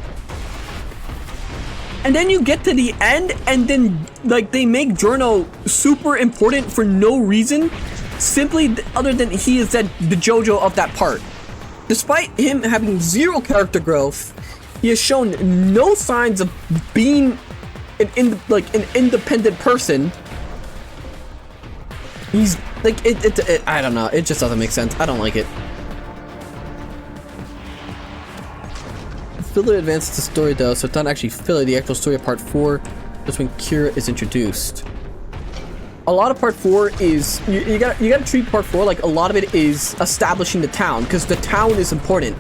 And then you get to the end, and then like they make Journo super important for no reason, simply other than he is the JoJo of that part. Despite him having zero character growth, he has shown no signs of being an independent person. He's like I don't know. It just doesn't make sense. I don't like it. Filler advances the story though, so it's not actually filler. The actual story of part 4 is when Kira is introduced. A lot of part 4 is you gotta treat part 4 like a lot of it is establishing the town, because the town is important.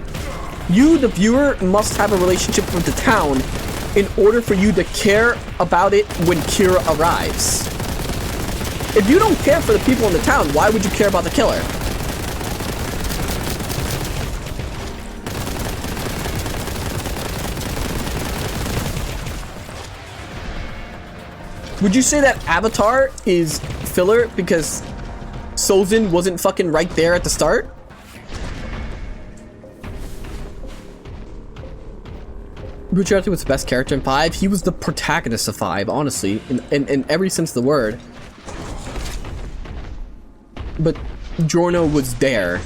You, the viewer, must have a relationship with the town in order for you to care about it when Kira arrives. If you don't care for the people in the town, why would you care about the killer? Would you say that Avatar is filler because Sozin wasn't fucking right there at the start? Bucciarati was the best character in 5. He was the protagonist of 5, honestly, in every sense of the word. But Giorno was there.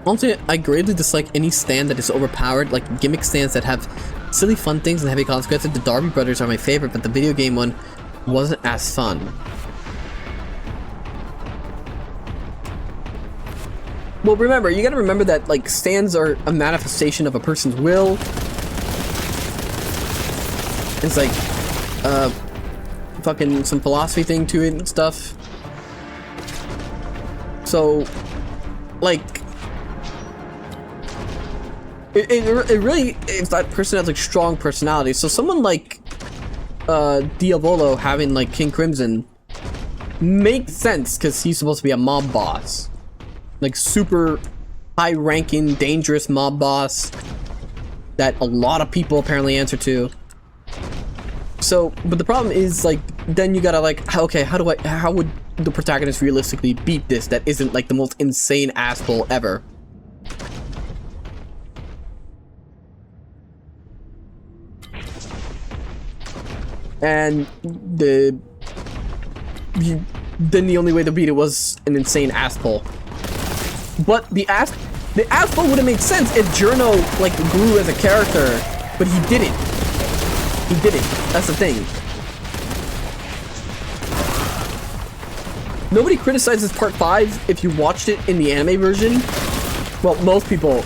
Honestly, I greatly dislike any stand that is overpowered, like gimmick stands that have silly fun things and heavy consequences. The Darby Brothers are my favorite, but the video game one wasn't as fun. Well, remember, you gotta remember that, like, stands are a manifestation of a person's will. It's like, fucking some philosophy thing to it and stuff. So, like, it really, if that person has like strong personality. So someone like Diavolo having like King Crimson makes sense because he's supposed to be a mob boss, like super high-ranking, dangerous mob boss that a lot of people apparently answer to. So, but the problem is like then you gotta like, okay, how would the protagonist realistically beat this that isn't like the most insane asshole ever? And then the only way to beat it was an insane asshole. But the asshole would have made sense if Journo like grew as a character, but he didn't. He didn't. That's the thing. Nobody criticizes part 5 if you watched it in the anime version. Well, most people,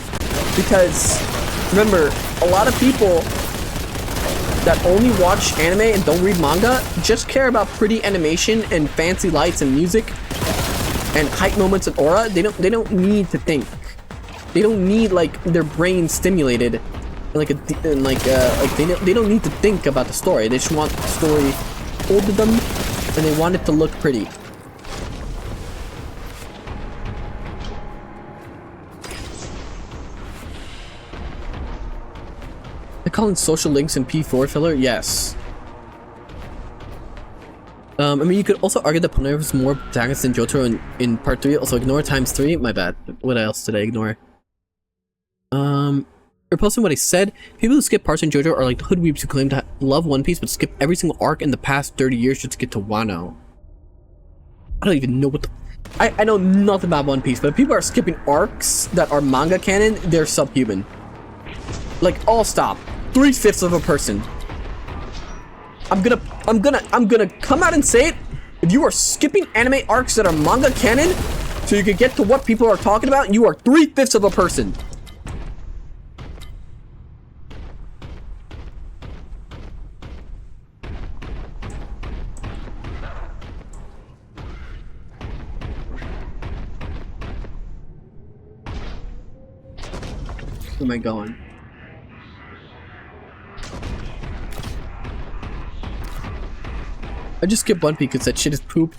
because remember, a lot of people that only watch anime and don't read manga just care about pretty animation and fancy lights and music and hype moments and aura. They don't need to think. They don't need like their brain stimulated like they don't need to think about the story. They just want the story told to them and they want it to look pretty. They're calling social links in P4 filler? Yes. I mean, you could also argue that Ponera was more protagonists than Jotaro in part 3. Also, ignore times 3. My bad. What else did I ignore? Repulsing what I said. People who skip parts in JoJo are like the hoodweeps who claim to love One Piece but skip every single arc in the past 30 years just to get to Wano. I don't even know what the... I know nothing about One Piece, but if people are skipping arcs that are manga canon, they're subhuman. Like, all stop. 3/5 of a person. I'm gonna come out and say it. If you are skipping anime arcs that are manga canon so you can get to what people are talking about, you are 3/5 of a person. Where am I going? I just skip One Piece because that shit is poop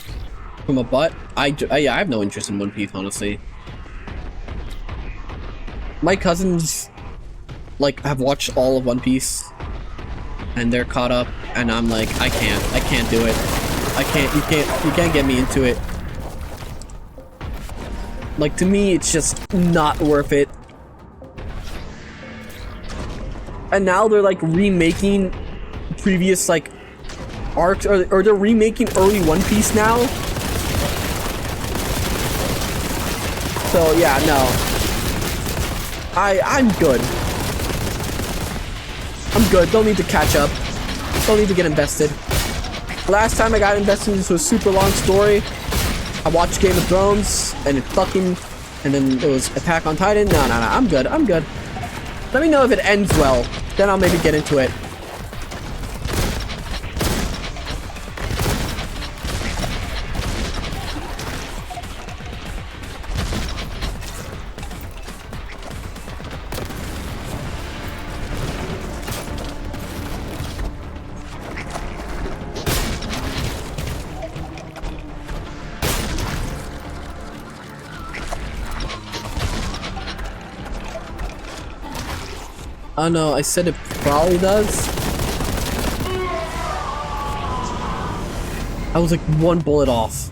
from a butt. I have no interest in One Piece, honestly. My cousins, like, have watched all of One Piece, and they're caught up, and I'm like, I can't do it. You can't get me into it. Like, to me, it's just not worth it. And now they're, like, remaking previous, like, arcs, or they're remaking early One Piece now. So, yeah, no. I'm good. I'm good. Don't need to catch up. Don't need to get invested. Last time I got invested into a super long story, I watched Game of Thrones, and and then it was Attack on Titan. No, I'm good. Let me know if it ends well. Then I'll maybe get into it. Oh no, I said it probably does. I was like one bullet off.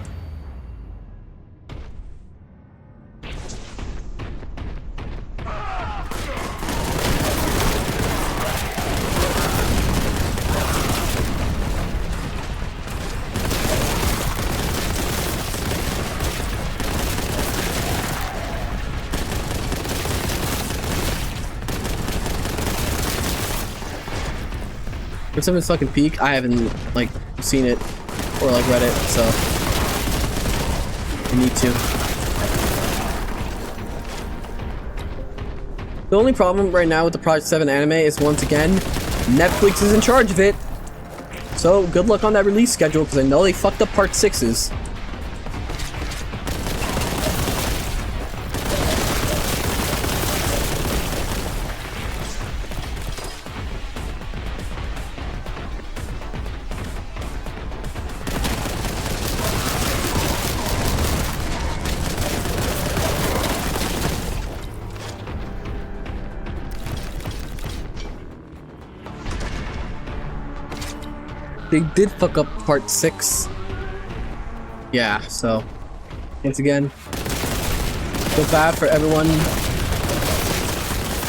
For Seven's fucking peak, I haven't like seen it or like read it, so I need to. The only problem right now with the Project 7 anime is, once again, Netflix is in charge of it. So good luck on that release schedule, because I know they fucked up Part 6's. They did fuck up Part 6. Yeah, so once again, feel bad for everyone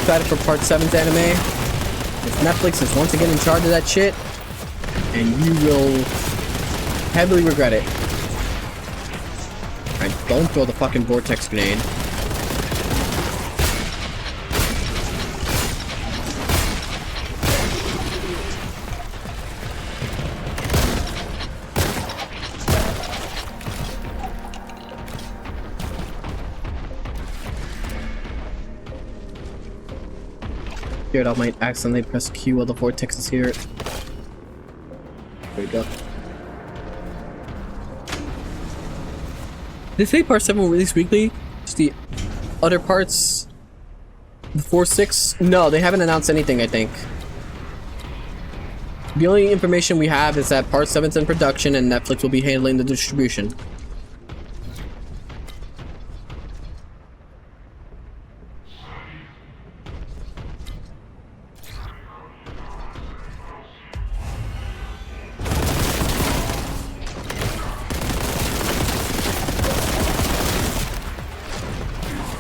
excited for Part 7's anime. If Netflix is once again in charge of that shit, and you will heavily regret it. Alright, don't throw the fucking vortex grenade. Scared I might accidentally press Q while the vortex is here. There we go. Did they say Part 7 will release weekly? Just the other parts before 6? No, they haven't announced anything, I think. The only information we have is that Part 7's in production and Netflix will be handling the distribution.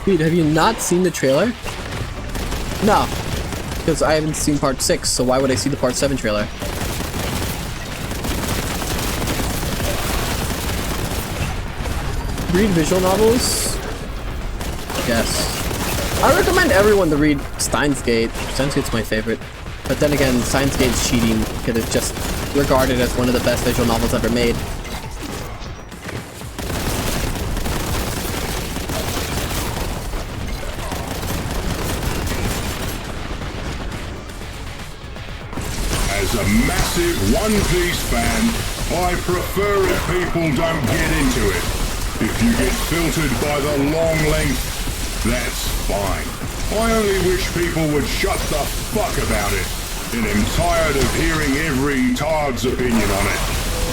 Dude, have you not seen the trailer? No, because I haven't seen Part 6, so why would I see the Part 7 trailer? Read visual novels? Yes. I recommend everyone to read Steins Gate. Steins Gate's my favorite. But then again, Steins Gate's cheating because it's just regarded as one of the best visual novels ever made. As a massive One Piece fan, I prefer if people don't get into it. If you get filtered by the long length, That's fine. I only wish people would shut the fuck about it. And I'm tired of hearing every tard's opinion on it.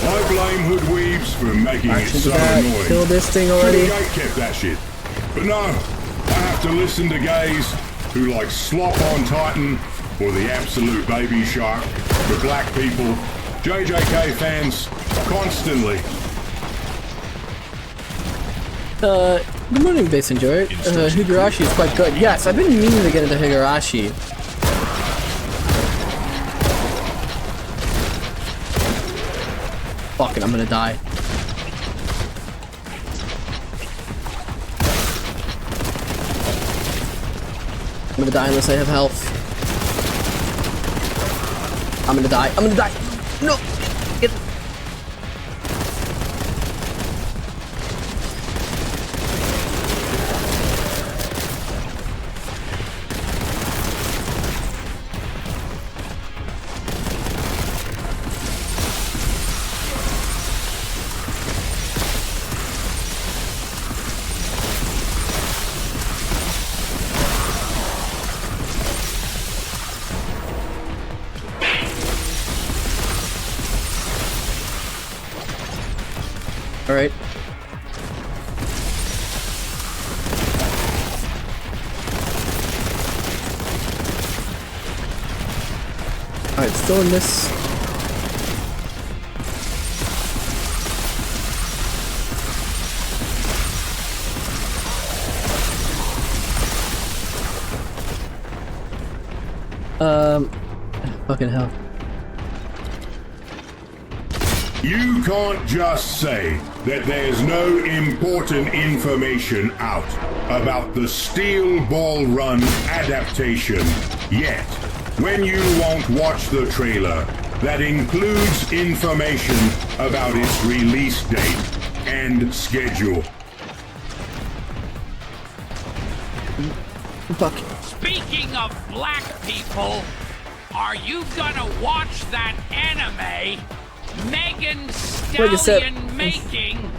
I blame hoodweebs for making it so annoying. Kill this thing already. The gate kept that shit. But no, I have to listen to gays who like Slop on Titan or the absolute baby shark for black people. JJK fans constantly. Good morning, Base Enjoyer. Higurashi is quite good. Yes, I've been meaning to get into Higurashi. Fuck it, I'm gonna die. I'm gonna die unless I have health. I'm gonna die. I'm gonna die. No! Get. Alright. Alright, still in this. Fucking hell. You can't just say that there's no important information out about the Steel Ball Run adaptation yet, when you won't watch the trailer that includes information about its release date and schedule. Fuck. Speaking of black people, are you gonna watch that anime? Megan Stallion making.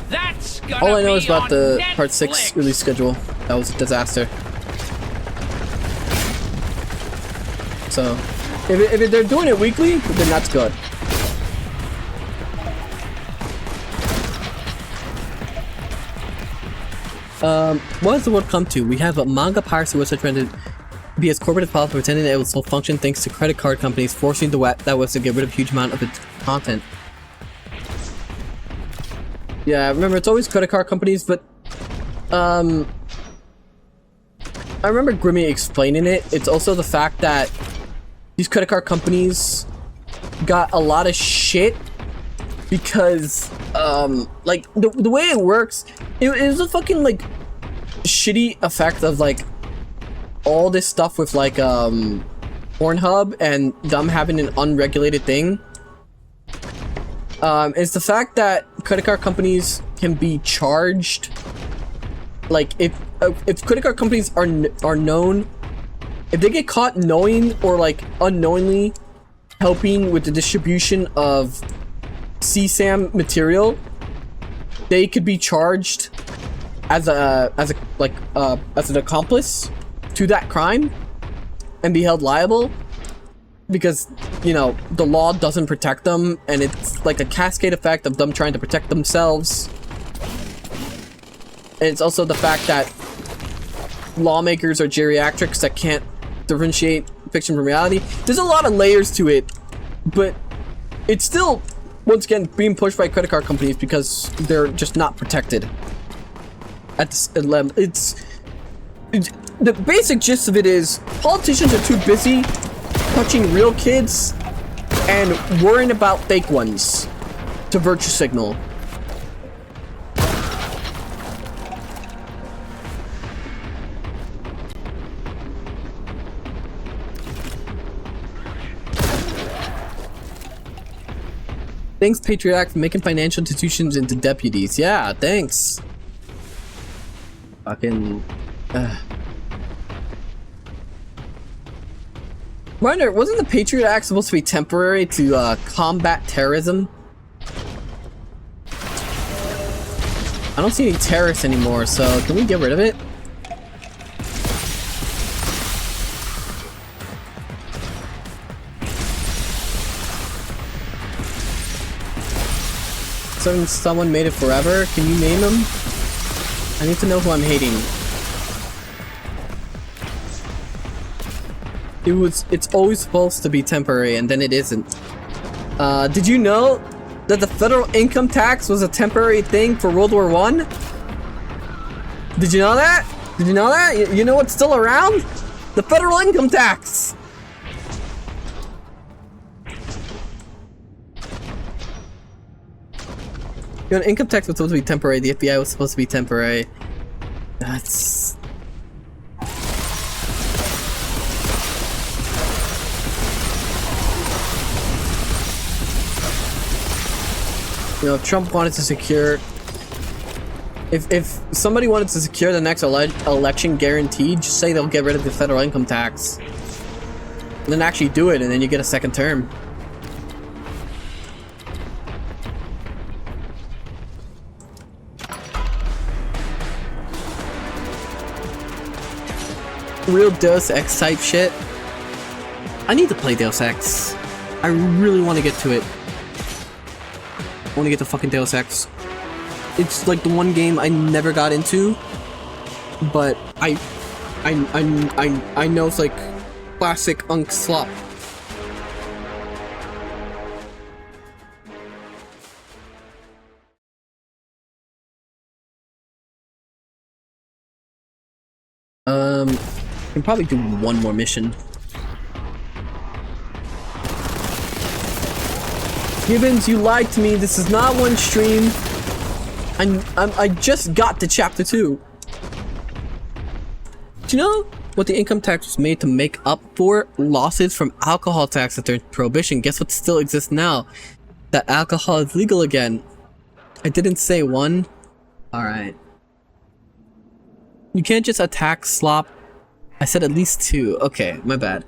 That's gonna all I know is about the Netflix. Part 6 release schedule. That was a disaster. So, if they're doing it weekly, then that's good. What does the world come to? We have a manga piracy website trying to be as corporate as possible, pretending that it will still function thanks to credit card companies forcing that website to get rid of a huge amount of its content. Yeah, remember, it's always credit card companies, but I remember Grimmy explaining it. It's also the fact that these credit card companies got a lot of shit because like the way it works, it was a fucking like shitty effect of like all this stuff with like Pornhub and them having an unregulated thing. It's the fact that credit card companies can be charged, like if credit card companies are known, if they get caught knowing or like unknowingly helping with the distribution of CSAM material, they could be charged as an accomplice to that crime and be held liable because, you know, the law doesn't protect them, and it's like a cascade effect of them trying to protect themselves. And it's also the fact that lawmakers are geriatrics that can't differentiate fiction from reality. There's a lot of layers to it, but it's still, once again, being pushed by credit card companies because they're just not protected at this level. The basic gist of it is politicians are too busy touching real kids and worrying about fake ones to virtue signal. Thanks, Patriot Act, for making financial institutions into deputies. Yeah, thanks. Fucking... Wonder, wasn't the Patriot Act supposed to be temporary to combat terrorism? I don't see any terrorists anymore, so can we get rid of it? certain someone made it forever. Can you name him? I need to know who I'm hating. It's always supposed to be temporary, and then it isn't. Did you know that the federal income tax was a temporary thing for World War I? Did you know that? Did you know that? You know what's still around? The federal income tax! You know, income tax was supposed to be temporary, the FBI was supposed to be temporary. That's... You know, if Trump wanted to secure... If somebody wanted to secure the next election guaranteed, just say they'll get rid of the federal income tax. And then actually do it, and then you get a second term. Real Deus Ex type shit. I need to play Deus Ex. I really want to get to it. I want to get to fucking Deus Ex. It's like the one game I never got into, but I know it's like classic Unk slop. I can probably do one more mission. Gibbons, you lied to me. This is not one stream. I just got to chapter 2. Do you know what the income tax was made to make up for? Losses from alcohol tax during Prohibition. Guess what still exists now? That alcohol is legal again. I didn't say one. Alright. You can't just attack slop. I said at least 2. Okay, my bad.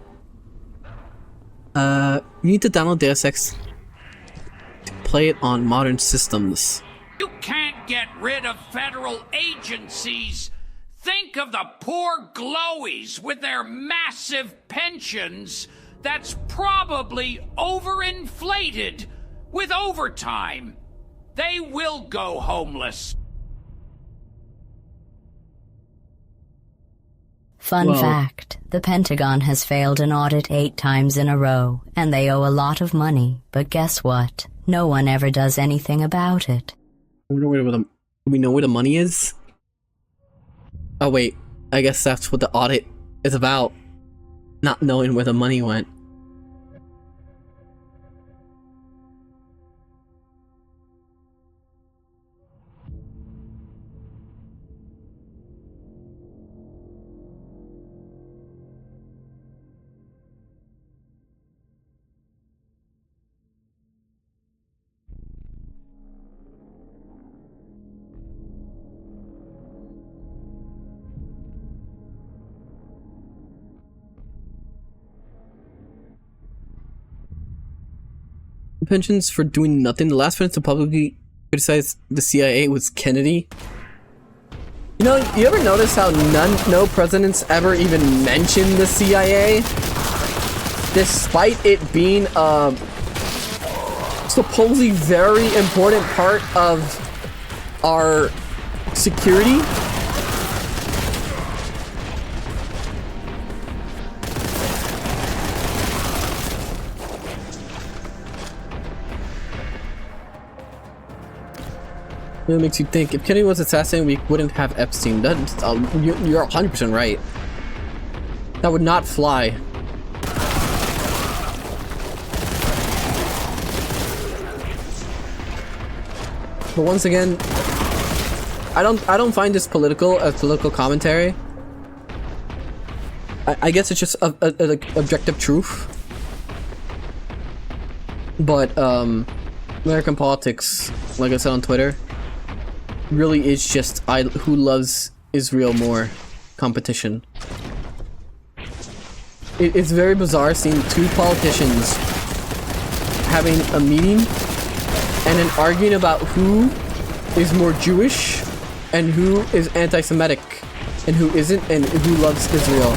You need to download Deus Ex to play it on modern systems. You can't get rid of federal agencies. Think of the poor glowies with their massive pensions that's probably overinflated with overtime. They will go homeless. Fun fact, the Pentagon has failed an audit 8 times in a row, and they owe a lot of money. But guess what? No one ever does anything about it. Do we know where the money is? Oh wait, I guess that's what the audit is about. Not knowing where the money went. Pensions for doing nothing. The last person to publicly criticize the CIA was Kennedy. You know, you ever notice how no presidents ever even mention the CIA? Despite it being supposedly very important part of our security. It makes you think, if Kennedy was assassinated, we wouldn't have Epstein. That's, you're 100% right. That would not fly. But once again, I don't find this political as political commentary. I guess it's just a like objective truth. But American politics, like I said on Twitter, really is just who loves Israel more competition. It's very bizarre seeing 2 politicians having a meeting and then arguing about who is more Jewish and who is anti-Semitic and who isn't and who loves Israel.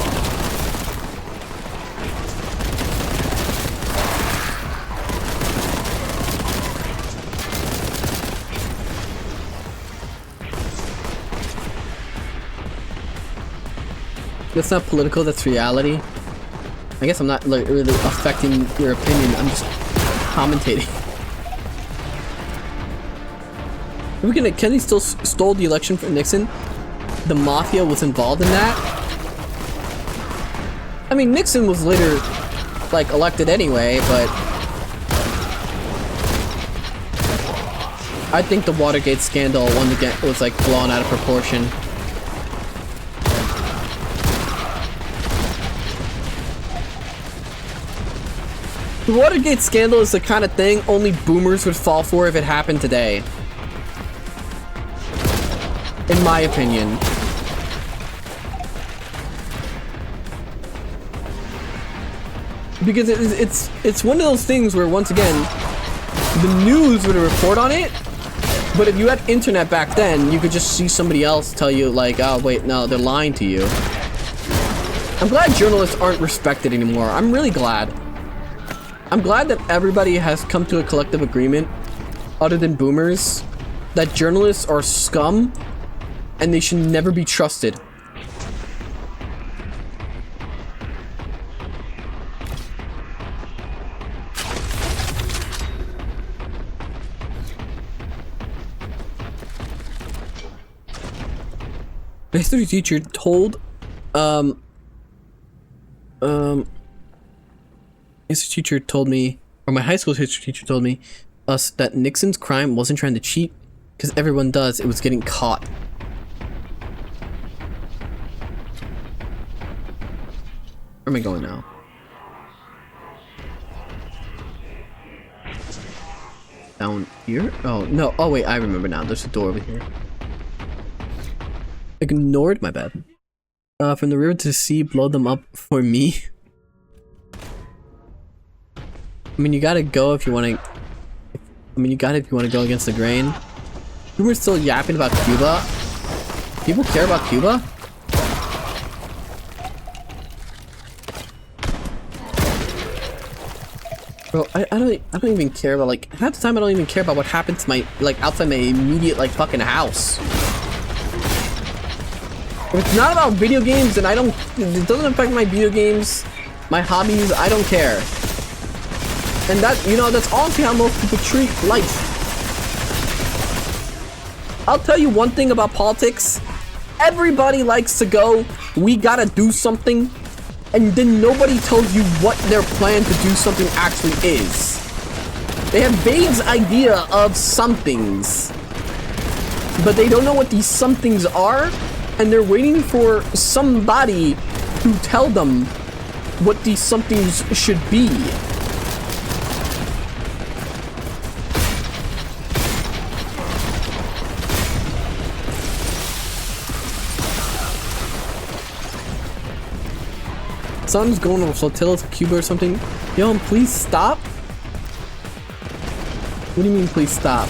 That's not political, that's reality. I guess I'm not like, really affecting your opinion, I'm just commentating. We're gonna, Kennedy still stole the election from Nixon. The mafia was involved in that. I mean, Nixon was later, like, elected anyway, but I think the Watergate scandal once again was like blown out of proportion. The Watergate scandal is the kind of thing only boomers would fall for if it happened today. In my opinion. Because it's one of those things where, once again, the news would report on it, but if you had internet back then, you could just see somebody else tell you, like, oh wait, no, they're lying to you. I'm glad journalists aren't respected anymore. I'm really glad. I'm glad that everybody has come to a collective agreement, other than boomers, that journalists are scum and they should never be trusted. My history teacher told, history teacher told me, or my high school history teacher told me, us that Nixon's crime wasn't trying to cheat, because everyone does, it was getting caught. Where am I going now? Down here? Oh, no. Oh, wait, I remember now. There's a door over here. Ignored? My bad. From the river to the sea, blow them up for me. I mean, you gotta go if you want to... I mean, you got it if you want to go against the grain. We're still yapping about Cuba. People care about Cuba? Bro, I don't even care about, like, half the time I don't even care about what happened to my, like, outside my immediate, like, fucking house. If it's not about video games, then it doesn't affect my video games, my hobbies, I don't care. And that, you know, that's honestly how most people treat life. I'll tell you one thing about politics. Everybody likes to go, we gotta do something, and then nobody tells you what their plan to do something actually is. They have vague idea of somethings, but they don't know what these somethings are, and they're waiting for somebody to tell them what these somethings should be. Someone's going on a flotilla to Cuba or something. Yo, please stop. What do you mean, please stop?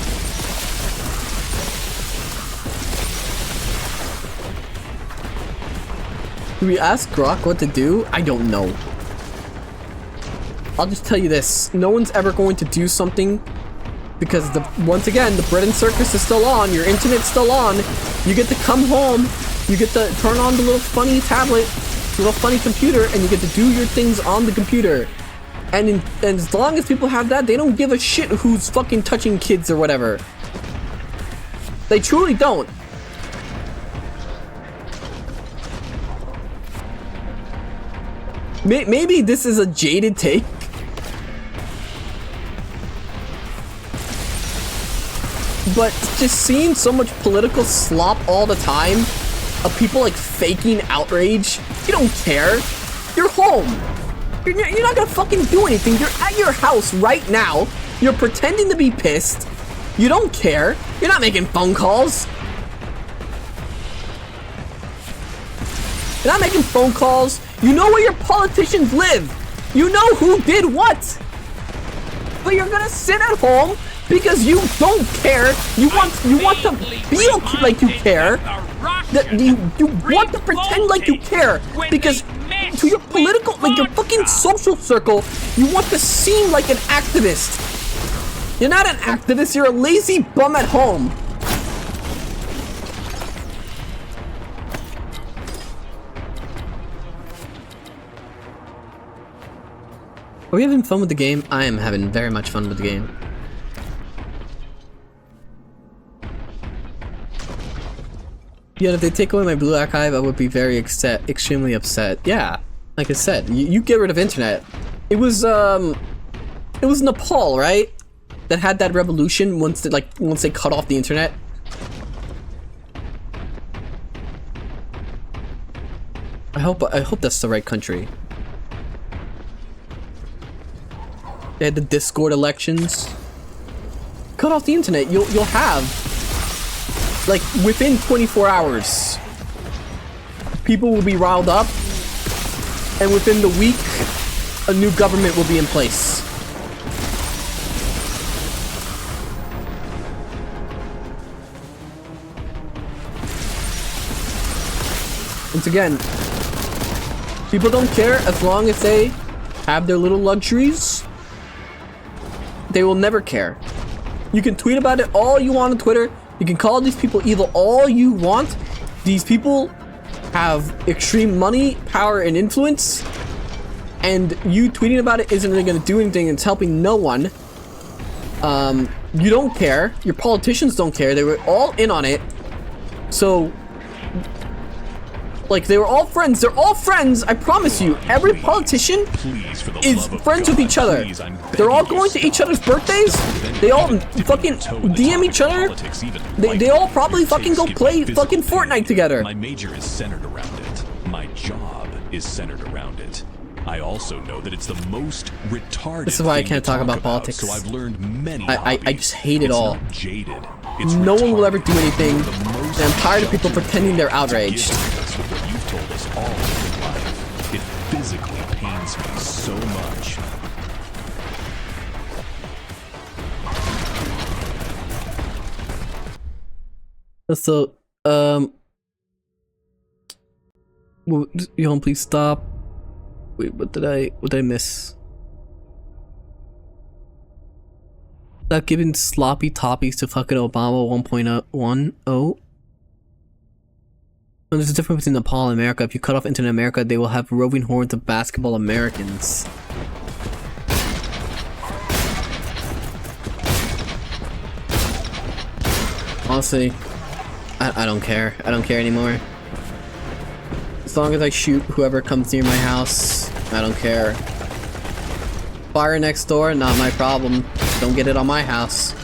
Do we ask Grok what to do? I don't know. I'll just tell you this. No one's ever going to do something because, once again, the bread and circus is still on. Your internet's still on. You get to come home. You get to turn on the little funny tablet, little funny computer, and you get to do your things on the computer. And as long as people have that, they don't give a shit who's fucking touching kids or whatever. They truly don't. Maybe this is a jaded take, but just seeing so much political slop all the time of people like faking outrage, you don't care. You're home. You're not gonna fucking do anything. You're at your house right now. You're pretending to be pissed. You don't care. You're not making phone calls. You're not making phone calls. You know where your politicians live. You know who did what. But you're gonna sit at home because you don't care. You want to feel like you care. That you want to pretend like you care because to your political, like your fucking social circle, you want to seem like an activist. You're not an activist. You're a lazy bum at home. Are we having fun with the game? I am having very much fun with the game. Yeah, if they take away my blue archive, I would be very extremely upset. Yeah, like I said, you get rid of internet. It was Nepal, right? That had that revolution once they cut off the internet. I hope that's the right country. They had the Discord elections. Cut off the internet, you'll have, like, within 24 hours, people will be riled up, and within the week, a new government will be in place. Once again, people don't care as long as they have their little luxuries. They will never care. You can tweet about it all you want on Twitter. You can call these people evil all you want. These people have extreme money, power, and influence. And you tweeting about it isn't really going to do anything. It's helping no one. You don't care. Your politicians don't care. They were all in on it. So, like, they were all friends. They're all friends. I promise you. Every politician is friends with each other. They're all going to each other's birthdays. They all fucking DM each other. They all probably fucking go play fucking Fortnite together. My major is centered around it. My job is centered around it. I also know that it's the most retarded. This is why I can't talk about politics. So I've learned many. I just hate it all. Jaded. No one will ever do anything. And I'm tired of people pretending they're outraged. You've told us all in life. It physically pains me so much. So, Johann, please stop. Wait, what did I miss? Stop giving sloppy toppies to fucking Obama 1.10. There's a difference between Nepal and America. If you cut off internet in America, they will have roving hordes of basketball Americans. Honestly, I don't care. I don't care anymore. As long as I shoot whoever comes near my house, I don't care. Fire next door, not my problem. Don't get it on my house.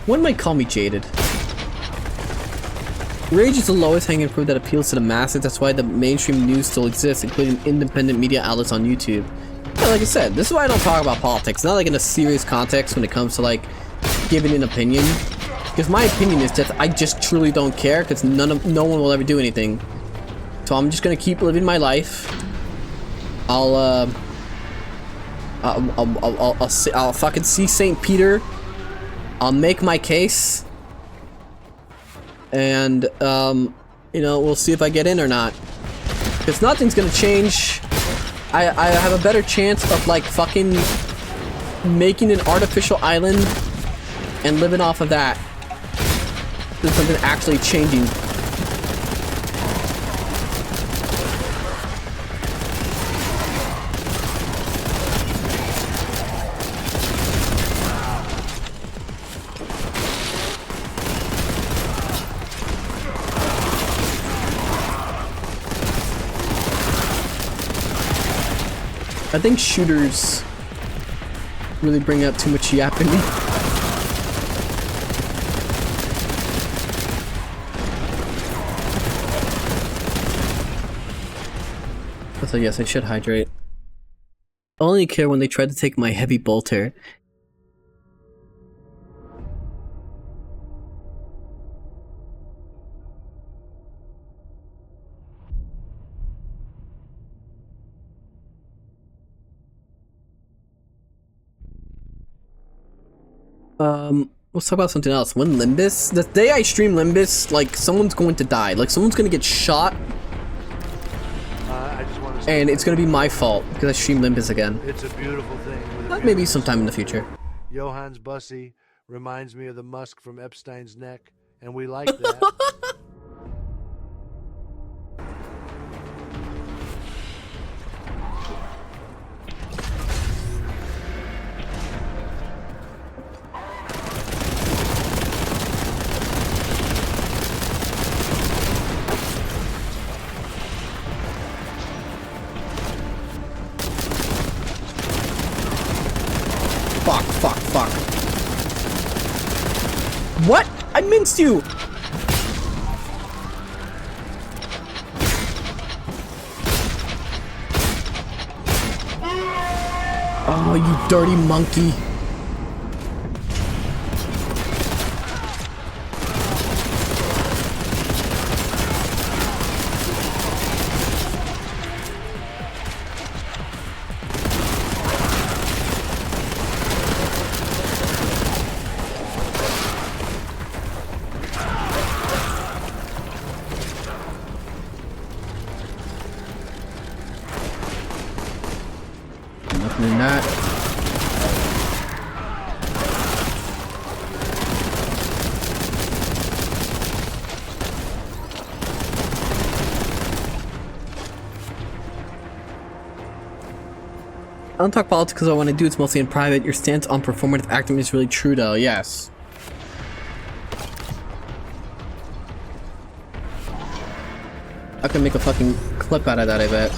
One might call me jaded. Rage is the lowest hanging fruit that appeals to the masses. That's why the mainstream news still exists, including independent media outlets on YouTube. Yeah, like I said, this is why I don't talk about politics. Not like in a serious context when it comes to like giving an opinion. Because my opinion is that I just truly don't care, because no one will ever do anything. So I'm just gonna keep living my life. I'll fucking see St. Peter. I'll make my case. And, you know, we'll see if I get in or not. Because nothing's gonna change. I have a better chance of, like, fucking making an artificial island and living off of that than something actually changing. I think shooters really bring out too much yap in me. So yes, I should hydrate. I only care when they try to take my heavy bolter. Let's talk about something else. When Limbus, the day I stream Limbus, like, someone's going to die. Like, someone's gonna get shot. I just want to and it's gonna be my fault because I stream Limbus again. It's a beautiful thing. Maybe sometime in the future. Johann's bussy reminds me of the musk from Epstein's neck, and we like that. Fuck, fuck. What? I minced you! Oh, you dirty monkey. Nothing in that. I don't talk politics because I want to do it's mostly in private. Your stance on performative acting is really true though, yes. I can make a fucking clip out of that, I bet.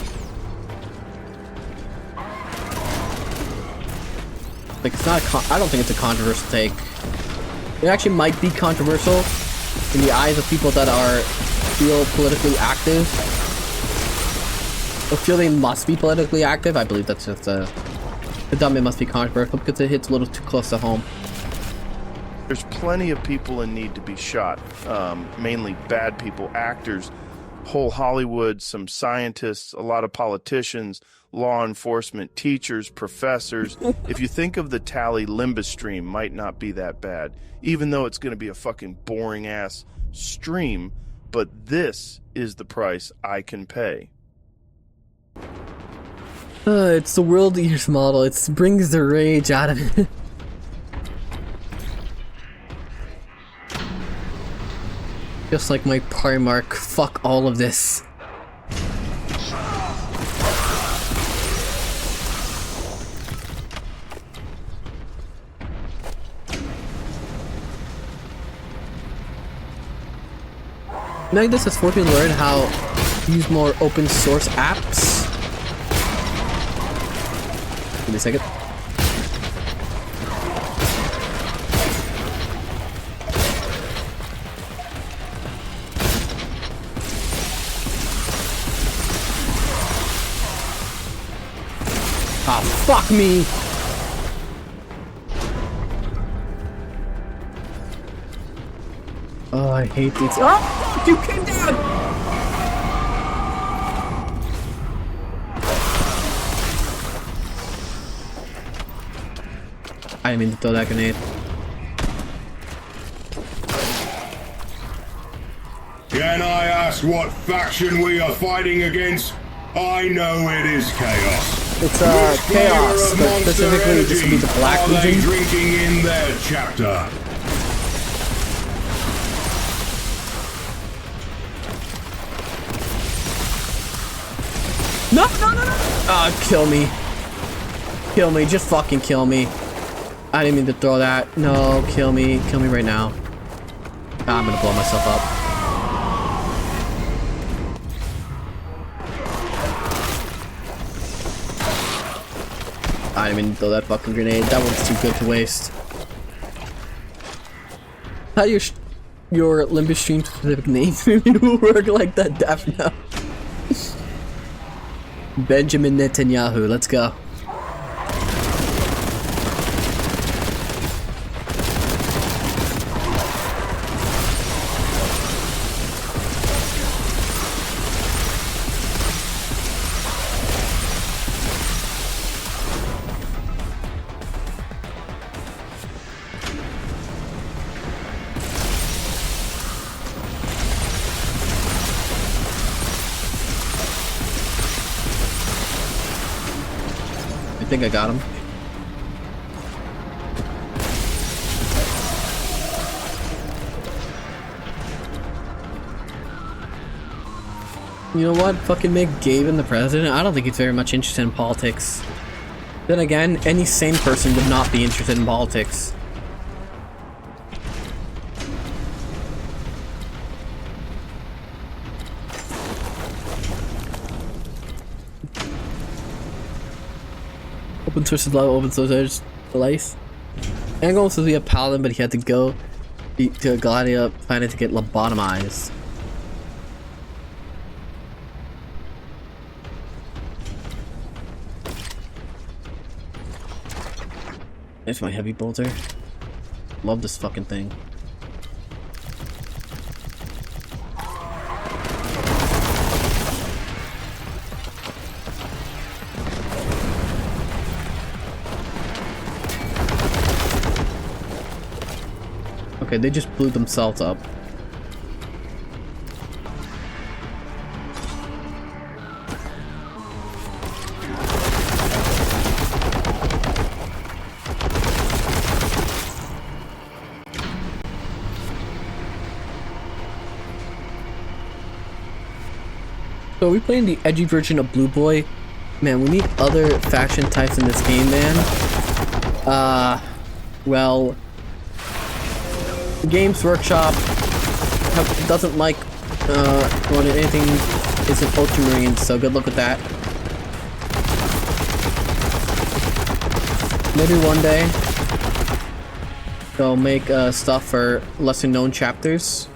Like, it's not I don't think it's a controversial take. It actually might be controversial in the eyes of people that feel politically active. Or feel they must be politically active. I believe that's just the dumb it must be controversial because it hits a little too close to home. There's plenty of people in need to be shot. Mainly bad people, actors, whole Hollywood, some scientists, a lot of politicians, law enforcement, teachers, professors. If you think of the tally, Limbus stream might not be that bad, even though it's going to be a fucking boring ass stream, but this is the price I can pay. It's the World Eaters model. It brings the rage out of it. Just like my Primarch, fuck all of this. Magnus has fortunately learned how to use more open source apps. Give me a second. Ah, fuck me! Oh, I hate these. Oh, you came down! I didn't mean to throw that grenade. Can I ask what faction we are fighting against? I know it is Chaos. It's Chaos, but specifically this would be the Black Legion. Drinking in their chapter. No, no, no, no! Ah, kill me. Kill me, just fucking kill me. I didn't mean to throw that. No, kill me right now. Ah, I'm gonna blow myself up. I didn't mean to throw that fucking grenade. That one's too good to waste. How your Limbus stream specific names will work like that, Daphne. Benjamin Netanyahu, let's go. I think I got him. You know what? Fucking make Gavin the president? I don't think he's very much interested in politics. Then again, any sane person would not be interested in politics. Open source is low, open source is life. Angron was supposed to be a paladin, but he had to go to a Gladia planet to get lobotomized. There's my heavy bolter. Love this fucking thing. Okay, they just blew themselves up. So are we playing the edgy version of Blue Boy? Man, we need other faction types in this game, man. Well, Games Workshop doesn't like when anything is an Ultramarine, so good luck with that. Maybe one day they'll make stuff for lesser known chapters.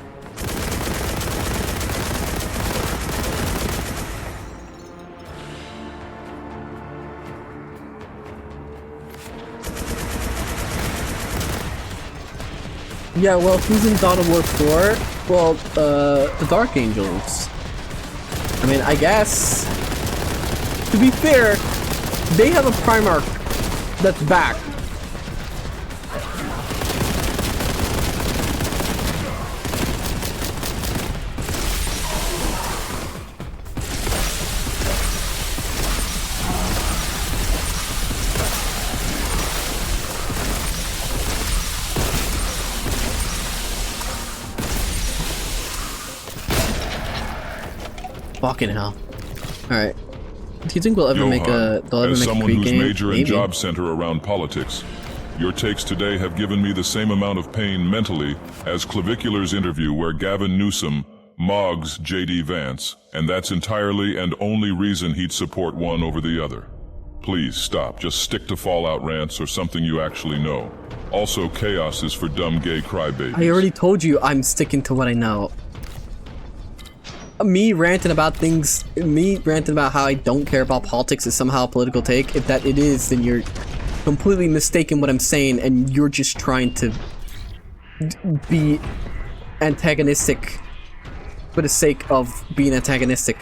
Yeah, well, who's in God of War 4? Well, the Dark Angels. I mean, I guess, to be fair, they have a Primarch that's back. Fucking hell. Alright. Do you think we'll ever make a as someone who's game? major Maybe. and job center around politics, your takes today have given me the same amount of pain mentally as Clavicular's interview where Gavin Newsom mogs J.D. Vance, and that's entirely and only reason he'd support one over the other. Please stop. Just stick to Fallout rants or something you actually know. Also, chaos is for dumb gay crybabies. I already told you I'm sticking to what I know. Me ranting about how I don't care about politics is somehow a political take. If that it is, then you're completely mistaken what I'm saying, and you're just trying to be antagonistic for the sake of being antagonistic.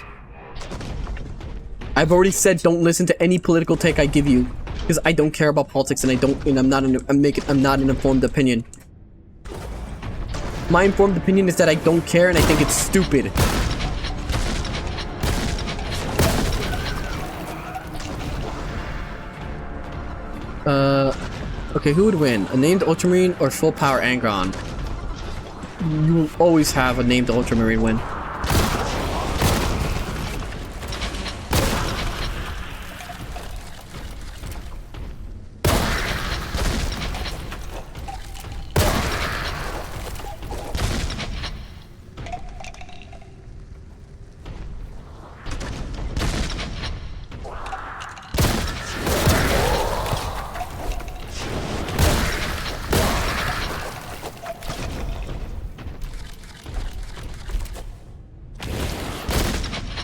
I've already said don't listen to any political take I give you, because I don't care about politics, and I'm not an informed opinion. My informed opinion is that I don't care, and I think it's stupid. Okay, who would win? A named Ultramarine or full power Angron? You will always have a named Ultramarine win.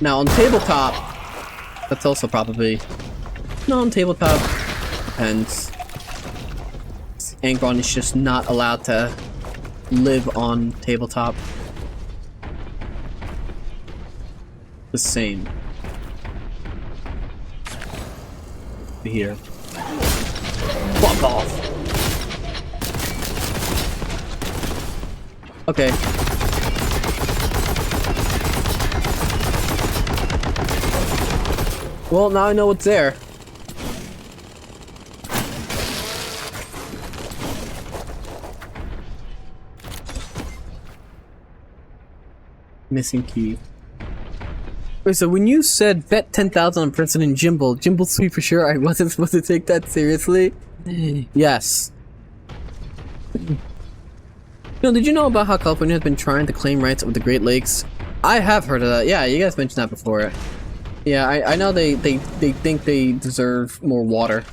Now on tabletop, that's also probably... No, on tabletop, depends. Angron is just not allowed to live on tabletop. The same. Here. Fuck off! Okay. Well, now I know what's there. Missing key. Wait, so when you said bet 10,000 on President Jimble sweet for sure, I wasn't supposed to take that seriously? Yes. No, did you know about how California has been trying to claim rights over the Great Lakes? I have heard of that. Yeah, you guys mentioned that before. Yeah, I know they think they deserve more water.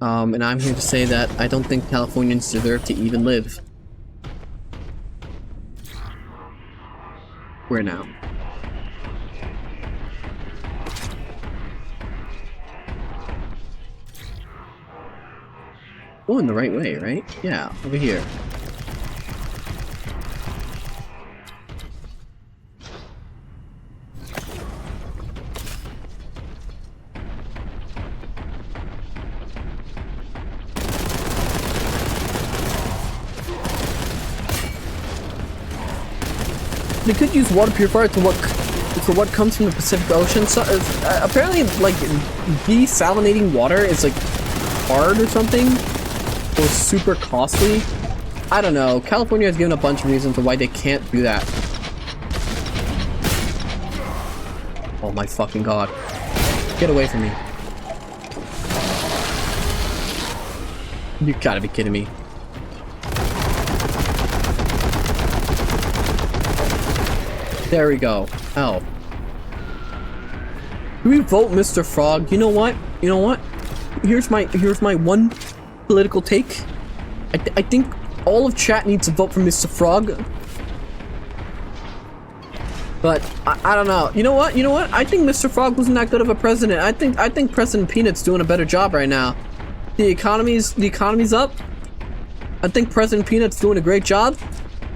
And I'm here to say that I don't think Californians deserve to even live. Where now? Going the right way, right? Yeah, over here. They could use water purifier for what comes from the Pacific Ocean. So apparently, like, desalinating water is like hard or something, or super costly. I don't know. California has given a bunch of reasons for why they can't do that. Oh my fucking god! Get away from me! You gotta be kidding me! There we go. Oh. Do we vote Mr. Frog? You know what? You know what? Here's my one political take. I think all of chat needs to vote for Mr. Frog. But I don't know. You know what? You know what? I think Mr. Frog wasn't that good of a president. I think President Peanut's doing a better job right now. The economy's up. I think President Peanut's doing a great job.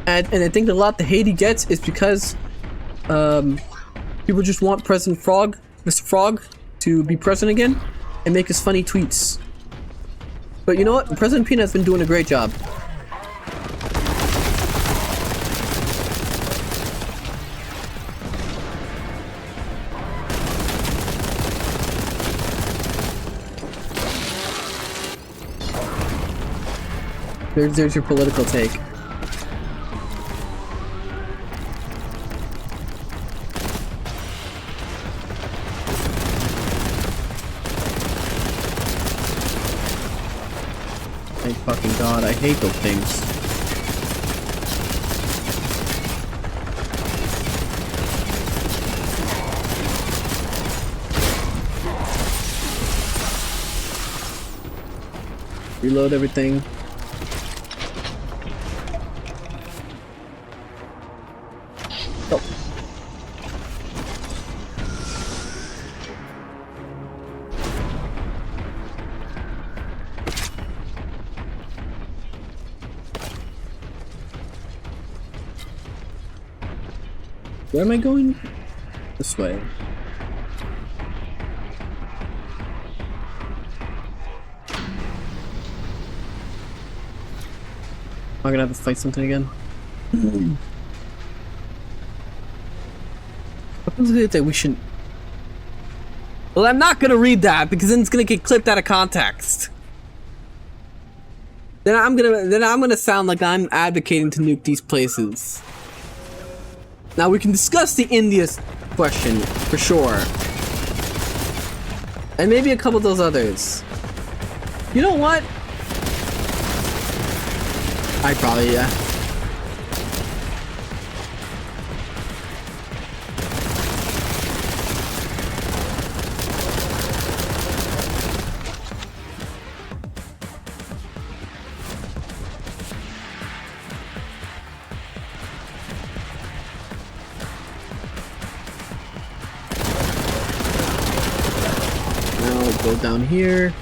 And I think a lot the hate he gets is because people just want President Frog, Mr. Frog, to be president again and make his funny tweets. But you know what? President Peanut's been doing a great job. There's your political take. Thank fucking god, I hate those things. Reload everything. Oh. Where am I going? This way. Am I gonna have to fight something again? We should. Well, I'm not gonna read that because then it's gonna get clipped out of context. Then I'm gonna sound like I'm advocating to nuke these places. Now we can discuss the India question for sure, and maybe a couple of those others. You know what? I probably, yeah. Now we'll go down here.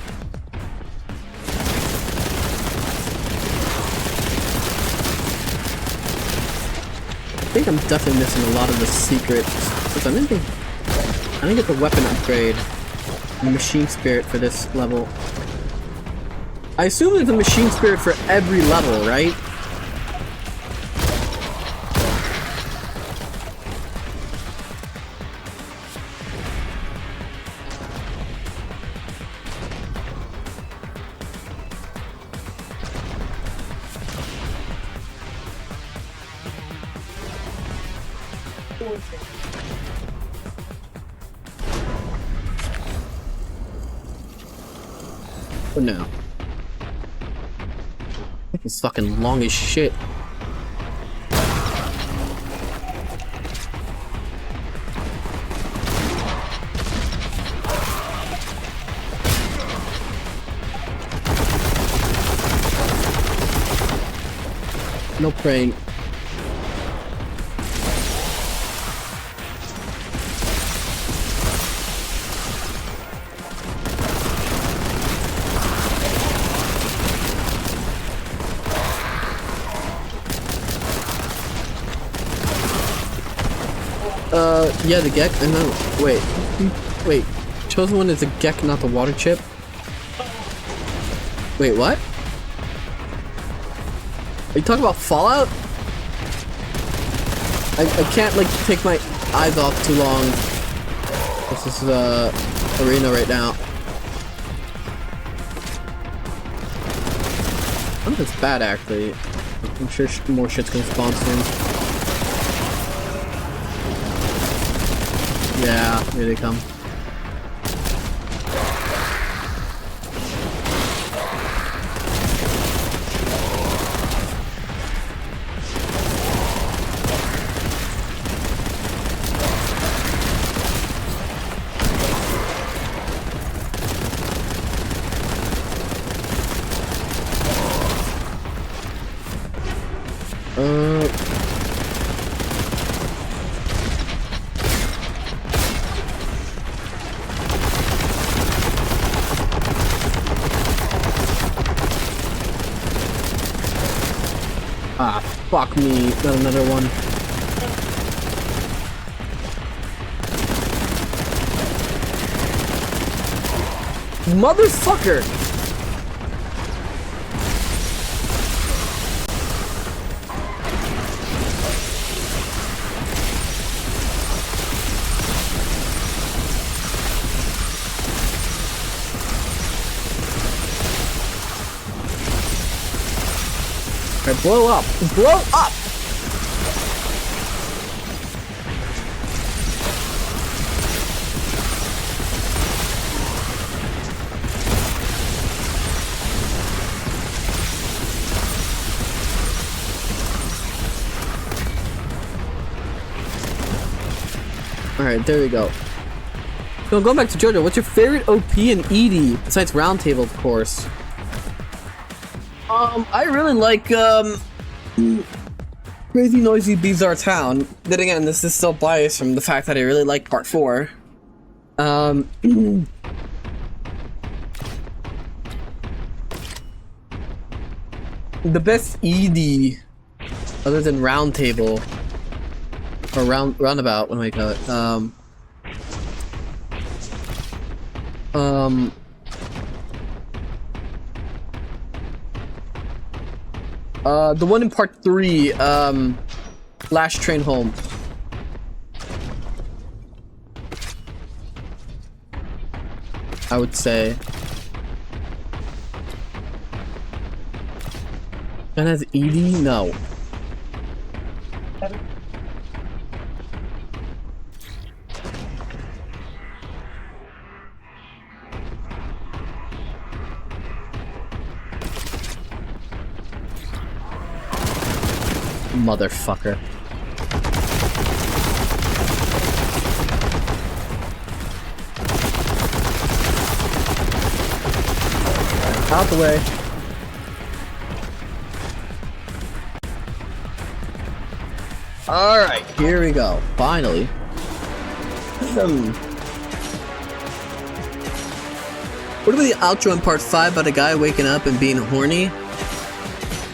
I think I'm definitely missing a lot of the secrets. Because I didn't get the weapon upgrade, the machine spirit for this level. I assume there's a machine spirit for every level, right? What now? It's fucking long as shit. No praying. Yeah, the Gek, and then, wait, chosen one is the Gek, not the water chip? Wait, what? Are you talking about Fallout? I can't, like, take my eyes off too long. This is, arena right now. I'm just bad, actually. I'm sure more shit's gonna spawn soon. Yeah, here they come. Fuck me, got another one. Motherfucker! Alright, blow up! Blow up! Alright, there we go. So going back to JoJo, what's your favorite OP and ED besides Roundtable, of course? I really like, Crazy Noisy Bizarre Town. Then again, this is still biased from the fact that I really like Part 4. The best ED, other than Roundtable, or Roundabout, what do I call it? The one in Part 3, Last Train Home. I would say. And has ED? No. Motherfucker. Out the way. Alright, here we go. Finally. What about the outro in Part 5 about a guy waking up and being horny?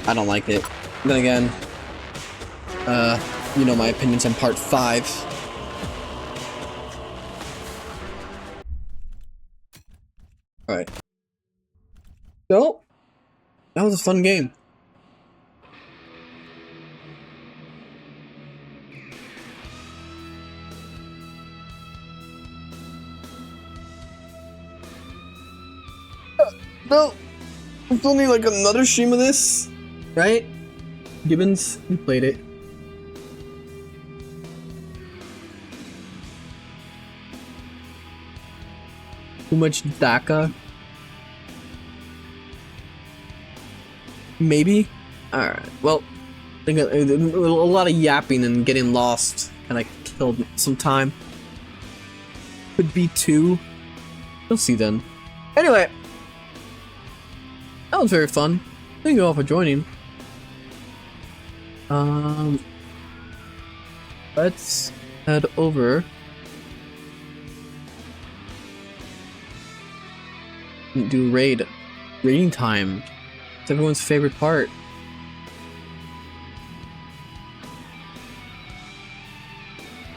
I don't like it. Then again, you know my opinions on Part 5. Alright. So, that was a fun game. No, it's only like another stream of this, right? Gibbons, you played it. Too much DACA? Maybe? Alright, well, I think a lot of yapping and getting lost kind of killed some time. Could be 2. We'll see then. Anyway, that was very fun. Thank you all for joining. Let's head over. Do raiding time. It's everyone's favorite part.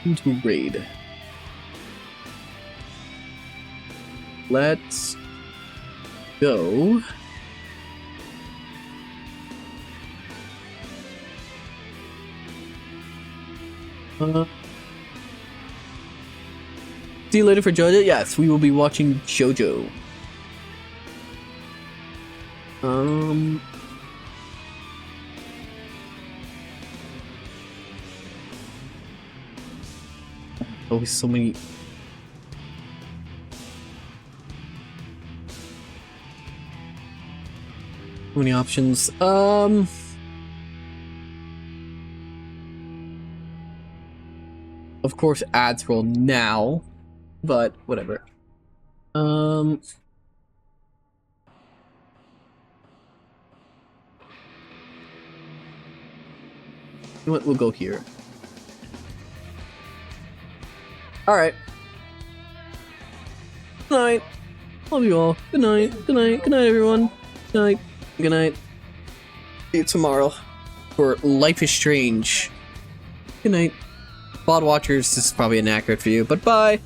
Into raid. Let's go. See you later for JoJo. Yes, we will be watching JoJo. Always so many. So many options. Of course, ads roll now, but whatever. You know what? We'll go here. Alright. Good night. Love you all. Good night. Good night. Good night, everyone. Good night. Good night. See you tomorrow for Life is Strange. Good night. VOD watchers, this is probably inaccurate for you, but bye.